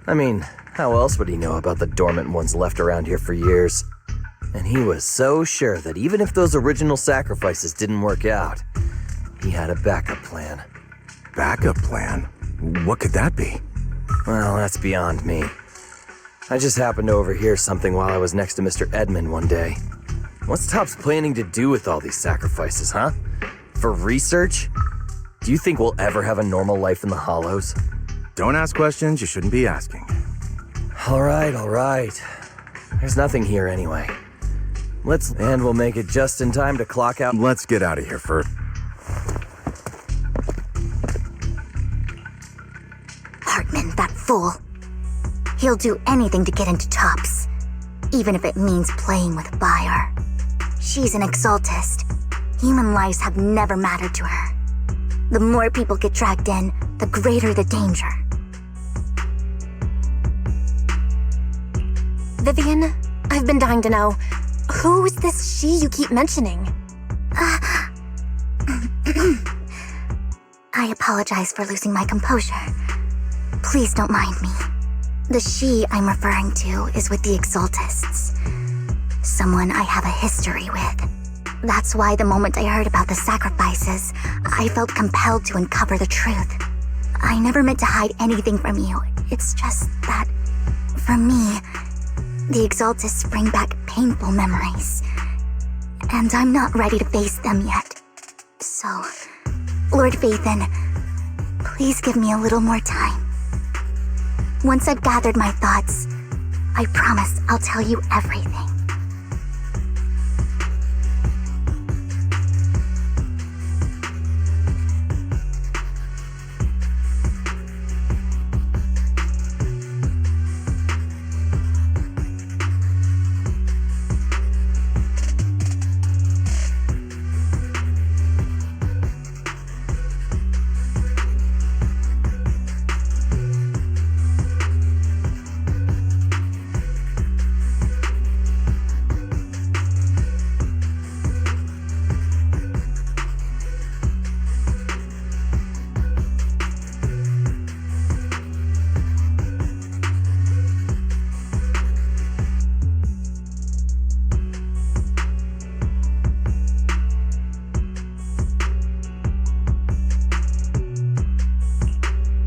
I mean, how else would he know about the dormant ones left around here for years? And he was so sure that even if those original sacrifices didn't work out, he had a backup plan. Backup plan? What could that be? Well, that's beyond me. I just happened to overhear something while I was next to Mr. Edmund one day. What's Tops planning to do with all these sacrifices, huh? For research? Do you think we'll ever have a normal life in the Hollows? Don't ask questions you shouldn't be asking. All right. There's nothing here anyway. And we'll make it just in time to clock out. Let's get out of here, Fert. Hartman, that fool. He'll do anything to get into Tops, even if it means playing with fire. She's an Exaltist. Human lives have never mattered to her. The more people get dragged in, the greater the danger. Vivian, I've been dying to know, who is this she you keep mentioning? I apologize for losing my composure. Please don't mind me. The she I'm referring to is with the Exaltists. Someone I have a history with. That's why the moment I heard about the sacrifices, I felt compelled to uncover the truth. I never meant to hide anything from you. It's just that, for me, the Exaltists bring back painful memories. And I'm not ready to face them yet. So, Lord Vathan, please give me a little more time. Once I've gathered my thoughts, I promise I'll tell you everything.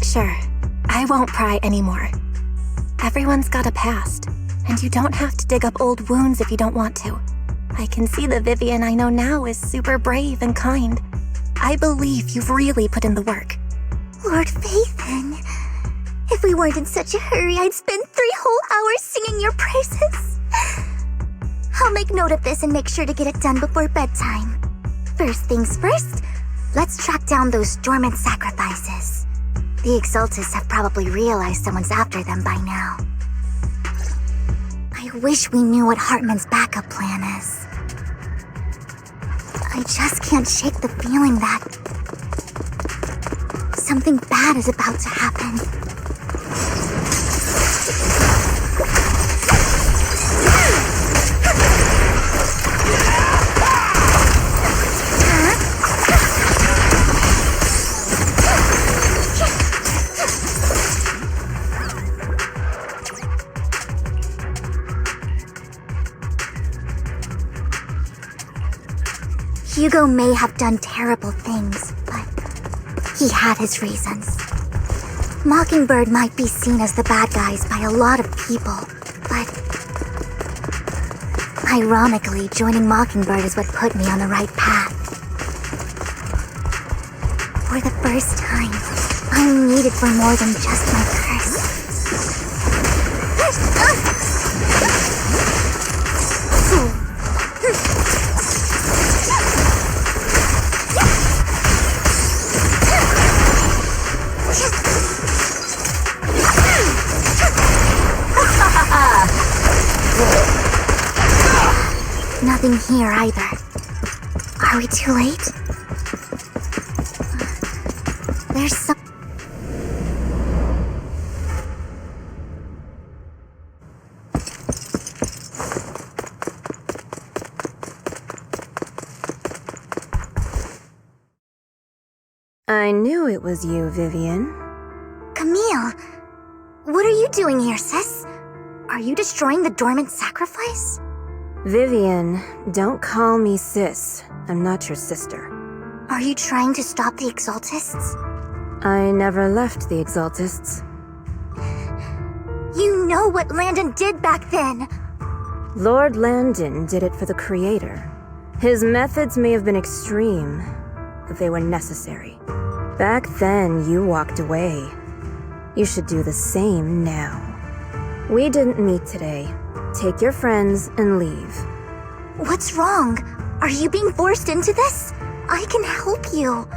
Sure, I won't pry anymore. Everyone's got a past, and you don't have to dig up old wounds if you don't want to. I can see the Vivian I know now is super brave and kind. I believe you've really put in the work. Lord Vathan, if we weren't in such a hurry, I'd spend 3 whole hours singing your praises. I'll make note of this and make sure to get it done before bedtime. First things first, let's track down those dormant sacrifices. The Exaltists have probably realized someone's after them by now. I wish we knew what Hartman's backup plan is. I just can't shake the feeling that something bad is about to happen. Hugo may have done terrible things, but he had his reasons. Mockingbird might be seen as the bad guys by a lot of people, but ironically, joining Mockingbird is what put me on the right path. For the first time, I'm needed for more than just my curse. Nothing here either. Are we too late? There's some... I knew it was you, Vivian. Camille! What are you doing here, sis? Are you destroying the dormant sacrifice? Vivian, don't call me sis. I'm not your sister. Are you trying to stop the Exaltists? I never left the Exaltists. You know what Landon did back then! Lord Landon did it for the Creator. His methods may have been extreme, but they were necessary. Back then, you walked away. You should do the same now. We didn't meet today. Take your friends and leave. What's wrong? Are you being forced into this? I can help you.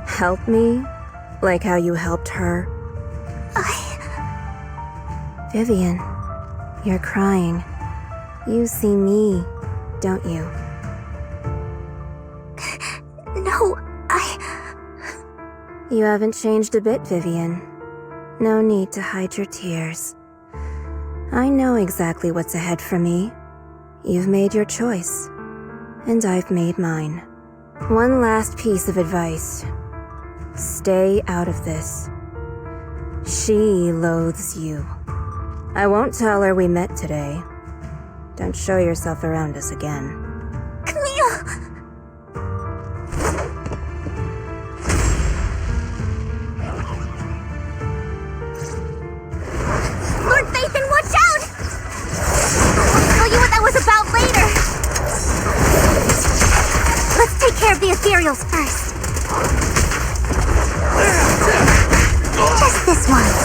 Help me? Like how you helped her? Vivian, you're crying. You see me, don't you? No, You haven't changed a bit, Vivian. No need to hide your tears. I know exactly what's ahead for me. You've made your choice, and I've made mine. One last piece of advice. Stay out of this. She loathes you. I won't tell her we met today. Don't show yourself around us again. Camille! Lord Phaethon, watch out! I'll tell you what that was about later. Let's take care of the ethereals first. Just this once.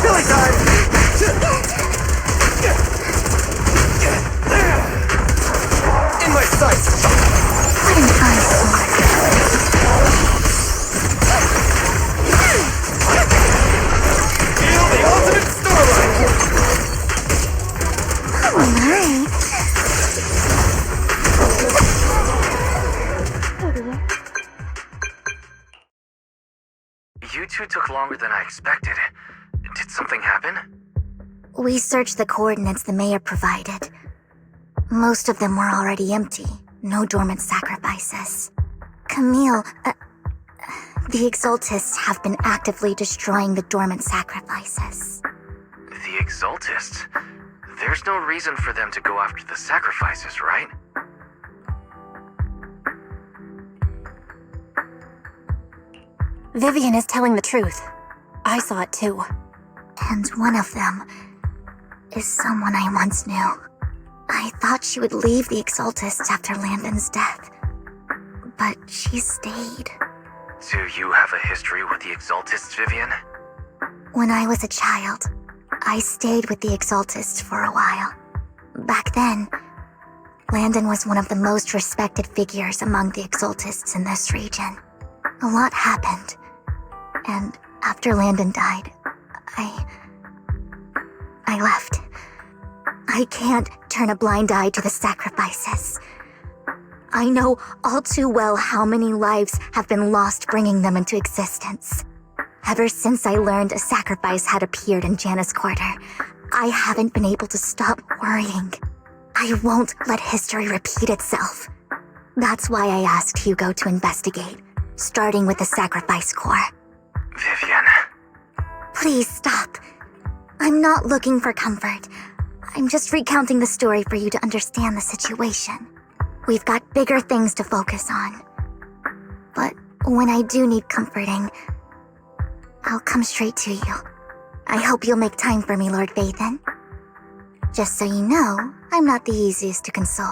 Billy time! In my sights! What an eyesore. Feel the ultimate storyline! Alright. You two took longer than I expected. Did something happen? We searched the coordinates the mayor provided. Most of them were already empty. No dormant sacrifices. Camille, the Exaltists have been actively destroying the dormant sacrifices. The Exaltists? There's no reason for them to go after the sacrifices, right? Vivian is telling the truth. I saw it too. And one of them is someone I once knew. I thought she would leave the Exaltists after Landon's death, but she stayed. Do you have a history with the Exaltists, Vivian? When I was a child, I stayed with the Exaltists for a while. Back then, Landon was one of the most respected figures among the Exaltists in this region. A lot happened, and after Landon died, I left. I can't turn a blind eye to the sacrifices. I know all too well how many lives have been lost bringing them into existence. Ever since I learned a sacrifice had appeared in Janus Quarter, I haven't been able to stop worrying. I won't let history repeat itself. That's why I asked Hugo to investigate, starting with the Sacrifice Corps. Vivian. Please stop. I'm not looking for comfort. I'm just recounting the story for you to understand the situation. We've got bigger things to focus on. But when I do need comforting, I'll come straight to you. I hope you'll make time for me, Lord Phaethon. Just so you know, I'm not the easiest to console.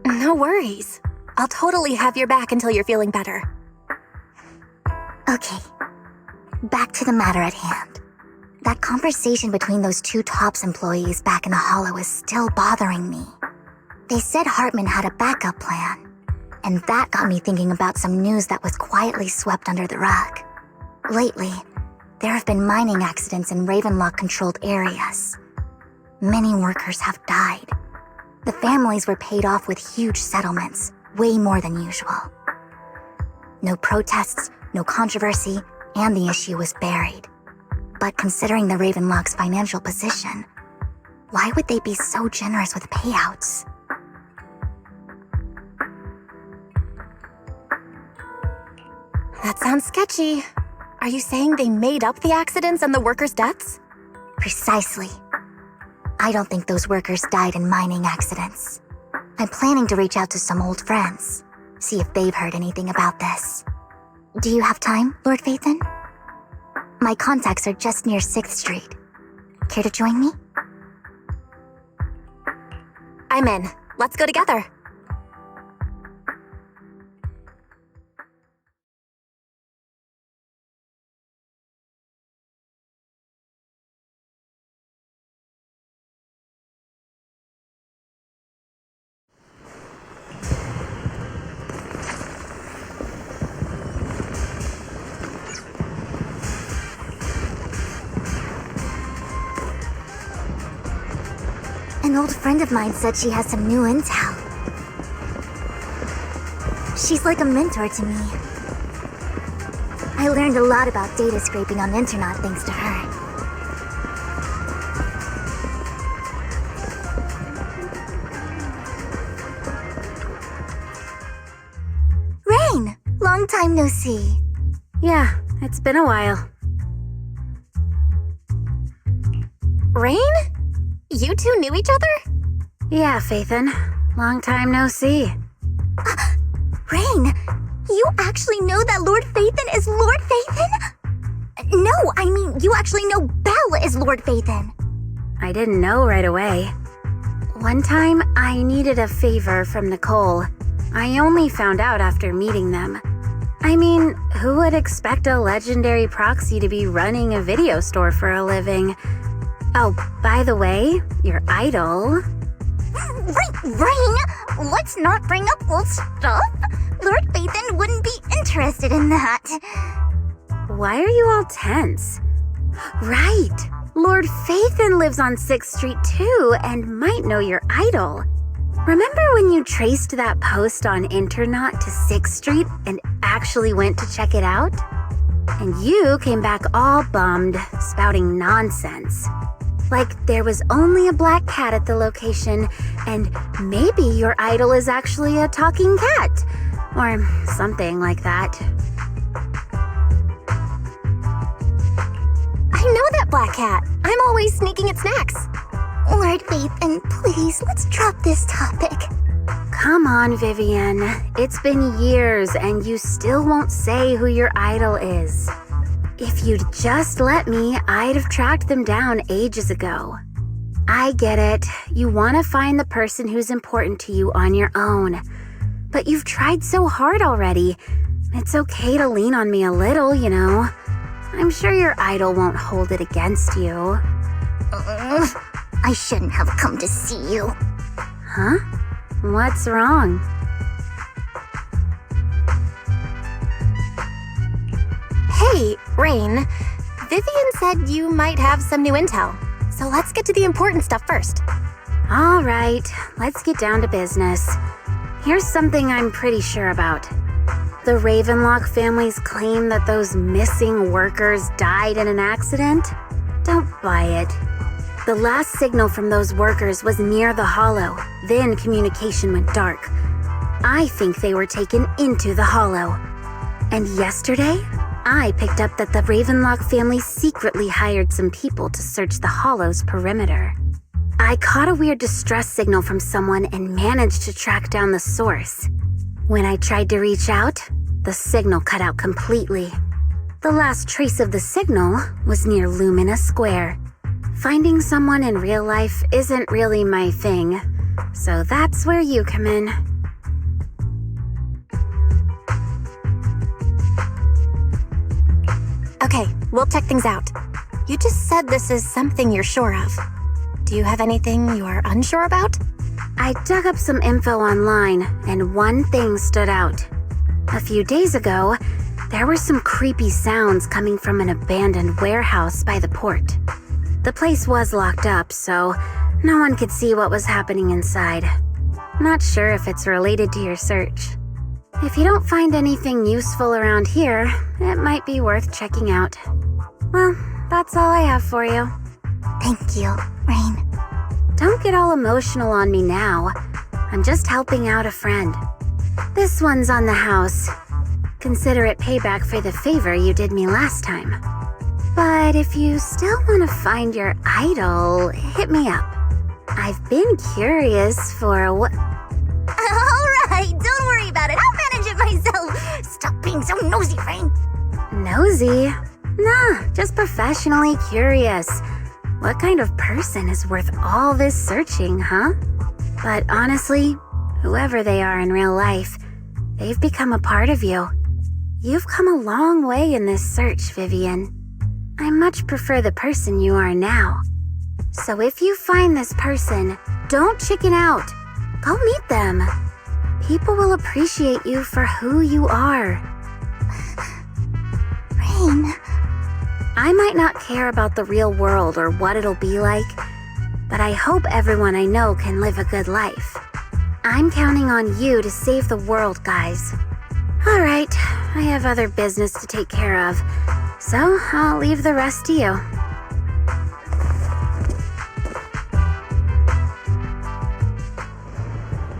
No worries. I'll totally have your back until you're feeling better. Okay, back to the matter at hand. That conversation between those two TOPS employees back in the Hollow is still bothering me. They said Hartman had a backup plan, and that got me thinking about some news that was quietly swept under the rug. Lately, there have been mining accidents in Ravenlock-controlled areas. Many workers have died. The families were paid off with huge settlements, way more than usual. No protests, no controversy, and the issue was buried. But considering the Ravenlock's financial position, why would they be so generous with payouts? That sounds sketchy. Are you saying they made up the accidents and the workers' deaths? Precisely. I don't think those workers died in mining accidents. I'm planning to reach out to some old friends, see if they've heard anything about this. Do you have time, Lord Phaethon? My contacts are just near 6th Street. Care to join me? I'm in. Let's go together. An old friend of mine said she has some new intel. She's like a mentor to me. I learned a lot about data scraping on the internet thanks to her. Rain! Long time no see. Yeah, it's been a while. Rain? You two knew each other? Yeah, Phaethon. Long time no see. Rain, you actually know that Lord Phaethon is Lord Phaethon? No, I mean, you actually know Belle is Lord Phaethon. I didn't know right away. One time, I needed a favor from Nicole. I only found out after meeting them. I mean, who would expect a legendary proxy to be running a video store for a living? Oh, by the way, your idol... Rain, let's not bring up old stuff. Lord Phaethon wouldn't be interested in that. Why are you all tense? Right, Lord Phaethon lives on 6th Street too and might know your idol. Remember when you traced that post on Internet to 6th Street and actually went to check it out? And you came back all bummed, spouting nonsense. Like there was only a black cat at the location, and maybe your idol is actually a talking cat. Or something like that. I know that black cat. I'm always sneaking at snacks. Lord Phaethon, please, let's drop this topic. Come on, Vivian. It's been years, and you still won't say who your idol is. If you'd just let me, I'd have tracked them down ages ago. I get it. You want to find the person who's important to you on your own. But you've tried so hard already. It's okay to lean on me a little, you know. I'm sure your idol won't hold it against you. I shouldn't have come to see you. Huh? What's wrong? Hey, Rain. Vivian said you might have some new intel. So let's get to the important stuff first. All right, let's get down to business. Here's something I'm pretty sure about. The Ravenlock family's claim that those missing workers died in an accident? Don't buy it. The last signal from those workers was near the hollow. Then communication went dark. I think they were taken into the hollow. And yesterday, I picked up that the Ravenlock family secretly hired some people to search the hollow's perimeter. I caught a weird distress signal from someone and managed to track down the source. When I tried to reach out, the signal cut out completely. The last trace of the signal was near Lumina Square. Finding someone in real life isn't really my thing, so that's where you come in. Okay, we'll check things out. You just said this is something you're sure of. Do you have anything you are unsure about? I dug up some info online, and one thing stood out. A few days ago, there were some creepy sounds coming from an abandoned warehouse by the port. The place was locked up, so no one could see what was happening inside. Not sure if it's related to your search. If you don't find anything useful around here, it might be worth checking out. Well, that's all I have for you. Thank you, Rain. Don't get all emotional on me now. I'm just helping out a friend. This one's on the house. Consider it payback for the favor you did me last time. But if you still want to find your idol, hit me up. I've been curious for what... Alright, don't worry about it. I'll manage it myself. Stop being so nosy, Rain. Nosy? Nah, just professionally curious. What kind of person is worth all this searching, huh? But honestly, whoever they are in real life, they've become a part of you. You've come a long way in this search, Vivian. I much prefer the person you are now. So if you find this person, don't chicken out. Go meet them. People will appreciate you for who you are. Rain. I might not care about the real world or what it'll be like, but I hope everyone I know can live a good life. I'm counting on you to save the world, guys. All right, I have other business to take care of, so I'll leave the rest to you.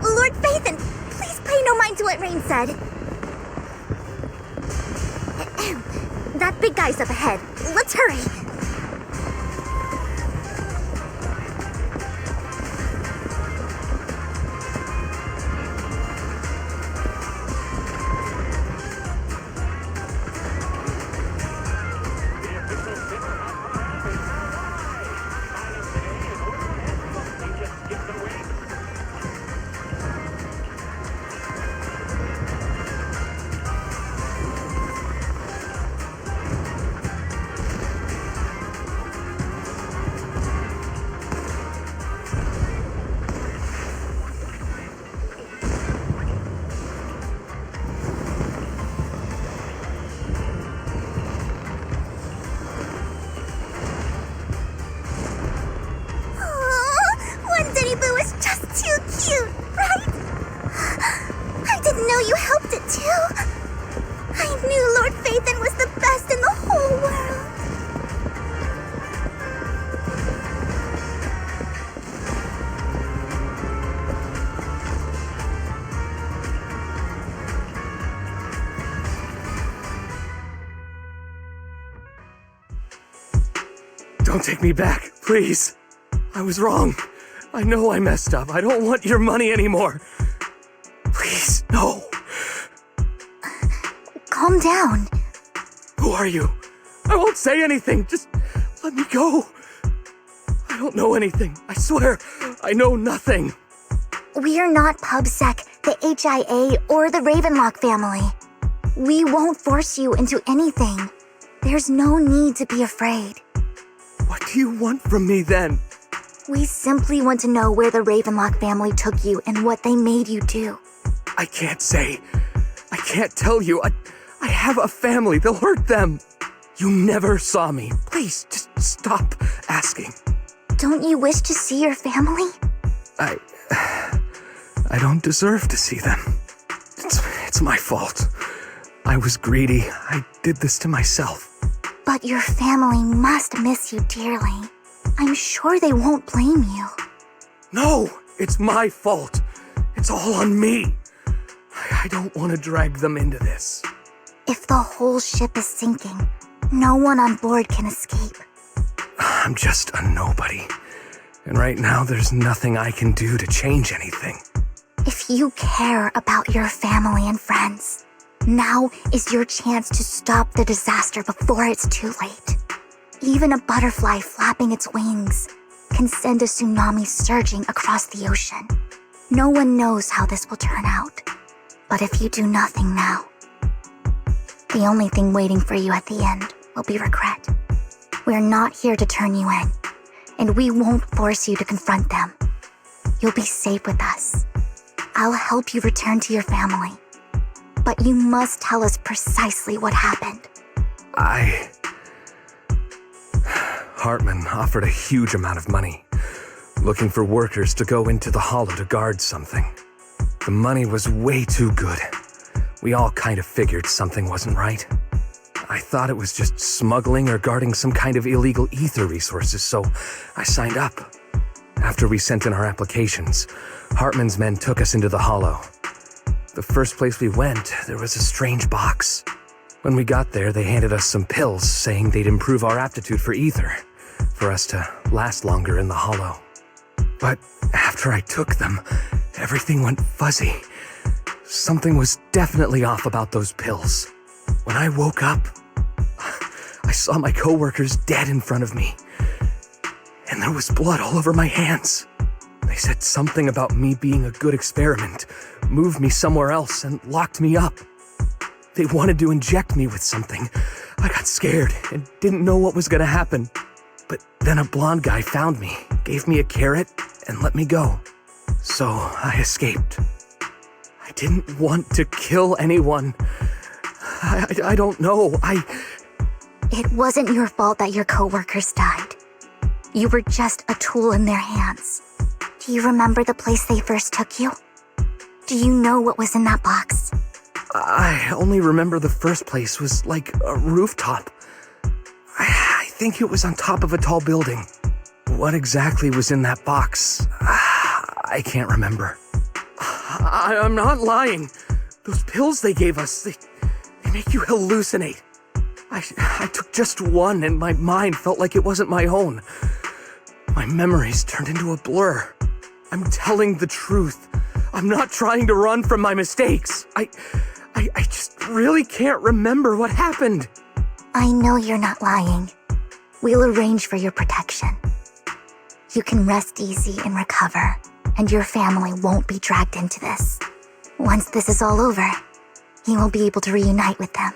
Lord Phaethon, please pay no mind to what Rain said. That big guy's up ahead. Let's hurry. Don't take me back, please. I was wrong. I know I messed up. I don't want your money anymore. Please, no. Calm down. Who are you? I won't say anything. Just let me go. I don't know anything. I swear, I know nothing. We are not PubSec, the HIA, or the Ravenlock family. We won't force you into anything. There's no need to be afraid. What do you want from me then? We simply want to know where the Ravenlock family took you and what they made you do. I can't say. I can't tell you. I have a family. They'll hurt them. You never saw me. Please, just stop asking. Don't you wish to see your family? I don't deserve to see them. It's my fault. I was greedy. I did this to myself. But your family must miss you dearly. I'm sure they won't blame you. No, it's my fault. It's all on me. I don't want to drag them into this. If the whole ship is sinking, no one on board can escape. I'm just a nobody. And right now, there's nothing I can do to change anything. If you care about your family and friends, now is your chance to stop the disaster before it's too late. Even a butterfly flapping its wings can send a tsunami surging across the ocean. No one knows how this will turn out. But if you do nothing now, the only thing waiting for you at the end will be regret. We're not here to turn you in, and we won't force you to confront them. You'll be safe with us. I'll help you return to your family. But you must tell us precisely what happened. Hartman offered a huge amount of money, looking for workers to go into the hollow to guard something. The money was way too good. We all kind of figured something wasn't right. I thought it was just smuggling or guarding some kind of illegal ether resources, so I signed up. After we sent in our applications, Hartman's men took us into the hollow. The first place we went, there was a strange box. When we got there, they handed us some pills saying they'd improve our aptitude for ether, for us to last longer in the hollow. But after I took them, everything went fuzzy. Something was definitely off about those pills. When I woke up, I saw my coworkers dead in front of me. And there was blood all over my hands. They said something about me being a good experiment, moved me somewhere else, and locked me up. They wanted to inject me with something. I got scared and didn't know what was gonna happen. But then a blonde guy found me, gave me a carrot, and let me go. So I escaped. I didn't want to kill anyone. I don't know. It wasn't your fault that your coworkers died. You were just a tool in their hands. Do you remember the place they first took you? Do you know what was in that box? I only remember the first place was like a rooftop. I think it was on top of a tall building. What exactly was in that box? I can't remember. I'm not lying. Those pills they gave us, they make you hallucinate. I took just one and my mind felt like it wasn't my own. My memories turned into a blur. I'm telling the truth. I'm not trying to run from my mistakes. I just really can't remember what happened. I know you're not lying. We'll arrange for your protection. You can rest easy and recover, and your family won't be dragged into this. Once this is all over, you will be able to reunite with them.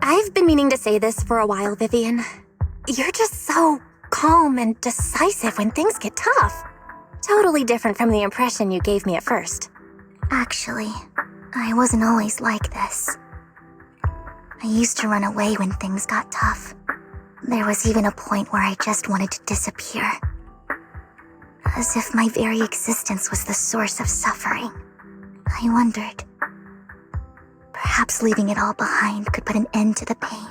I've been meaning to say this for a while, Vivian. You're just so calm and decisive when things get tough. Totally different from the impression you gave me at first. Actually, I wasn't always like this. I used to run away when things got tough. There was even a point where I just wanted to disappear. As if my very existence was the source of suffering. I wondered. Perhaps leaving it all behind could put an end to the pain.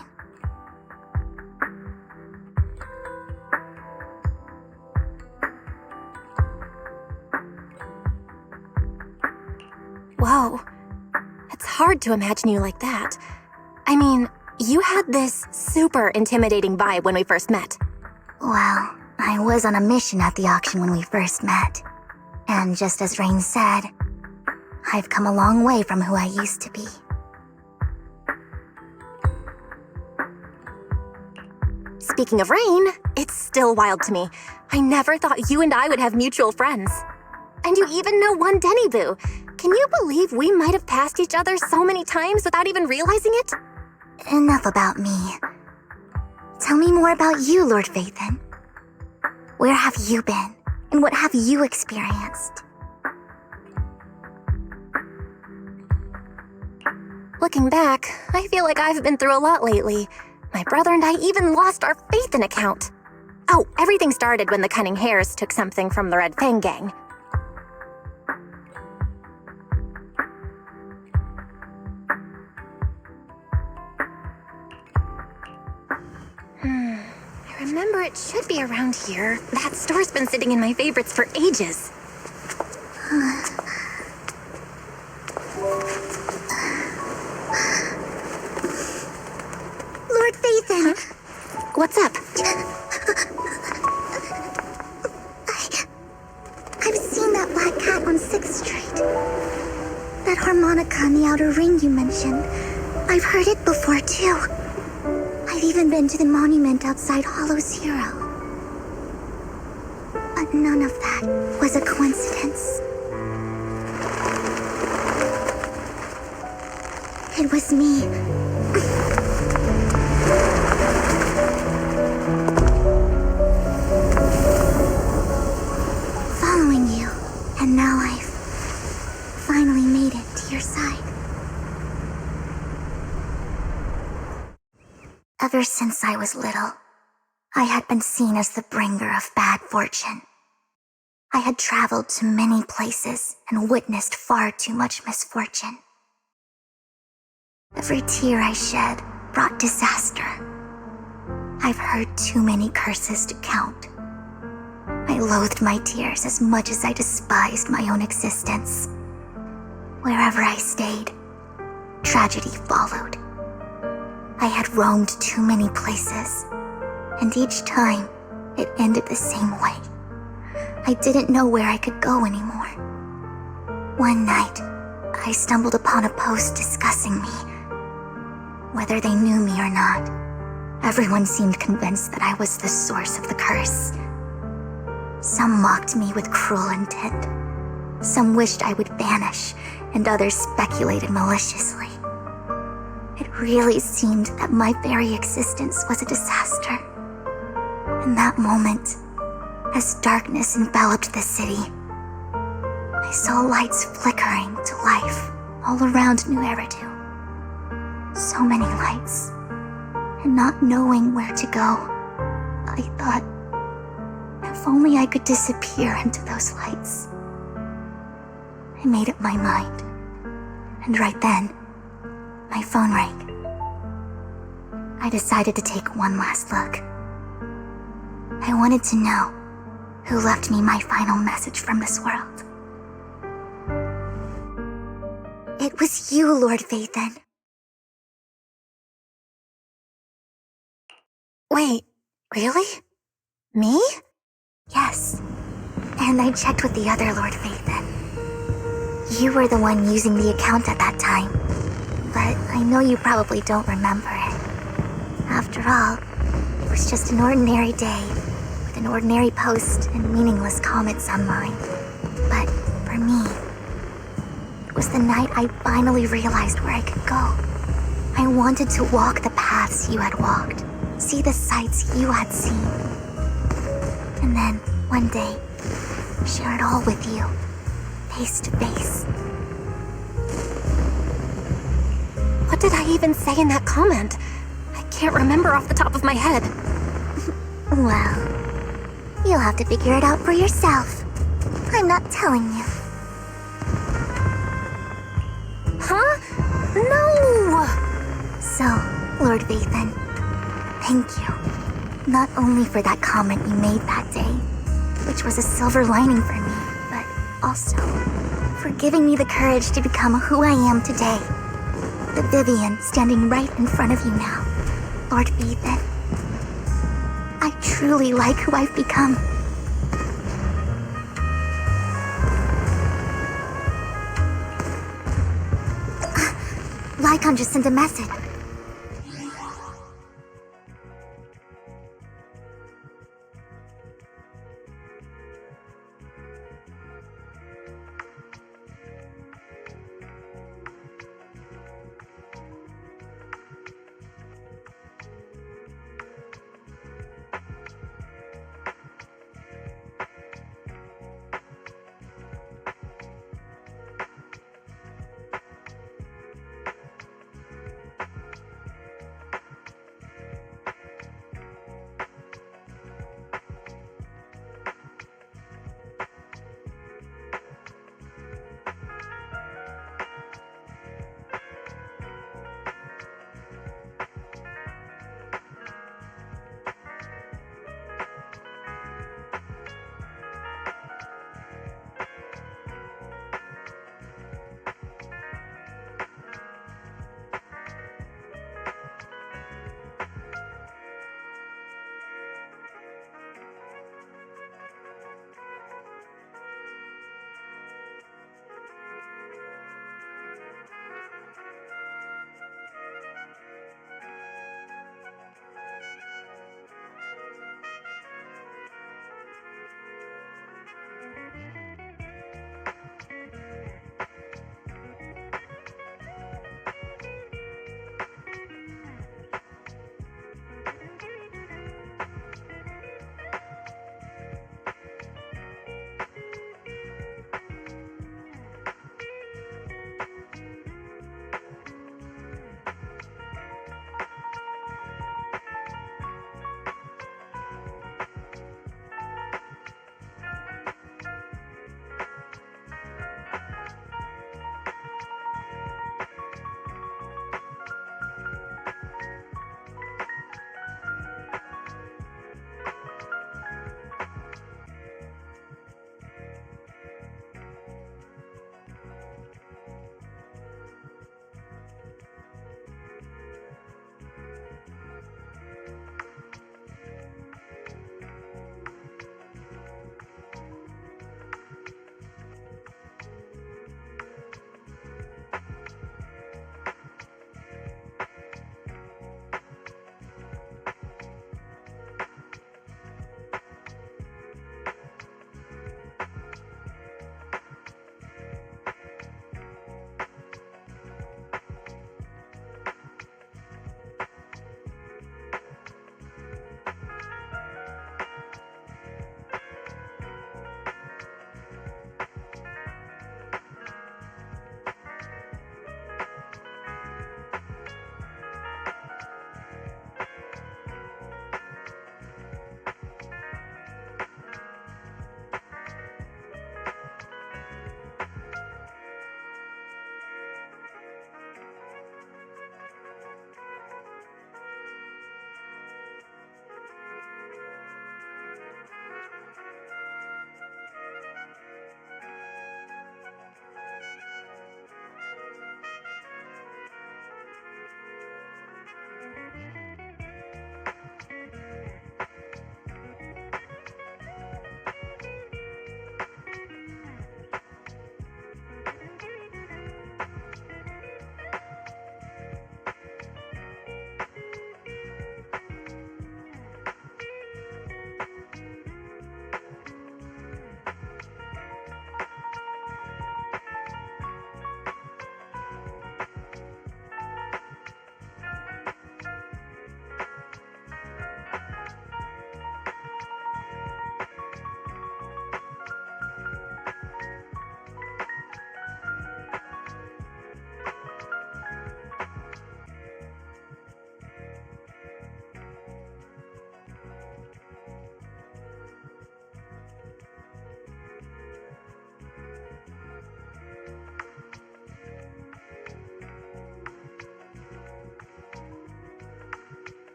Whoa. It's hard to imagine you like that. I mean, you had this super intimidating vibe when we first met. Well, I was on a mission at the auction when we first met. And just as Rain said, I've come a long way from who I used to be. Speaking of Rain, it's still wild to me. I never thought you and I would have mutual friends. And you even know one Denny Boo. Can you believe we might have passed each other so many times without even realizing it? Enough about me. Tell me more about you, Lord Vathan. Where have you been? And what have you experienced? Looking back, I feel like I've been through a lot lately. My brother and I even lost our faith in account. Oh, everything started when the Cunning Hares took something from the Red Fang Gang. I remember it should be around here. That store's been sitting in my favorites for ages. Lord Phaethon! Huh? What's up? I've seen that black cat on 6th Street. That harmonica in the outer ring you mentioned. I've heard it before, too. I've even been to the monument outside Hollow Zero. But none of that was a coincidence. It was me. Following you, and now I've finally made it to your side. Ever since I was little, I had been seen as the bringer of bad fortune. I had traveled to many places and witnessed far too much misfortune. Every tear I shed brought disaster. I've heard too many curses to count. I loathed my tears as much as I despised my own existence. Wherever I stayed, tragedy followed. I had roamed too many places, and each time it ended the same way. I didn't know where I could go anymore. One night, I stumbled upon a post discussing me. Whether they knew me or not, everyone seemed convinced that I was the source of the curse. Some mocked me with cruel intent. Some wished I would vanish, and others speculated maliciously. It really seemed that my very existence was a disaster. In that moment, as darkness enveloped the city, I saw lights flickering to life all around New Eridu. So many lights, and not knowing where to go, I thought, if only I could disappear into those lights. I made up my mind, and right then, my phone rang. I decided to take one last look. I wanted to know who left me my final message from this world. It was you, Lord Phaethon. Wait, really? Me? Yes. And I checked with the other Lord Phaethon. You were the one using the account at that time, but I know you probably don't remember it. After all, it was just an ordinary day, with an ordinary post and meaningless comments online. But for me, it was the night I finally realized where I could go. I wanted to walk the paths you had walked, see the sights you had seen. And then, one day, share it all with you, face to face. What did I even say in that comment? I can't remember off the top of my head. Well, you'll have to figure it out for yourself. I'm not telling you. Huh? No! So, Lord Phaethon, thank you. Not only for that comment you made that day, which was a silver lining for me, but also for giving me the courage to become who I am today. The Vivian standing right in front of you now, Lord Phaethon. I truly like who I've become. Lycon just sent a message.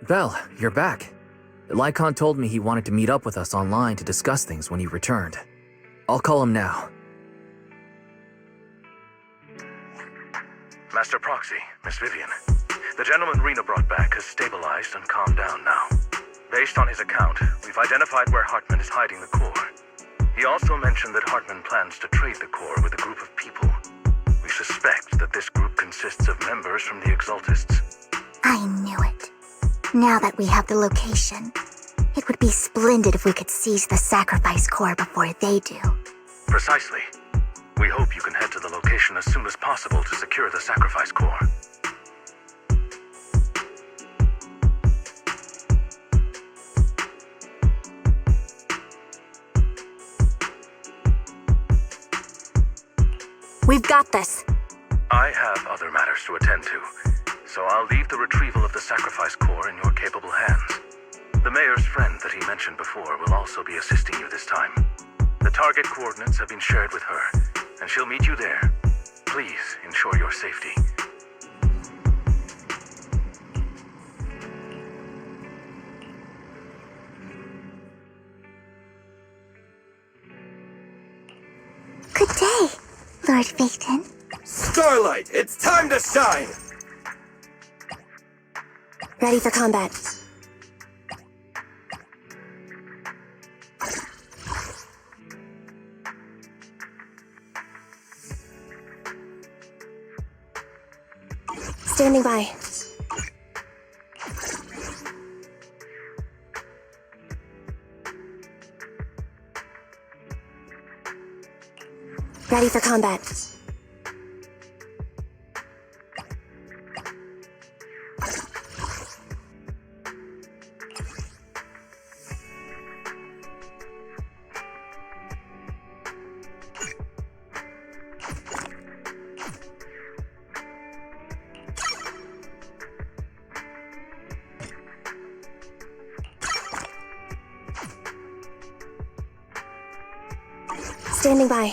Belle, you're back. Lycon told me he wanted to meet up with us online to discuss things when he returned. I'll call him now. Master Proxy, Miss Vivian. The gentleman Rena brought back has stabilized and calmed down now. Based on his account, we've identified where Hartman is hiding the core. He also mentioned that Hartman plans to trade the core with a group of people. We suspect that this group consists of members from the Exaltists. I knew it. Now that we have the location, it would be splendid if we could seize the sacrifice core before they do. Precisely. We hope you can head to the location as soon as possible to secure the sacrifice core. We've got this. I have other matters to attend to, so I'll leave the retrieval of the sacrifice core in your capable hands. The mayor's friend that he mentioned before will also be assisting you this time. The target coordinates have been shared with her, and she'll meet you there. Please ensure your safety. Good day, Lord Phaeton. Starlight, it's time to shine! Ready for combat. Standing by. Ready for combat. Standing by.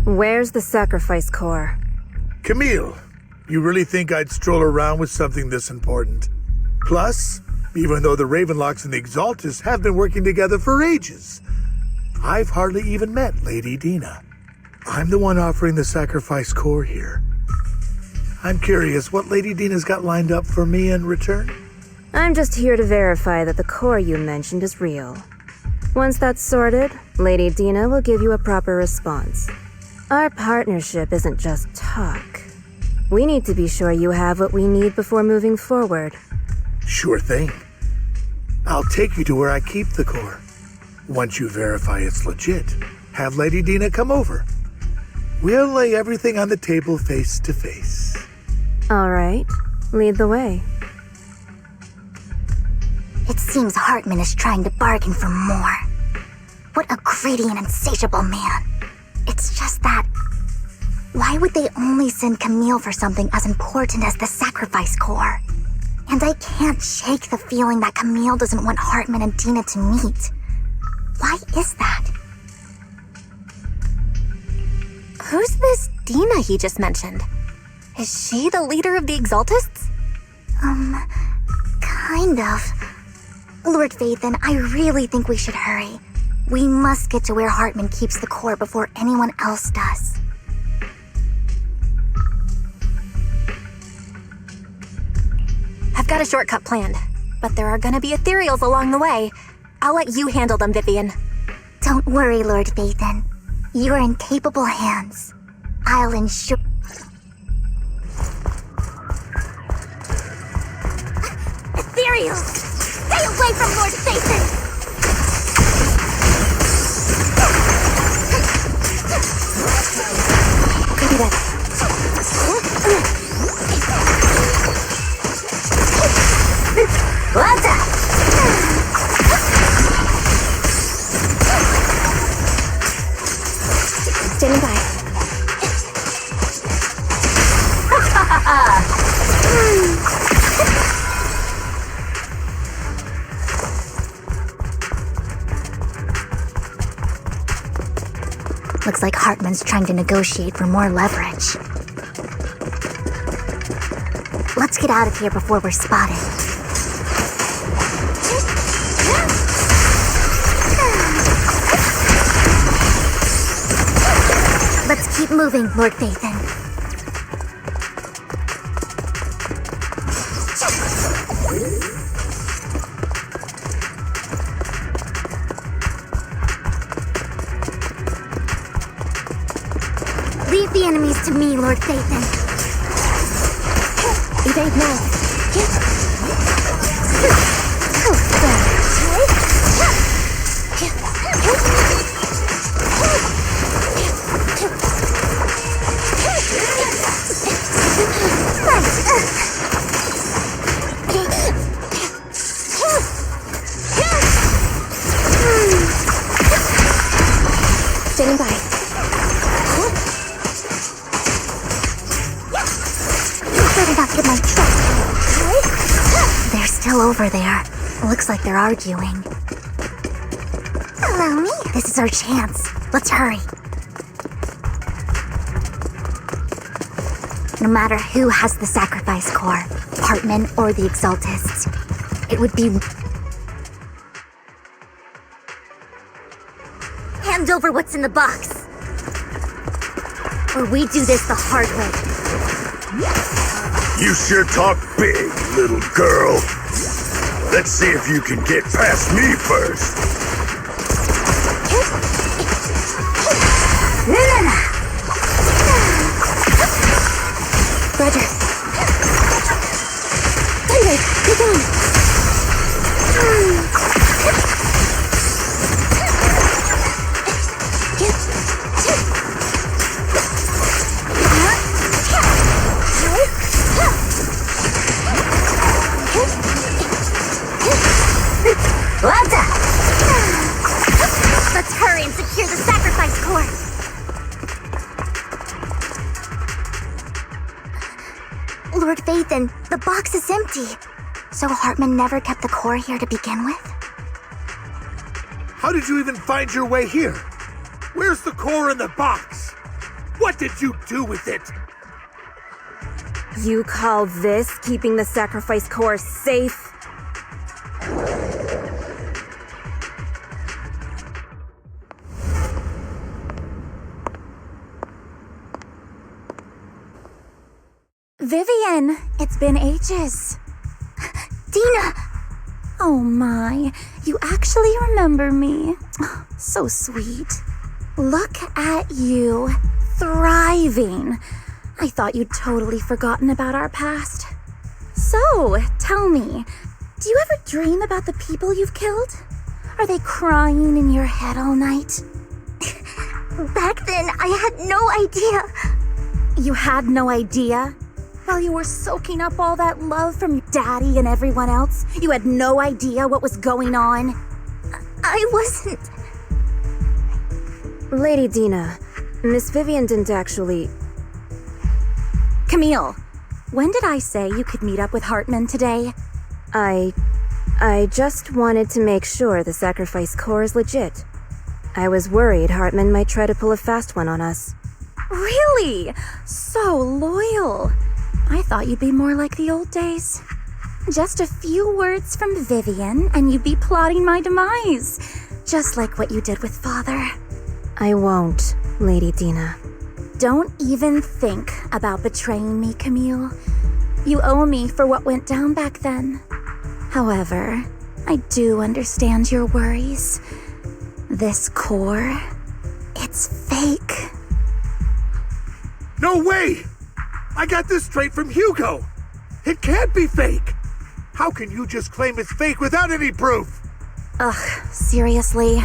Where's the sacrifice core? Camille, you really think I'd stroll around with something this important? Plus, even though the Ravenlocks and the Exaltists have been working together for ages, I've hardly even met Lady Dina. I'm the one offering the sacrifice core here. I'm curious what Lady Dina's got lined up for me in return? I'm just here to verify that the core you mentioned is real. Once that's sorted, Lady Dina will give you a proper response. Our partnership isn't just talk. We need to be sure you have what we need before moving forward. Sure thing. I'll take you to where I keep the core. Once you verify it's legit, have Lady Dina come over. We'll lay everything on the table face to face. All right, lead the way. It seems Hartman is trying to bargain for more. What a greedy and insatiable man. It's just that, why would they only send Camille for something as important as the sacrifice core? And I can't shake the feeling that Camille doesn't want Hartman and Dina to meet. Why is that? Who's this Dina he just mentioned? Is she the leader of the Exaltists? Kind of. Lord Phaeton, I really think we should hurry. We must get to where Hartman keeps the core before anyone else does. I've got a shortcut planned, but there are gonna be ethereals along the way. I'll let you handle them, Vivian. Don't worry, Lord Phaeton. You're in capable hands. I'll ensure... Ethereals! Stay away from Lord Phaeton! Copy that. What's up? Standing by. Looks like Hartman's trying to negotiate for more leverage. Let's get out of here before we're spotted. Let's keep moving, Lord Phaethon. Leave the enemies to me, Lord Phaethon. Evade now. Standing by. Better not get my truck. They're still over there. Looks like they're arguing. Allow me. This is our chance. Let's hurry. No matter who has the sacrifice core, Hartman or the Exaltists, it would be... Hand over what's in the box. Or we do this the hard way. You sure talk big, little girl. Let's see if you can get past me first. Roger. Anyway, get on. Let's hurry and secure the sacrifice core. Lord Phaethon, the box is empty. So Hartman never kept the core here to begin with? How did you even find your way here? Where's the core in the box? What did you do with it? You call this keeping the sacrifice core safe? Vivian, it's been ages. Dina! Oh my, you actually remember me. So sweet. Look at you, thriving. I thought you'd totally forgotten about our past. So, tell me, do you ever dream about the people you've killed? Are they crying in your head all night? Back then, I had no idea. You had no idea? While you were soaking up all that love from your daddy and everyone else, you had no idea what was going on? I wasn't... Lady Dina, Miss Vivian didn't actually... Camille, when did I say you could meet up with Hartman today? I just wanted to make sure the sacrifice core is legit. I was worried Hartman might try to pull a fast one on us. Really? So loyal. I thought you'd be more like the old days. Just a few words from Vivian and you'd be plotting my demise. Just like what you did with Father. I won't, Lady Dina. Don't even think about betraying me, Camille. You owe me for what went down back then. However, I do understand your worries. This core, it's fake. No way! I got this straight from Hugo. It can't be fake. How can you just claim it's fake without any proof? Ugh, seriously?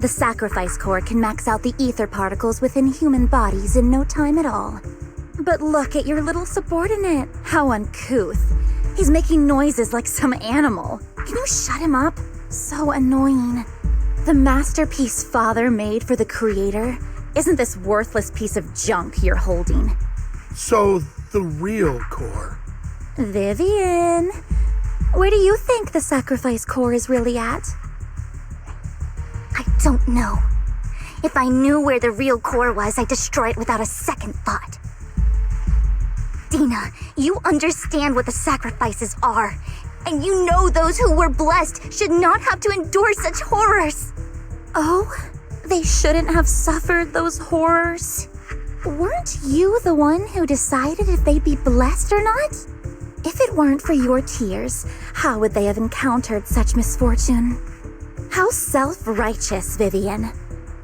The sacrifice core can max out the ether particles within human bodies in no time at all. But look at your little subordinate. How uncouth. He's making noises like some animal. Can you shut him up? So annoying. The masterpiece Father made for the Creator isn't this worthless piece of junk you're holding. So, the real core. Vivian, where do you think the sacrifice core is really at? I don't know. If I knew where the real core was, I'd destroy it without a second thought. Dina, you understand what the sacrifices are. And you know those who were blessed should not have to endure such horrors. Oh, they shouldn't have suffered those horrors. Weren't you the one who decided if they'd be blessed or not? If it weren't for your tears, how would they have encountered such misfortune? How self-righteous, Vivian.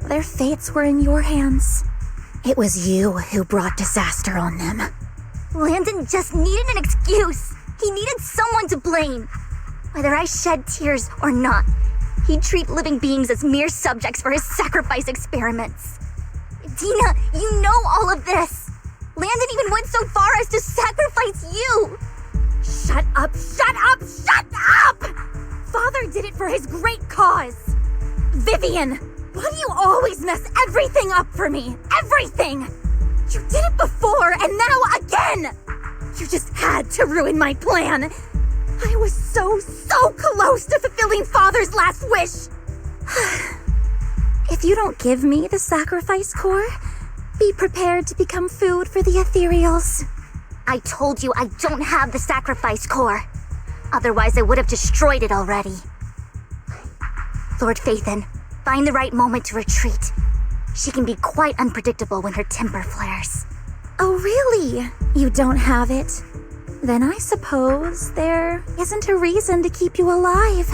Their fates were in your hands. It was you who brought disaster on them. Landon just needed an excuse. He needed someone to blame. Whether I shed tears or not, he'd treat living beings as mere subjects for his sacrifice experiments. Dina, you know all of this. Landon even went so far as to sacrifice you. Shut up, shut up, shut up! Father did it for his great cause. Vivian, why do you always mess everything up for me? Everything! You did it before, and now again! You just had to ruin my plan. I was so close to fulfilling Father's last wish. If you don't give me the sacrifice core, be prepared to become food for the ethereals. I told you I don't have the sacrifice core. Otherwise, I would have destroyed it already. Lord Phaethon, find the right moment to retreat. She can be quite unpredictable when her temper flares. Oh, really? You don't have it? Then I suppose there isn't a reason to keep you alive.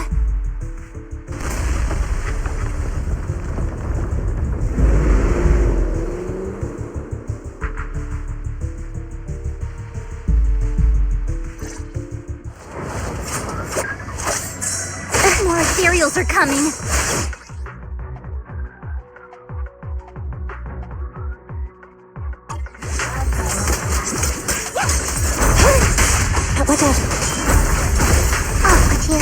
More ethereals are coming. Watch out. Oh, watch you.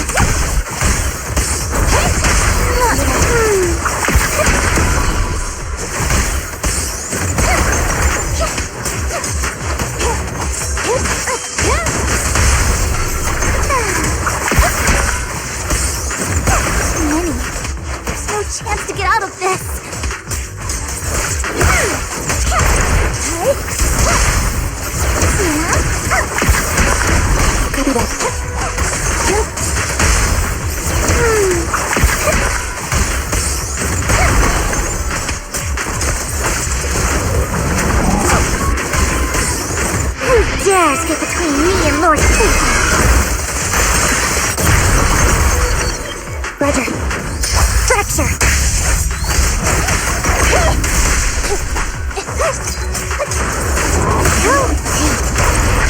Too many. There's no chance to get out of this. Copy that. Who dares get between me and Lord Phaethon? Roger. Fracture!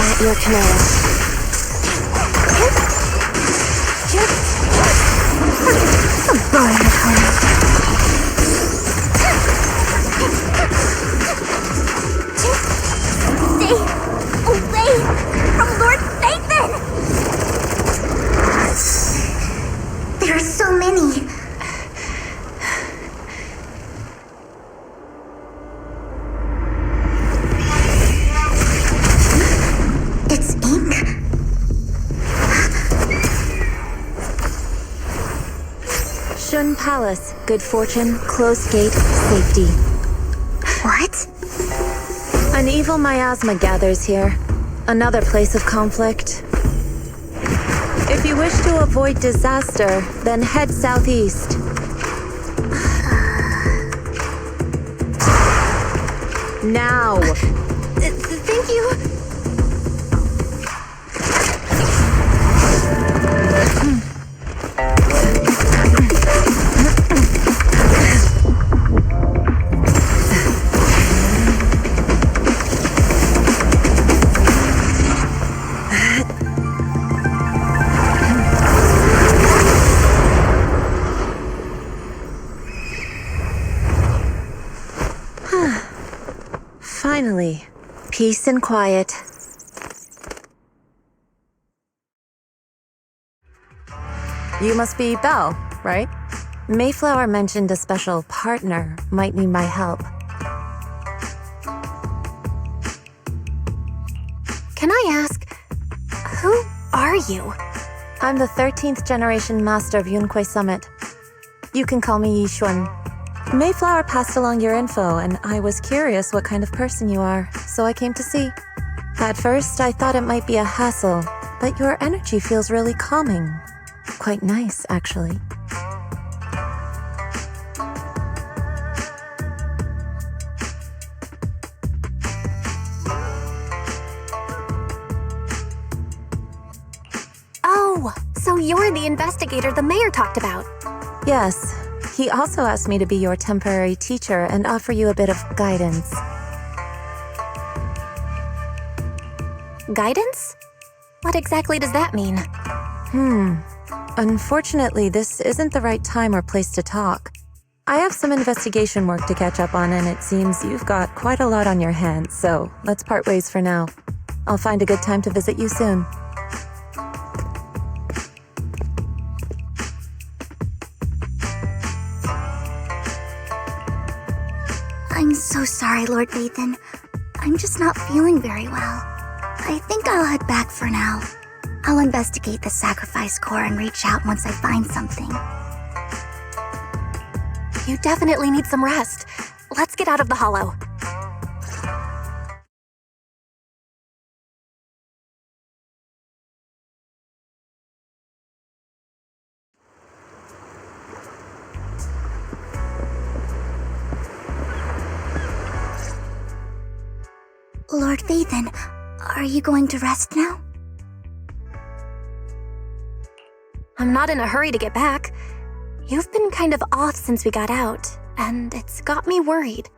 At your command. A boring opponent. Stay away from Lord Phaethon! There are so many. It's ink. Shun Palace, good fortune, closed gate, safety. What? An evil miasma gathers here. Another place of conflict. If you wish to avoid disaster, then head southeast. Now! Thank you. Finally. Peace and quiet. You must be Belle, right? Mayflower mentioned a special partner might need my help. Can I ask, who are you? I'm the 13th generation master of Yunque Summit. You can call me Yixuan. Mayflower passed along your info, and I was curious what kind of person you are, so I came to see. At first, I thought it might be a hassle, but your energy feels really calming. Quite nice, actually. Oh, so you're the investigator the mayor talked about. Yes. He also asked me to be your temporary teacher and offer you a bit of guidance. Guidance? What exactly does that mean? Unfortunately, this isn't the right time or place to talk. I have some investigation work to catch up on, and it seems you've got quite a lot on your hands, so let's part ways for now. I'll find a good time to visit you soon. I'm so sorry, Lord Vathan. I'm just not feeling very well. I think I'll head back for now. I'll investigate the sacrifice core and reach out once I find something. You definitely need some rest. Let's get out of the hollow. Lord Vathan, are you going to rest now? I'm not in a hurry to get back. You've been kind of off since we got out, and it's got me worried.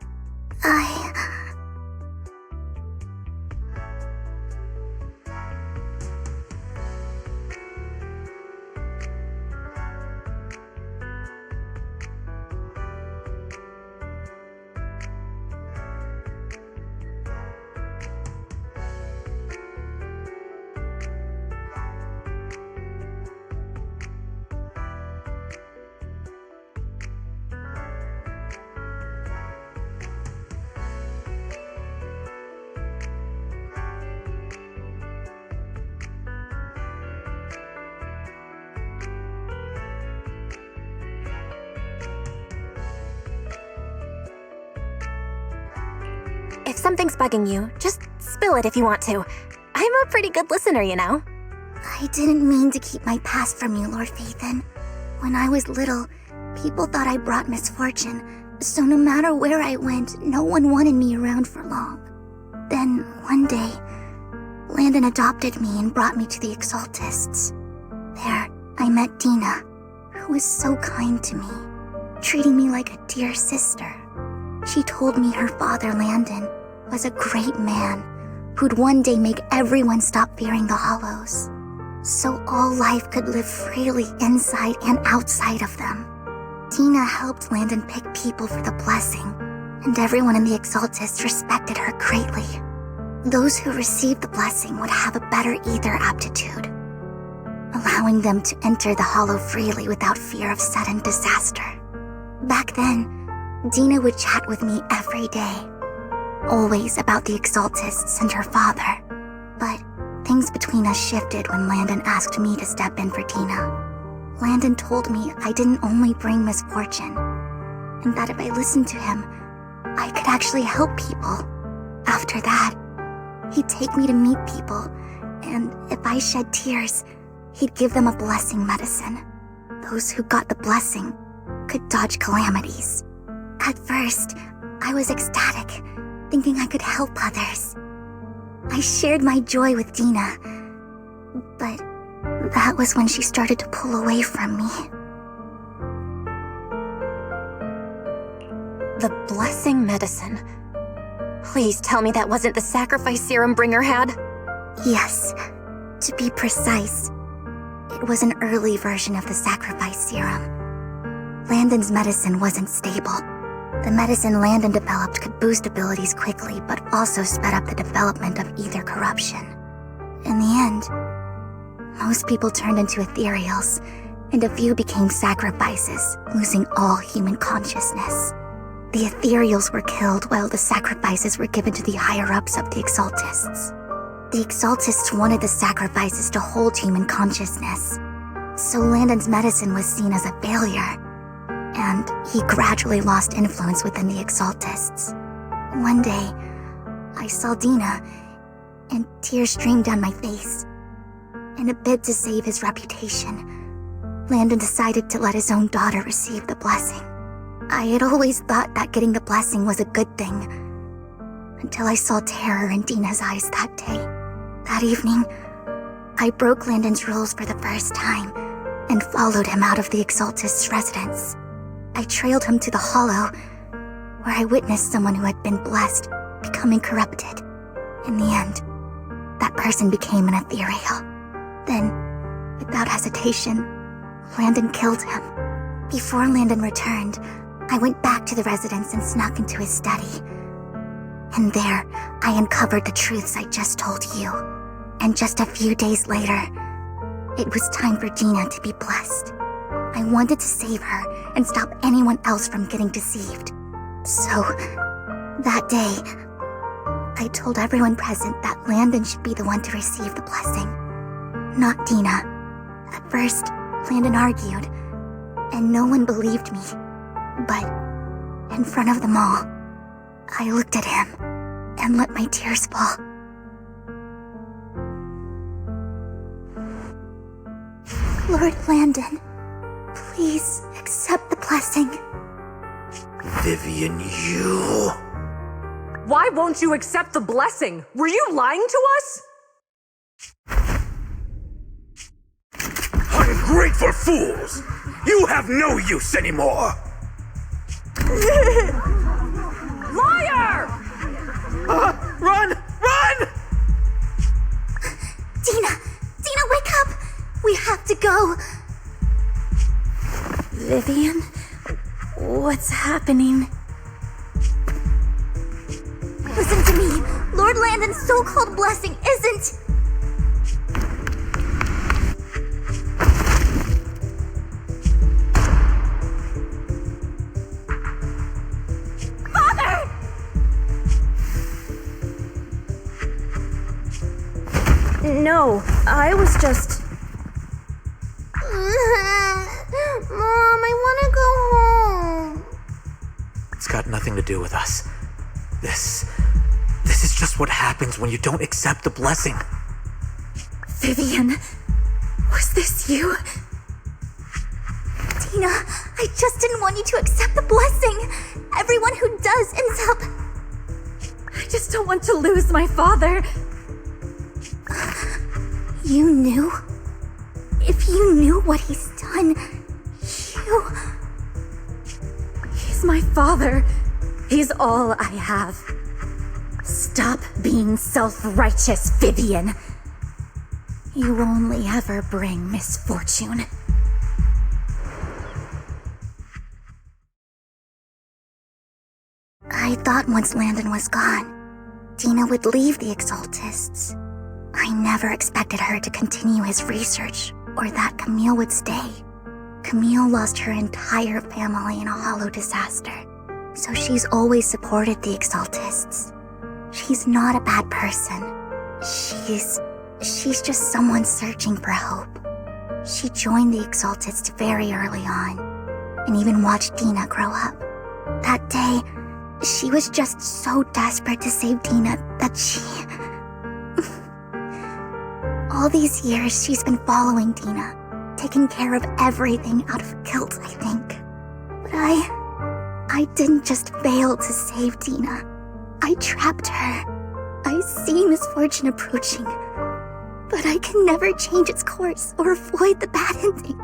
If something's bugging you, just spill it if you want to. I'm a pretty good listener, you know. I didn't mean to keep my past from you, Lord Vathan. When I was little, people thought I brought misfortune, so no matter where I went, no one wanted me around for long. Then, one day, Landon adopted me and brought me to the Exaltists. There, I met Dina, who was so kind to me, treating me like a dear sister. She told me her father, Landon, was a great man who'd one day make everyone stop fearing the Hollows, so all life could live freely inside and outside of them. Dina helped Landon pick people for the blessing, and everyone in the Exaltists respected her greatly. Those who received the blessing would have a better ether aptitude, allowing them to enter the Hollow freely without fear of sudden disaster. Back then, Dina would chat with me every day, always about the Exaltists and her father. But things between us shifted when Landon asked me to step in for Dina. Landon told me I didn't only bring misfortune, and that if I listened to him, I could actually help people. After that, he'd take me to meet people, and if I shed tears, he'd give them a blessing medicine. Those who got the blessing could dodge calamities. At first, I was ecstatic, thinking I could help others. I shared my joy with Dina, but that was when she started to pull away from me. The blessing medicine. Please tell me that wasn't the sacrifice serum Bringer had? Yes, to be precise, it was an early version of the sacrifice serum. Landon's medicine wasn't stable, The medicine Landon developed could boost abilities quickly, but also sped up the development of ether corruption. In the end, most people turned into ethereals, and a few became sacrifices, losing all human consciousness. The ethereals were killed while the sacrifices were given to the higher-ups of the Exaltists. The Exaltists wanted the sacrifices to hold human consciousness, so Landon's medicine was seen as a failure, and he gradually lost influence within the Exaltists. One day, I saw Dina, and tears streamed down my face. In a bid to save his reputation, Landon decided to let his own daughter receive the blessing. I had always thought that getting the blessing was a good thing, until I saw terror in Dina's eyes that day. That evening, I broke Landon's rules for the first time and followed him out of the Exaltist's residence. I trailed him to the Hollow, where I witnessed someone who had been blessed becoming corrupted. In the end, that person became an ethereal. Then, without hesitation, Landon killed him. Before Landon returned, I went back to the residence and snuck into his study. And there, I uncovered the truths I just told you. And just a few days later, it was time for Dina to be blessed. I wanted to save her and stop anyone else from getting deceived. So, that day, I told everyone present that Landon should be the one to receive the blessing, not Dina. At first, Landon argued, and no one believed me. But, in front of them all, I looked at him and let my tears fall. Lord Landon, please accept the blessing. Vivian, you... Why won't you accept the blessing? Were you lying to us? Ungrateful fools! You have no use anymore! Liar! Run! Run! Dina! Dina, wake up! We have to go! Vivian? What's happening? Listen to me! Lord Landon's so-called blessing isn't... Father! No, I was just... Mom, I want to go home. It's got nothing to do with us. This is just what happens when you don't accept the blessing. Vivian, was this you? Dina, I just didn't want you to accept the blessing. Everyone who does ends up... I just don't want to lose my father. You knew? If you knew what he's done, you... He's my father. He's all I have. Stop being self-righteous, Vivian. You only ever bring misfortune. I thought once Landon was gone, Dina would leave the Exaltists. I never expected her to continue his research, or that Camille would stay. Camille lost her entire family in a Hollow disaster, so she's always supported the Exaltists. She's not a bad person. She's just someone searching for hope. She joined the Exaltists very early on, and even watched Dina grow up. That day, she was just so desperate to save Dina that she... All these years, she's been following Dina, taking care of everything out of guilt, I think. But I didn't just fail to save Dina. I trapped her. I see misfortune approaching, but I can never change its course or avoid the bad ending.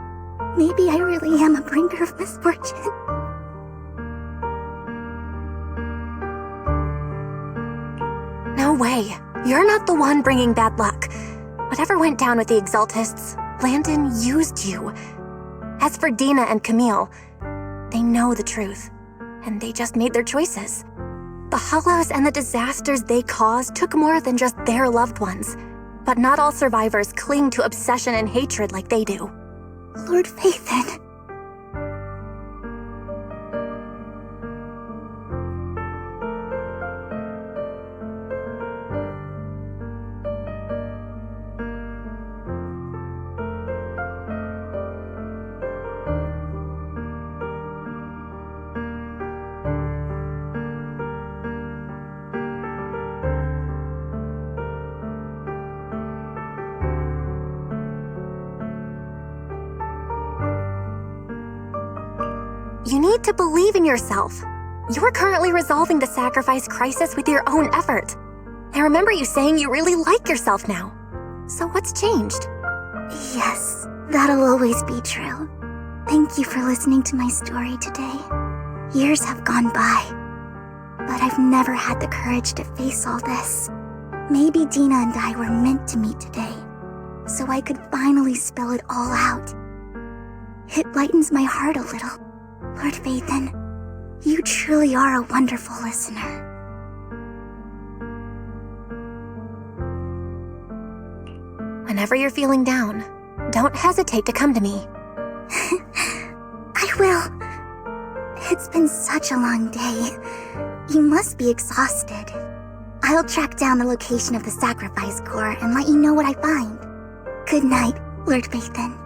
Maybe I really am a bringer of misfortune. No way. You're not the one bringing bad luck. Whatever went down with the Exaltists, Landon used you. As for Dina and Camille, they know the truth. and they just made their choices. The Hollows and the disasters they caused took more than just their loved ones, but not all survivors cling to obsession and hatred like they do. Lord Phaethon. You need to believe in yourself. You're currently resolving the sacrifice crisis with your own effort. I remember you saying you really like yourself now. So what's changed? Yes, that'll always be true. Thank you for listening to my story today. Years have gone by, but I've never had the courage to face all this. Maybe Dina and I were meant to meet today, so I could finally spill it all out. It lightens my heart a little. Lord Phaethon, you truly are a wonderful listener. Whenever you're feeling down, don't hesitate to come to me. I will. It's been such a long day. You must be exhausted. I'll track down the location of the sacrifice core and let you know what I find. Good night, Lord Phaethon.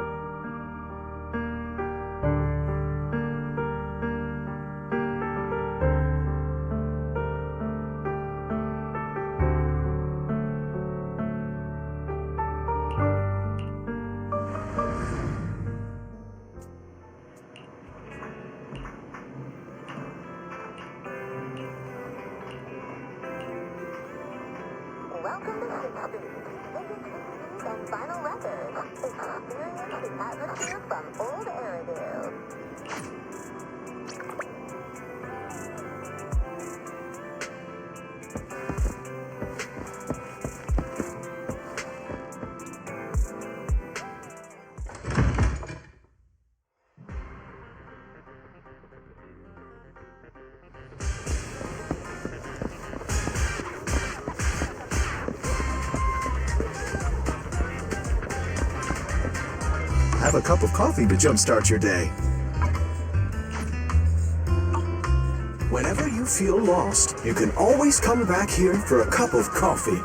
Welcome to Shipspeed. And final record. Experience the atmosphere from Old Eridu. Have a cup of coffee to jumpstart your day. Whenever you feel lost, you can always come back here for a cup of coffee.